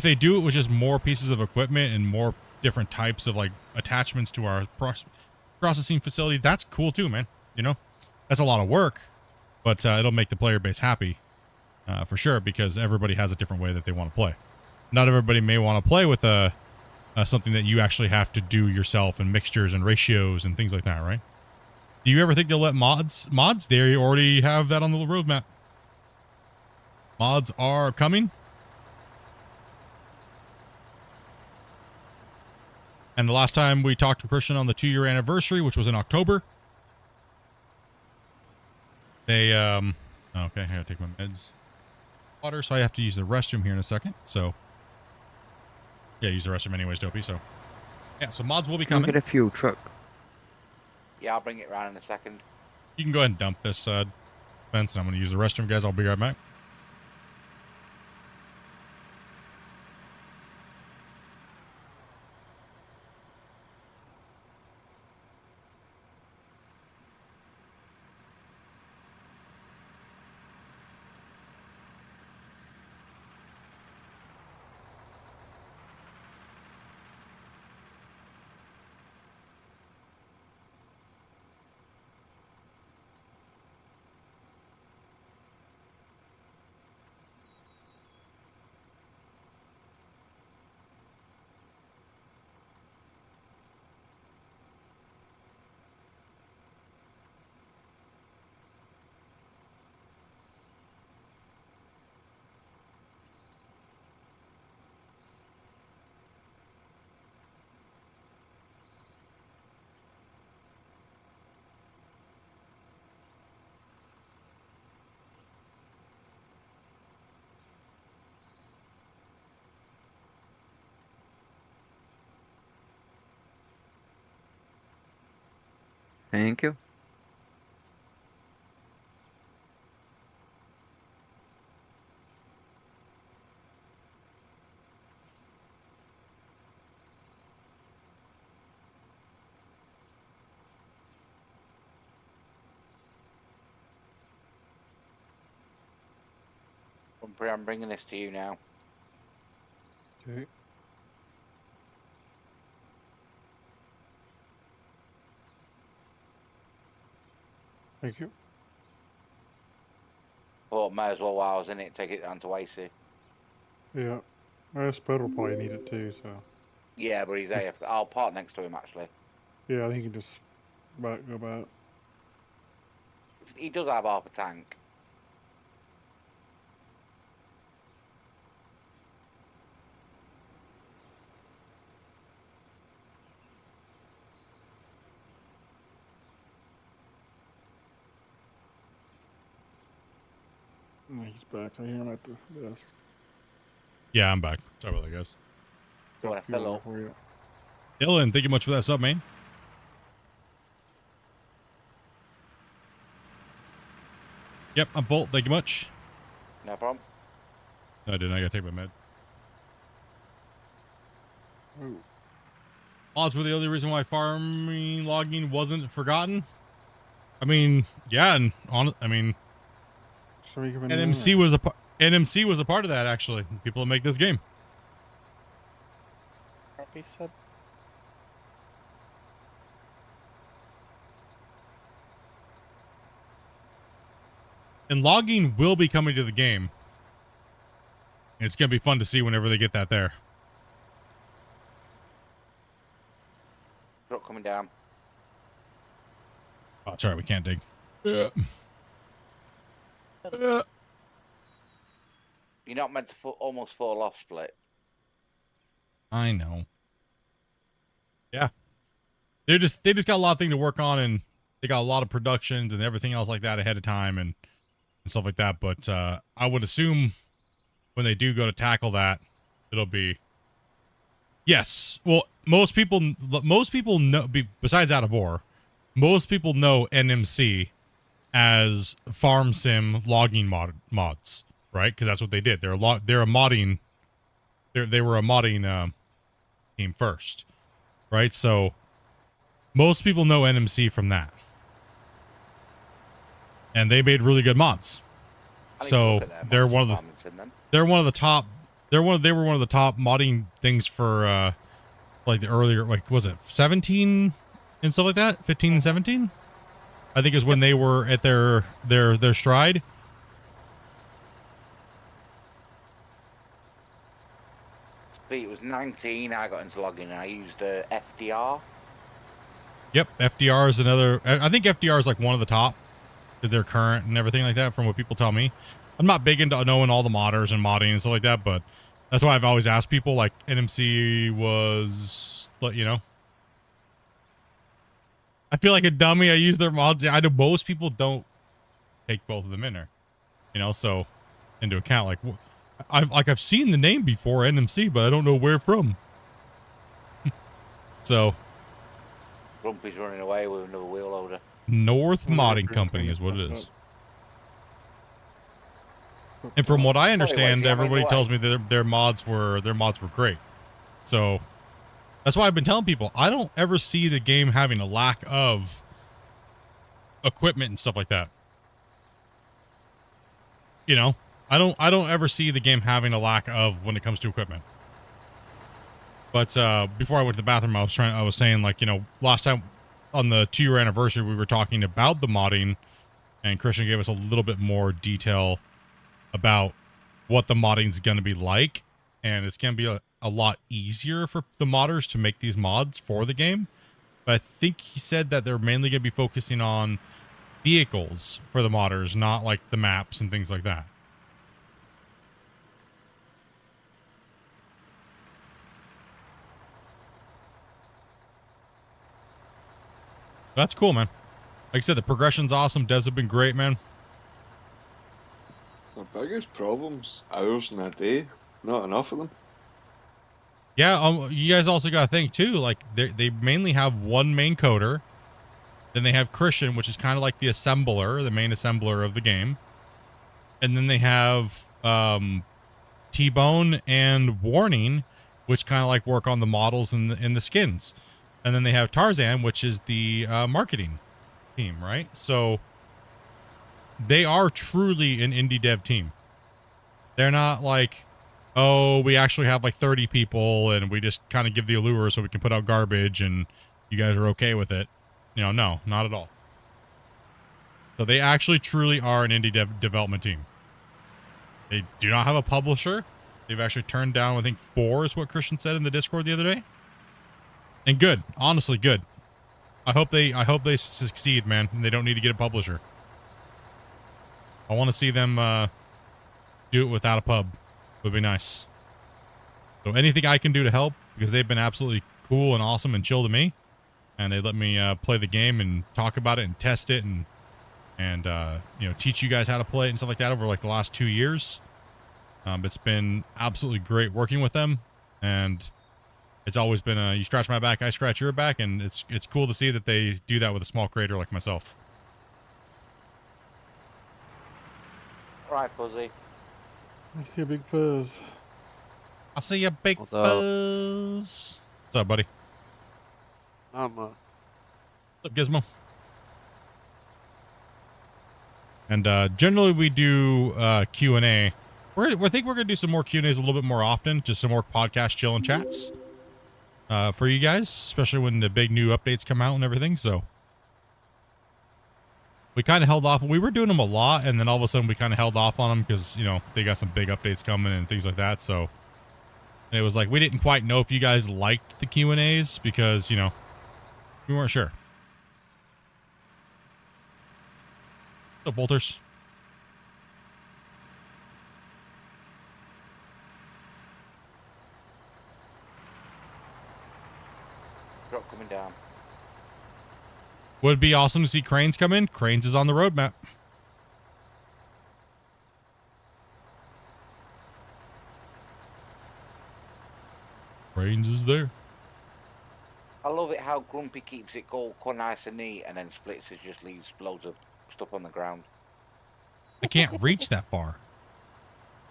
they do it with just more pieces of equipment and more different types of like attachments to our processing facility, that's cool too, man. You know, that's a lot of work, but it'll make the player base happy for sure, because everybody has a different way that they want to play. Not everybody may want to play with something that you actually have to do yourself, and mixtures and ratios and things like that, right? Do you ever think they'll let mods? They already have that on the roadmap. Mods are coming. And the last time we talked to Christian on the 2-year anniversary, which was in October, they, okay, I gotta take my meds. Water, so I have to use the restroom here in a second, so. Yeah, use the restroom anyways, Dopey, so. Yeah, so mods will be coming. Get a fuel truck. Yeah, I'll bring it around in a second. You can go ahead and dump this, fence, and I'm gonna use the restroom, guys. I'll be right back. Thank you. I'm bringing this to you now. Okay. Thank you. Well, might as well while I was in it, take it down to AC. Yeah. Spud will probably need it too, so. Yeah, but he's AFK. I'll park next to him actually. Yeah, I think he can just go about. He does have half a tank. He's back. I hear him at the desk. Yeah, I'm back. Sorry about that, guys. You want to fill up? For you. Dylan, thank you much for that sub, man. Yep, I'm full. Thank you much. No problem. No, I didn't. I gotta take my med. Oh. Mods were the only reason why farming logging wasn't forgotten. I mean, yeah, and NMC was a part of that, actually. People that make this game. He said. And logging will be coming to the game. And it's going to be fun to see whenever they get that there. Truck coming down. Oh, it's all right. We can't dig. You're not meant to almost fall off split. I know. Yeah. They just got a lot of things to work on, and they got a lot of productions and everything else like that ahead of time and stuff like that. But I would assume when they do go to tackle that, it'll be yes. Well, most people know, besides Out of War, most people know NMC as farm sim logging mods, right? Because that's what they did. They were a modding team first, right? So most people know NMC from that. And they made really good mods. So they're one of the they were one of the top modding things for like the earlier, like, was it 17 and stuff like that? 15 and 17? I think is when they were at their stride. It was 19. I got into logging. I used FDR. Yep, FDR is another. I think FDR is like one of the top because they're current and everything like that. From what people tell me, I'm not big into knowing all the modders and modding and stuff like that, but that's why I've always asked people. Like NMC was, you know. I feel like a dummy. I use their mods. I know most people don't take both of them in there, you know. So into account, like I've seen the name before, NMC, but I don't know where from. So. Grumpy's running away with another wheel loader. North Modding Company is what it is. And from what I understand, everybody tells me that their mods were great. So that's why I've been telling people I don't ever see the game having a lack of equipment and stuff like that. You know, I don't ever see the game having a lack of when it comes to equipment. But before I went to the bathroom, I was saying, like, you know, last time on the 2-year anniversary, we were talking about the modding, and Christian gave us a little bit more detail about what the modding is going to be like, and it's going to be a lot easier for the modders to make these mods for the game. But I think he said that they're mainly going to be focusing on vehicles for the modders, not like the maps and things like that. That's cool, man. Like I said, the progression's awesome. Devs have been great, man. The biggest problem's hours in a day. Not enough of them. Yeah, you guys also got to think, too, like, they mainly have one main coder. Then they have Christian, which is kind of like the assembler, the main assembler of the game. And then they have T-Bone and Warning, which kind of like work on the models and the skins. And then they have Tarzan, which is the marketing team, right? So they are truly an indie dev team. They're not like, oh, we actually have like 30 people and we just kind of give the allure so we can put out garbage and you guys are okay with it. You know, no, not at all. So they actually truly are an indie development team. They do not have a publisher. They've actually turned down, I think, 4 is what Christian said in the Discord the other day. And good, honestly good. I hope they succeed, man. And they don't need to get a publisher. I want to see them do it without a pub. Would be nice. So anything I can do to help, because they've been absolutely cool and awesome and chill to me, and they let me play the game and talk about it and test it and you know, teach you guys how to play it and stuff like that over like the last 2 years. It's been absolutely great working with them, and it's always been you scratch my back, I scratch your back, and it's cool to see that they do that with a small creator like myself. Right, Fuzzy. I see a big fuzz. I see a big fuzz. What's up, buddy? I'm What's up, Gizmo? And generally we do Q&A. I think we're gonna do some more Q&As a little bit more often, just some more podcast chill and chats for you guys, especially when the big new updates come out and everything. So we kind of held off. We were doing them a lot, and then all of a sudden we kind of held off on them because, you know, they got some big updates coming and things like that. So it was like we didn't quite know if you guys liked the Q&As because, you know, we weren't sure. What's up, Bolters? Drop coming down. Would be awesome to see Cranes come in. Cranes is on the roadmap. Cranes is there. I love it how Grumpy keeps it all quite nice and neat, and then Splits just leaves loads of stuff on the ground. I can't reach that far.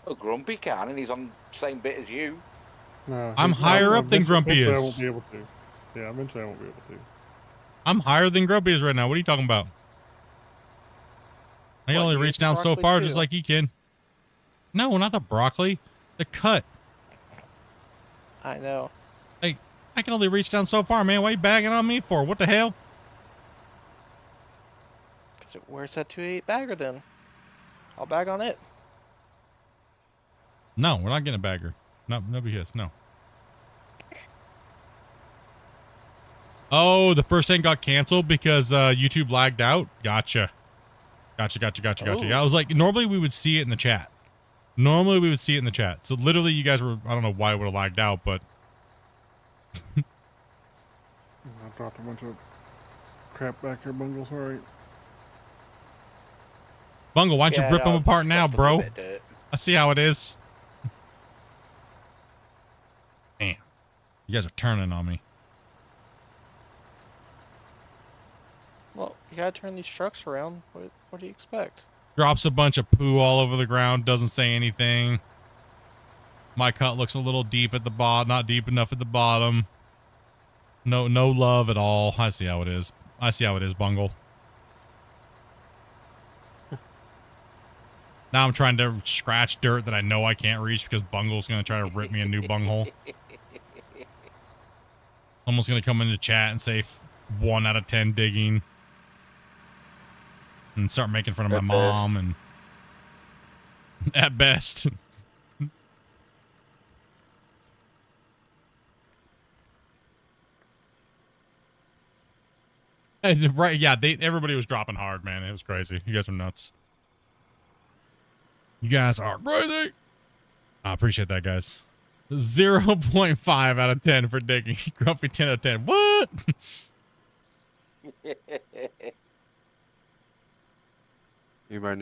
Oh, Grumpy can, and he's on the same bit as you. No, I'm higher up than Grumpy eventually is. I won't be able to. Yeah, eventually I won't be able to. I'm higher than Grumpy is right now. What are you talking about? I can What, only you reach ate the down so broccoli far, too? just like you can. No, not the broccoli. The cut. I know. Like, I can only reach down so far, man. Why are you bagging on me for? What the hell? Where's that 288 bagger then? I'll bag on it. No, we're not getting a bagger. No, BS. No. Oh, the first thing got canceled because YouTube lagged out. Gotcha. Gotcha. Yeah, I was like, normally we would see it in the chat. So literally, you guys were, I don't know why it would have lagged out, but. I dropped a bunch of crap back here, Bungle. Sorry. Bungle, why don't you rip them apart now, bro? bit of dirt. I see how it is. Damn. You guys are turning on me. Well, you gotta turn these trucks around. What do you expect? Drops a bunch of poo all over the ground, doesn't say anything. My cut looks a little deep at the bottom, not deep enough at the bottom. No love at all. I see how it is. Bungle. Now I'm trying to scratch dirt that I know I can't reach because Bungle's going to try to rip me a new bunghole. Almost going to come into chat and say 1 out of 10 digging. And start making fun of my mom and at best. Right, yeah, everybody was dropping hard, man. It was crazy. You guys are nuts. You guys are crazy. I appreciate that, guys. 0.5 out of 10 for digging. Grumpy 10 out of 10. What?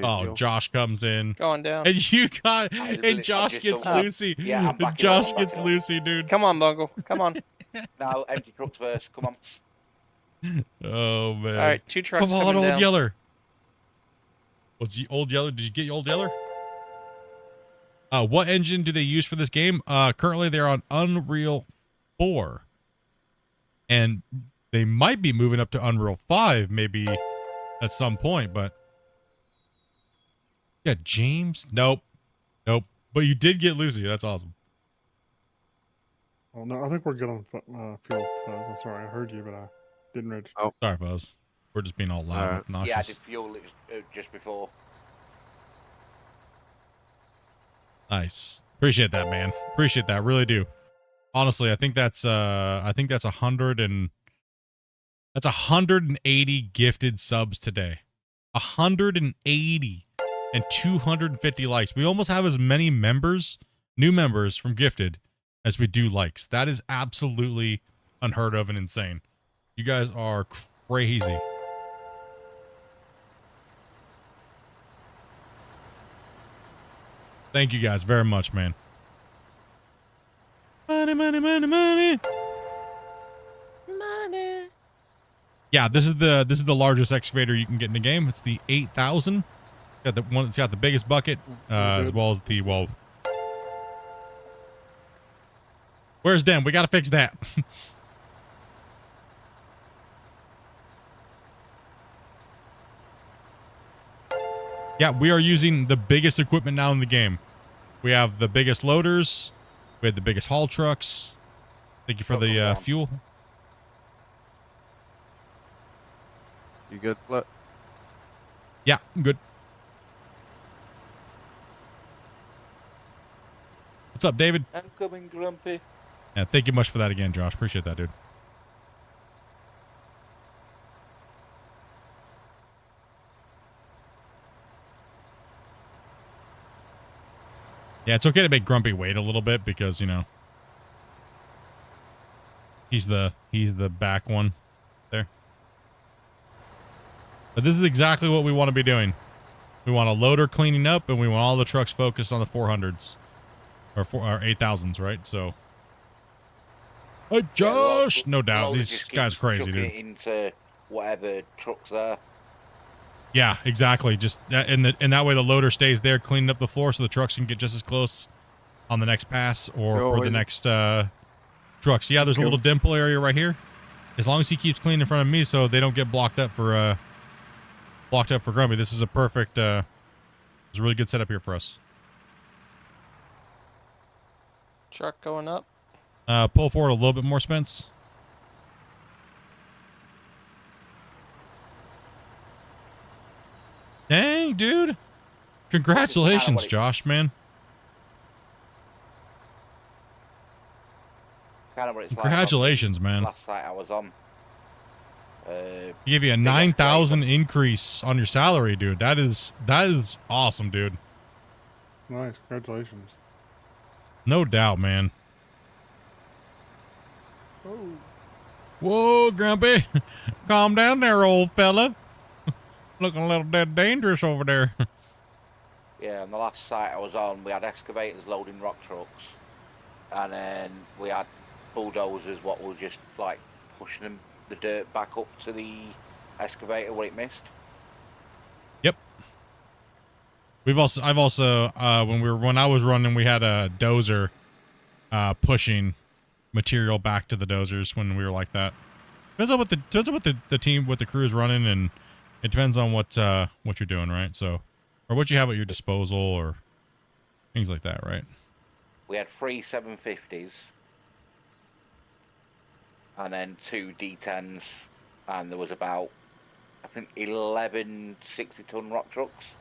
Oh, Josh comes in. Going down. And you got, and Josh gets Lucy. Yeah, I'm back Josh gets Lucy, dude. Come on, Bungle. Come on. No, empty trucks first. Come on. Oh, man. All right, 2 trucks Come on, coming Old down. Yeller. Was you Old Yeller? Did you get Old Yeller? What engine do they use for this game? Currently they're on Unreal 4. And they might be moving up to Unreal 5 maybe at some point, but yeah, James? Nope. But you did get Lucy. That's awesome. Oh no, I think we're good on fuel. I'm sorry, I heard you, but I didn't register. Oh, sorry, Fuzz. We're just being all loud and obnoxious. Yeah, I did fuel it just before. Nice. Appreciate that, man. Appreciate that. Really do. Honestly, I think that's 180 gifted subs today. 180 and 250 likes. We almost have as many members, new members from gifted as we do likes. That is absolutely unheard of and insane. You guys are crazy. Thank you guys very much, man. Money. Yeah, this is the largest excavator you can get in the game. It's the 8000. Got the one that's got the biggest bucket, as well as the Where's Den? We gotta fix that. Yeah, we are using the biggest equipment now in the game. We have the biggest loaders. We have the biggest haul trucks. Thank you for the fuel. You good? What? Yeah, I'm good. What's up, David? I'm coming, Grumpy. Yeah, thank you much for that again, Josh. Appreciate that, dude. Yeah, it's okay to make Grumpy wait a little bit because, you know, he's the back one there. But this is exactly what we want to be doing. We want a loader cleaning up, and we want all the trucks focused on the 400s or 8,000s, right? So, hey, Josh, no doubt, this guy's crazy, dude. Into whatever trucks are. Yeah, exactly. Just and that way the loader stays there cleaning up the floor so the trucks can get just as close on the next pass or for the next trucks. Yeah, there's a little dimple area right here. As long as he keeps clean in front of me so they don't get blocked up for Grumpy, this is a perfect, it's a really good setup here for us. Truck going up. Pull forward a little bit more, Spence. Dang, dude. Congratulations, Josh, man. Kind of what it's Congratulations, like on the man. last site I was on. He gave you a 9,000 increase on your salary, dude. That is awesome, dude. Nice, congratulations. No doubt, man. Oh. Whoa, Grumpy. Calm down there, old fella. Looking a little dead dangerous over there. Yeah, on the last site I was on, we had excavators loading rock trucks, and then we had bulldozers what were just like pushing the dirt back up to the excavator where it missed. Yep. I've also when I was running, we had a dozer pushing material back to the dozers when we were like that. Depends on what the team, what the crew is running, and it depends on what you're doing, right? So, or what you have at your disposal, or things like that, right? We had 3 750s, and then 2 D10s, and there was about, I think, 11 60-ton rock trucks.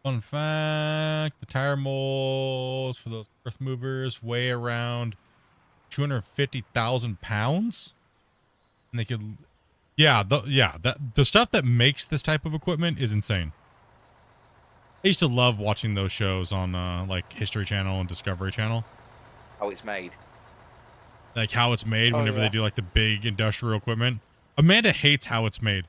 Fun fact, the tire molds for those earth movers weigh around 250,000 pounds. And they could, the stuff that makes this type of equipment is insane. I used to love watching those shows on like History Channel and Discovery Channel. How it's made. Like how it's made whenever they do like the big industrial equipment. Amanda hates how it's made.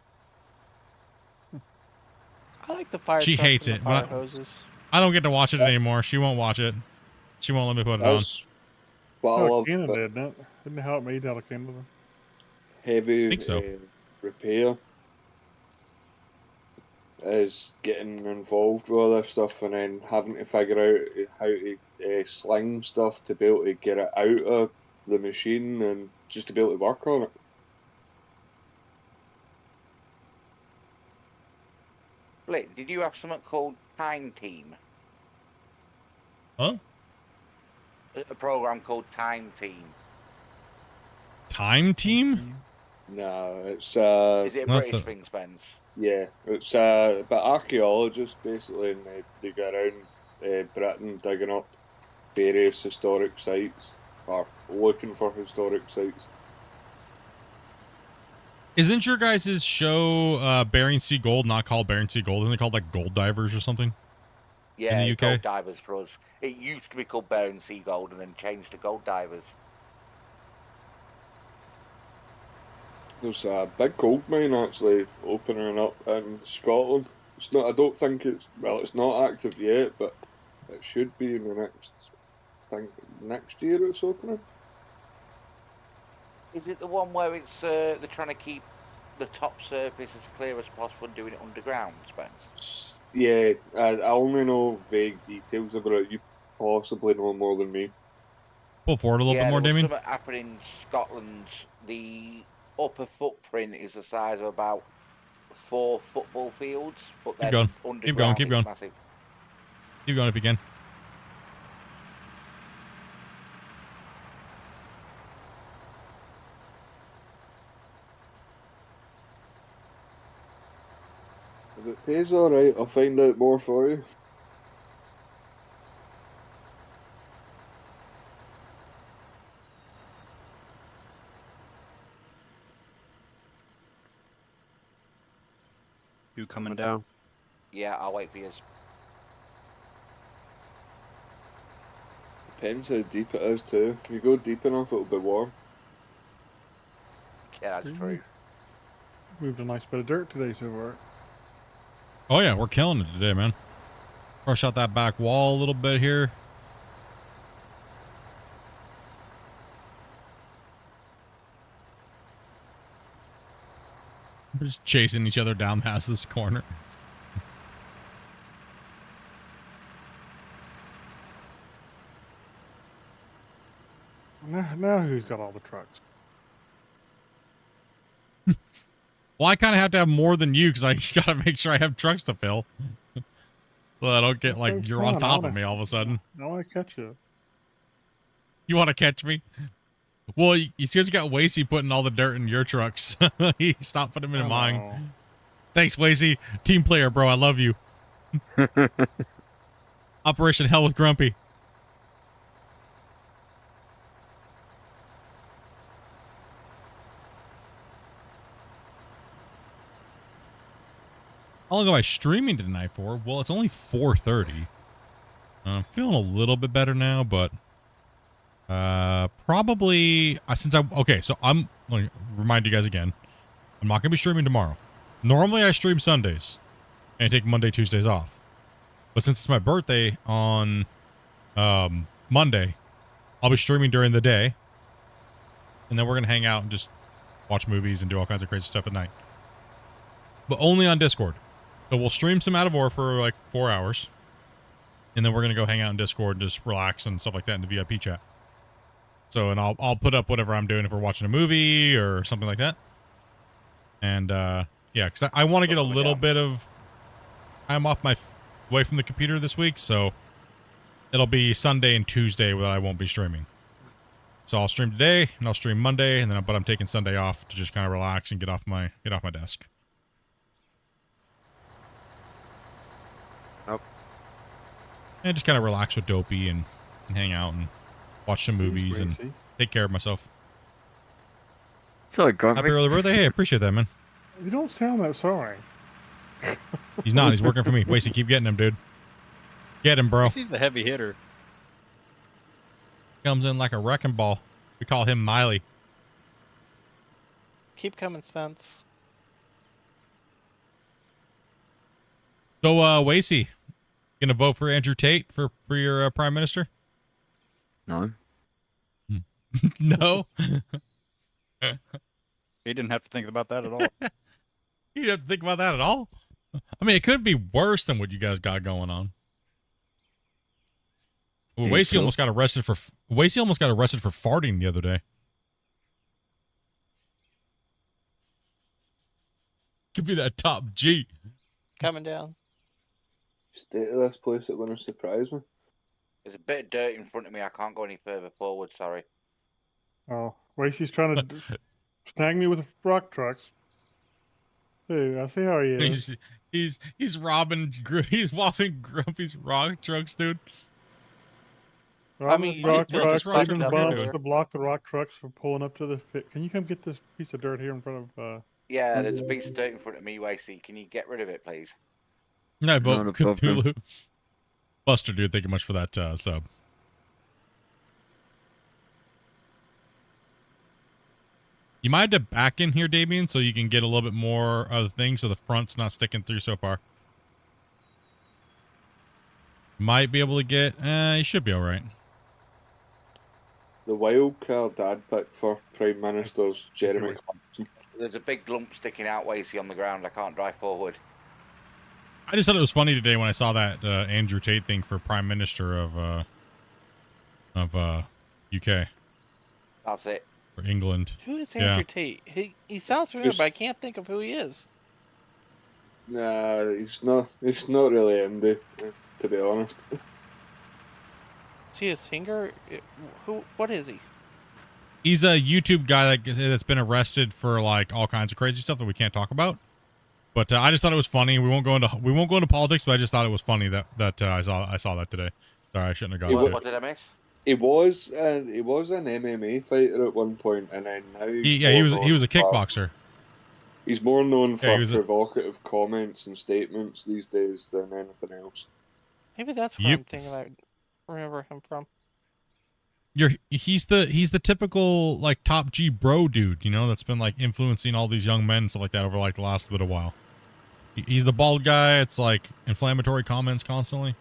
I like the fire. She truck hates and it. the fire But hoses. I don't get to watch it anymore. She won't watch it. She won't let me put it on. What I Oh, love Canada, about isn't it? Isn't it how it made out of Canada? heavy I think so. repair is getting involved with all this stuff and then having to figure out how to sling stuff to be able to get it out of the machine and just to be able to work on it. Blake, did you have something called Time Team? Huh? A program called Time Team. Time Team? No, it's Is it a British thing, Spence? Yeah, it's about archaeologists basically, and they go around Britain digging up various historic sites or looking for historic sites. Isn't your guys' show Bering Sea Gold not called Bering Sea Gold? Isn't it called like Gold Divers or something? Yeah, in the UK? Gold Divers for us. It used to be called Bering Sea Gold and then changed to Gold Divers. There's a big gold mine actually opening up in Scotland. It's not. I don't think it's. Well, it's not active yet, but it should be in the next year. It's opening. Is it the one where it's they're trying to keep the top surface as clear as possible and doing it underground, Spence? Yeah, I only know vague details about it. You possibly know more than me. Pull forward a little bit more, there was Damien. something happening in Scotland. The upper footprint is the size of about 4 football fields, but then Keep going. underground Keep going. Keep it's going. massive. Keep going if you can. If it pays alright, I'll find out more for you. You coming down? Yeah, I'll wait for you. Depends how deep it is too. If you go deep enough, it'll be warm. Yeah, that's true. Moved a nice bit of dirt today so far. Oh yeah, we're killing it today, man. Brush out that back wall a little bit here. We're just chasing each other down past this corner. Now who's got all the trucks? Well, I kind of have to have more than you because I got to make sure I have trucks to fill. So I don't get like, That's you're on fun. top of me all of a sudden. I want to catch you. You want to catch me? Well, it's because you got Wasey putting all the dirt in your trucks. He stopped putting them in mine. know. Thanks, Wasey. Team player, bro. I love you. Operation Hell with Grumpy. How long am I streaming tonight for? Well, it's only 4:30. I'm feeling a little bit better now, but probably since okay, so let me remind you guys again. I'm not gonna be streaming tomorrow. Normally I stream Sundays and I take Monday, Tuesdays off. But since it's my birthday on Monday, I'll be streaming during the day. And then we're gonna hang out and just watch movies and do all kinds of crazy stuff at night. But only on Discord. So we'll stream some Out of War for like 4 hours. And then we're going to go hang out in Discord and just relax and stuff like that in the VIP chat. So, and I'll put up whatever I'm doing if we're watching a movie or something like that. And, yeah, because I want to get a little bit of time off away from the computer this week. So it'll be Sunday and Tuesday that I won't be streaming. So I'll stream today and I'll stream Monday, and then but I'm taking Sunday off to just kind of relax and get off my desk. Nope. And just kind of relax with Dopey and hang out and watch some movies and take care of myself. Sorry, Grumpy. Happy early birthday. Hey, I appreciate that, man. You don't sound that sorry. He's not. He's working for me. Wasey, keep getting him, dude. Get him, bro. He's a heavy hitter. Comes in like a wrecking ball. We call him Miley. Keep coming, Spence. So, Wasey, gonna vote for Andrew Tate for your prime minister? No. No. He didn't have to think about that at all. You didn't have to think about that at all. I mean, it could be worse than what you guys got going on. Well, Wasey almost got arrested for farting the other day. Could be that top G. Coming down. State of this place that wouldn't surprise me. There's a bit of dirt in front of me. I can't go any further forward. Sorry. Oh, Wasey's trying to snag me with rock trucks. Hey, I see how he is. He's robbing Grumpy's rock trucks, dude. I mean, rock you trucks, just leaving up bumps there. to block the rock trucks from pulling up to the fit. Can you come get this piece of dirt here in front of? Yeah, there's a piece of dirt in front of me, Wasey. Can you get rid of it, please? No, Not but above him. Cthulhu. Buster, dude, thank you much for that sub. You might have to back in here, Damien, so you can get a little bit more of the thing, so the front's not sticking through so far. Might be able to get, you should be all right. The wild card I'd pick for Prime Minister's Jeremy Clarkson. There's a big lump sticking out, Wasey, on the ground. I can't drive forward. I just thought it was funny today when I saw that Andrew Tate thing for Prime Minister of UK. That's it. For England. Who is Andrew Tate? He sounds familiar, but I can't think of who he is. Nah, he's not really indie, to be honest. Is he a singer? What is he? He's a YouTube guy that's been arrested for like all kinds of crazy stuff that we can't talk about. But I just thought it was funny. We won't go into politics, but I just thought it was funny that I saw that today. Sorry, I shouldn't have got it. What did I miss? He was an MMA fighter at one point, and then now he was a kickboxer. He's more known for he provocative comments and statements these days than anything else. Maybe that's where I'm thinking I remember him from. He's the typical like top G bro dude, you know, that's been like influencing all these young men and stuff like that over like the last bit of while. He's the bald guy. It's like inflammatory comments constantly.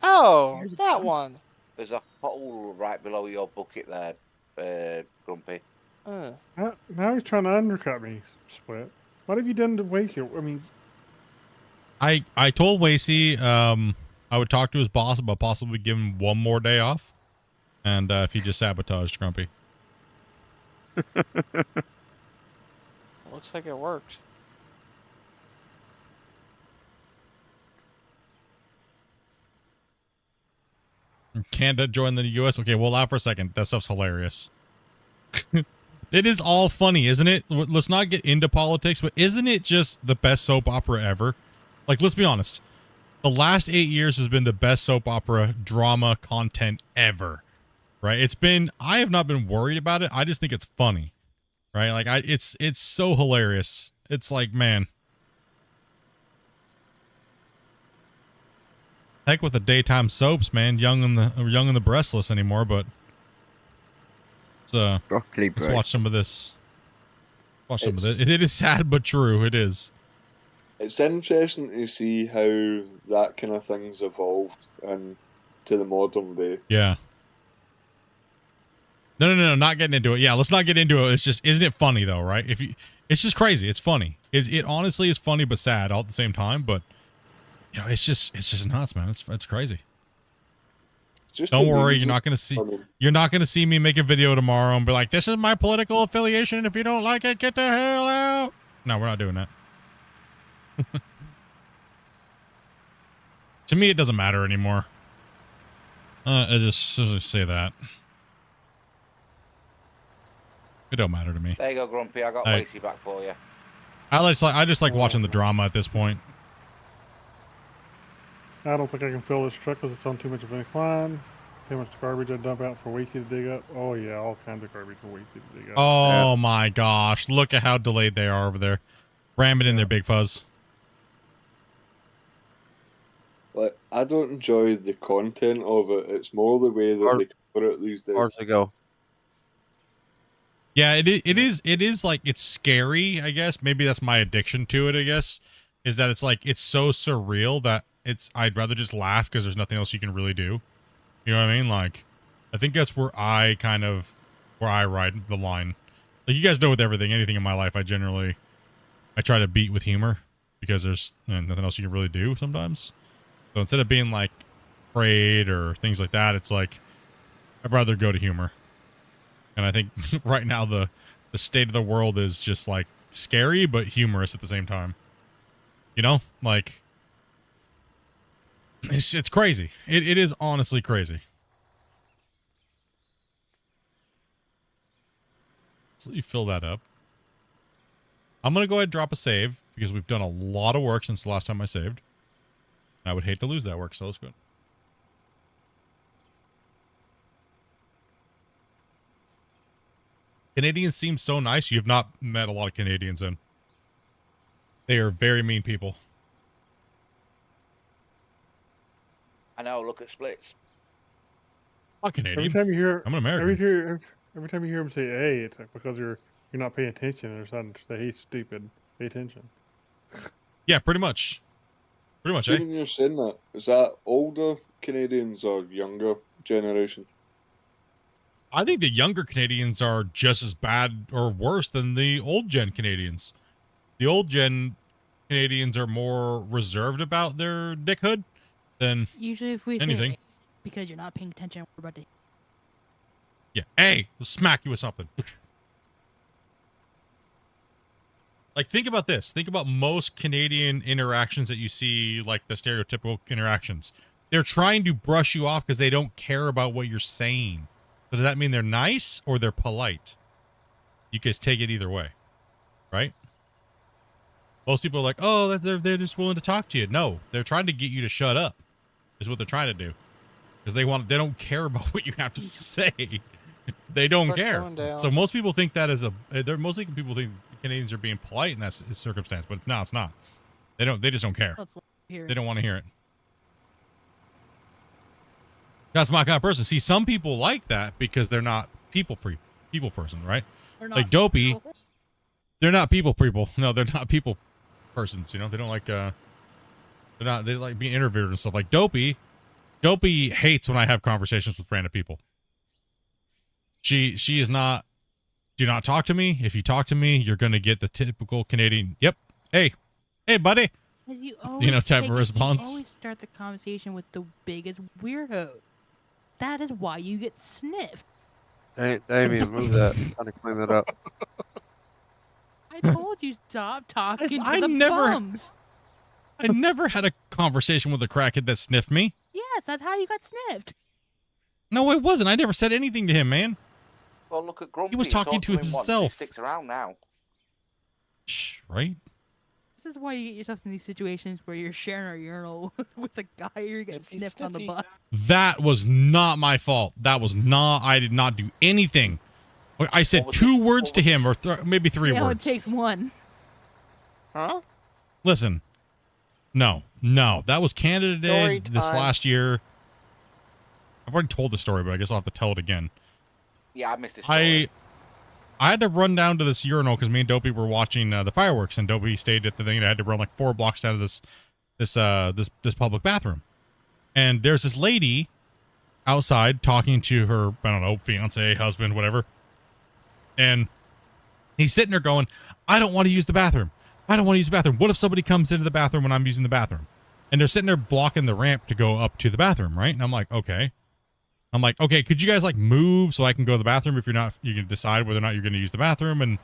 Oh, that one. There's a hole right below your bucket there, Grumpy. Now he's trying to undercut me, Split. What have you done to waste it? I mean, I told Wasey I would talk to his boss about possibly giving him one more day off, and if he just sabotaged Grumpy. Looks like it worked. Canada joined the U.S. Okay, we'll laugh for a second. That stuff's hilarious. It is all funny, isn't it? Let's not get into politics, but isn't it just the best soap opera ever? Like, let's be honest. The last 8 years has been the best soap opera drama content ever, right? I have not been worried about it. I just think it's funny, right? Like, it's so hilarious. It's like, man. Heck with the daytime soaps, man. Young and the breastless anymore, but let's watch some of this. Watch some of this. It is sad but true. It is. It's interesting to see how that kind of thing's evolved and to the modern day. Yeah. No, not getting into it. Yeah, let's not get into it. It's just, isn't it funny though, right? It's just crazy. It's funny. It honestly is funny but sad all at the same time. But you know, it's just nuts, man. It's crazy. Don't worry, you're not gonna see me make a video tomorrow and be like, "This is my political affiliation. If you don't like it, get the hell out." No, we're not doing that. To me, it doesn't matter anymore. I just say that. It don't matter to me. There you go, Grumpy. I got Lacey back for you. I just like watching the drama at this point. I don't think I can fill this truck because it's on too much of an incline. Too much garbage I dump out for Wasey to dig up. Oh yeah, all kinds of garbage for Wasey to dig up. Oh my gosh, look at how delayed they are over there. Ram it in there, Big Fuzz. Like, I don't enjoy the content of it. It's more the way that they cover it these days. Hours ago. Yeah, it is like, it's scary, I guess. Maybe that's my addiction to it, I guess. Is that it's like, it's so surreal that I'd rather just laugh because there's nothing else you can really do. You know what I mean? Like, I think that's where I ride the line. Like, you guys know with anything in my life, I try to beat with humor because there's nothing else you can really do sometimes. So instead of being like afraid or things like that, it's like, I'd rather go to humor. And I think right now the state of the world is just like scary, but humorous at the same time. You know, like, it's crazy. It is honestly crazy. So let you fill that up. I'm going to go ahead and drop a save because we've done a lot of work since the last time I saved. I would hate to lose that work, so let's go. Canadians seem so nice. You have not met a lot of Canadians in. They are very mean people. I know, look at Splits. I'm Canadian. Every time you hear, I'm an American. Every time you hear him say "hey," it's like because you're not paying attention or something. Say he's stupid. Pay attention. Yeah, pretty much. Pretty much, When you're saying that, is that older Canadians or younger generation? I think the younger Canadians are just as bad or worse than the old gen Canadians. The old gen Canadians are more reserved about their dickhood than usually if we anything. say because you're not paying attention, we're about to. Yeah, hey, we'll smack you with something. Like, think about this. Think about most Canadian interactions that you see, like the stereotypical interactions. They're trying to brush you off because they don't care about what you're saying. But does that mean they're nice or they're polite? You guys take it either way, right? Most people are like, oh, they're just willing to talk to you. No, they're trying to get you to shut up. Is what they're trying to do. Because they don't care about what you have to say. They don't care. So most people think that mostly people think Canadians are being polite in that circumstance, but it's not. They just don't care. They don't want to hear it. That's my kind of person. See, some people like that because they're not people person, right? Like Dopey, they're not people. No, they're not people persons. You know, they don't like they like being interviewed and stuff. Like Dopey hates when I have conversations with random people. She is not Do not talk to me. If you talk to me, you're gonna get the typical Canadian. Yep. Hey, buddy. Because you know, always type of take it- response. You always start the conversation with the biggest weirdo. That is why you get sniffed. Damien, move that. I'm trying to clean that up. I told you stop talking I to the never- bums. I never had a conversation with a crackhead that sniffed me. Yes, that's how you got sniffed. No, it wasn't. I never said anything to him, man. Well, look at Grumpy. He was talking to him once, himself. He sticks around now. Shh, right? This is why you get yourself in these situations where you're sharing a urinal with a guy you're getting If he's sniffed on the sniffy. bus. That was not my fault. That was not. I did not do anything. I said What was two this- words what to was him, or maybe three You know, it words. takes one. Huh? Listen, no, that was Canada Day Story this time. last year. I've already told the story, but I guess I'll have to tell it again. Yeah, I missed this story. I had to run down to this urinal because me and Dopey were watching the fireworks, and Dopey stayed at the thing. And I had to run like 4 blocks down to this public bathroom, and there's this lady outside talking to her, I don't know, fiance, husband, whatever, and he's sitting there going, "I don't want to use the bathroom. I don't want to use the bathroom. What if somebody comes into the bathroom when I'm using the bathroom?" And they're sitting there blocking the ramp to go up to the bathroom, right? And I'm like, okay. Could you guys like move so I can go to the bathroom? If you're not, you can decide whether or not you're going to use the bathroom. And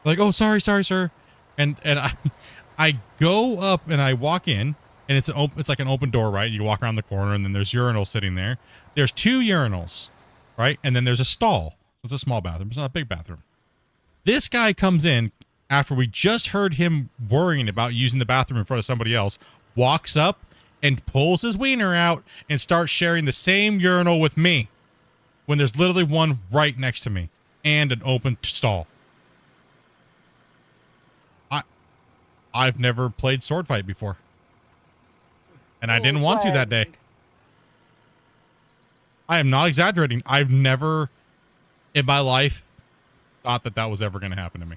like, oh, sorry, sir. And I go up and I walk in, and it's like an open door, right? You walk around the corner, and then there's urinals sitting there. There's 2 urinals, right? And then there's a stall. It's a small bathroom. It's not a big bathroom. This guy comes in after we just heard him worrying about using the bathroom in front of somebody else, walks up and pulls his wiener out and starts sharing the same urinal with me when there's literally one right next to me and an open stall. I've never played sword fight before, and I didn't want to that day. I am not exaggerating. I've never in my life thought that was ever going to happen to me.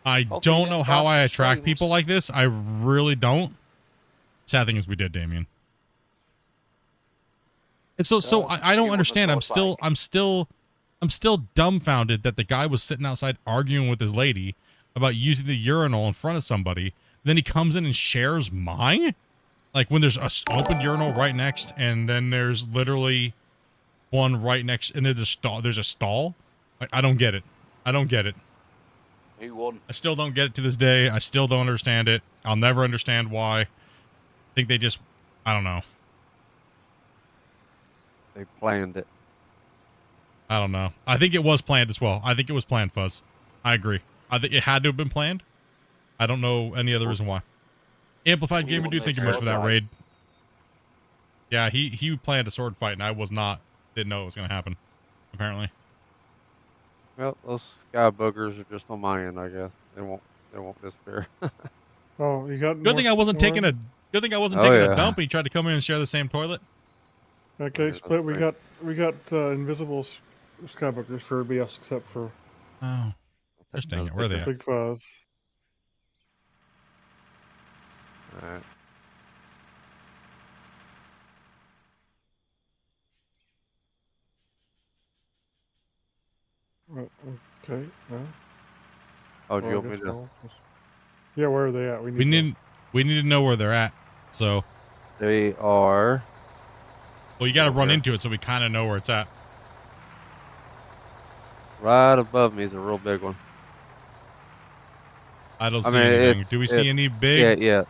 I don't know how I attract people like this. I really don't. Sad thing is we did, Damien. And so I don't understand. I'm still dumbfounded that the guy was sitting outside arguing with his lady about using the urinal in front of somebody. Then he comes in and shares mine? Like when there's a open urinal right next, and then there's literally one right next, and there's a stall. Like, I don't get it. Who won? I still don't get it to this day. I still don't understand it. I'll never understand why. I think they just, I don't know. They planned it. I don't know. I think it was planned as well. I think it was planned, Fuzz. I agree. I think it had to have been planned. I don't know any other reason why. Amplified Gamer Dude, thank you much for that raid. Yeah, he planned a sword fight, and I didn't know it was going to happen, apparently. Well, those sky boogers are just on my end, I guess. They won't disappear. Oh, you got Good thing I wasn't taking a dump, and he tried to come in and share the same toilet. Okay, Split. We got invisible skybookers for everybody else except for. Oh, gosh dang it! Where are they at? Big Fuzz. All right. Okay. Well, Oh, do you I want me guess to? we'll- Yeah, where are they at? We need to know where they're at. So, They are well, you got to run into it so we kind of know where it's at. right above me. Is a real big one. I don't I see mean, anything. Do we see any big? Yeah.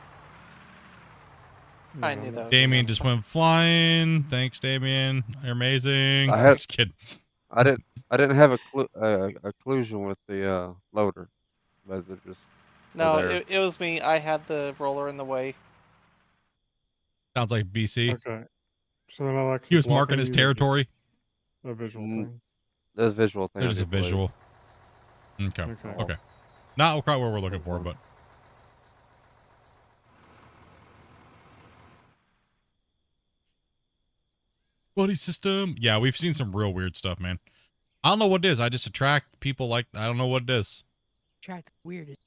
I knew that. Damien just went flying. Thanks, Damien. You're amazing. I I'm have- just kidding. I didn't have a occlusion with the loader, but it just No, there. it was me. I had the roller in the way. Sounds like BC. Okay. So then I'll actually. He was block marking any his of the- territory. A visual Mm. thing. There's visual thing. There's I a do believe. visual. Okay. Okay. Okay. Not quite what we're looking for, but. Buddy system. Yeah, we've seen some real weird stuff, man. I don't know what it is. I just attract people like, I don't know what it is. Attract the weirdest.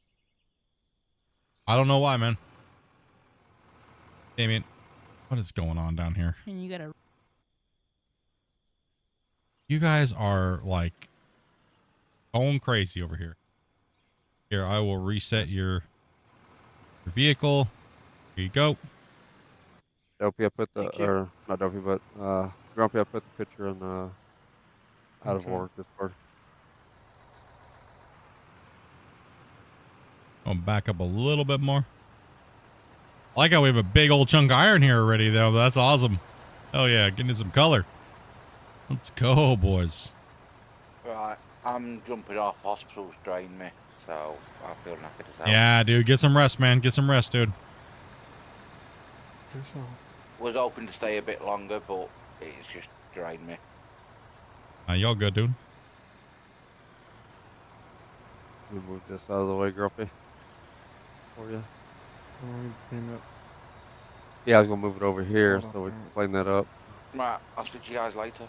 I don't know why, man. Damien, what is going on down here? And you gotta. You guys are like Going crazy over here. Here, I will reset your vehicle. Here you go. Dopey, I put the, Thank you. or not Dopey, but Grumpy, I put the picture in the out of Okay. war Discord. I'll back up a little bit more. I like how we have a big old chunk of iron here already, though. That's awesome. Oh yeah, getting some color. Let's go, boys. Right, I'm jumping off. Hospital's drained me, so I feel knackered as hell. Yeah, dude, get some rest, man. Get some rest, dude. Was hoping to stay a bit longer, but it's just drained me. Y'all good, dude? We move this out of the way, Grumpy. For you. Yeah, I was gonna move it over here so we can clean that up. Right, I'll speak to you guys later.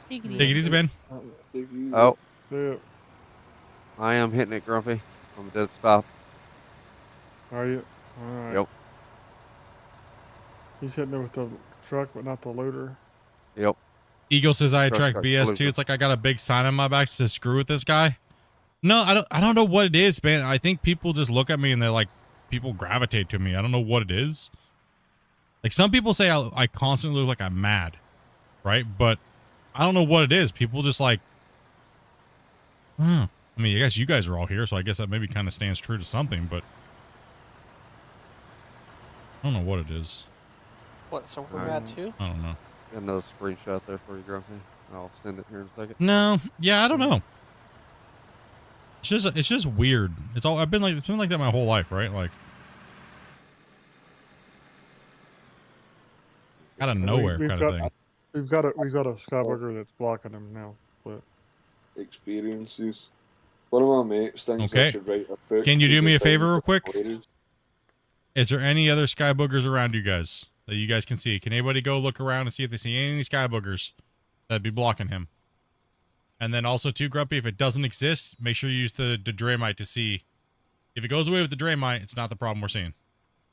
Take it Take it easy, Ben. Oh, Yeah. I am hitting it, Grumpy. I'm a dead stop. Are you? All right. Yep. He's hitting it with the truck, but not the loader. Yep. Eagle says I attract got BS too. collision. It's like I got a big sign on my back to screw with this guy. No, I don't know what it is, man. I think people just look at me and they're like, people gravitate to me. I don't know what it is. Like some people say I constantly look like I'm mad, right? But I don't know what it is. People just like, I mean, I guess you guys are all here, so I guess that maybe kind of stands true to something, but I don't know what it is. What? So we're mad too? I don't know. Got another screenshot there for you, Grumpy. I'll send it here in a second. No, yeah, I don't know. It's just weird. It's been like that my whole life, right? Like out of nowhere kind of thing. We've got a Skybugger that's blocking him now. But Experiences. One of my mates thinks Okay. I should write a book. Can you do He's me a a favor real quick? stories. Is there any other sky boogers around you guys that you guys can see? Can anybody go look around and see if they see any sky boogers that'd be blocking him? And then also too, Grumpy, if it doesn't exist, make sure you use the Dramite to see. If it goes away with the Dramite, it's not the problem we're seeing.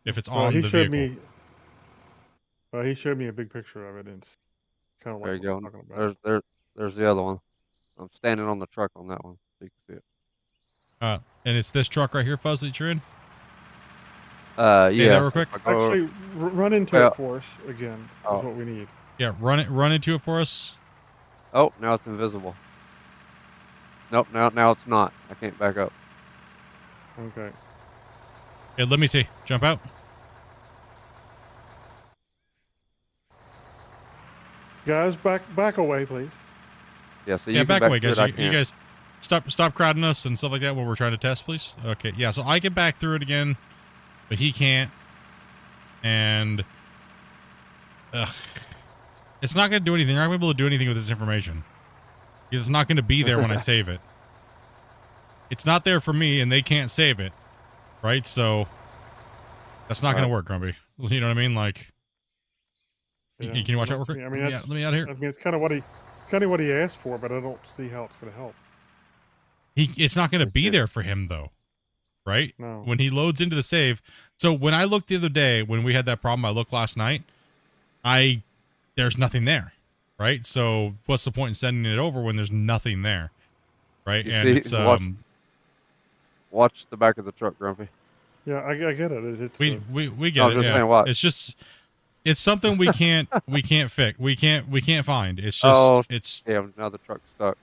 If it's on he the showed vehicle. me. He showed me a big picture of it, and it's kind of There like you what go. we're talking about. There's the other one. I'm standing on the truck on that one, so you can see it. And it's this truck right here, Fuzz, that you're in? Yeah. that real quick? if I go- Actually, run into Yeah. it for us again. Oh. Is what we need. Yeah, run into it for us. Oh, now it's invisible. Nope, now it's not. I can't back up. Okay. Yeah, let me see. Jump out. Guys, back away, please. Yeah, so Yeah, you can back away, through guys. it, I You can't. guys stop crowding us and stuff like that when we're trying to test, please. Okay, yeah, so I can back through it again, but he can't. And it's not going to do anything. You're not going to be able to do anything with this information. Because it's not going to be there when I save it. It's not there for me, and they can't save it. Right? So that's not going to work, Grumpy. You know what I mean? Like, Yeah, can you watch out real quick? I mean, Let me out of here. I mean, it's kind of what he asked for, but I don't see how it's going to help. It's not going to be there for him, though. Right? No. When he loads into the save. So when I looked the other day, when we had that problem, I looked last night, there's nothing there. Right? So what's the point in sending it over when there's nothing there? Right? You And see- it's, watch the back of the truck, Grumpy. Yeah, I get it. It's, we get I'm it. just Yeah. saying, watch. It's just, it's something we can't fix. We can't find. It's just, Oh, it's. Yeah, now the truck's stuck.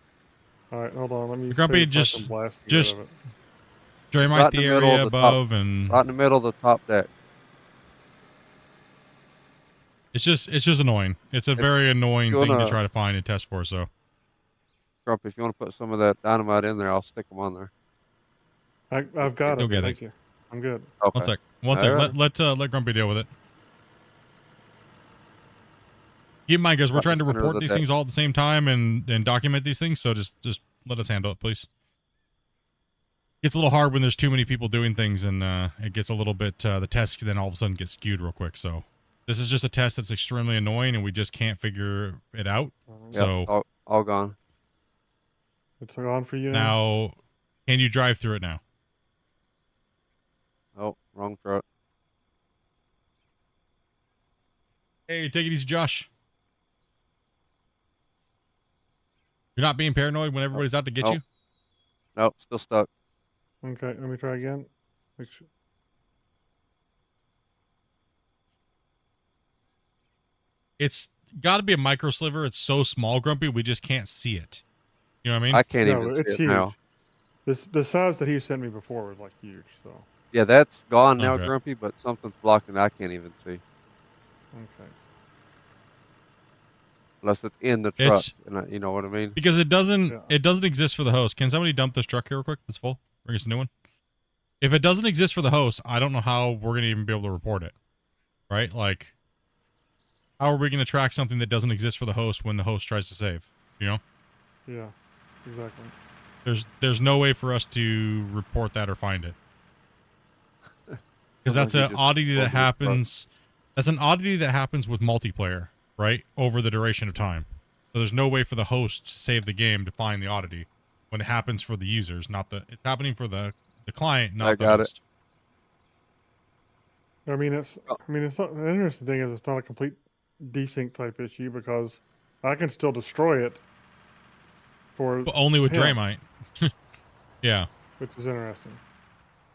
All right, hold on. Let me. Grumpy, see if I just- can blast the just- rid of it. Draymite Right in the the middle area of the top- above, and Right in the middle of the top deck. it's just annoying. It's a very annoying you thing to wanna- try to find and test for. So Grumpy, if you want to put some of that dynamite in there, I'll stick them on there. I've got Go it. get Thank it. you. I'm good. Okay. one sec. Alright. Let Grumpy deal with it. Keep in mind, guys, we're Right trying to in the center of report the these deck. things all at the same time and document these things. So just let us handle it, please. Gets a little hard when there's too many people doing things, and it gets a little bit the test then all of a sudden gets skewed real quick. So this is just a test that's extremely annoying, and we just can't figure it out. Yep, So all gone. It's on for you now, can you drive through it now? Oh, wrong truck. Hey, take it easy, Josh. You're not being paranoid when everybody's out to get Oh. you? Nope, still stuck. Okay, let me try again. Make sure. It's got to be a micro sliver. It's so small, Grumpy, we just can't see it. You know what I mean? I can't No, even see it's it now. huge. The size that he sent me before was like huge. So Yeah, that's gone now, Okay. Grumpy, but something's blocking it. I can't even see. okay. Unless it's in the truck. It's You know what I mean? because it doesn't Yeah. exist for the host. Can somebody dump this truck here real quick? That's full. Bring us a new one. If it doesn't exist for the host, I don't know how we're gonna even be able to report it. Right? Like, how are we gonna track something that doesn't exist for the host when the host tries to save? You know? Yeah. Exactly. There's no way for us to report that or find it. Because that's Sometimes you an just oddity that over the truck. happens. That's an oddity that happens with multiplayer, right? Over the duration of time. So there's no way for the host to save the game to find the oddity when it happens for the users, not the. It's happening for the client, not I the got it. host. I mean, Oh. it's not, the interesting thing is it's not a complete desync type issue because I can still destroy it for But only with him, Draymite. Yeah, which is interesting.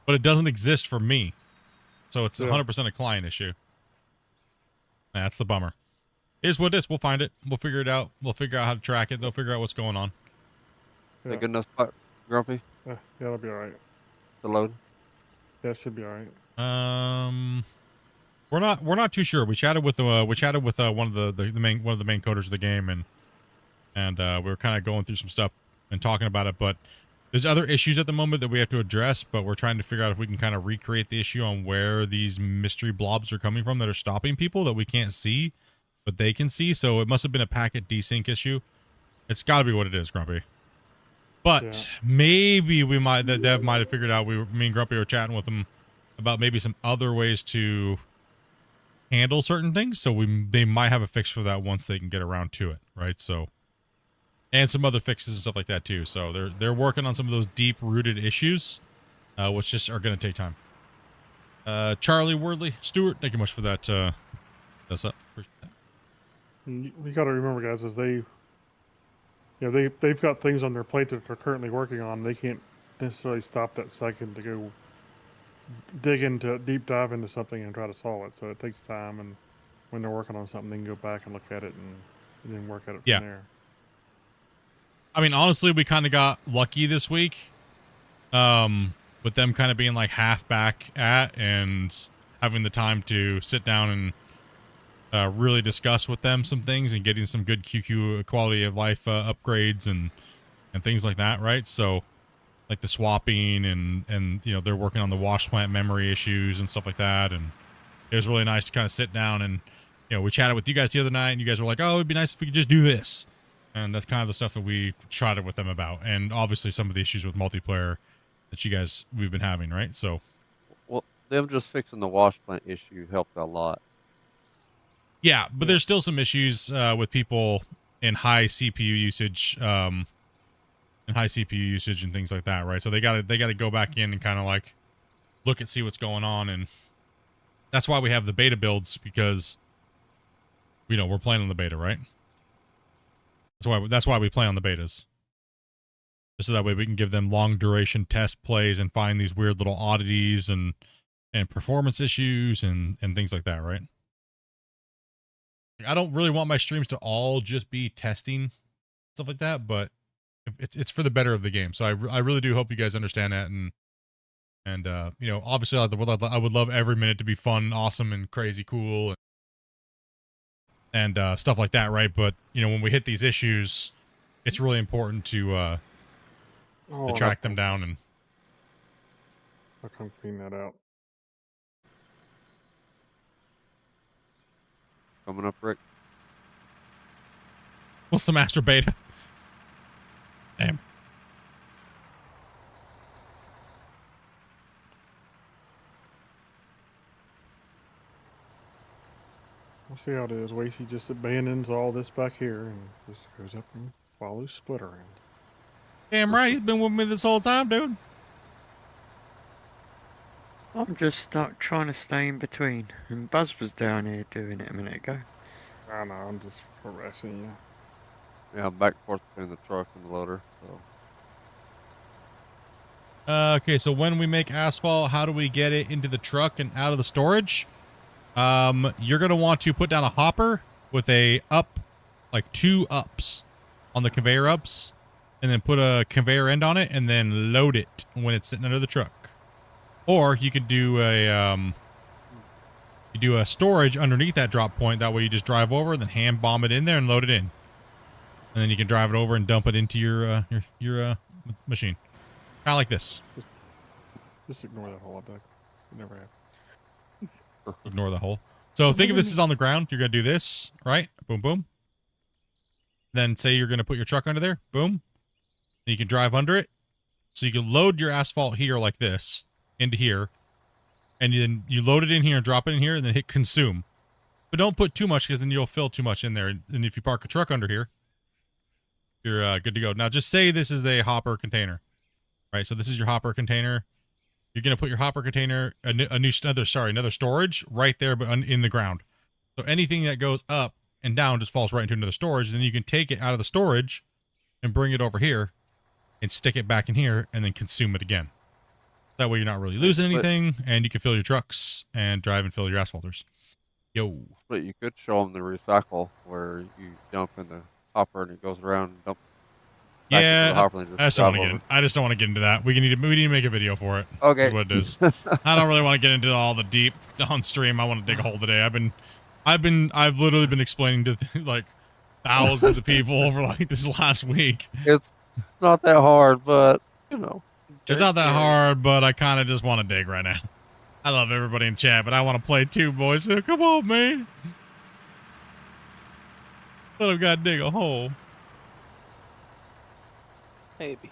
but it doesn't exist for me, so it's Yeah. 100% a client issue. That's the bummer. It is what it is. We'll find it. We'll figure it out. We'll figure out how to track it. They'll figure out what's going on. Yeah. A good enough spot, Grumpy, Yeah, that'll be all right. to load? Yeah, it should be all right. We're not too sure. We chatted with one of the main coders of the game, and we were kind of going through some stuff and talking about it. But there's other issues at the moment that we have to address. But we're trying to figure out if we can kind of recreate the issue on where these mystery blobs are coming from that are stopping people that we can't see, but they can see. So it must have been a packet desync issue. It's got to be what it is, Grumpy. But maybe we might that Dev might have figured out. Me and Grumpy were chatting with him about maybe some other ways to handle certain things, so they might have a fix for that once they can get around to it, right? So, and some other fixes and stuff like that too. So they're working on some of those deep rooted issues, which just are going to take time. Charlie Wordley Stewart, thank you much for that. That's up. Appreciate that. You got to remember, guys, is they've got things on their plate that they're currently working on. They can't necessarily stop that second to go deep dive into something and try to solve it. So it takes time, and when they're working on something, they can go back and look at it and then work at it from there. I mean, honestly, we kind of got lucky this week, with them kind of being like half back at and having the time to sit down and really discuss with them some things and getting some good QQ quality of life upgrades and things like that, right? So, like the swapping and you know, they're working on the wash plant memory issues and stuff like that, and it was really nice to kind of sit down and, you know, we chatted with you guys the other night and you guys were like, oh, it'd be nice if we could just do this, and that's kind of the stuff that we chatted with them about, and obviously some of the issues with multiplayer that we've been having, right? So, well, them just fixing the wash plant issue helped a lot. Yeah, but there's still some issues with people in high CPU usage, and things like that, right? So they gotta go back in and kind of like look and see what's going on, and that's why we have the beta builds, because you know we're playing on the beta, right? That's why we play on the betas, just so that way we can give them long duration test plays and find these weird little oddities and performance issues and things like that, right? I don't really want my streams to all just be testing stuff like that, but it's for the better of the game. So I really do hope you guys understand that, and you know, obviously I would love every minute to be fun, awesome, and crazy cool and stuff like that, right? But you know, when we hit these issues, it's really important to track them down, and I'll come clean that out. Coming up, Rick. What's the master beta? Damn. We'll see how it is. Wasey just abandons all this back here and just goes up and follows Split around. Damn right, he's been with me this whole time, dude. I'm just trying to stay in between, and Buzz was down here doing it a minute ago. I know, I'm just harassing you. Yeah, I'm back and forth between the truck and the loader. So. Okay, so when we make asphalt, how do we get it into the truck and out of the storage? You're going to want to put down a hopper with a up, like 2 ups on the conveyor ups, and then put a conveyor end on it and then load it when it's sitting under the truck. Or you could do a storage underneath that drop point. That way you just drive over, then hand bomb it in there and load it in. And then you can drive it over and dump it into your machine. Kind of like this. Just ignore that hole. It never happened. Ignore the hole. So think of this as on the ground. You're going to do this, right? Boom, boom. Then say you're going to put your truck under there. Boom. And you can drive under it. So you can load your asphalt here like this into here. And then you load it in here and drop it in here and then hit consume. But don't put too much because then you'll fill too much in there. And if you park a truck under here, you're good to go. Now just say this is a hopper container. Right, so this is your hopper container. You're gonna put your hopper container, another storage right there, but in the ground. So anything that goes up and down just falls right into another storage. And then you can take it out of the storage and bring it over here and stick it back in here and then consume it again. That way you're not really losing anything, and you can fill your trucks and drive and fill your asphalters. Yo. But you could show them the recycle where you dump in the hopper and it goes around and dump. Yeah, I just don't want to get into that. We need to make a video for it. Okay. That's what it is. I don't really want to get into all the deep on stream. I want to dig a hole today. I've literally been explaining to like thousands of people over like this last week. It's not that hard, but you know. It's not that hard, but I kind of just want to dig right now. I love everybody in chat, but I want to play too, boys. So come on, man. But I've got to dig a hole. Maybe.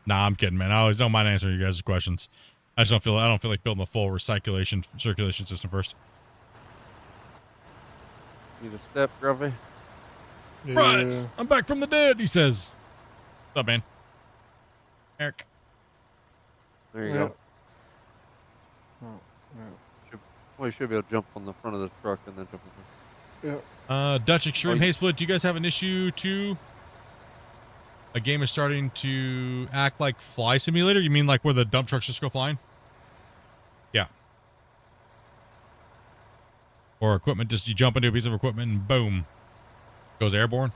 Nah, I'm kidding, man. I always don't mind answering you guys' questions. I don't feel like building a full circulation system first. Need a step, Grumpy? Yeah. Right, I'm back from the dead, he says. What's up, man? Eric. There you go. Oh, Well, you should be able to jump on the front of the truck and then jump in there. yeah. Dutch Extreme. Hey, Split, do you guys have an issue too? A game is starting to act like Fly Simulator? You mean like where the dump trucks just go flying? Yeah. Or equipment, just you jump into a piece of equipment and boom. Goes airborne.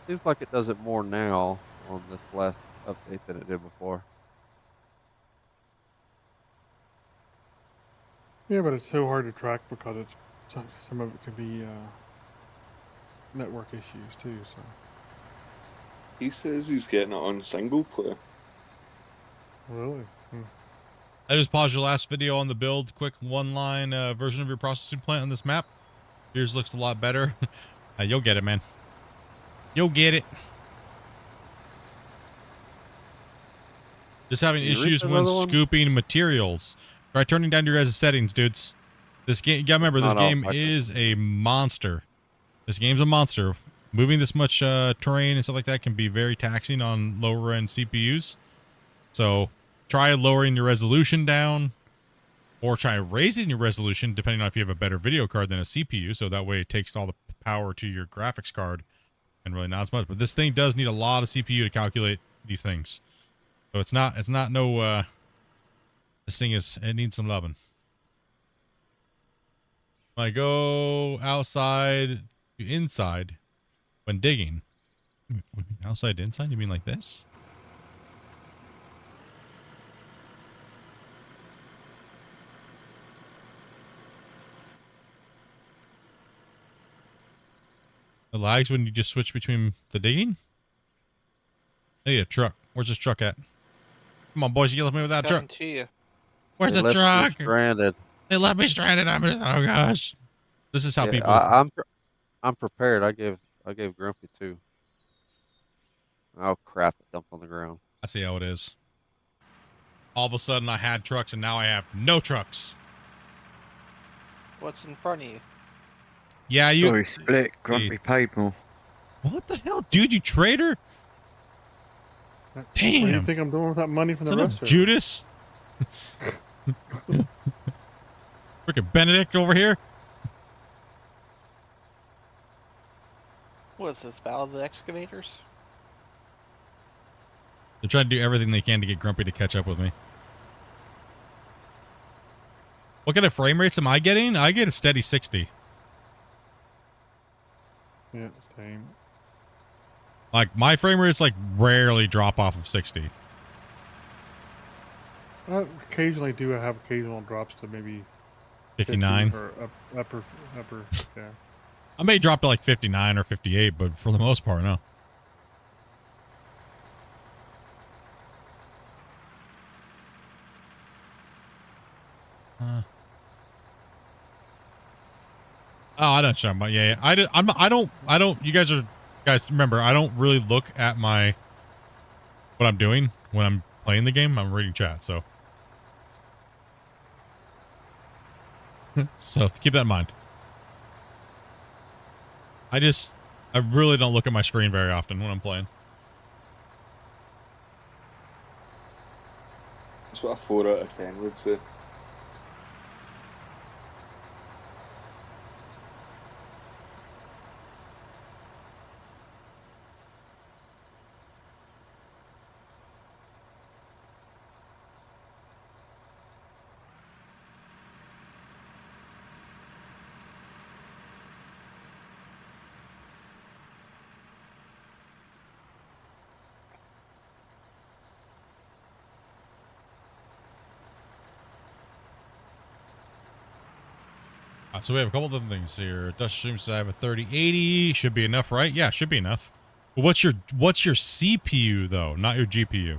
Seems like it does it more now on this last update than it did before. Yeah, but it's so hard to track because it's some of it can be network issues too. So He says he's getting it on single player. really, I just paused your last video on the build. Quick one-line version of your processing plant on this map. Yours looks a lot better. You'll get it, man. You'll get it. Just having issues when scooping materials. Try turning down your guys' settings, dudes. This game, you gotta remember, this game is a monster. This game's a monster. Moving this much terrain and stuff like that can be very taxing on lower end CPUs. So try lowering your resolution down, or try raising your resolution depending on if you have a better video card than a CPU. So that way it takes all the power to your graphics card and really not as much. But this thing does need a lot of CPU to calculate these things. So it's not no. This thing it needs some loving. When I go outside to inside when digging. Outside to inside? You mean like this? It lags when you just switch between the digging? I need a truck. Where's this truck at? Come on, boys, you left me with that truck. To you. Where's They the left me truck? stranded. They left me stranded. Oh gosh. This is how Yeah, people. I'm prepared. I gave Grumpy 2. Oh crap! It dumped on the ground. I see how it is. All of a sudden, I had trucks, and now I have no trucks. What's in front of you? Yeah, you. Sorry, Split. Grumpy paid more. What the hell, dude? You traitor! what do you Damn. think I'm doing with that money from the Son of restaurant? Judas. Freaking Benedict over here. What is this, Battle of the Excavators? They're trying to do everything they can to get Grumpy to catch up with me. What kind of frame rates am I getting? I get a steady 60. Yeah, same. Like, my frame rates, like, rarely drop off of 60. I occasionally do have occasional drops to maybe 59. 50 or upper, yeah. I may drop to, like, 59 or 58, but for the most part, no. Oh, I don't know about, yeah. I don't, you guys remember, I don't really look at what I'm doing when I'm playing the game. I'm reading chat, so. So keep that in mind. I really don't look at my screen very often when I'm playing. That's what a 4 out of 10 would say. So we have a couple of things here. Dust seems to have a 3080. Should be enough, right? Yeah, should be enough. But what's your CPU though? Not your GPU.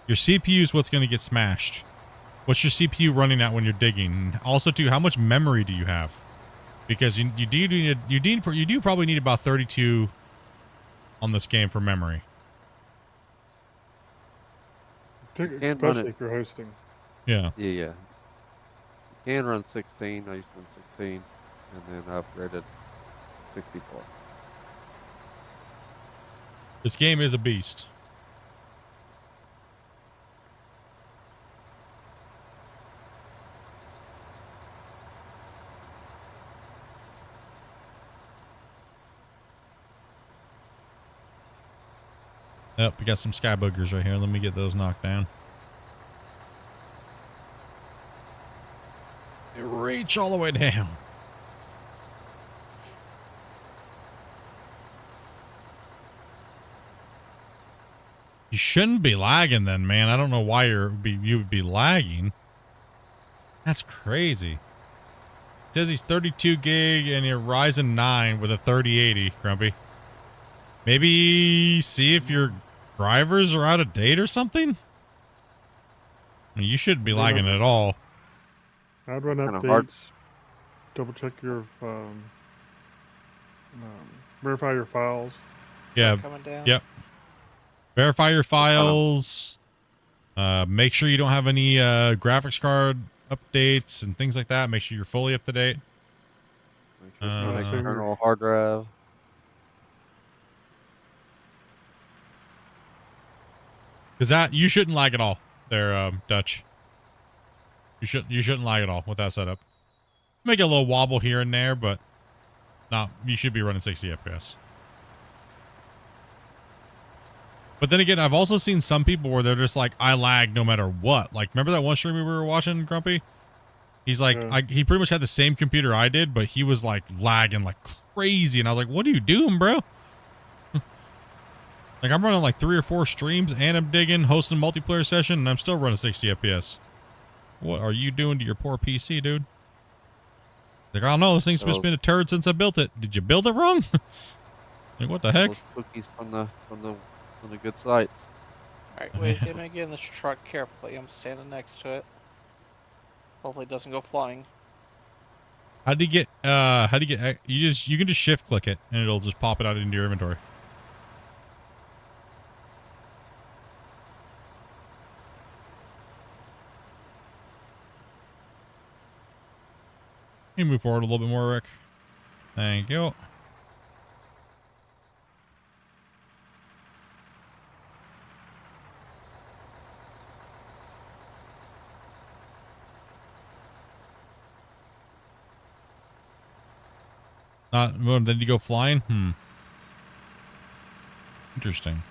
Your CPU is what's going to get smashed. What's your CPU running at when you're digging? Also, too, how much memory do you have? Because you do probably need about 32 on this game for memory. Especially if you're hosting. Yeah. Yeah. You can run 16. I used to run 16, and then I upgraded 64. This game is a beast. Yep, we got some sky boogers right here. Let me get those knocked down. Reach all the way down. You shouldn't be lagging then, man. I don't know why you would be lagging. That's crazy. It says he's 32 gig and your Ryzen 9 with a 3080, Grumpy. Maybe see if your drivers are out of date or something? I mean, you shouldn't be lagging at all. I'd run Kinda updates, hard. double check your, verify your files. Yeah. Coming down. Yep. Verify your files. Make sure you don't have any graphics card updates and things like that. Make sure you're fully up to date. Make sure it's not external hard drive. Because that you shouldn't lag at all. There, Dutch. You shouldn't lag at all with that setup. Make a little wobble here and there, but you should be running 60 FPS. But then again, I've also seen some people where they're just like, I lag no matter what. Like, remember that one stream we were watching, Grumpy? He's like, he pretty much had the same computer I did, but he was like lagging like crazy. And I was like, what are you doing, bro? Like, I'm running like 3 or 4 streams and I'm digging, hosting a multiplayer session, and I'm still running 60 FPS. What are you doing to your poor PC, dude? Like, I don't know. This thing's just been a turd since I built it. Did you build it wrong? Like, what the heck? Those cookies from the good sites. Alright, wait, get me get in this truck carefully. I'm standing next to it. Hopefully it doesn't go flying. You can just shift click it and it'll just pop it out into your inventory. Can you move forward a little bit more, Rick? Thank you. Did you go flying? Interesting.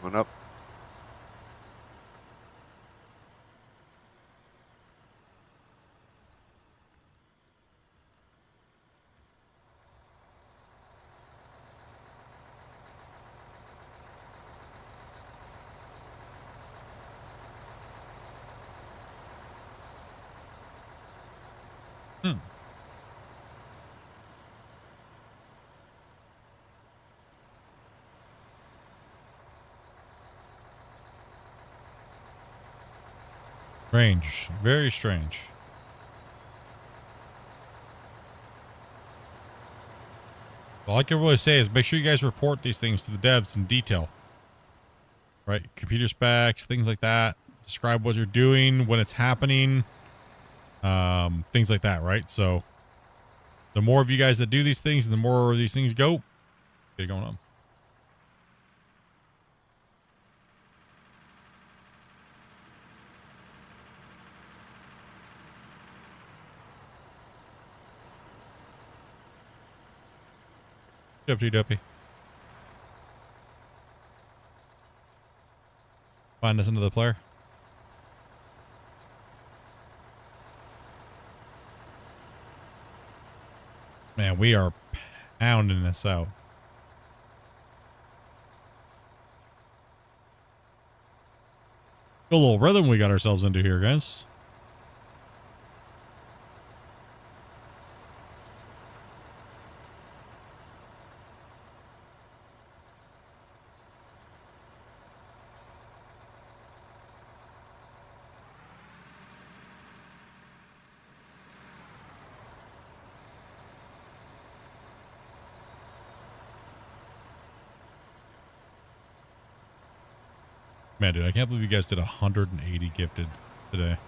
One up. Hmm. Strange. Very strange. All I can really say is make sure you guys report these things to the devs in detail. Right? Computer specs, things like that. Describe what you're doing, when it's happening. Things like that, right? So the more of you guys that do these things, and the more these things go, get it going on. Dopey dopey. Find us another player. Man, we are pounding this out. Good little rhythm we got ourselves into here, guys. Man, dude, I can't believe you guys did 180 gifted today.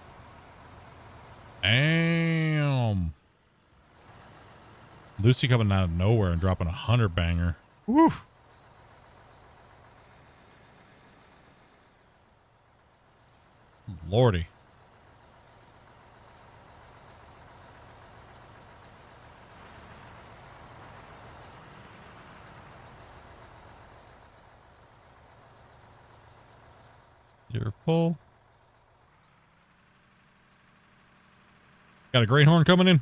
Damn. Lucy coming out of nowhere and dropping 100 banger. Woo. Lordy. You're full. Got a great horn coming in.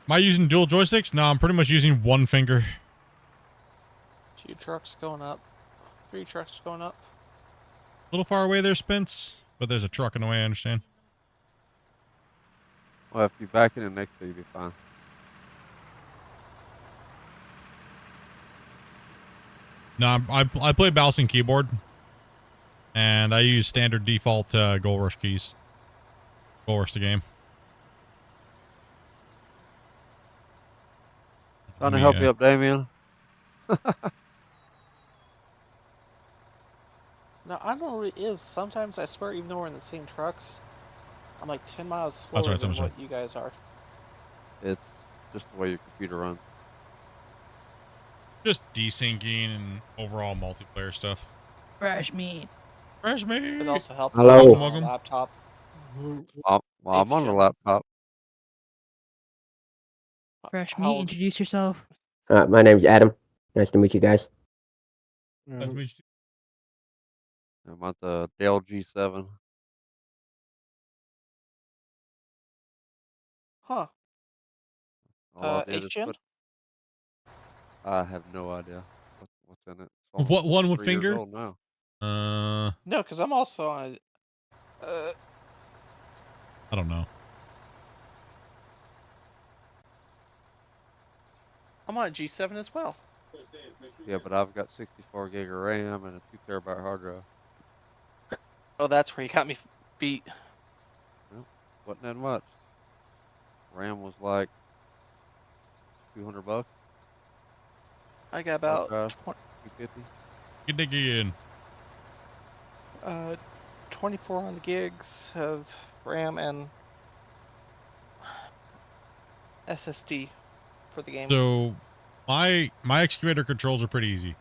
Am I using dual joysticks? No, I'm pretty much using one finger. 2 trucks going up. 3 trucks going up. A little far away there, Spence, but there's a truck in the way, I understand. Well, if you back it in next to you, you'll be fine. No, I play mouse and keyboard, and I use standard default goal rush keys. Goal rush the game. Trying to help you up, Damien. No, I don't know what it is. Sometimes I swear, even though we're in the same trucks, I'm like 10 miles slower That's right, than sorry. what you guys are. It's just the way your computer runs. Just desyncing and overall multiplayer stuff. Fresh meat. Fresh meat. It also helps Hello. on a laptop. Well, I'm on the laptop. Fresh How meat. old- Introduce yourself. My name's Adam. Nice to meet you guys. Nice to meet you. I'm at the Dell G7. Huh. All I did is 8th gen? put. I have no idea what's in it. What one with 3 years finger? old now. No, because I'm also on. I don't know. I'm on a G7 as well. Yeah, but I've got 64 gig of RAM and a 2 terabyte hard drive. Oh, that's where you got me beat. Well, wasn't that much. RAM was like $200. I got Hard about drive, 250. Get dig in. 24 on the gigs of RAM and SSD for the game. So my excavator controls are pretty easy.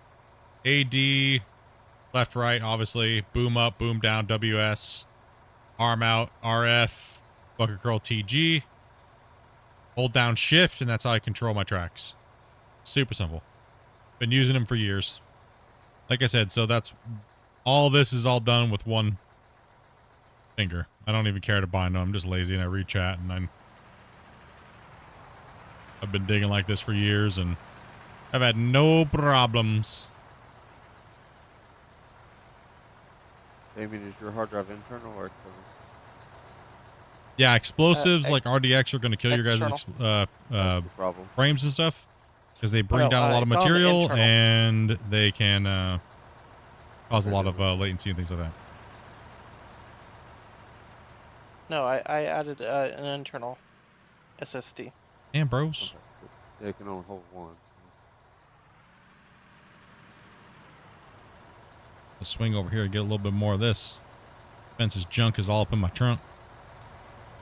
AD, left, right, obviously. Boom up, boom down, WS. Arm out, RF. Bucket curl, TG. Hold down shift, and that's how I control my tracks. Super simple. Been using them for years. Like I said, so that's all this is all done with one finger. I don't even care to bind them. I'm just lazy and I read chat and I've been digging like this for years and I've had no problems. Damien, is your hard drive internal or external? Yeah, explosives like RDX are going to kill your guys' That's the problem. frames and stuff because they bring no, down a lot of it's on the material internal. and they can cause a lot of latency and things like that. No, I added an internal SSD. Damn, bros. Okay. Yeah, it can only hold one. I'll swing over here to get a little bit more of this. Fence's junk is all up in my trunk.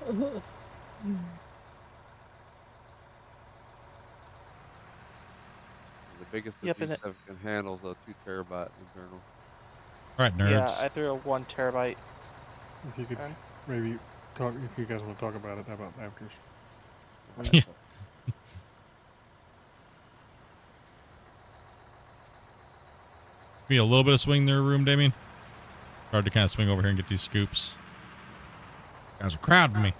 The biggest the Yep, and G7 can handle is a 2 terabyte internal. All right, nerds. Yeah, I threw a 1 terabyte. If you could maybe talk, if you guys want to talk about it, how about after? Yeah. Be a little bit of swing in their room, Damien. Hard to kind of swing over here and get these scoops. Guys are crowding me.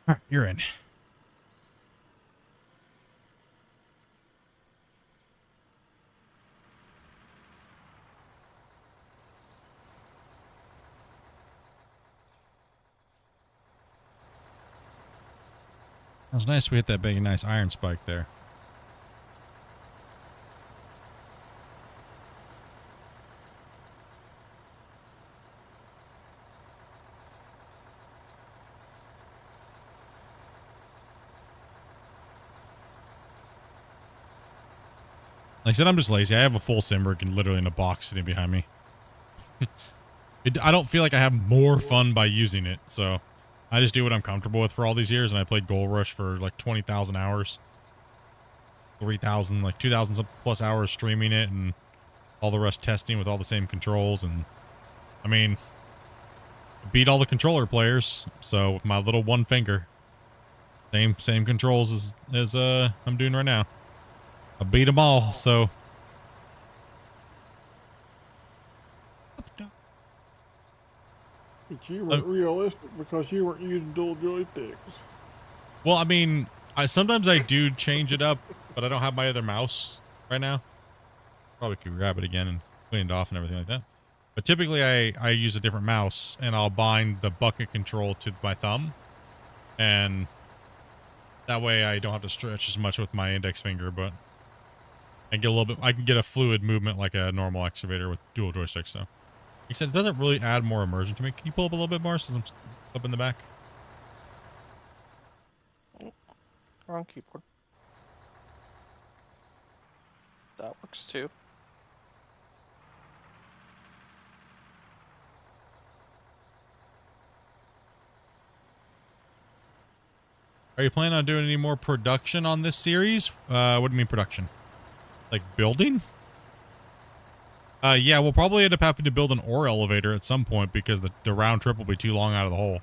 All right, you're in. It was nice we hit that big, nice iron spike there. Like I said, I'm just lazy. I have a full Simbrick and literally in a box sitting behind me. I don't feel like I have more fun by using it, so I just do what I'm comfortable with for all these years, and I played Gold Rush for like 20,000 hours. 3,000, like 2,000 plus hours streaming it, and all the rest testing with all the same controls, and I mean, beat all the controller players, so with my little one finger. Same controls as I'm doing right now. I beat them all, so. But you weren't realistic because you weren't using dual joysticks. Well, I mean, sometimes I do change it up, but I don't have my other mouse right now. Probably could grab it again and clean it off and everything like that. But typically I use a different mouse and I'll bind the bucket control to my thumb. And that way I don't have to stretch as much with my index finger, but I get a little bit, I can get a fluid movement like a normal excavator with dual joysticks. So, like I said, it doesn't really add more immersion to me. Can you pull up a little bit more since I'm up in the back? Wrong keyboard. That works too. Are you planning on doing any more production on this series? What do you mean production? Like building? Yeah, we'll probably end up having to build an ore elevator at some point because the round trip will be too long out of the hole.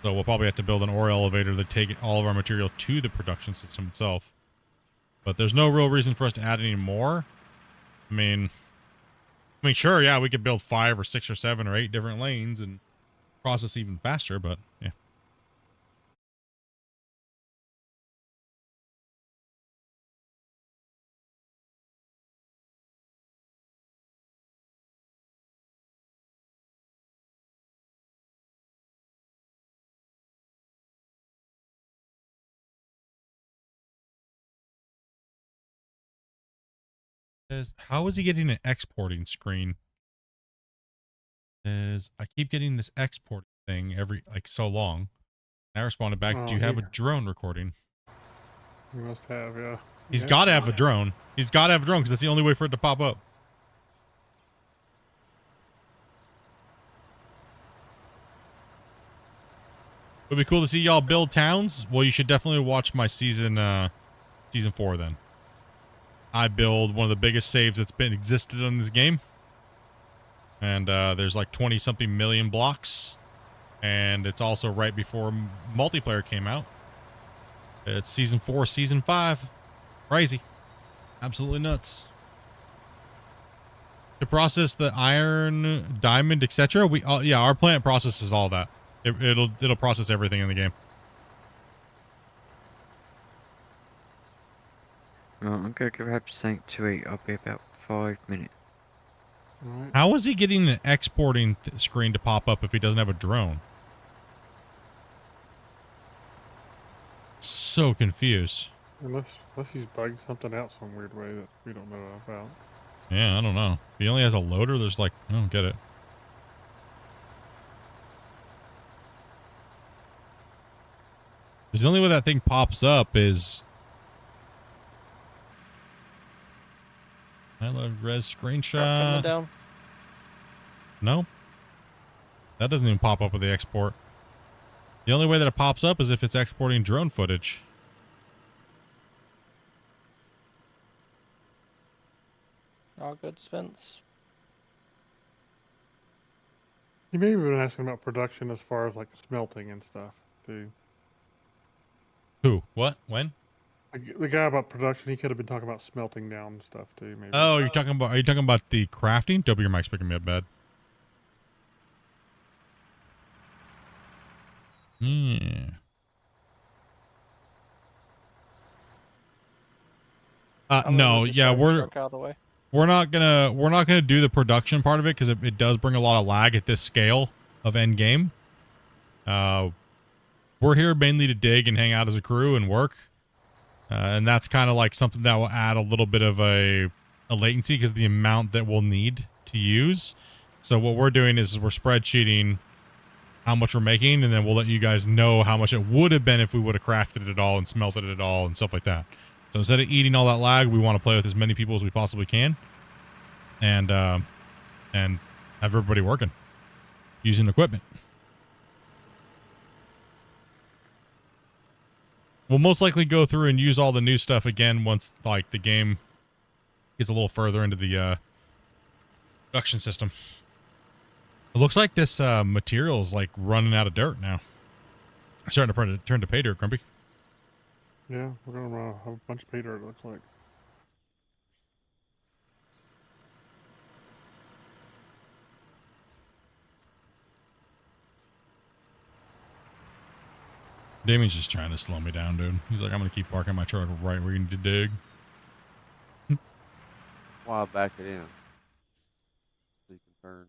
So we'll probably have to build an ore elevator to take all of our material to the production system itself. But there's no real reason for us to add any more. I mean, sure, yeah, we could build 5 or 6 or 7 or 8 different lanes and process even faster, but yeah. How is he getting an exporting screen? I keep getting this export thing every so long. I responded back, Oh, do you have a drone recording? You must have, yeah. He's Yeah. got to have a drone. He's got to have a drone because that's the only way for it to pop up. It'd be cool to see y'all build towns. Well, you should definitely watch my season 4 then. I build one of the biggest saves that's been existed in this game. And there's like 20 something million blocks. And it's also right before multiplayer came out. It's season 4, season 5. Crazy. Absolutely nuts. To process the iron, diamond, etc. Yeah, our plant processes all that. It'll process everything in the game. Right, I'm gonna grab something to eat. I'll be about 5 minutes. Alright. How is he getting an exporting screen to pop up if he doesn't have a drone? So confused. Unless he's bugged something out some weird way that we don't know about. Yeah, I don't know. If he only has a loader, there's like, I don't get it. The only way that thing pops up is... I love res Coming screenshot. down. No. That doesn't even pop up with the export. The only way that it pops up is if it's exporting drone footage. All good, Spence. You may have been asking about production as far as like smelting and stuff too. Who? What? When? The guy about production, he could have been talking about smelting down stuff too, maybe. Oh, are you talking about the crafting? Dobby, your mic's picking me up bad. Yeah. No, yeah, we're out of the way. not gonna do the production part of it because it does bring a lot of lag at this scale of end game. We're here mainly to dig and hang out as a crew and work, and that's kind of like something that will add a little bit of a latency because the amount that we'll need to use. So what we're doing is we're spreadsheeting how much we're making, and then we'll let you guys know how much it would have been if we would have crafted it all and smelted it all and stuff like that. So instead of eating all that lag, we want to play with as many people as we possibly can, and have everybody working using equipment. We'll most likely go through and use all the new stuff again once like the game gets a little further into the production system. It looks like this material is like running out of dirt now. Starting to turn to pay dirt, Grumpy. Yeah, we're gonna have a bunch of pay dirt, it looks like. Damien's just trying to slow me down, dude. He's like, I'm gonna keep parking my truck right where you need to dig. While I back it in. So you can turn.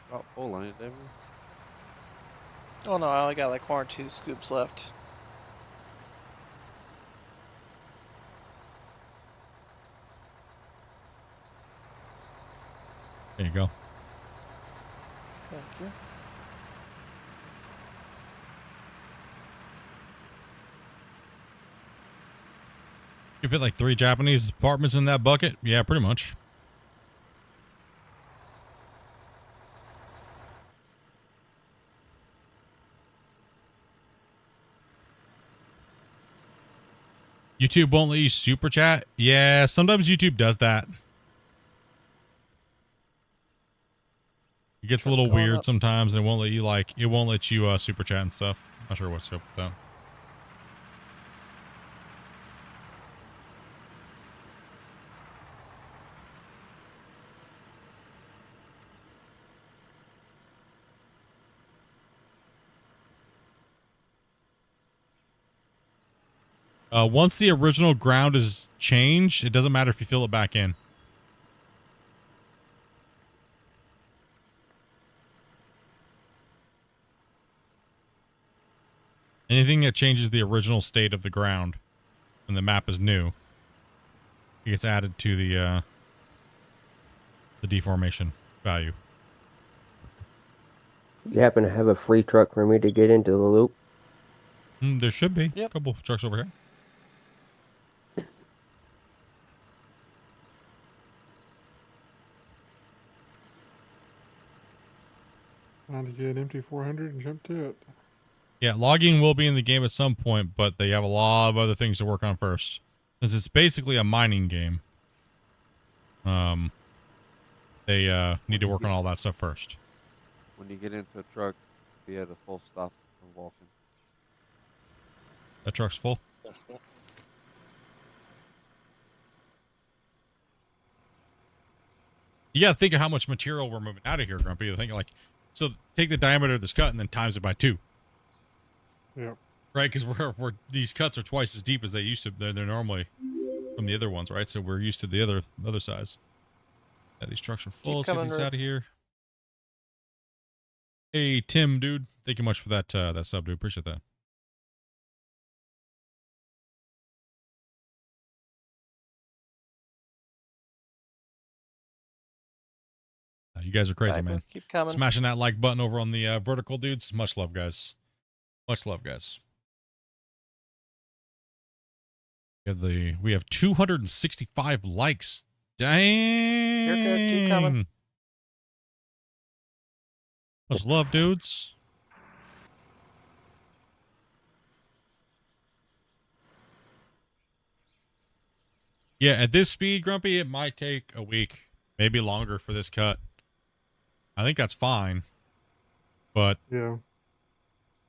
About full on it, David. Oh no, I only got like 1 or 2 scoops left. There you go. Thank you. You fit like 3 Japanese apartments in that bucket? Yeah, pretty much. YouTube won't let you super chat? Yeah, sometimes YouTube does that. It gets a little weird sometimes, and it won't let you super chat and stuff. Not sure what's up with that. Once the original ground is changed, it doesn't matter if you fill it back in. Anything that changes the original state of the ground when the map is new, it gets added to the deformation value. You happen to have a free truck for me to get into the loop? There should be. Yep. A couple trucks over here. Trying to get an empty 400 and jump to it. Yeah, logging will be in the game at some point, but they have a lot of other things to work on first. Since it's basically a mining game. They need to work on all that stuff first. When you get into a truck, be at a full stop and walking. That truck's full. You gotta think of how much material we're moving out of here, Grumpy. You think like, so take the diameter of this cut and then times it by 2. Yep. Right, because we're these cuts are twice as deep as they used to. They're normally from the other ones, right? So we're used to the other size. Yeah, these trucks are full. Let's get these out of here. Hey Tim, dude, thank you much for that that sub, dude. Appreciate that. You guys are crazy, man. Keep coming. Smashing that like button over on the vertical, dudes. Much love, guys. Much love, guys. We have 265 likes. Dang. You're good. Keep coming. Much love, dudes. Yeah, at this speed, Grumpy, it might take a week, maybe longer for this cut. I think that's fine. But yeah,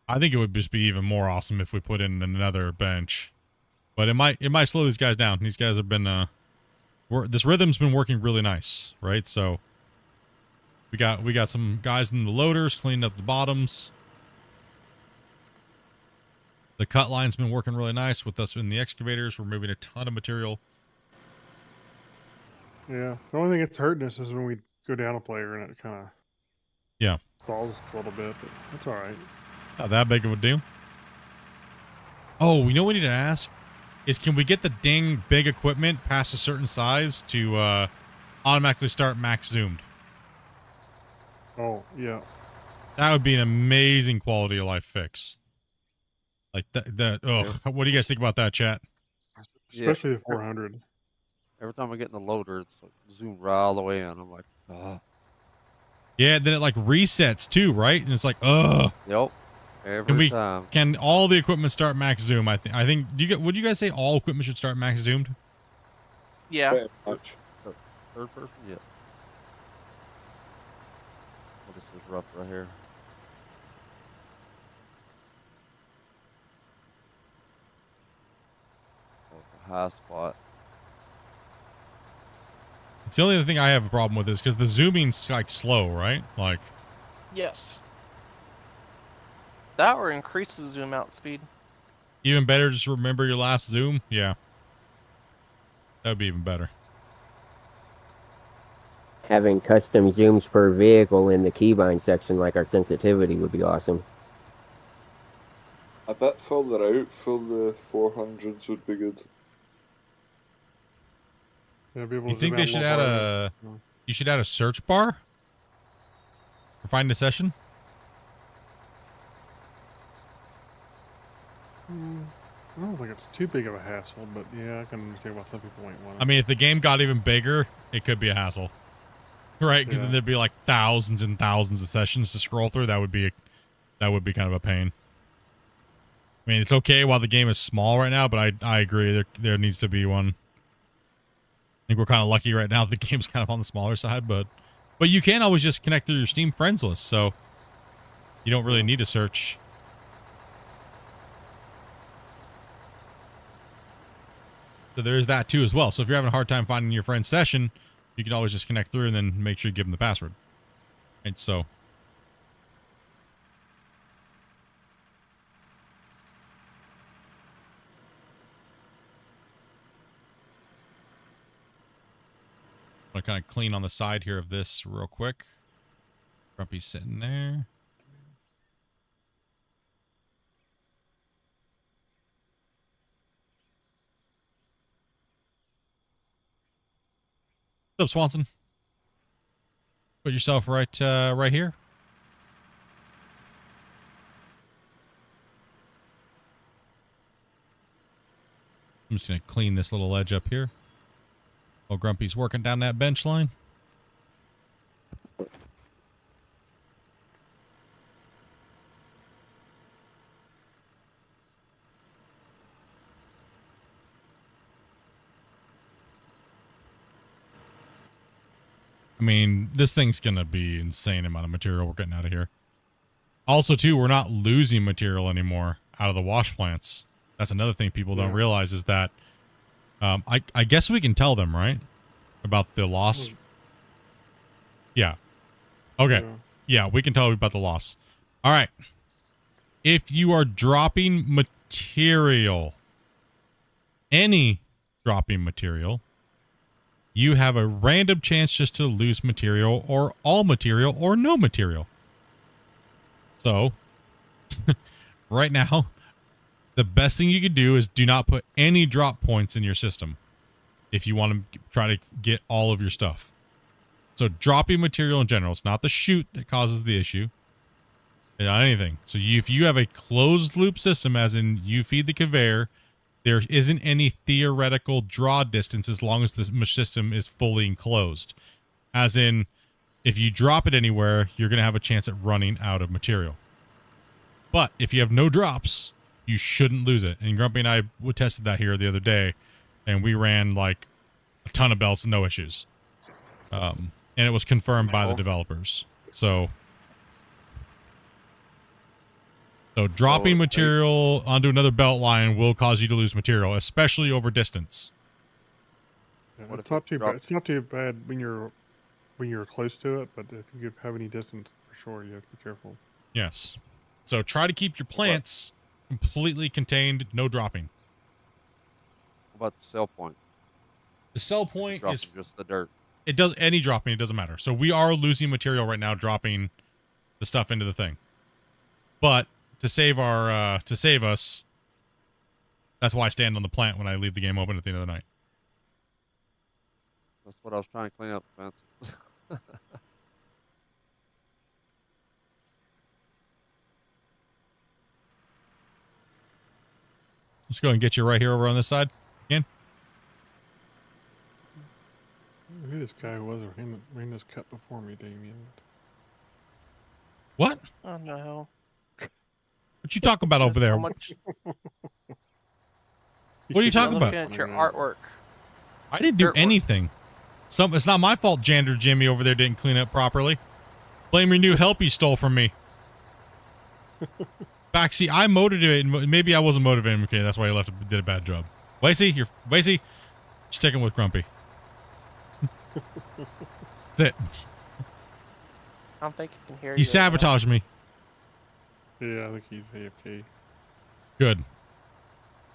I think it would just be even more awesome if we put in another bench. But it might slow these guys down. These guys have been this rhythm's been working really nice, right? So we got some guys in the loaders cleaning up the bottoms. The cut line's been working really nice with us in the excavators. We're moving a ton of material. yeah. The only thing that's hurting us is when we go down a player and it kind of stalls a little bit, but that's all right. Not that big of a deal. Oh, you know what we need to ask is, can we get the dang big equipment past a certain size to automatically start max zoomed? Oh yeah, that would be an amazing quality of life fix. Like that. Ugh. What do you guys think about that, chat? especially the 400. Every time I get in the loader, it's like zoom right all the way in. I'm like, oh. Yeah, then it like resets too, right? And it's like, ugh. Yep. Every time. Can all the equipment start max zoom? I think. Would you guys say all equipment should start max zoomed? Yeah. Pretty much. Third person, yeah. Oh, this is rough right here. Oh, the high spot. It's the only other thing I have a problem with is because the zooming's like slow, right? Like. Yes. That or increase the zoom out speed. Even better, just remember your last zoom. Yeah. That would be even better. Having custom zooms per vehicle in the keybind section, like our sensitivity, would be awesome. A bit further out for the 400s would be good. Yeah, be able You to think zoom they out should more add farther. you should add a search bar for find a session? I don't think it's too big of a hassle, but yeah, I can understand why some people might want it. I mean, if the game got even bigger, it could be a hassle. Right? Because Yeah. then there'd be like thousands and thousands of sessions to scroll through. That would be kind of a pain. I mean, it's okay while the game is small right now, but I agree there needs to be one. I think we're kind of lucky right now. The game's kind of on the smaller side, but you can always just connect through your Steam friends list, so you don't really need to search. So there's that too as well. So if you're having a hard time finding your friend's session, you can always just connect through and then make sure you give them the password. And so. I'm going to kind of clean on the side here of this real quick. Grumpy's sitting there. What's up, Swanson? Put yourself right here. I'm just gonna clean this little ledge up here while Grumpy's working down that bench line. I mean, this thing's gonna be insane amount of material we're getting out of here. Also, too, we're not losing material anymore out of the wash plants. That's another thing people don't realize is that I guess we can tell them, right? About the loss. Yeah. Okay. Yeah, we can tell them about the loss. All right. If you are dropping material, any dropping material, you have a random chance just to lose material or all material or no material. So, right now, the best thing you could do is do not put any drop points in your system if you want to try to get all of your stuff. So, dropping material in general, it's not the chute that causes the issue. Not anything. So, if you have a closed loop system, as in you feed the conveyor, there isn't any theoretical draw distance as long as the system is fully enclosed. As in, if you drop it anywhere, you're going to have a chance at running out of material. But if you have no drops, you shouldn't lose it. And Grumpy and I tested that here the other day, and we ran like a ton of belts, no issues. And it was confirmed by the developers. So dropping material onto another belt line will cause you to lose material, especially over distance. Yeah, it's not too bad. It's not too bad when you're close to it, but if you have any distance, for sure, you have to be careful. Yes. So try to keep your plants completely contained, no dropping. What about the sell point? The sell point is just the dirt. It does any dropping, it doesn't matter. So we are losing material right now, dropping the stuff into the thing. But to save us, that's why I stand on the plant when I leave the game open at the end of the night. That's what I was trying to clean up, fence. Let's go and get you right here over on this side again. Who this guy was or him that ran this cut before me, Damien? What? Oh no. What you talking about over there? So much... What are you talking about? Looking at your artwork. I didn't do anything. It's not my fault Jander Jimmy over there didn't clean up properly. Blame your new help you stole from me. Back, see, I motivated. Maybe I wasn't motivating. Okay, that's why he did a bad job. Lacey, you're sticking with Grumpy. That's it. I don't think he can hear you. He sabotaged me. Yeah, I think he's AFK. Good.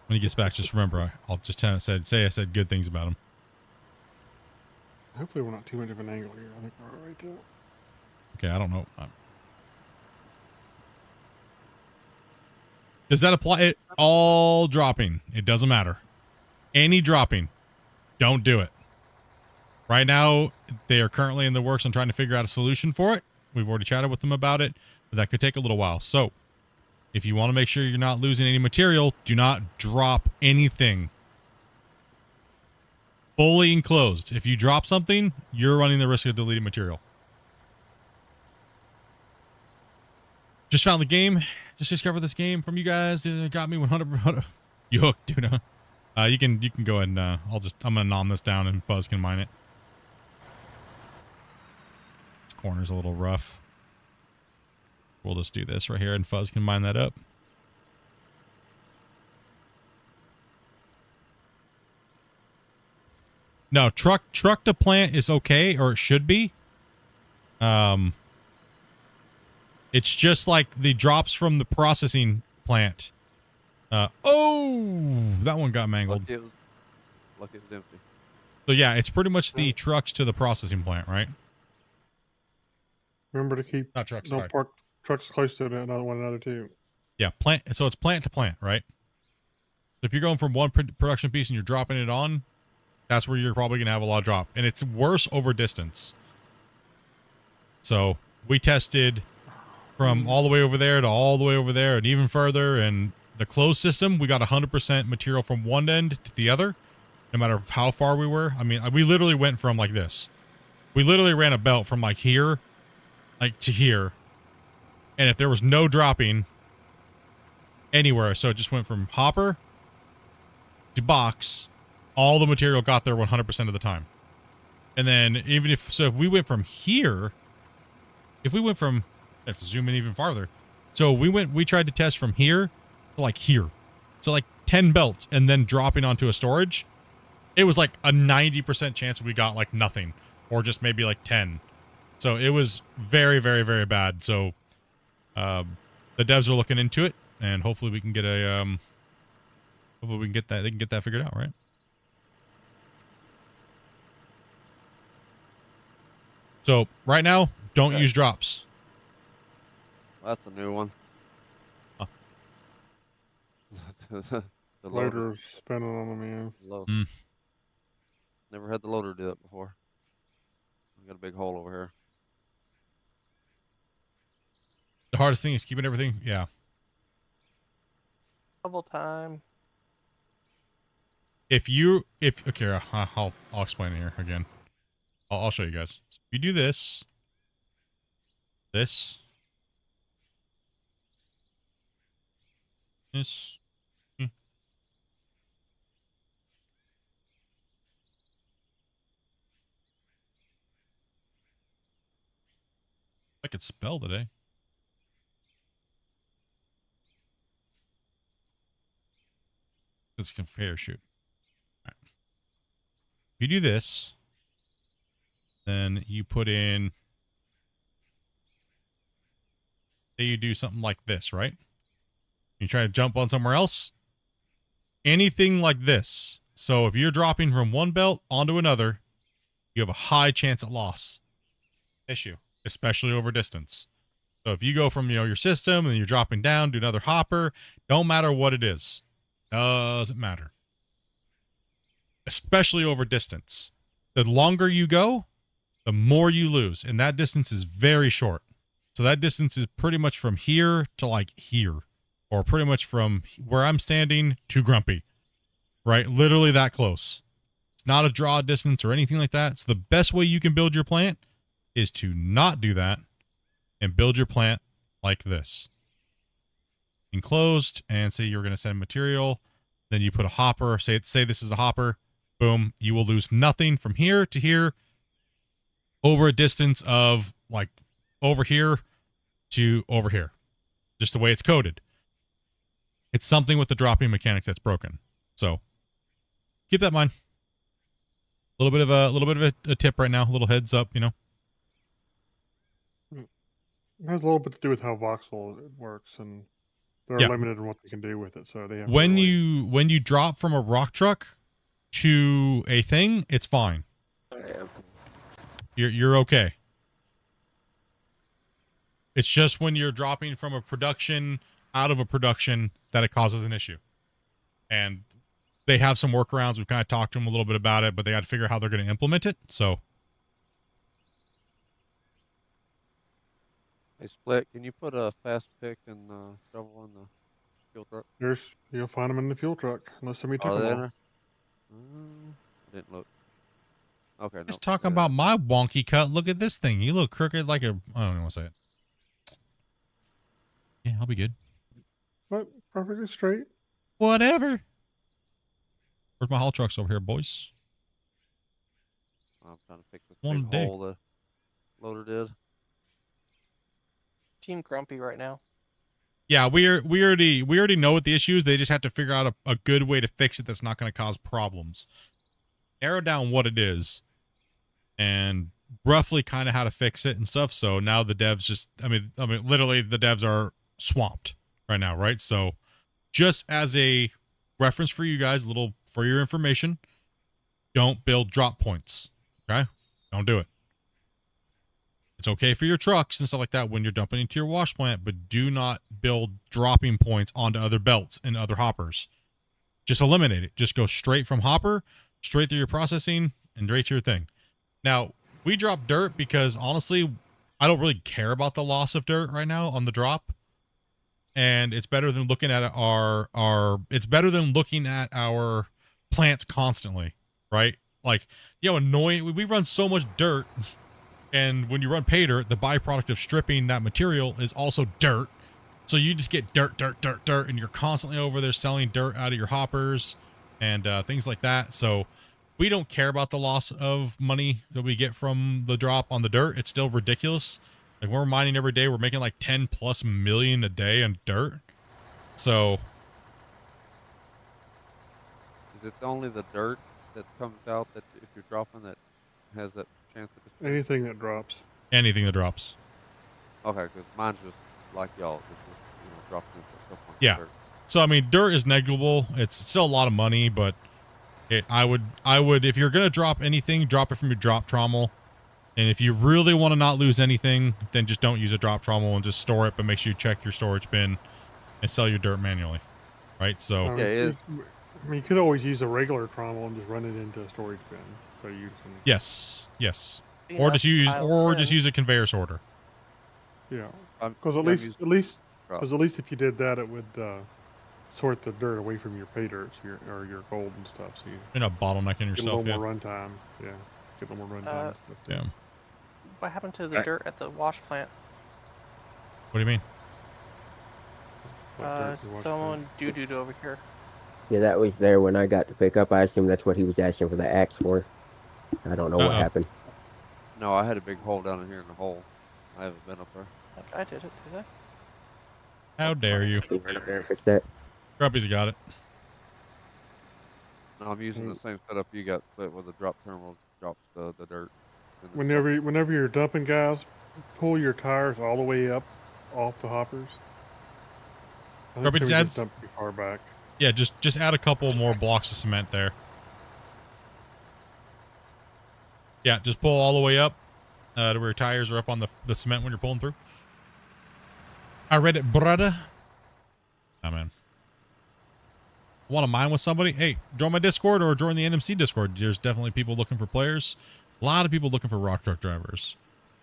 When he gets back, just remember, I'll just say I said good things about him. Hopefully we're not too much of an angle here. I think we're all right too. Okay, I don't know. Does that apply? It all dropping. It doesn't matter. Any dropping. Don't do it. Right now, they are currently in the works on trying to figure out a solution for it. We've already chatted with them about it, but that could take a little while. So, if you want to make sure you're not losing any material, do not drop anything. Fully enclosed. If you drop something, you're running the risk of deleting material. Just found the game. Just discovered this game from you guys. It got me 100%. You hooked, dude. Huh? You can go ahead and I'm gonna nom this down and Fuzz can mine it. This corner's a little rough. We'll just do this right here and Fuzz can mine that up. No, truck to plant is okay, or it should be. It's just like the drops from the processing plant. Oh, that one got mangled. Lucky it was empty. So yeah, it's pretty much the trucks to the processing plant, right? Remember to keep not trucks. Don't park trucks close to one another too. Yeah, plant. So it's plant to plant, right? So if you're going from one production piece and you're dropping it on, That's where you're probably going to have a lot of drop. And it's worse over distance. So we tested from all the way over there to all the way over there and even further. And the closed system, we got 100% material from one end to the other, no matter how far we were. I mean, we literally went from like this. We literally ran a belt from like here, like to here. And if there was no dropping anywhere, so it just went from hopper to box, all the material got there 100% of the time. And then even if, so if we went from here, if we went from, I have to zoom in even farther. So we tried to test from here to like here. So like 10 belts and then dropping onto a storage. It was like a 90% chance we got like nothing or just maybe like 10. So it was very, very, very bad. So the devs are looking into it and hopefully we can get a, hopefully we can get that, they can get that figured out, right? So right now, don't use drops. That's a new one. Huh. The Loader spinning on them, yeah. Loader. Never had the loader do it before. We got a big hole over here. The hardest thing is keeping everything, yeah. Double time. Okay, I'll explain it here again. I'll show you guys. So if you do this, this, I could spell today. This can fair shoot. Right. If you do this, then you put in, say you do something like this, right? You try to jump on somewhere else. Anything like this. So if you're dropping from one belt onto another, you have a high chance at loss. Issue, especially over distance. So if you go from, your system and you're dropping down to another hopper, don't matter what it is. Doesn't matter. Especially over distance. The longer you go, the more you lose. And that distance is very short. So that distance is pretty much from here to like here. Or pretty much from where I'm standing to Grumpy. Right? Literally that close. It's not a draw distance or anything like that. So the best way you can build your plant is to not do that and build your plant like this. Enclosed, and say you're going to send material. Then you put a hopper. Say this is a hopper. Boom. You will lose nothing from here to here over a distance of like over here to over here. Just the way it's coded. It's something with the dropping mechanic that's broken. So keep that in mind. A little bit of a tip right now, a little heads up, It has a little bit to do with how voxel it works, and they're limited in what they can do with it. So they have when you drop from a rock truck to a thing, it's fine. You're okay. It's just when you're dropping from a production out of a production that it causes an issue. And they have some workarounds. We've kind of talked to them a little bit about it, but they got to figure out how they're going to implement it. So, hey, Split, can you put a fast pick and shovel in the fuel truck? You'll find them in the fuel truck, unless somebody took them all. I didn't look. Okay, just talking about my wonky cut. Look at this thing. You look crooked like a, I don't even want to say it. Yeah, I'll be good. But perfectly straight. Whatever. Where's my haul trucks over here, boys? I'm trying to pick this One big day. hole the loader did. Team Grumpy right now. Yeah, we already know what the issue is. They just have to figure out a good way to fix it that's not going to cause problems. Narrow down what it is, and roughly kind of how to fix it and stuff. So now the devs just, I mean, literally the devs are swamped right now, right? So just as a reference for you guys, a little for your information, don't build drop points, okay? Don't do it. It's okay for your trucks and stuff like that when you're dumping into your wash plant, but do not build dropping points onto other belts and other hoppers. Just eliminate it. Just go straight from hopper, straight through your processing and straight to your thing. Now, we drop dirt because honestly, I don't really care about the loss of dirt right now on the drop. And it's better than looking at our plants constantly, right? Like, annoying. We run so much dirt, and when you run pay dirt, the byproduct of stripping that material is also dirt. So you just get dirt, and you're constantly over there selling dirt out of your hoppers and things like that. So we don't care about the loss of money that we get from the drop on the dirt. It's still ridiculous. Like, we're mining every day. We're making like 10+ million a day on dirt. So Is it only the dirt that comes out that if you're dropping that has that chance of it? Anything that drops. anything that drops. Okay, because mine's just like y'all, just dropping into stuff on Yeah. dirt. So, I mean, dirt is negligible. It's still a lot of money, but I would, if you're going to drop anything, drop it from your drop trommel. And if you really want to not lose anything, then just don't use a drop trommel and just store it, but make sure you check your storage bin and sell your dirt manually. Right? So, You could always use a regular trommel and just run it into a storage bin. So you can, yes. Yeah, Or just piles use in. a conveyor sorter. yeah. I'm- Because I'm using drop. at least if you did that, it would sort the dirt away from your pay dirts, your gold and stuff. So you You're not bottlenecking get a yourself little yet. more runtime. Yeah, get a little more runtime and stuff. Too. Yeah. What happened to the dirt at the wash plant? What do you mean? What dirt you want to Someone doo-dooed over here. Yeah, that was there when I got to pick up. I assume that's what he was asking for the axe for. I don't know what happened. No, I had a big hole down in here in the hole. I haven't been up there. I did it, did I? How dare you? He went up there and fixed that. Grumpy's got it. No, I'm using the same setup you got, split where the drop terminal drops the dirt. in the Whenever you're dumping, guys, pull your tires all the way up off the hoppers. I Rubber think so we Zads? just dumped too far back. Yeah, just add a couple more blocks of cement there. Yeah, just pull all the way up to where your tires are up on the cement when you're pulling through. I read it, brother. Oh, man. Want to mine with somebody? Hey, join my Discord or join the NMC Discord. There's definitely people looking for players. A lot of people looking for rock truck drivers.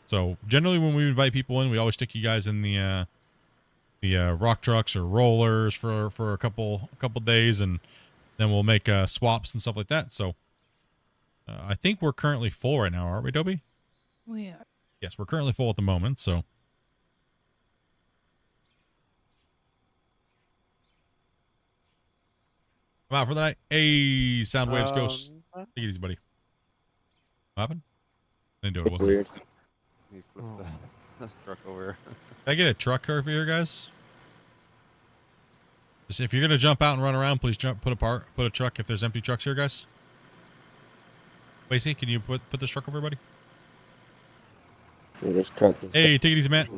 So generally when we invite people in, we always stick you guys in the rock trucks or rollers for a couple days, and then we'll make swaps and stuff like that. So I think we're currently full right now, aren't we, Dobie? We are. Yes, we're currently full at the moment, so. I'm out for the night. Hey, Soundwaves Ghost. Take it easy, buddy. What happened? I didn't do it. It wasn't me. Weird. He flipped the truck over here. Can I get a truck curve here, guys? Just if you're gonna jump out and run around, please put a truck if there's empty trucks here, guys. Lacey, can you put this truck over, buddy? Yeah, this truck is Hey, take it easy, Matt.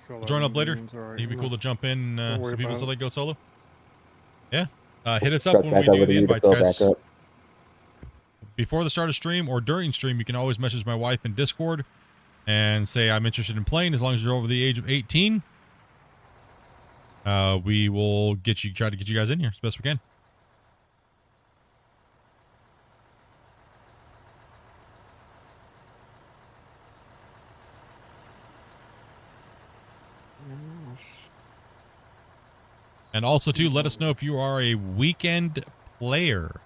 Call Join that up later. means, all right, It'd be you cool know. to jump in. Don't worry Some people about still it. like go solo. Yeah. Hit us up truck when back we do over the to you to invites, fill guys. back up. Before the start of stream or during stream, you can always message my wife in Discord and say I'm interested in playing. As long as you're over the age of 18, we will try to get you guys in here as best we can. And also, too, let us know if you are a weekend player.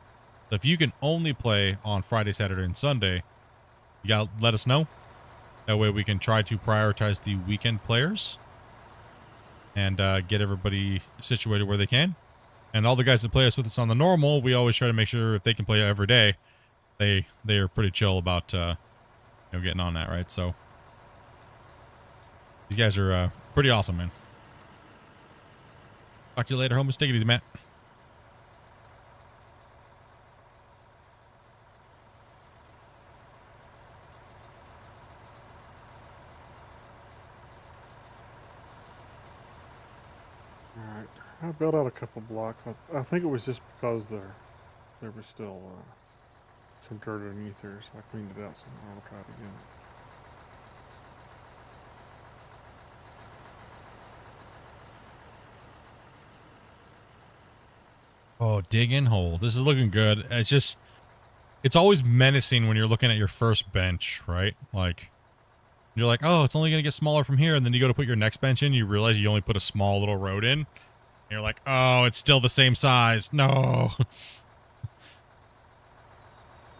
So if you can only play on Friday, Saturday, and Sunday, you gotta let us know. That way we can try to prioritize the weekend players and get everybody situated where they can. And all the guys that play us with us on the normal, we always try to make sure if they can play every day, they are pretty chill about getting on that, right? So these guys are pretty awesome, man. Talk to you later, homies. Take it easy, Matt. Alright, I built out a couple blocks. I think it was just because there was still some dirt underneath there, so I cleaned it out some more. I'll try it again. Oh, dig in hole. This is looking good. It's just it's always menacing when you're looking at your first bench, right? Like, you're like, oh, it's only going to get smaller from here. And then you go to put your next bench in, you realize you only put a small little road in. And you're like, oh, it's still the same size. No.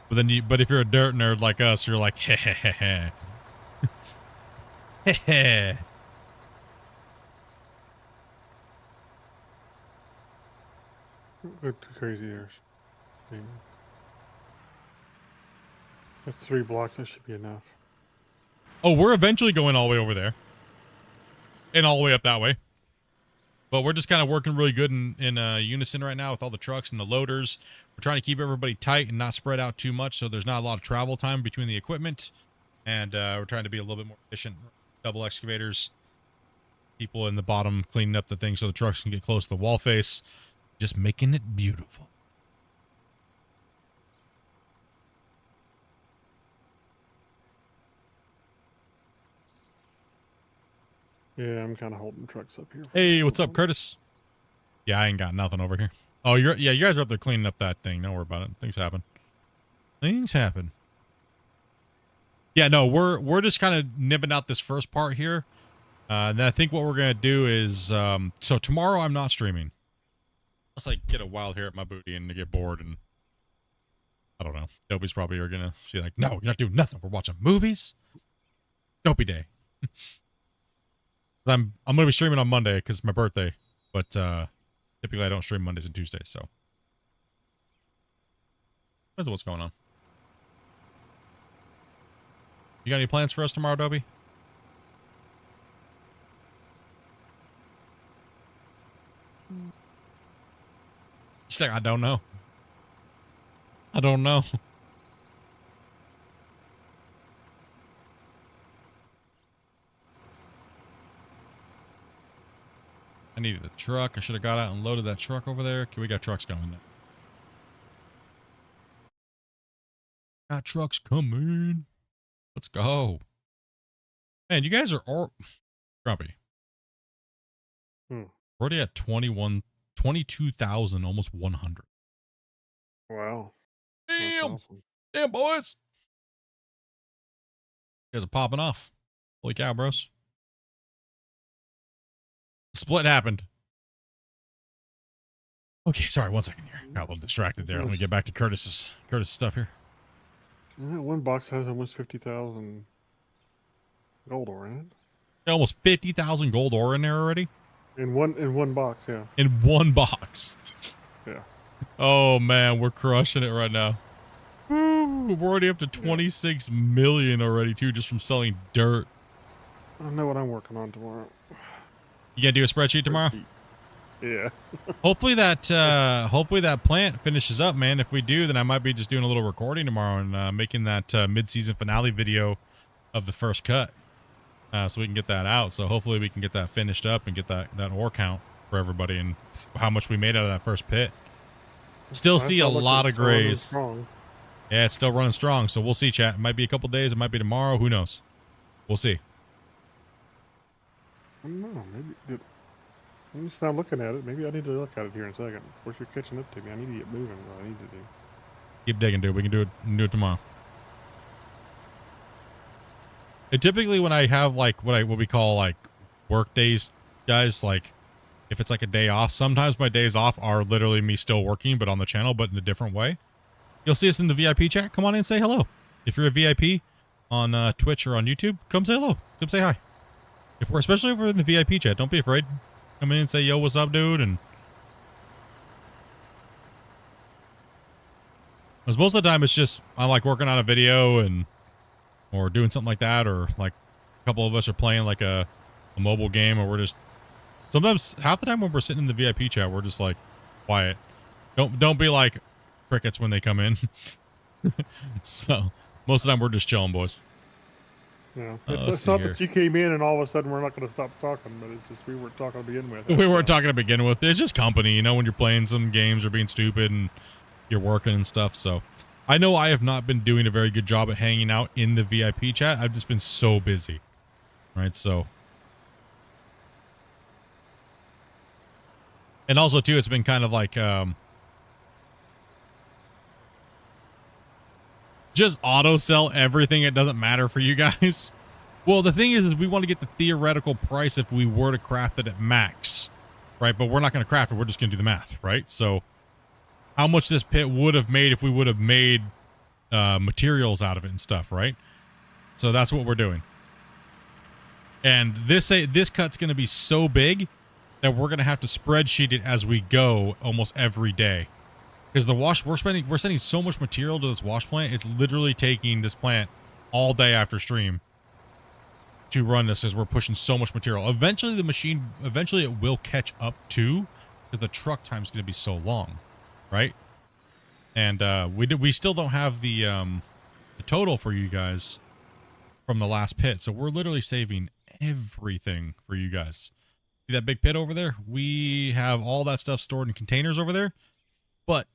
But if you're a dirt nerd like us, you're like, heh heh heh heh. Heh heh. They're too crazy airs. That's 3 blocks. That should be enough. Oh, we're eventually going all the way over there. And all the way up that way. But we're just kind of working really good in unison right now with all the trucks and the loaders. We're trying to keep everybody tight and not spread out too much, so there's not a lot of travel time between the equipment. And we're trying to be a little bit more efficient. Double excavators. People in the bottom cleaning up the thing so the trucks can get close to the wall face. Just making it beautiful. Yeah, I'm kind of holding trucks up here. Hey, what's up, Curtis? Yeah, I ain't got nothing over here. Oh, you guys are up there cleaning up that thing. Don't worry about it. Things happen. Things happen. Yeah, no, we're just kind of nibbing out this first part here. And then I think what we're gonna do is so tomorrow I'm not streaming. Unless I get a wild hair at my booty and get bored and I don't know. Dopey's probably are gonna see like, no, you're not doing nothing. We're watching movies. Dopey day. I'm gonna be streaming on Monday because it's my birthday, but typically I don't stream Mondays and Tuesdays, so depends on what's going on. You got any plans for us tomorrow, Dobie? She's like, I don't know. I don't know. I needed a truck. I should have got out and loaded that truck over there. Okay, we got trucks going now. Got trucks coming. Let's go. Man, you guys are all grumpy. We're already at 22,000, almost 100. Wow. Damn. Awesome. Damn, boys. You guys are popping off. Holy cow, bros. Split happened. Okay, sorry, 1 second here. Got a little distracted there. Let me get back to Curtis's stuff here. One box has almost 50,000 gold ore in it. Almost 50,000 gold ore in there already? In one box, yeah. In one box. Yeah. Oh man, we're crushing it right now. Woo, we're already up to 26 million already too, just from selling dirt. I know what I'm working on tomorrow. You gonna do a spreadsheet tomorrow? Yeah. hopefully that plant finishes up, man. If we do, then I might be just doing a little recording tomorrow and making that mid-season finale video of the first cut, so we can get that out. So hopefully we can get that finished up and get that ore count for everybody and how much we made out of that first pit. Still see a lot of grays. Yeah, it's still running strong. So we'll see, chat. It might be a couple days. It might be tomorrow. Who knows? We'll see. I don't know. Maybe I'm just not looking at it. Maybe I need to look at it here in a second. Of course, you're catching up to me. I need to get moving. What I need to do. Keep digging, dude. We can do it tomorrow. And typically, when I have like what we call like work days, guys, like if it's like a day off, sometimes my days off are literally me still working, but on the channel, but in a different way. You'll see us in the VIP chat. Come on in and say hello. If you're a VIP on Twitch or on YouTube, come say hello. Come say hi. Especially if we're in the VIP chat, don't be afraid. Come in and say, yo, what's up, dude? And because most of the time it's just I'm like working on a video or doing something like that, or like a couple of us are playing like a mobile game, or we're just sometimes half the time when we're sitting in the VIP chat, we're just like quiet. Don't be like crickets when they come in. So most of the time we're just chilling, boys. Yeah, it's not that you came in and all of a sudden we're not going to stop talking, but it's just we weren't talking to begin with. We weren't talking to begin with. It's just company, you know, when you're playing some games or being stupid and you're working and stuff. So I know I have not been doing a very good job at hanging out in the VIP chat. I've just been so busy. Right, so. And also, too, it's been kind of like, just auto sell everything. It doesn't matter for you guys. Well, the thing is we want to get the theoretical price if we were to craft it at max, right? But we're not going to craft it. We're just going to do the math, right? So how much this pit would have made if we would have made materials out of it and stuff, right? So that's what we're doing. And this cut's going to be so big that we're going to have to spreadsheet it as we go almost every day. Because the wash, we're sending so much material to this wash plant. It's literally taking this plant all day after stream to run this, as we're pushing so much material. Eventually it will catch up to, because the truck time's going to be so long, right? And we still don't have the total for you guys from the last pit, so we're literally saving everything for you guys. See that big pit over there? We have all that stuff stored in containers over there, but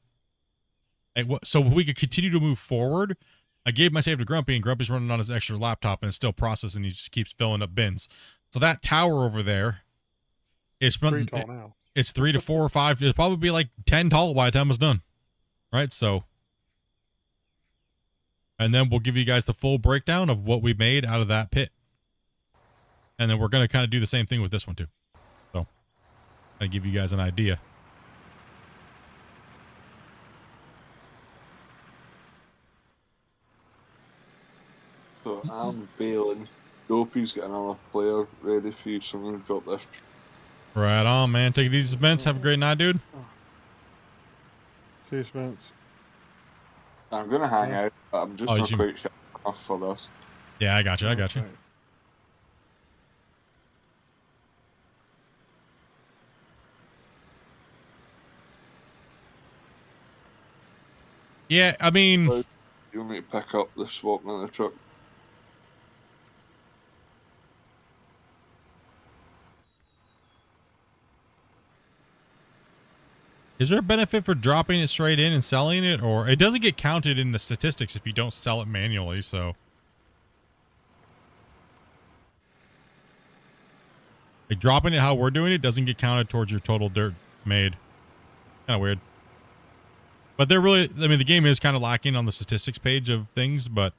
so we could continue to move forward. I gave my save to Grumpy, and Grumpy's running on his extra laptop, and it's still processing. He just keeps filling up bins. So that tower over there is 3 tall now. It's 3 to 4 or 5. It'll probably be like 10 tall by the time it's done, right? So, and then we'll give you guys the full breakdown of what we made out of that pit, and then we're gonna kind of do the same thing with this one too. So, I give you guys an idea. So I'm bailing. Dopey's got another player ready for you, so I'm going to drop this. Right on, man. Take it easy, Spence. Have a great night, dude. See you, Spence. I'm going to hang out, but I'm just not quite sure enough for this. Yeah, I got you. I got you. Okay. Yeah, I mean, You want me to pick up the swap in the truck? is there a benefit for dropping it straight in and selling it, or it doesn't get counted in the statistics if you don't sell it manually? So, like, dropping it how we're doing it doesn't get counted towards your total dirt made. Kind of weird. But they're really, I mean, the game is kind of lacking on the statistics page of things, but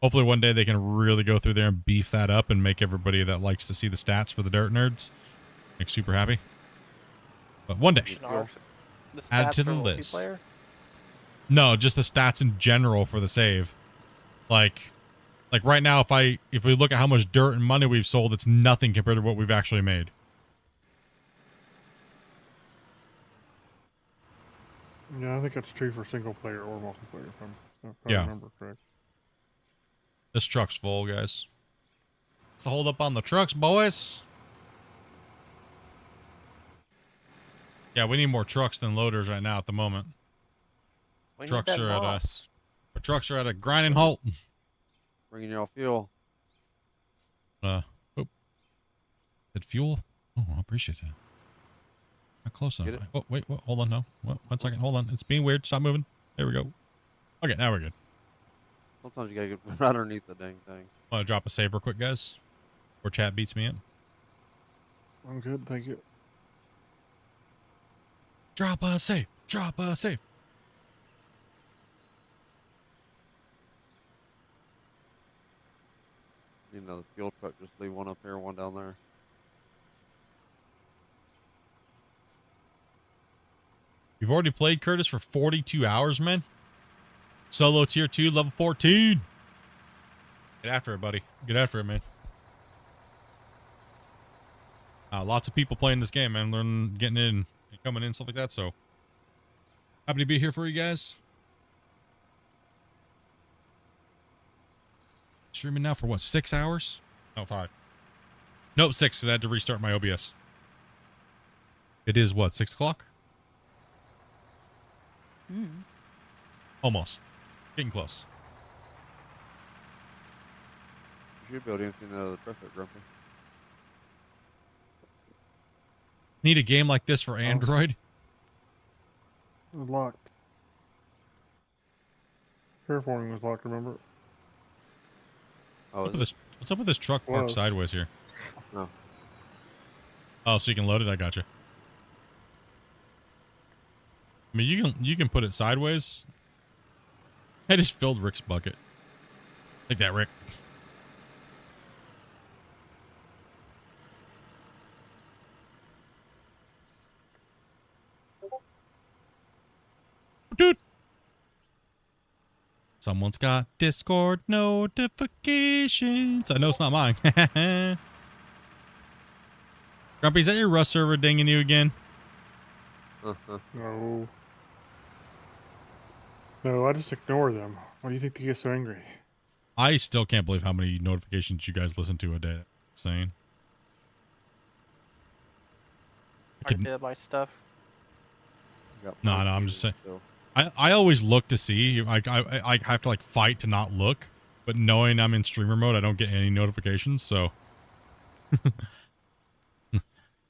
hopefully one day they can really go through there and beef that up and make everybody that likes to see the stats for the dirt nerds like super happy. But one day, add it to the list. No, just the stats in general for the save. Like right now, if we look at how much dirt and money we've sold, it's nothing compared to what we've actually made. Yeah, I think that's true for single player or multiplayer, if I Yeah. remember correct. This truck's full, guys. Let's hold up on the trucks, boys. Yeah, we need more trucks than loaders right now at the moment. Trucks are at a grinding halt. Bringing y'all fuel. Is it fuel? Oh, I appreciate that. Not close enough. Oh, wait, hold on, no. 1 second, hold on. It's being weird. Stop moving. There we go. Okay, now we're good. Sometimes you gotta get right underneath the dang thing. Want to drop a save real quick, guys? Or chat beats me in. I'm good, thank you. Drop a save. Drop a save. You know, the fuel truck, just leave one up here, one down there. You've already played Curtis for 42 hours, man. Solo tier 2, level 14. Get after it, buddy. Get after it, man. Lots of people playing this game, man. Learning, getting in, and coming in, stuff like that. So happy to be here for you guys. Streaming now for what, 6 hours? No, 5. Nope, 6, because I had to restart my OBS. It is what, 6 o'clock? Almost. Getting close. You should be able to empty the traffic, Grumpy. Need a game like this for Android? It was locked. Terraforming was locked, remember? Oh, what's up with this truck parked sideways here? No. Oh, so you can load it? I got you. I mean, you can put it sideways. I just filled Rick's bucket. Take that, Rick. Dude. Someone's got Discord notifications. I know it's not mine. Grumpy, is that your Rust server dinging you again? No. No, I just ignore them. Why do you think they get so angry? I still can't believe how many notifications you guys listen to a day. Insane. I did my stuff. No, I'm just saying. I always look to see. I have to like fight to not look, but knowing I'm in streamer mode, I don't get any notifications. So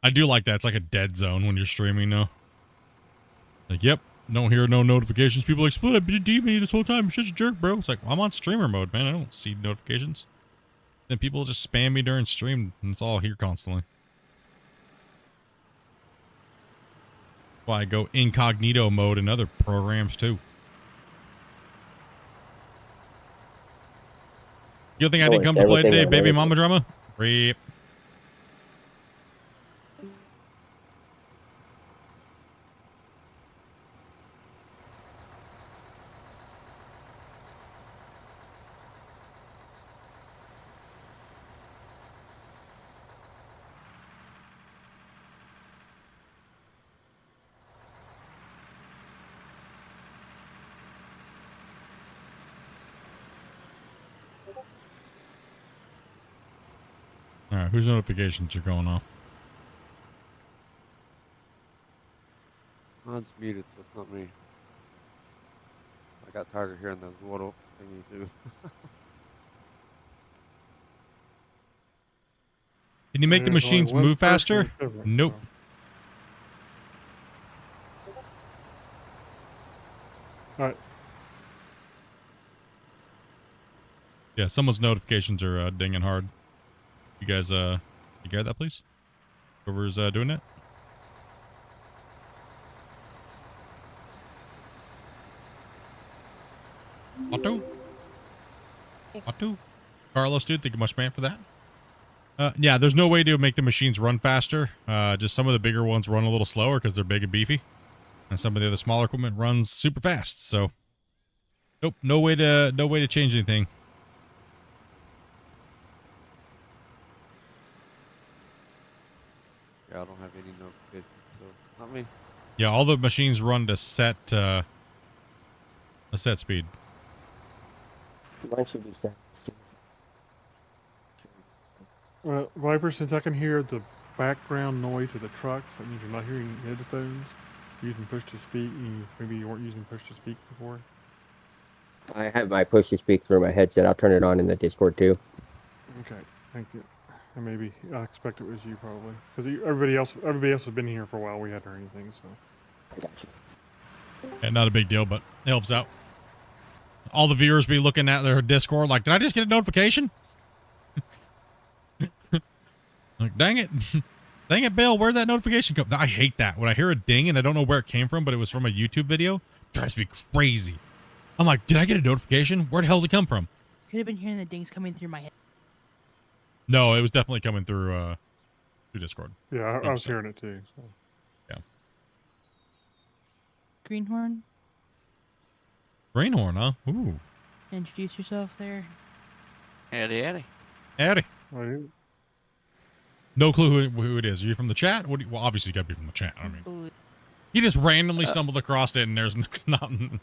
I do like that. It's like a dead zone when you're streaming now. Like, yep, don't hear no notifications. People are like, Split, I've been DMing this whole time. You're such a jerk, bro. It's like, I'm on streamer mode, man. I don't see notifications. Then people just spam me during stream, and it's all here constantly. Why I go incognito mode in other programs too. You don't think I didn't come to play today, baby mama drama? Rip. Alright, whose notifications are going off? Mine's muted, so it's not me. I got tired of hearing those little thingy too. Can you make the machines move faster? Nope. Alright. Yeah, someone's notifications are dinging hard. You guys, you get that, please? Whoever's doing it. Otto? Carlos, dude, thank you much, man, for that. Yeah, there's no way to make the machines run faster. Just some of the bigger ones run a little slower because they're big and beefy. And some of the other smaller equipment runs super fast, so... Nope, no way to change anything. Yeah, I don't have any notifications, so not me. Yeah, all the machines run to set a set speed. Mine should be set. Viper, since I can hear the background noise of the trucks, that means you're not hearing headphones. You're using push to speak, and maybe you weren't using push to speak before. I have my push to speak through my headset. I'll turn it on in the Discord too. Okay, thank you. And maybe I expect it was you probably, because everybody else has been here for a while. We hadn't heard anything, so. Yeah, not a big deal, but it helps out. All the viewers be looking at their Discord like, did I just get a notification? Like, dang it. Dang it, Bill, where'd that notification come? I hate that. When I hear a ding and I don't know where it came from, but it was from a YouTube video, it drives me crazy. I'm like, did I get a notification? Where the hell did it come from? Could have been hearing the dings coming through my head. No, it was definitely coming through Discord. Yeah, I was hearing it too. So. Yeah. Greenhorn? Greenhorn, huh? Ooh. Introduce yourself there. Howdy, howdy. Howdy. Right. No clue who it is. Are you from the chat? What do you, well, obviously you gotta be from the chat. I mean, he just randomly stumbled across it, and there's nothing.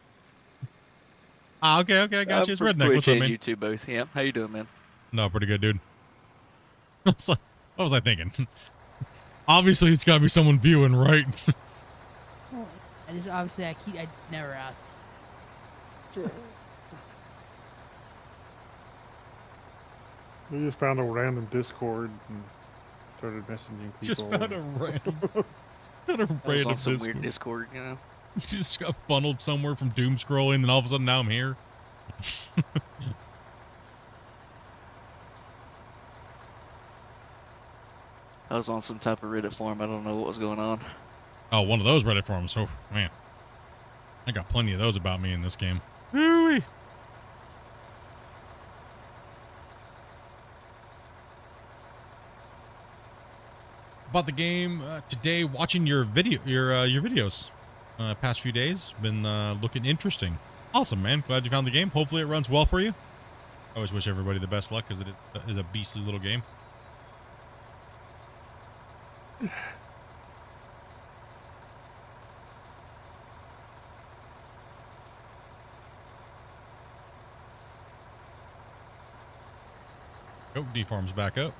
Ah, okay, I got you. It's Redneck. What's up, man? You two both. Yeah. How you doing, man? No, pretty good, dude. What was I thinking? Obviously, it's gotta be someone viewing, right? Well, I just obviously I never asked. We just found a random Discord and started messaging people. Just found a random, on some Discord. weird Discord, you know. Just got funneled somewhere from doom scrolling, and all of a sudden now I'm here. I was on some type of Reddit forum. I don't know what was going on. Oh, one of those Reddit forums. Oh man, I got plenty of those about me in this game. Ooh-wee. bought the game today, watching your videos. Past few days been looking interesting. Awesome, man. Glad you found the game. Hopefully it runs well for you. I always wish everybody the best luck because it is a beastly little game. Oh, deforms back up.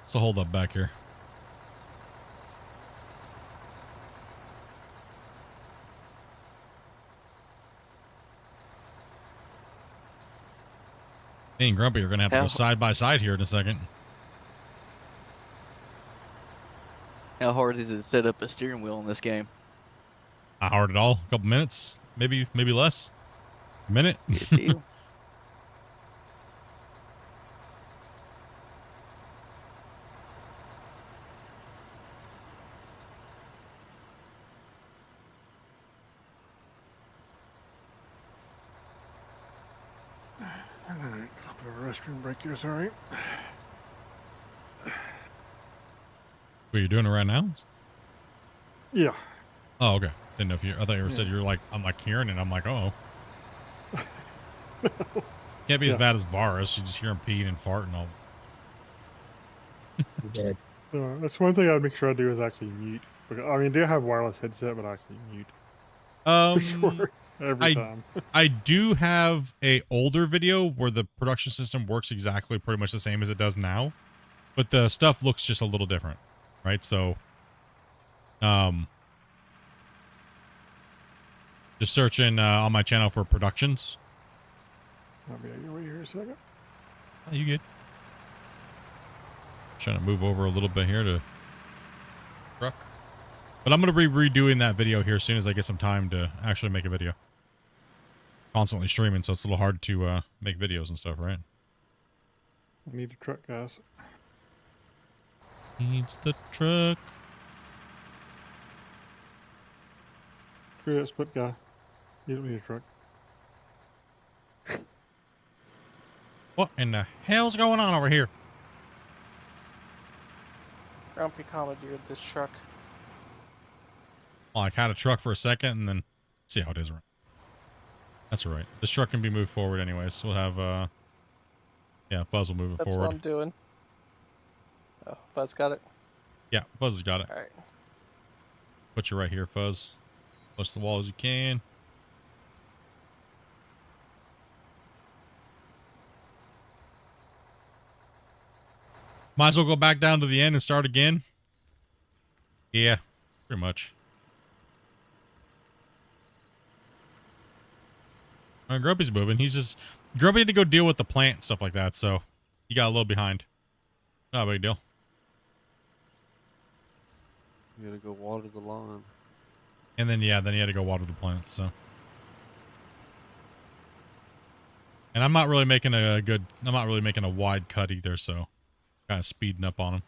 What's the hold up back here? Hey, Grumpy, you're gonna have to go side by side here in a second. How hard is it to set up a steering wheel in this game? Not hard at all. A couple minutes, maybe less. A minute. Good deal. Alright, I'll put a restroom break here, sorry. Wait, you're doing it right now? Yeah. Oh, okay. Didn't know if you. I thought you said you were like, I'm like hearing it. I'm like, oh. Can't be as bad as Varus. You just hear him peeing and farting all. Dead. That's one thing I'd make sure I do is actually mute. Because, I mean, I do have wireless headset, but I actually mute. For sure. Every time. I do have a older video where the production system works exactly pretty much the same as it does now, but the stuff looks just a little different, right? So, just searching on my channel for productions. I'll be out your way here a second. Oh, you good? Trying to move over a little bit here to truck, but I'm gonna be redoing that video here as soon as I get some time to actually make a video. Constantly streaming, so it's a little hard to make videos and stuff, right? I need a truck, guys. Needs the truck. Screw that split guy. You don't need a truck. What in the hell's going on over here? Grumpy commandeered this truck. Oh, I had a truck for a second and then see how it is. That's all right. This truck can be moved forward anyways. So we'll have, yeah, Fuzz will move it That's forward. what I'm doing. Oh, Fuzz got it? Yeah, Fuzz has got it. All right. Put you right here, Fuzz. Close to the wall as you can. Might as well go back down to the end and start again. Yeah, pretty much. Grumpy's moving. He's just... Grumpy had to go deal with the plant and stuff like that, so he got a little behind. Not a big deal. You gotta go water the lawn. And then, yeah, then he had to go water the plants, so. And I'm not really making a wide cut either, so kind of speeding up on him.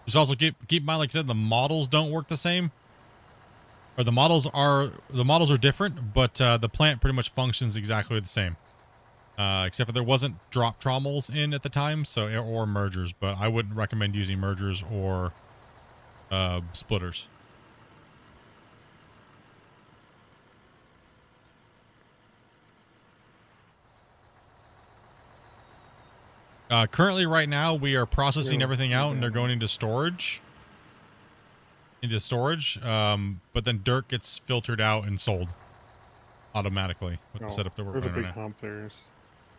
Just also keep in mind, like I said, the models don't work the same. Or the models are different, but the plant pretty much functions exactly the same. Except for there wasn't drop trommels in at the time, so or mergers, but I wouldn't recommend using mergers or splitters. Currently, right now, we are processing everything out, and they're going into storage. But then dirt gets filtered out and sold automatically with the setup that we're There's a running big now. hump there.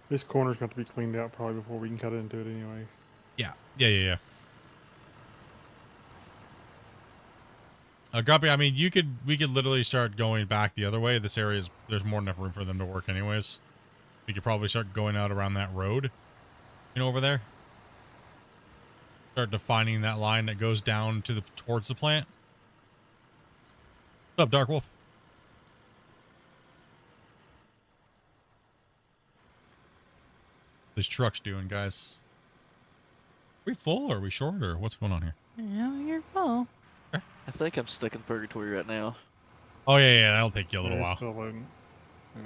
This corner's got to be cleaned out probably before we can cut into it anyway. Yeah. Grumpy, I mean, we could literally start going back the other way. This area there's more than enough room for them to work anyways. We could probably start going out around that road, over there. Start defining that line that goes down to towards the plant. What's up, Dark Wolf? these trucks doing, guys? Are we full or are we short or what's going on here? No, you're full. I think I'm stuck in purgatory right now. Oh yeah, that'll take you a little Yeah, while. still loading. Yeah.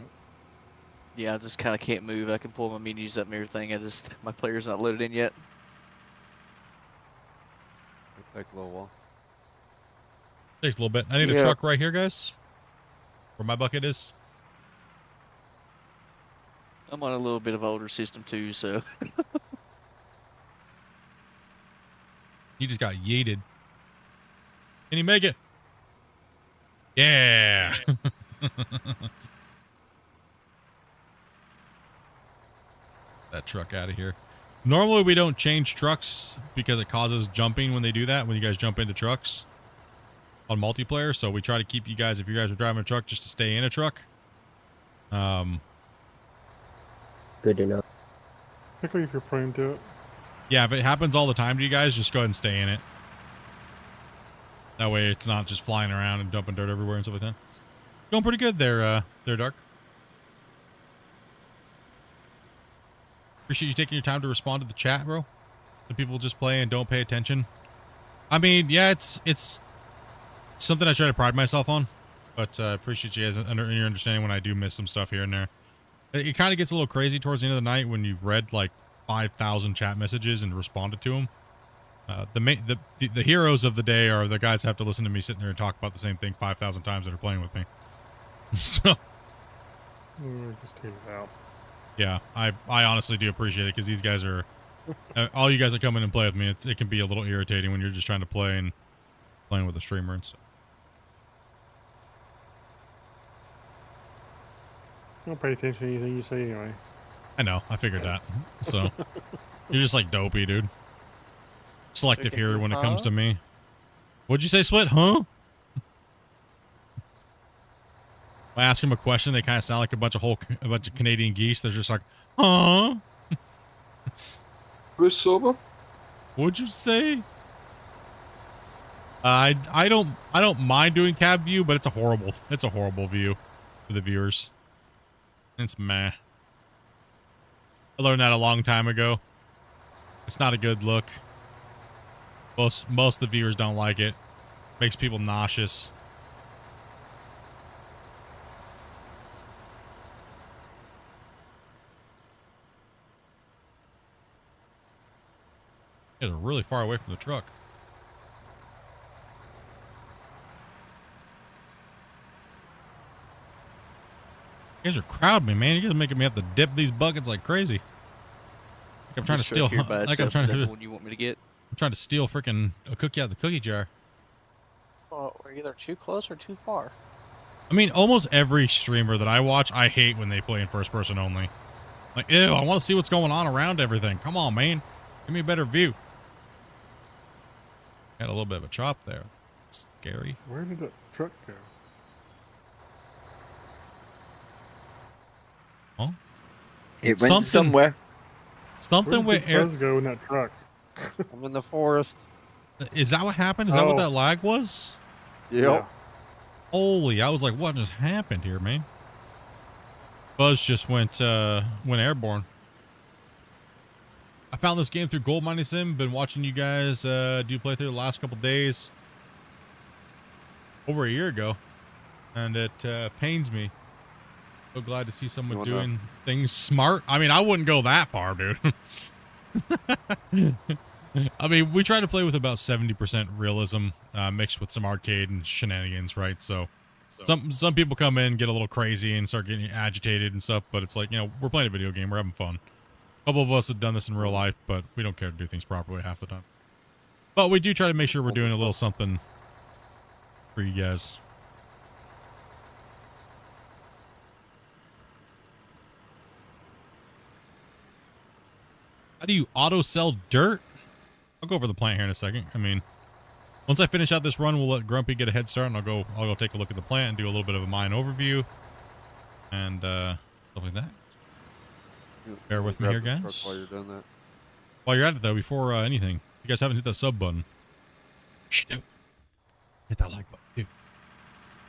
Yeah, I just kind of can't move. I can pull my menus up and everything. My player's not loaded in yet. It'll take a little while. Takes a little bit. I need a Yeah. truck right here, guys. Where my bucket is. I'm on a little bit of older system too, so. He just got yeeted. Can he make it? Yeah. That truck out of here. Normally we don't change trucks because it causes jumping when they do that, when you guys jump into trucks on multiplayer. So we try to keep you guys, if you guys are driving a truck, just to stay in a truck. Good to know. Particularly if you're prone to it. Yeah, if it happens all the time to you guys, just go ahead and stay in it. That way it's not just flying around and dumping dirt everywhere and stuff like that. Going pretty good there, Dark. Appreciate you taking your time to respond to the chat, bro. The people just play and don't pay attention. I mean, yeah, it's something I try to pride myself on, but appreciate you guys and your understanding when I do miss some stuff here and there. It kind of gets a little crazy towards the end of the night when you've read like 5,000 chat messages and responded to them. The heroes of the day are the guys that have to listen to me sitting there and talk about the same thing 5,000 times that are playing with me. So, Just take it out. yeah, I honestly do appreciate it because these guys are, all you guys that come in and play with me, it can be a little irritating when you're just trying to play and playing with a streamer and stuff. Don't pay attention to anything you say anyway. I know, I figured that. So, you're just like dopey, dude. Selective here when it comes to me. What'd you say, Split? Huh? I ask them a question, they kind of sound like a bunch of Canadian geese. They're just like, huh? Who's sober? What'd you say? I don't mind doing cab view, but it's a horrible view for the viewers. It's meh. I learned that a long time ago. It's not a good look. Most of the viewers don't like it. Makes people nauseous. You guys are really far away from the truck. You guys are crowding me, man. You guys are making me have to dip these buckets like crazy. Like I'm trying to steal. Like I'm trying to. One you want me to get? I'm trying to steal freaking a cookie out of the cookie jar. Well, we're either too close or too far. I mean, almost every streamer that I watch, I hate when they play in first person only. Like, ew, I want to see what's going on around everything. Come on, man. Give me a better view. Had a little bit of a chop there. Scary. Where did the truck go? Huh? It went somewhere. Something Where with did the air. buzz go in that truck? I'm in the forest. Is that what happened? Is that what Oh. that lag was? Yep. Yeah. Holy, I was like, what just happened here, man? Buzz just went airborne. I found this game through Gold Mining Sim. Been watching you guys do play through the last couple days. Over a year ago. And it pains me. So glad to see someone You doing things smart. I mean, I wouldn't go that far, dude. I mean, we try to play with about 70% realism mixed with some arcade and shenanigans, right? So some people come in, get a little crazy and start getting agitated and stuff, but it's like, you know, we're playing a video game, we're having fun. A couple of us have done this in real life, but we don't care to do things properly half the time. But we do try to make sure we're doing a little something for you guys. How do you auto sell dirt? I'll go over the plant here in a second. I mean, once I finish out this run, we'll let Grumpy get a head start, and I'll go take a look at the plant and do a little bit of a mine overview and stuff like that. Bear with me here, guys. While you're doing that. While you're at it, though, before anything, you guys haven't hit that sub button. Shh, dude. Hit that like button, dude.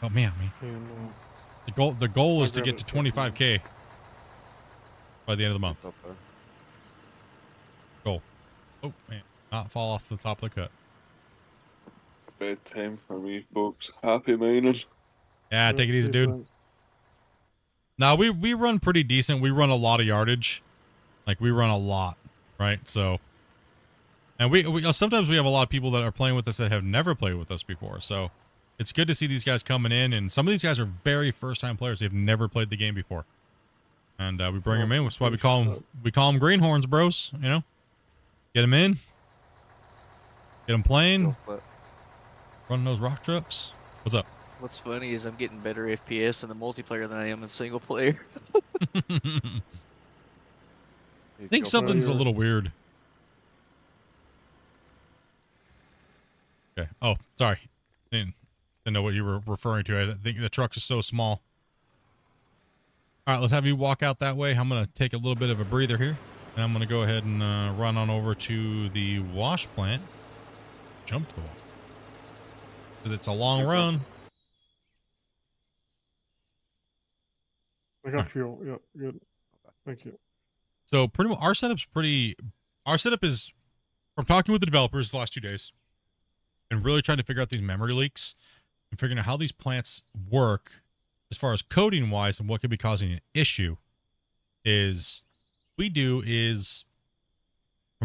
Help me out, man. And, The goal is to grab get it. to 25K by the end of the month. Up there. Oh, man. Not fall off the top of the cut. Bedtime for me, folks. Happy mining. Yeah, take it easy, dude. Now, we run pretty decent. We run a lot of yardage. Like, we run a lot, right? So, and we sometimes we have a lot of people that are playing with us that have never played with us before. So, it's good to see these guys coming in. And some of these guys are very first-time players. They've never played the game before. And we bring them in. That's why we call them greenhorns, bros. You know, get them in, get them playing, running those rock trucks. What's up? What's funny is I'm getting better FPS in the multiplayer than I am in single player. I think something's a little weird. Okay. Oh, sorry. Didn't know what you were referring to. I think the truck is so small. All right, let's have you walk out that way. I'm going to take a little bit of a breather here. And I'm going to go ahead and run on over to the wash plant. Jump to the wall. Because it's a long run. I got fuel. Yep, good. Thank you. So pretty much our setup is from talking with the developers the last 2 days and really trying to figure out these memory leaks and figuring out how these plants work as far as coding wise and what could be causing an issue is from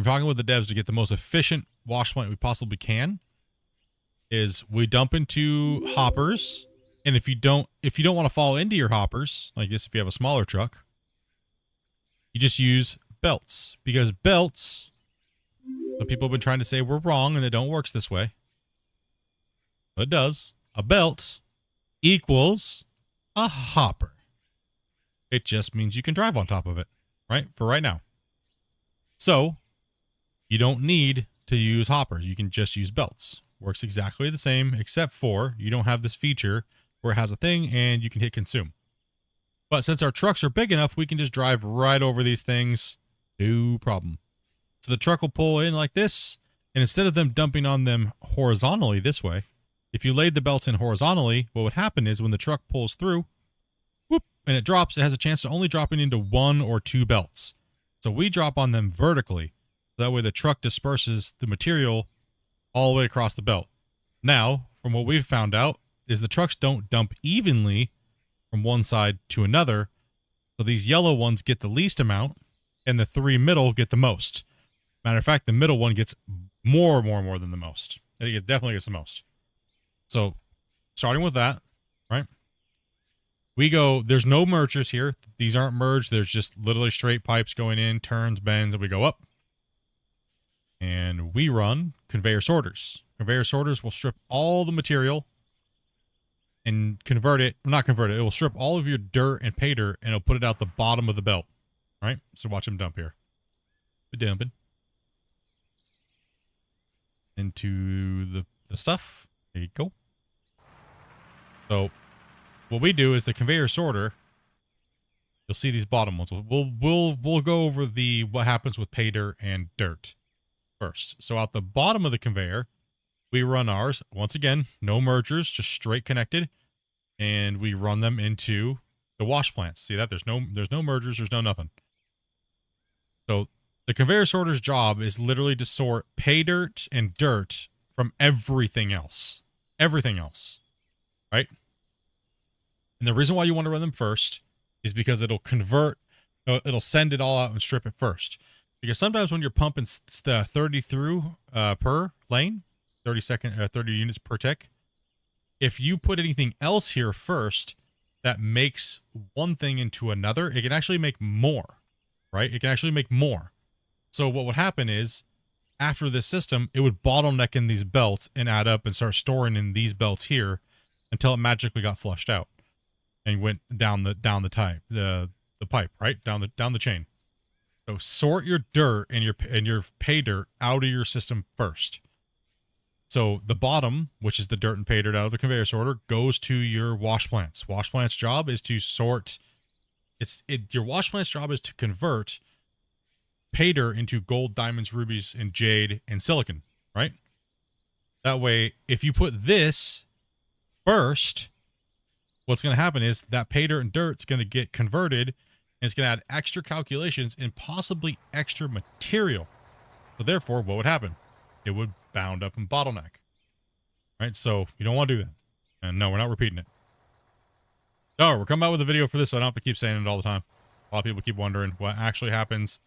talking with the devs to get the most efficient wash plant we possibly can is we dump into hoppers. And if you don't want to fall into your hoppers like this, if you have a smaller truck, you just use belts, because belts, the people have been trying to say we're wrong and it don't works this way. But it does. A belt equals a hopper. It just means you can drive on top of it, right? For right now. So you don't need to use hoppers. You can just use belts. Works exactly the same, except for you don't have this feature where it has a thing and you can hit consume. But since our trucks are big enough, we can just drive right over these things. No problem. So the truck will pull in like this, and instead of them dumping on them horizontally this way, if you laid the belts in horizontally, what would happen is when the truck pulls through, whoop, and it drops, it has a chance to only dropping into 1 or 2 belts. So we drop on them vertically. That way the truck disperses the material all the way across the belt. Now, from what we've found out, is the trucks don't dump evenly from one side to another. So these yellow ones get the least amount, and the 3 middle get the most. Matter of fact, the middle one gets more than the most. I think it definitely gets the most. So, starting with that, right? We go, there's no mergers here. These aren't merged. There's just literally straight pipes going in, turns, bends, and we go up. And we run conveyor sorters. Conveyor sorters will strip all the material and convert it, not convert it, it will strip all of your dirt and pay dirt and it'll put it out the bottom of the belt, right? So watch them dump here. We're dumping into the stuff. There you go. So what we do is the conveyor sorter, you'll see these bottom ones. We'll go over what happens with pay dirt and dirt first. So out the bottom of the conveyor, we run ours. Once again, no mergers, just straight connected. And we run them into the wash plants. See that? There's no mergers, there's no nothing. So the conveyor sorter's job is literally to sort pay dirt and dirt from everything else. Everything else. Right? And the reason why you want to run them first is because it'll send it all out and strip it first. Because sometimes when you're pumping the 30 through per lane, 30 units per tick, if you put anything else here first that makes one thing into another, it can actually make more, right? It can actually make more. So what would happen is after this system, it would bottleneck in these belts and add up and start storing in these belts here until it magically got flushed out and went down the pipe, right? Down the chain. So sort your dirt and your pay dirt out of your system first. So the bottom, which is the dirt and pay dirt out of the conveyor sorter, goes to your wash plants. Wash plant's job is to sort. Your wash plant's job is to convert pay dirt into gold, diamonds, rubies, and jade and silicon, right? That way, if you put this first, what's going to happen is that pay dirt and dirt's going to get converted, and it's going to add extra calculations and possibly extra material. So therefore, what would happen? It would bound up and bottleneck. Right? So you don't want to do that. And no, we're not repeating it. No, we're coming out with a video for this, so I don't have to keep saying it all the time. A lot of people keep wondering what actually happens,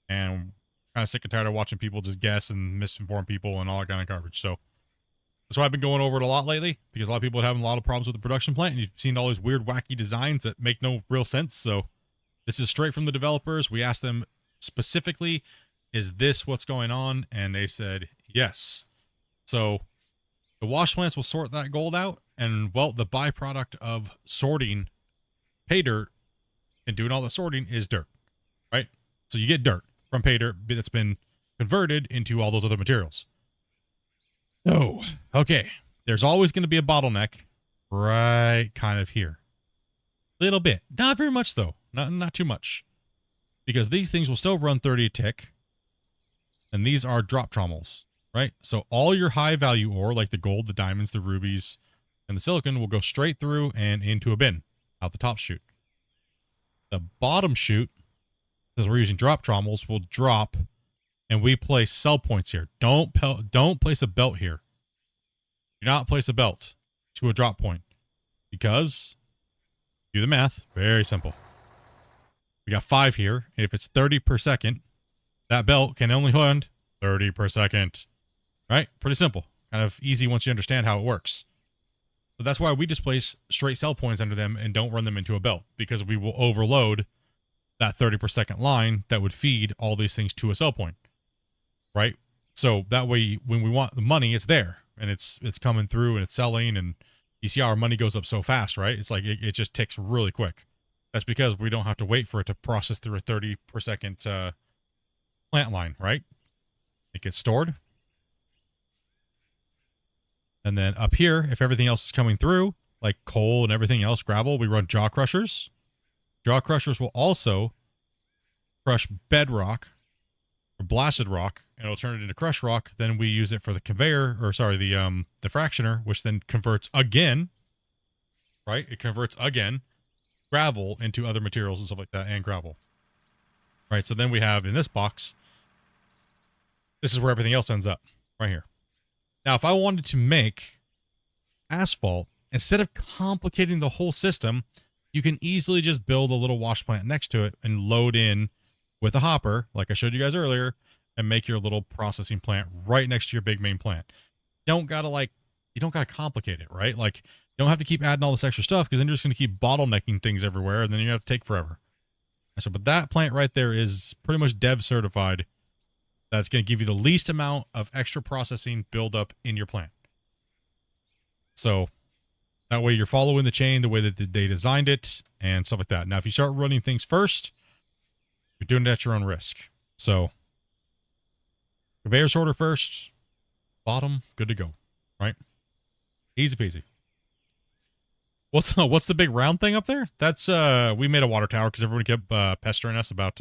and kind of sick and tired of watching people just guess and misinform people and all that kind of garbage. So that's why I've been going over it a lot lately, because a lot of people are having a lot of problems with the production plant, and you've seen all these weird, wacky designs that make no real sense. So this is straight from the developers. We asked them specifically, is this what's going on? And they said yes. So the wash plants will sort that gold out, and well, the byproduct of sorting pay dirt and doing all the sorting is dirt, right? So you get dirt from pay dirt that's been converted into all those other materials. Oh, okay. There's always going to be a bottleneck right kind of here. Little bit. Not very much, though. Not too much. Because these things will still run 30 a tick. And these are drop trommels, right? So all your high value ore, like the gold, the diamonds, the rubies, and the silicon, will go straight through and into a bin out the top chute. The bottom chute, because we're using drop trommels, will drop, and we place sell points here. Don't place a belt here. Do not place a belt to a drop point, because do the math. Very simple. We got 5 here, and if it's 30 per second, that belt can only hold 30 per second. Right? Pretty simple. Kind of easy once you understand how it works. So that's why we just place straight sell points under them and don't run them into a belt, because we will overload that 30 per second line that would feed all these things to a sell point. Right? So that way, when we want the money, it's there, and it's coming through, and it's selling, and you see how our money goes up so fast, right? It's like it just ticks really quick. That's because we don't have to wait for it to process through a 30 per second plant line, right? It gets stored. And then up here, if everything else is coming through, like coal and everything else, gravel, we run jaw crushers. Jaw crushers will also crush bedrock or blasted rock, and it'll turn it into crushed rock. Then we use it for the conveyor, or sorry, the fractioner, which then converts again, right? It converts again gravel into other materials and stuff like that, and gravel. Right, so then we have in this box, this is where everything else ends up, right here. Now, if I wanted to make asphalt, instead of complicating the whole system, you can easily just build a little wash plant next to it and load in with a hopper, like I showed you guys earlier, and make your little processing plant right next to your big main plant. You don't gotta complicate it, right? Like, you don't have to keep adding all this extra stuff, because then you're just going to keep bottlenecking things everywhere, and then you have to take forever. So, but that plant right there is pretty much dev certified. That's going to give you the least amount of extra processing buildup in your plant. So that way you're following the chain the way that they designed it and stuff like that. Now, if you start running things first, you're doing it at your own risk. So conveyor sorter first, bottom, good to go, right? Easy peasy. What's the big round thing up there? That's we made a water tower because everybody kept pestering us about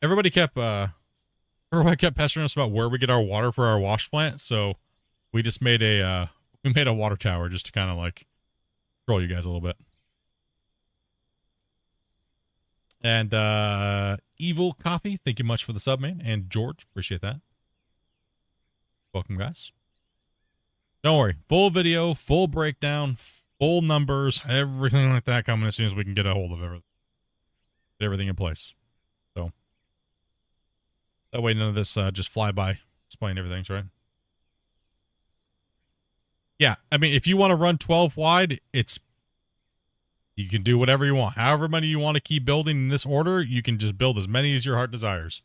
everybody kept pestering us about where we get our water for our wash plant. So we just made a water tower just to kind of like troll you guys a little bit. And Evil Coffee, thank you much for the sub, man. And George, appreciate that. Welcome, guys. Don't worry, full video, full breakdown, full numbers, everything like that coming as soon as we can get a hold of everything. Get everything in place. So that way none of this just fly by explain everything, right? Yeah, I mean, if you want to run 12 wide, you can do whatever you want. However many you want to keep building in this order, you can just build as many as your heart desires.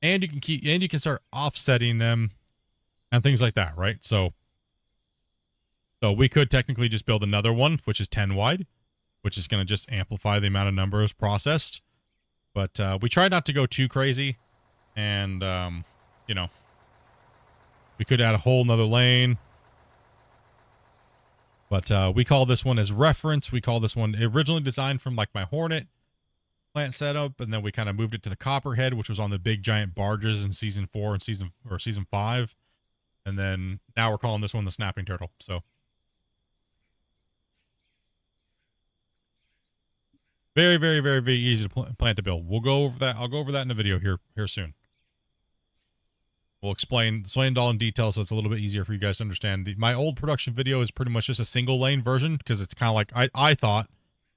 And you can start offsetting them and things like that, right? So we could technically just build another one, which is 10 wide, which is going to just amplify the amount of numbers processed. But we tried not to go too crazy. And, you know, we could add a whole nother lane. But we call this one as reference. We call this one originally designed from like my Hornet plant setup. And then we kind of moved it to the Copperhead, which was on the big giant barges in season 4 and season 5. And then now we're calling this one the Snapping Turtle. So very, very, very, very easy to plant to build. We'll go over that. I'll go over that in a video here soon. We'll explain it all in detail so it's a little bit easier for you guys to understand. My old production video is pretty much just a single lane version because it's kind of like I thought,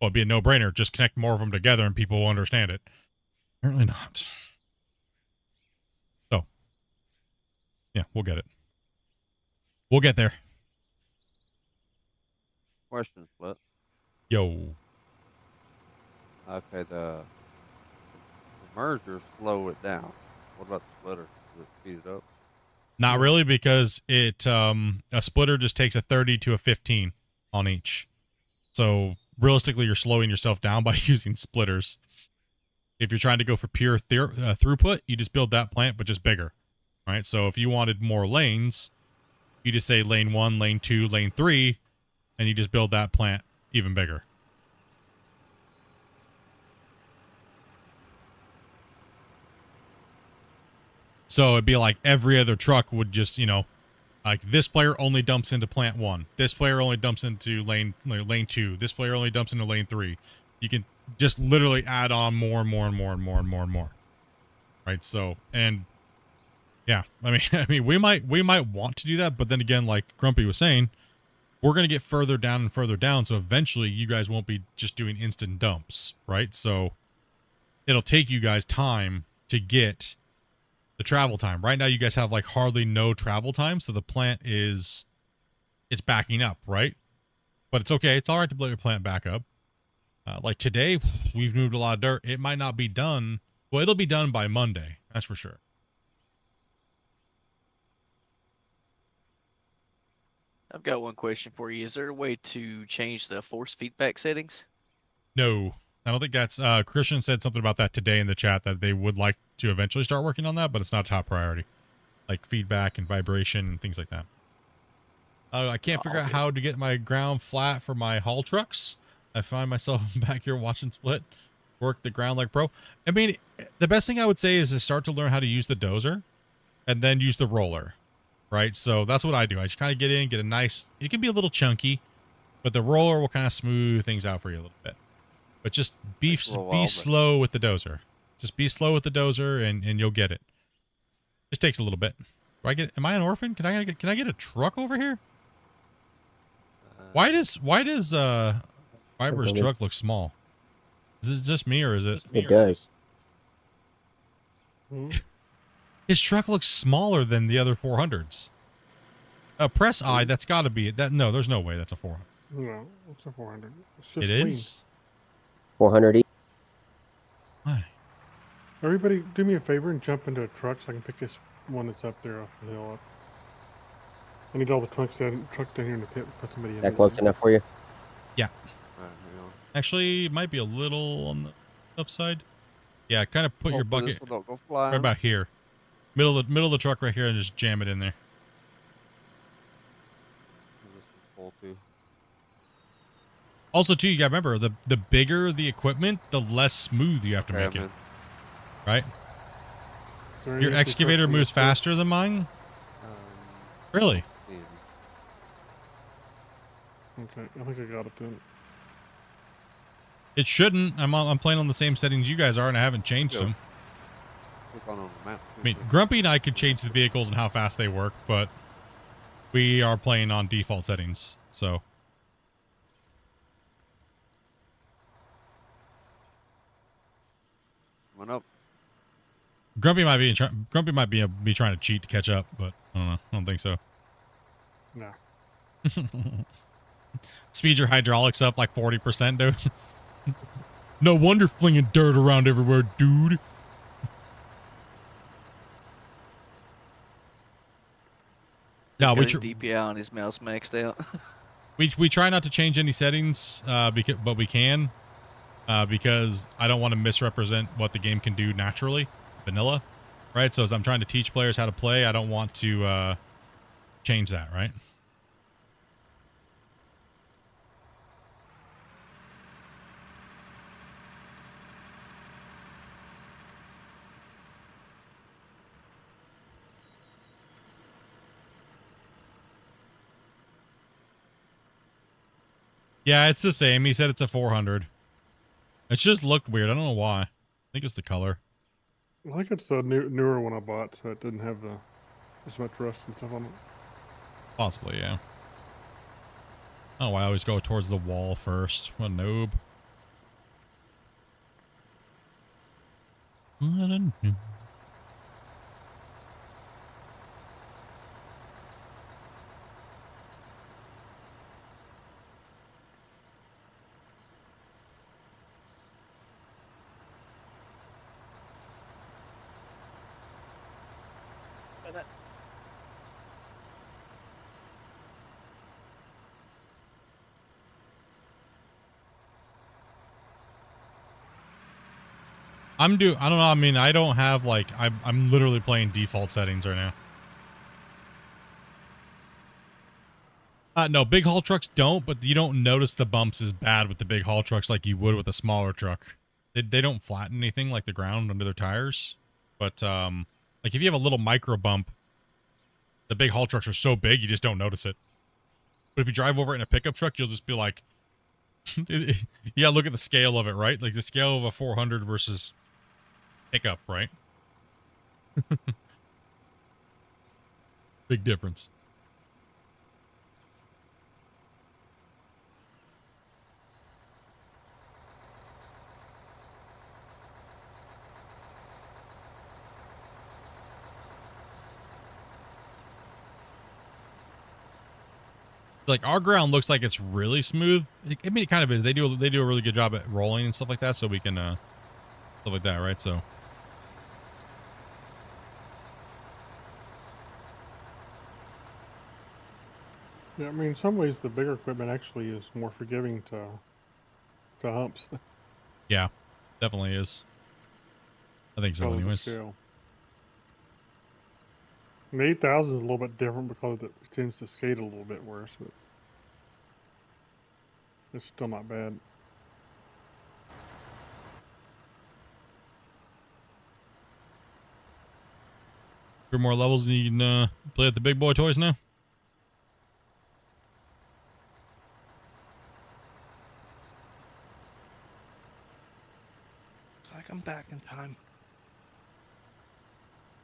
well, it'd be a no-brainer. Just connect more of them together and people will understand it. Apparently not. So, yeah, we'll get it. We'll get there. Question, Split. Yo. Okay, the merger slow it down. What about the splitter? Does it speed it up? Not really, because it a splitter just takes a 30 to a 15 on each. So realistically, you're slowing yourself down by using splitters. If you're trying to go for pure throughput, you just build that plant, but just bigger, right? So if you wanted more lanes, you just say lane 1, lane 2, lane 3, and you just build that plant even bigger. So it'd be like every other truck would just, you know, like this player only dumps into plant 1. This player only dumps into lane 2. This player only dumps into lane 3. You can just literally add on more and more and more and more and more and more. Right? So, and yeah, I mean, we might want to do that, but then again, like Grumpy was saying, we're going to get further down and further down. So eventually you guys won't be just doing instant dumps, right? So it'll take you guys time to get the travel time. Right now you guys have like hardly no travel time, so the plant it's backing up, right? But it's okay. It's all right to blow your plant back up. Like today, we've moved a lot of dirt. It might not be done. Well, it'll be done by Monday. That's for sure. I've got one question for you. Is there a way to change the force feedback settings? No, I don't think that's, Christian said something about that today in the chat, that they would like to eventually start working on that, but it's not top priority. Like feedback and vibration and things like that. I can't figure out how to get my ground flat for my haul trucks. I find myself back here watching Split work the ground like pro. I mean, the best thing I would say is to start to learn how to use the dozer and then use the roller, right? So that's what I do. I just kind of get in, get a nice, it can be a little chunky, but the roller will kind of smooth things out for you a little bit. But just be slow with the dozer. Just be slow with the dozer and you'll get it. Just takes a little bit. Am I an orphan? Can I get a truck over here? Why does Fiber's truck look small? Is this just me or is it? It does. His truck looks smaller than the other 400s. Press I, that's got to be it. No, there's no way that's a 400. No, it's a 400. It's just It clean. is? 400 Why? Everybody, do me a favor and jump into a truck so I can pick this one that's up there off the hill up. I need all the trucks down here in the pit. Put somebody in. That close enough for you? Yeah. Actually, it might be a little on the left side. Yeah, kind of put your bucket right about here. Middle of the truck right here and just jam it in there. Also, too, you gotta remember, the bigger the equipment, the less smooth you have to make it. Right? Your excavator moves faster than mine? Really? Okay, I think I got it then. It shouldn't. I'm playing on the same settings you guys are, and I haven't changed them. I mean, Grumpy and I could change the vehicles and how fast they work, but we are playing on default settings, so. One up. Grumpy might be trying to cheat to catch up, but I don't know. I don't think so. No. Speed your hydraulics up like 40%, dude. No wonder flinging dirt around everywhere, dude. No, we DPI on his mouse maxed out. we try not to change any settings, but we can, because I don't want to misrepresent what the game can do naturally, vanilla, right? So as I'm trying to teach players how to play, I don't want to change that, right? Yeah, it's the same. He said it's a 400. It just looked weird. I don't know why. I think it's the color. I think it's the newer one I bought, so it didn't have the as much rust and stuff on it. Possibly, yeah. Oh, I always go towards the wall first. What a noob. What a noob. I don't know. I mean, I don't have like, I'm literally playing default settings right now. No, big haul trucks don't, but you don't notice the bumps as bad with the big haul trucks like you would with a smaller truck. They don't flatten anything like the ground under their tires. But, like if you have a little micro bump, the big haul trucks are so big, you just don't notice it. But if you drive over it in a pickup truck, you'll just be like, yeah, look at the scale of it, right? Like the scale of a 400 versus pickup, right? Big difference. Like our ground looks like it's really smooth. I mean, it kind of is. They do a really good job at rolling and stuff like that, so we can stuff like that, right? So Yeah, I mean, in some ways, the bigger equipment actually is more forgiving to humps. yeah, definitely is. I think so, because of the anyways. scale. And the 8000 is a little bit different because it tends to skate a little bit worse, but it's still not bad. Three more levels, and you can play with the big boy toys now. It's like I'm back in time.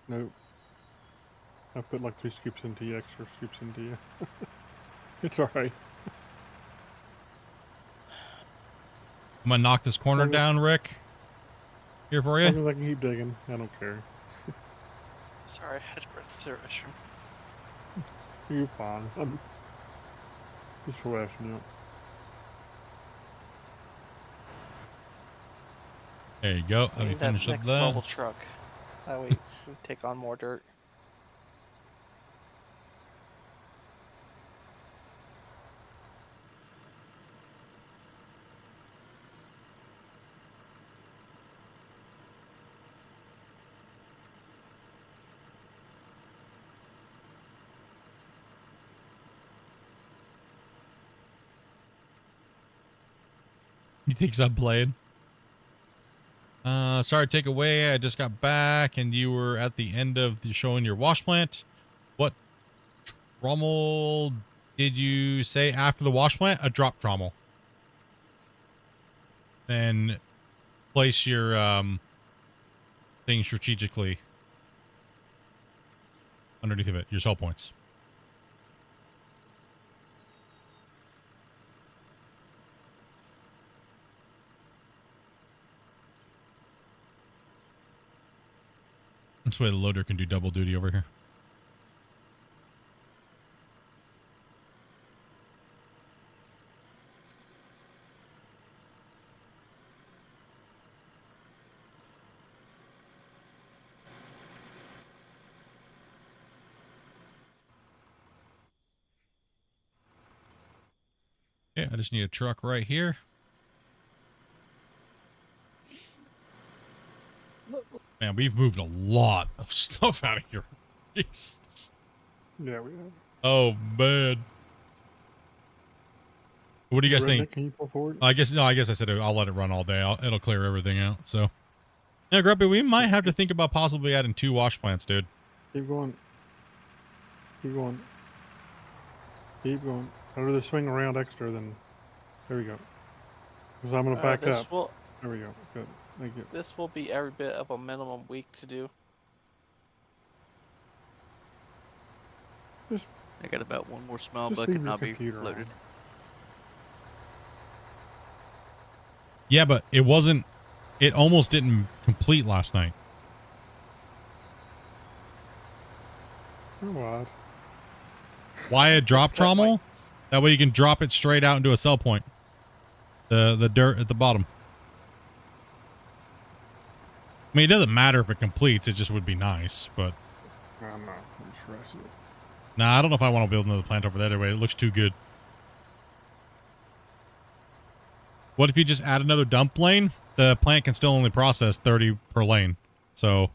Nope. I put like 3 scoops into you, extra scoops into you. It's alright. I'm gonna knock this corner down, Rick. Here for As you. long as I can keep digging, I don't care. Sorry, I had to run to the restroom. You're fine. I'm just harassing you. There you go. Let me Need finish that up next that. level truck. That way we can take on more dirt. He thinks I'm playing. Sorry to take away. I just got back and you were at the end of the showing your wash plant. What trommel did you say after the wash plant? A drop trommel. Then place your thing strategically underneath of it, your sell points. This way the loader can do double duty over here. Yeah, I just need a truck right here. Man, we've moved a lot of stuff out of here. Jeez. Yeah, we have. Oh, man. What do you guys think? Can you pull forward? I guess I said I'll let it run all day. It'll clear everything out. So, yeah, Grumpy, we might have to think about possibly adding 2 wash plants, dude. Keep going. Keep going. Keep going. I'd rather swing around extra than. There we go. Because I'm going to back up. There we go. Good. Thank you. This will be every bit of a minimum week to do. Just- I got about one more small just bucket leave and your I'll be computer loaded. on. Yeah, but it wasn't. It almost didn't complete last night. Oh, what? Why a drop trommel? That way you can drop it straight out into a sell point. The dirt at the bottom. I mean, it doesn't matter if it completes. It just would be nice, but I'm not interested. nah, I don't know if I want to build another plant over that way. It looks too good. What if you just add another dump lane? The plant can still only process 30 per lane. So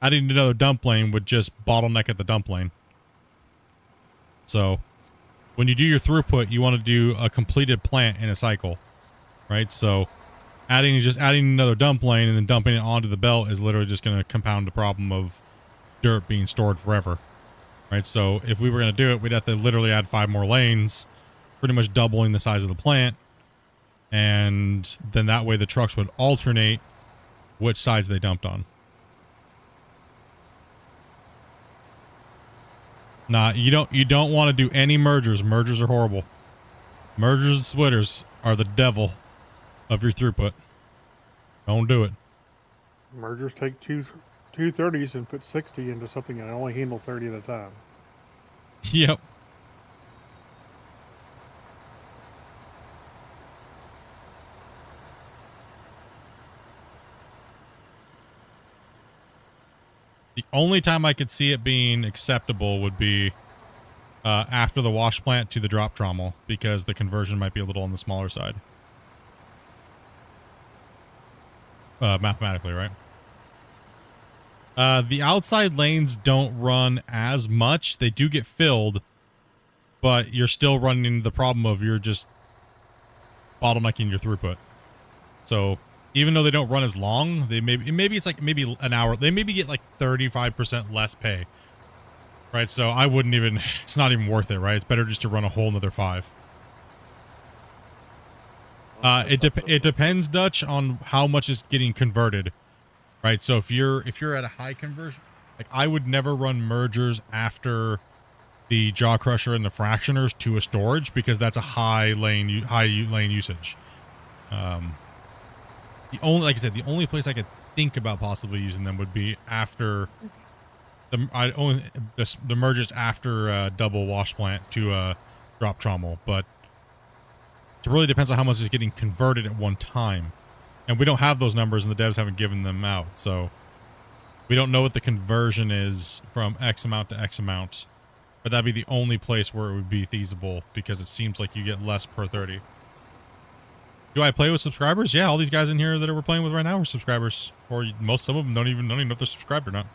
adding another dump lane would just bottleneck at the dump lane. So when you do your throughput, you want to do a completed plant in a cycle, right? So adding another dump lane and then dumping it onto the belt is literally just going to compound the problem of dirt being stored forever, right? So if we were going to do it, we'd have to literally add 5 more lanes, pretty much doubling the size of the plant. And then that way the trucks would alternate which sides they dumped on. Nah, you don't want to do any mergers. Mergers are horrible. Mergers and splitters are the devil of your throughput. Don't do it. Mergers take two 30s and put 60 into something and only handle 30 at a time. Yep. The only time I could see it being acceptable would be after the wash plant to the drop trommel, because the conversion might be a little on the smaller side. Mathematically, right? The outside lanes don't run as much. They do get filled, but you're still running into the problem of you're just bottlenecking your throughput. So even though they don't run as long, they maybe it's like maybe an hour. They maybe get like 35% less pay, right? So I wouldn't even. It's not even worth it, right? It's better just to run a whole another 5. It depends, Dutch, on how much is getting converted, right? So if you're at a high conversion, like I would never run mergers after the jaw crusher and the fractioners to a storage, because that's a high lane usage. Like I said, the only place I could think about possibly using them would be after the mergers after double wash plant to drop trommel, but it really depends on how much is getting converted at one time, and we don't have those numbers, and the devs haven't given them out, so we don't know what the conversion is from X amount to X amount. But that'd be the only place where it would be feasible, because it seems like you get less per 30. Do I play with subscribers? Yeah, all these guys in here that we're playing with right now are subscribers. Or some of them don't even know if they're subscribed or not.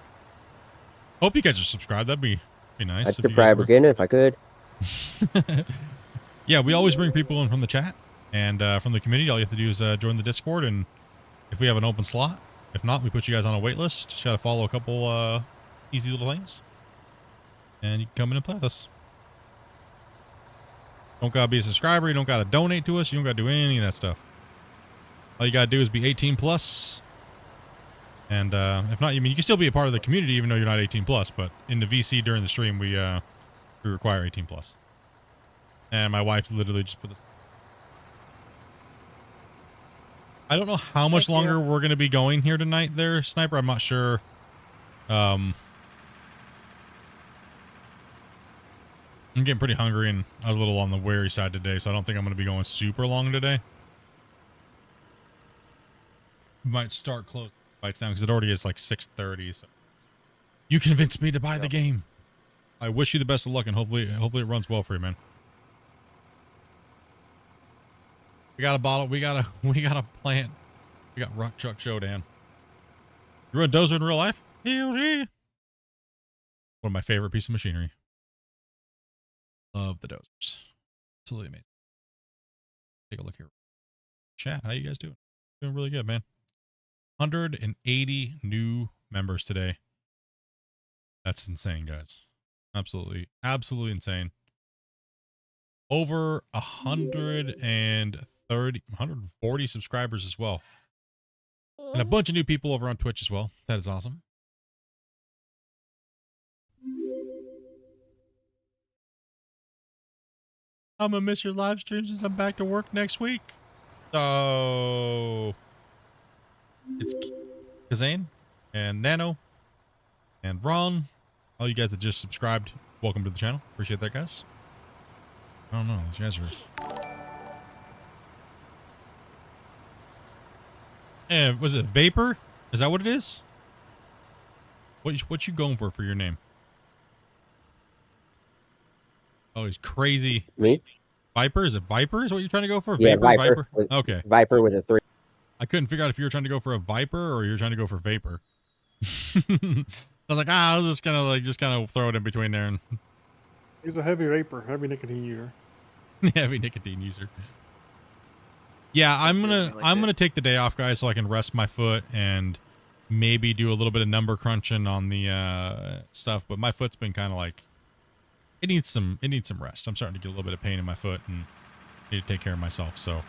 Hope you guys are subscribed. That'd be nice. I'd subscribe again if I could. Yeah, we always bring people in from the chat and from the community. All you have to do is join the Discord, and if we have an open slot. If not, we put you guys on a wait list. Just gotta follow a couple easy little things, and you can come in and play with us. Don't gotta be a subscriber. You don't gotta donate to us. You don't gotta do any of that stuff. All you gotta do is be 18 plus. And if not, you can still be a part of the community even though you're not 18 plus. But in the VC during the stream, we require 18 plus. And my wife literally just put this. I don't know how much longer we're gonna be going here tonight, there, Sniper. I'm not sure. I'm getting pretty hungry, and I was a little on the wary side today, so I don't think I'm going to be going super long today. We might start close fights down, because it already is like 6:30. So you convinced me to buy the game. I wish you the best of luck, and hopefully it runs well for you, man. We got a bottle. We got a plant. We got Rock Truck Showdown. You run dozer in real life? Hell yeah. One of my favorite pieces of machinery. Love the dozers. Absolutely amazing. Take a look here. Chat, how you guys doing? Doing really good, man. 180 new members today. That's insane, guys. Absolutely insane. Over 140 subscribers as well. And a bunch of new people over on Twitch as well. That is awesome. I'm gonna miss your live streams since I'm back to work next week. So it's Kazane and Nano and Ron. All you guys that just subscribed, welcome to the channel. Appreciate that, guys. I don't know. These guys are. Was it Vapor? Is that what it is? What you going for your name? Oh, he's crazy. Me? Viper? Is it Viper? Is what you're trying to go for? Yeah, Vapor? Viper. Okay. Viper with a 3. I couldn't figure out if you were trying to go for a Viper or you were trying to go for Vapor. I was like, I was just kind of throw it in between there. And He's a heavy vapor, heavy nicotine user. heavy nicotine user. Yeah, I'm gonna take the day off, guys, so I can rest my foot and maybe do a little bit of number crunching on the stuff. But my foot's been kind of like it needs some rest. I'm starting to get a little bit of pain in my foot and need to take care of myself. So.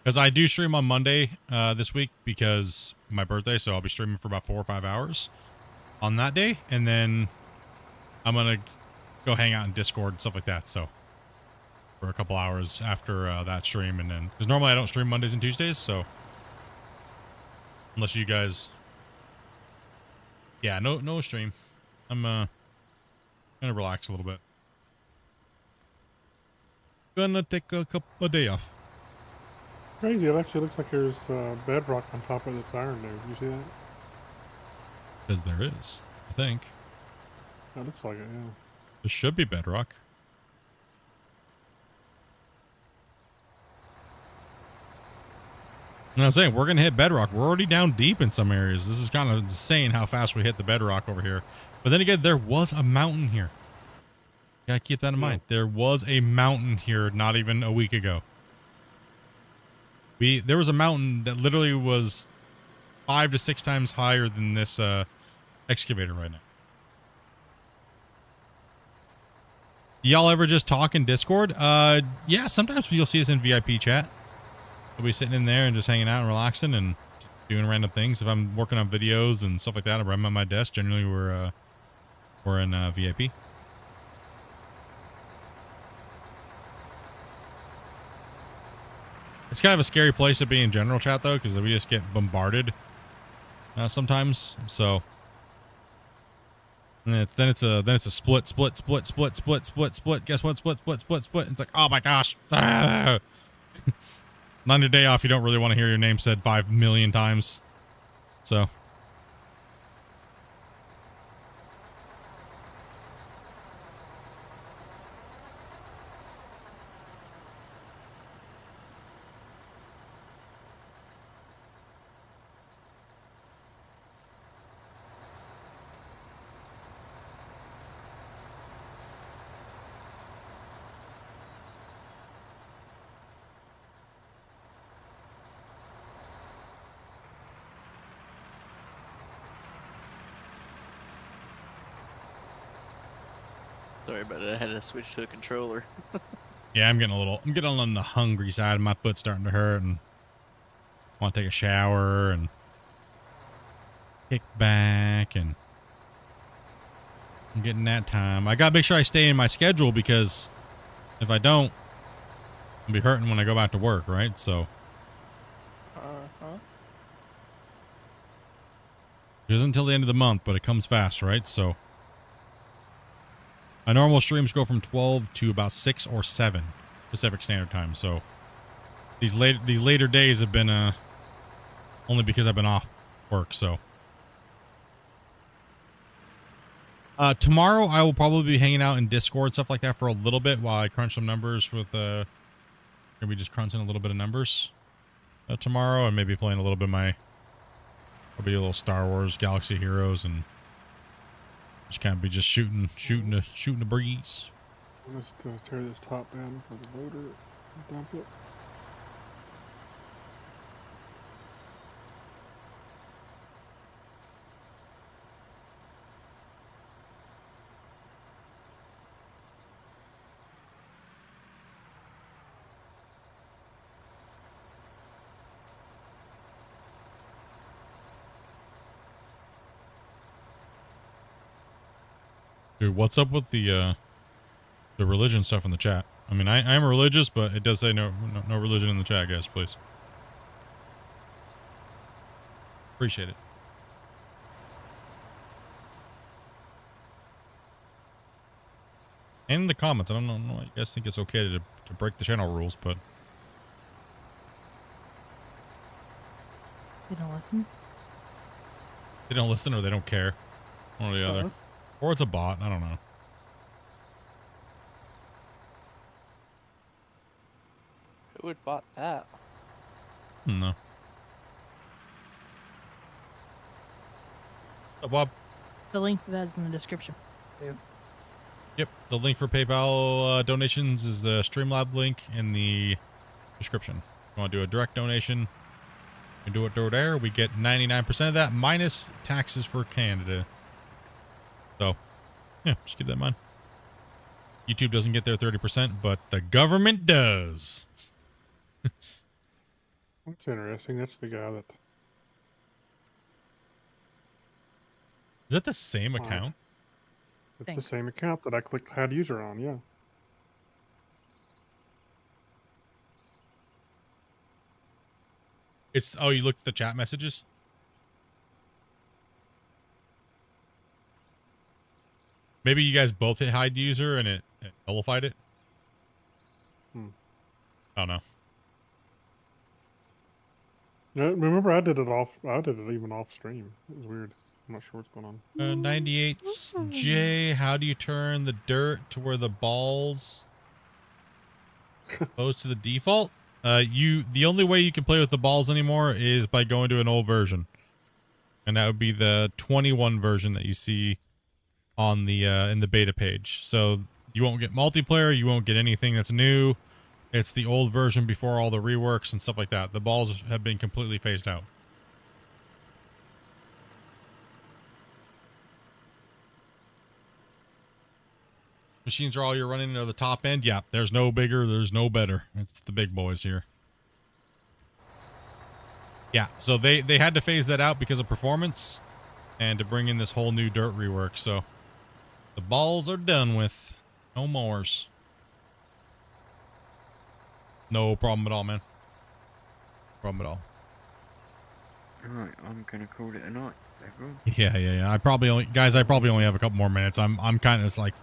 Because I do stream on Monday this week because my birthday, so I'll be streaming for about 4 or 5 hours on that day, and then I'm gonna go hang out in Discord and stuff like that. So for a couple hours after that stream, and then because normally I don't stream Mondays and Tuesdays, so unless you guys, yeah, no stream. I'm gonna relax a little bit. Gonna take a day off. Crazy, it actually looks like there's bedrock on top of this iron there. You see that? Because there is, I think. That looks like it, yeah. There should be bedrock. And I was saying, we're going to hit bedrock. We're already down deep in some areas. This is kind of insane how fast we hit the bedrock over here. But then again, there was a mountain here. You gotta keep that in mind. There was a mountain here not even a week ago. There was a mountain that literally was 5 to 6 times higher than this excavator right now. Y'all ever just talk in Discord? Yeah, sometimes you'll see us in VIP chat. We'll be sitting in there and just hanging out and relaxing and doing random things. If I'm working on videos and stuff like that, I'm at my desk. Generally, we're in VIP. It's kind of a scary place to be in general chat though, because we just get bombarded sometimes. So and then it's a split. Guess what? Split. It's like, oh my gosh. Ah. On your day off, you don't really want to hear your name said 5 million times. So. Sorry about it. I had to switch to a controller. Yeah, I'm getting on the hungry side. My foot's starting to hurt and want to take a shower and kick back, and I'm getting that time. I gotta make sure I stay in my schedule, because if I don't, I'll be hurting when I go back to work, right? So. It isn't until the end of the month, but it comes fast, right? So. My normal streams go from 12 to about 6 or 7 Pacific Standard Time. So these later days have been only because I've been off work. So tomorrow I will probably be hanging out in Discord, stuff like that, for a little bit while I crunch some numbers with gonna be just crunching a little bit of numbers tomorrow, and maybe playing a little bit of probably a little Star Wars Galaxy Heroes, and just kind of be just shooting the breeze. I'm just gonna tear this top down for the loader and dump it. Dude, what's up with the religion stuff in the chat? I mean, I am religious, but it does say no religion in the chat, guys, please. Appreciate it. And in the comments, I don't know why you guys think it's okay to break the channel rules, but They don't listen. they don't listen or they don't care. One or the other. Both. Or it's a bot, I don't know. Who would bought that? No. Bob. The link for that is in the description. Yep, the link for PayPal donations is the Streamlab link in the description. If you want to do a direct donation, you can do it through there. We get 99% of that minus taxes for Canada. So, yeah, just keep that in mind. YouTube doesn't get their 30%, but the government does. That's interesting. That's the guy that. Is that the same account? It's the same account that I clicked Add User on, yeah. It's, oh, you looked at the chat messages? Maybe you guys both hit hide user and it nullified it? I don't know. No, remember I did it even off stream. It was weird. I'm not sure what's going on. 98J, how do you turn the dirt to where the balls goes to the default? The only way you can play with the balls anymore is by going to an old version. And that would be the 21 version that you see on the in the beta page. So you won't get multiplayer, you won't get anything that's new. It's the old version before all the reworks and stuff like that. The balls have been completely phased out. Machines are all you're running are the top end. Yeah, there's no bigger, there's no better. It's the big boys here. Yeah, so they had to phase that out because of performance and to bring in this whole new dirt rework. So the balls are done with. No mores. No problem at all, man. Problem at all. Alright, I'm gonna call it a night, everyone. Yeah. I probably only have a couple more minutes. I'm kind of like,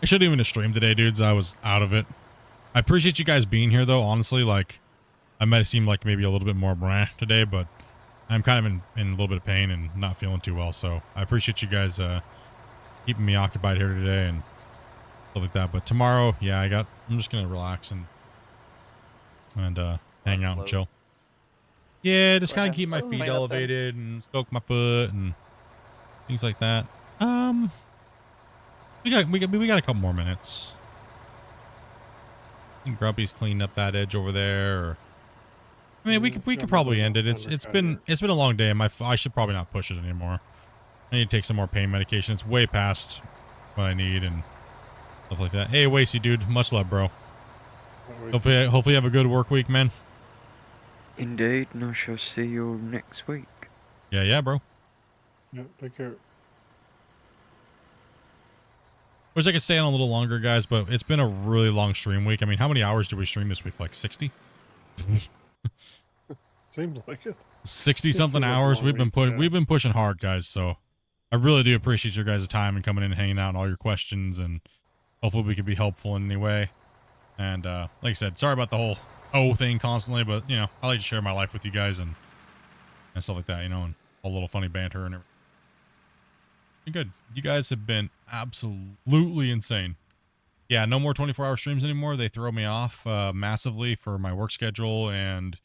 I shouldn't even have streamed today, dudes. I was out of it. I appreciate you guys being here, though. Honestly, like, I might have seemed like maybe a little bit more brah today, but I'm kind of in a little bit of pain and not feeling too well. So I appreciate you guys keeping me occupied here today and stuff like that. But tomorrow, yeah, I'm just gonna relax and hang out and chill. Yeah, just kind of keep my feet elevated and soak my foot and things like that. We got a couple more minutes. I think Grumpy's cleaned up that edge over there. Or, I mean, we could probably end it. It's been a long day, and I should probably not push it anymore. I need to take some more pain medication. It's way past what I need and stuff like that. Hey, Wasey, dude, much love, bro. Hopefully you have a good work week, man. Indeed, and I shall see you next week. Yeah, bro. Yeah, take care. Wish I could stay on a little longer, guys, but it's been a really long stream week. I mean, how many hours did we stream this week? Like 60? Seems like it. 60 something hours. We've been pushing hard, guys. So I really do appreciate your guys' time and coming in and hanging out and all your questions, and hopefully we can be helpful in any way. And like I said, sorry about the whole thing constantly, but you know, I like to share my life with you guys and stuff like that, you know, and a little funny banter and everything. Good. You guys have been absolutely insane. Yeah, no more 24-hour streams anymore. They throw me off massively for my work schedule, and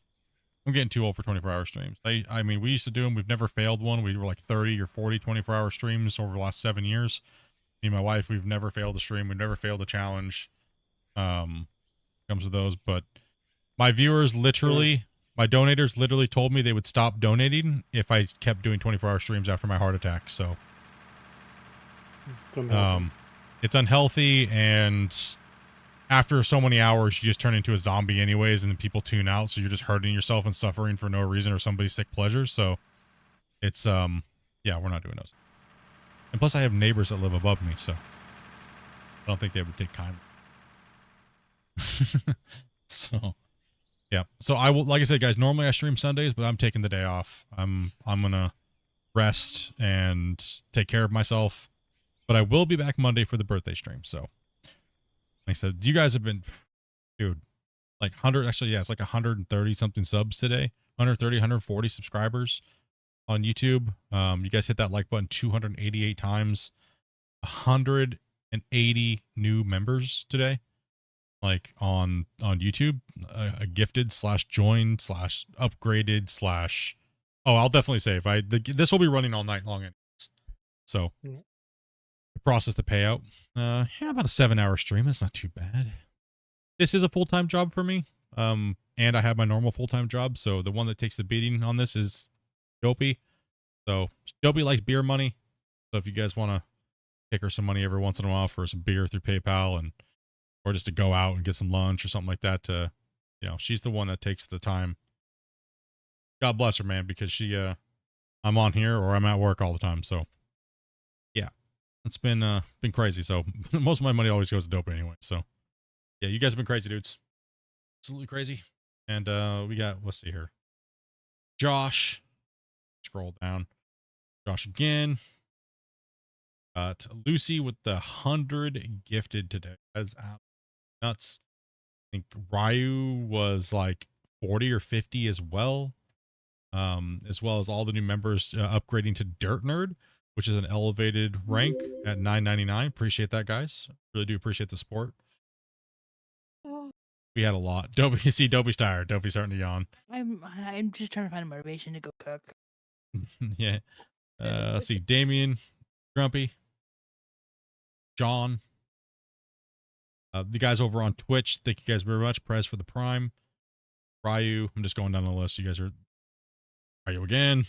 I'm getting too old for 24-hour streams. I mean, we used to do them. We've never failed one. We were like 30 or 40 24-hour streams over the last 7 years. Me and my wife, we've never failed a stream. We've never failed a challenge. Comes to those, but my viewers literally, my donators literally told me they would stop donating if I kept doing 24-hour streams after my heart attack. So it's unhealthy, and after so many hours you just turn into a zombie anyways, and then people tune out, so you're just hurting yourself and suffering for no reason or somebody's sick pleasure. So it's yeah, we're not doing those. And plus I have neighbors that live above me, so I don't think they would take kindly. So, yeah. So I will, like I said, guys, normally I stream Sundays, but I'm taking the day off. I'm gonna rest and take care of myself. But I will be back Monday for the birthday stream. So, like I said, you guys have been, dude, like 100, actually, yeah, it's like 130 something subs today. 130, 140 subscribers on YouTube. You guys hit that like button 288 times. 180 new members today, like on YouTube. A gifted / joined / upgraded / oh, I'll definitely say this will be running all night long anyways. So process the payout. Yeah, about a 7-hour stream. That's not too bad. This is a full-time job for me. And I have my normal full-time job. So the one that takes the beating on this is Dopey. So Dopey likes beer money. So if you guys want to kick her some money every once in a while for some beer through PayPal or just to go out and get some lunch or something like that, she's the one that takes the time. God bless her, man, because I'm on here or I'm at work all the time. So yeah, it's been crazy. So most of my money always goes to Dopey anyway. So yeah, you guys have been crazy, dudes. Absolutely crazy. And we got, let's see here. Josh. Scroll down. Josh again. Lucy with the 100 gifted today. That's nuts. I think Ryu was like 40 or 50 as well. As well as all the new members upgrading to Dirt Nerd, which is an elevated rank at $9.99. Appreciate that, guys. Really do appreciate the support. We had a lot. Dopey, you see, Dopey's tired. Dopey's starting to yawn. I'm just trying to find a motivation to go cook. Yeah. Let's see. Damien, Grumpy, John, the guys over on Twitch. Thank you guys very much. Prez for the Prime. Ryu. I'm just going down the list. You guys are Ryu again.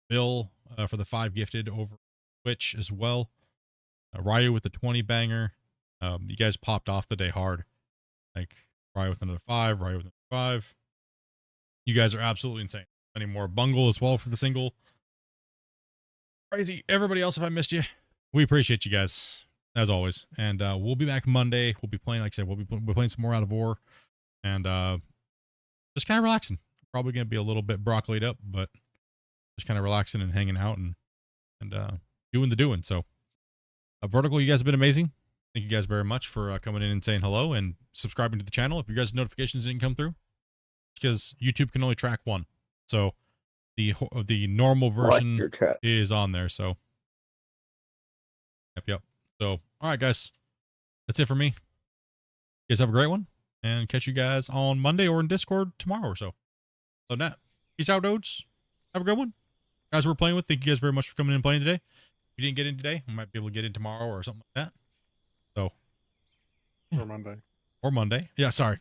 Bill for the 5 gifted over Twitch as well. Ryu with the 20 banger. You guys popped off the day hard. Like Ryu with another 5, Ryu with another 5. You guys are absolutely insane. Any more Bungle as well for the single. Crazy. Everybody else, if I missed you, we appreciate you guys as always. And we'll be back Monday. We'll be playing, like I said, we'll be playing some more Out of War, and just kind of relaxing. Probably gonna be a little bit broccolied up, but just kind of relaxing and hanging out and doing the doing. So, Vertical, you guys have been amazing. Thank you guys very much for coming in and saying hello and subscribing to the channel. If you guys' notifications didn't come through, it's because YouTube can only track one. So the normal version is on there. So yep. So all right, guys, that's it for me. You guys have a great one, and catch you guys on Monday or in Discord tomorrow or so. So that, peace out, dudes. Have a good one. Guys we're playing with, thank you guys very much for coming in and playing today. If you didn't get in today, we might be able to get in tomorrow or something like that. So or Monday. Yeah, sorry.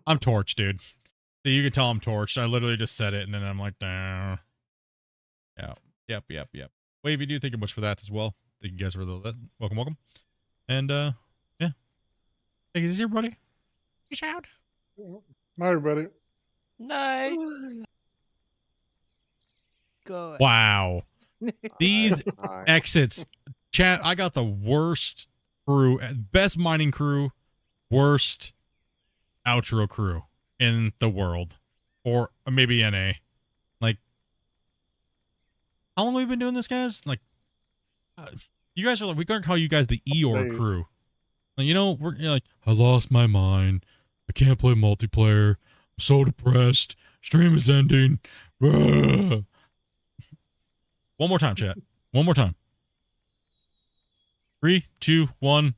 I'm torched, dude. So you can tell I'm torched. I literally just said it and then I'm like, nah. Yeah. Yep. Wavy, do thank you much for that as well. Thank you guys for that. Welcome. And yeah. Take it easy, everybody. Peace out. Bye, everybody. Night. Go. Wow. These exits. Chat, I got the worst crew, best mining crew, worst outro crew in the world, or maybe NA. Like, how long have we been doing this, guys? Like, you guys are like, we gotta call you guys the Eeyore crew. Like, you're like, I lost my mind. I can't play multiplayer. I'm so depressed. Stream is ending. One more time, chat. One more time. 3, 2, 1.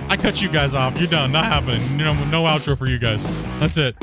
I cut you guys off. You're done. Not happening. No outro for you guys. That's it.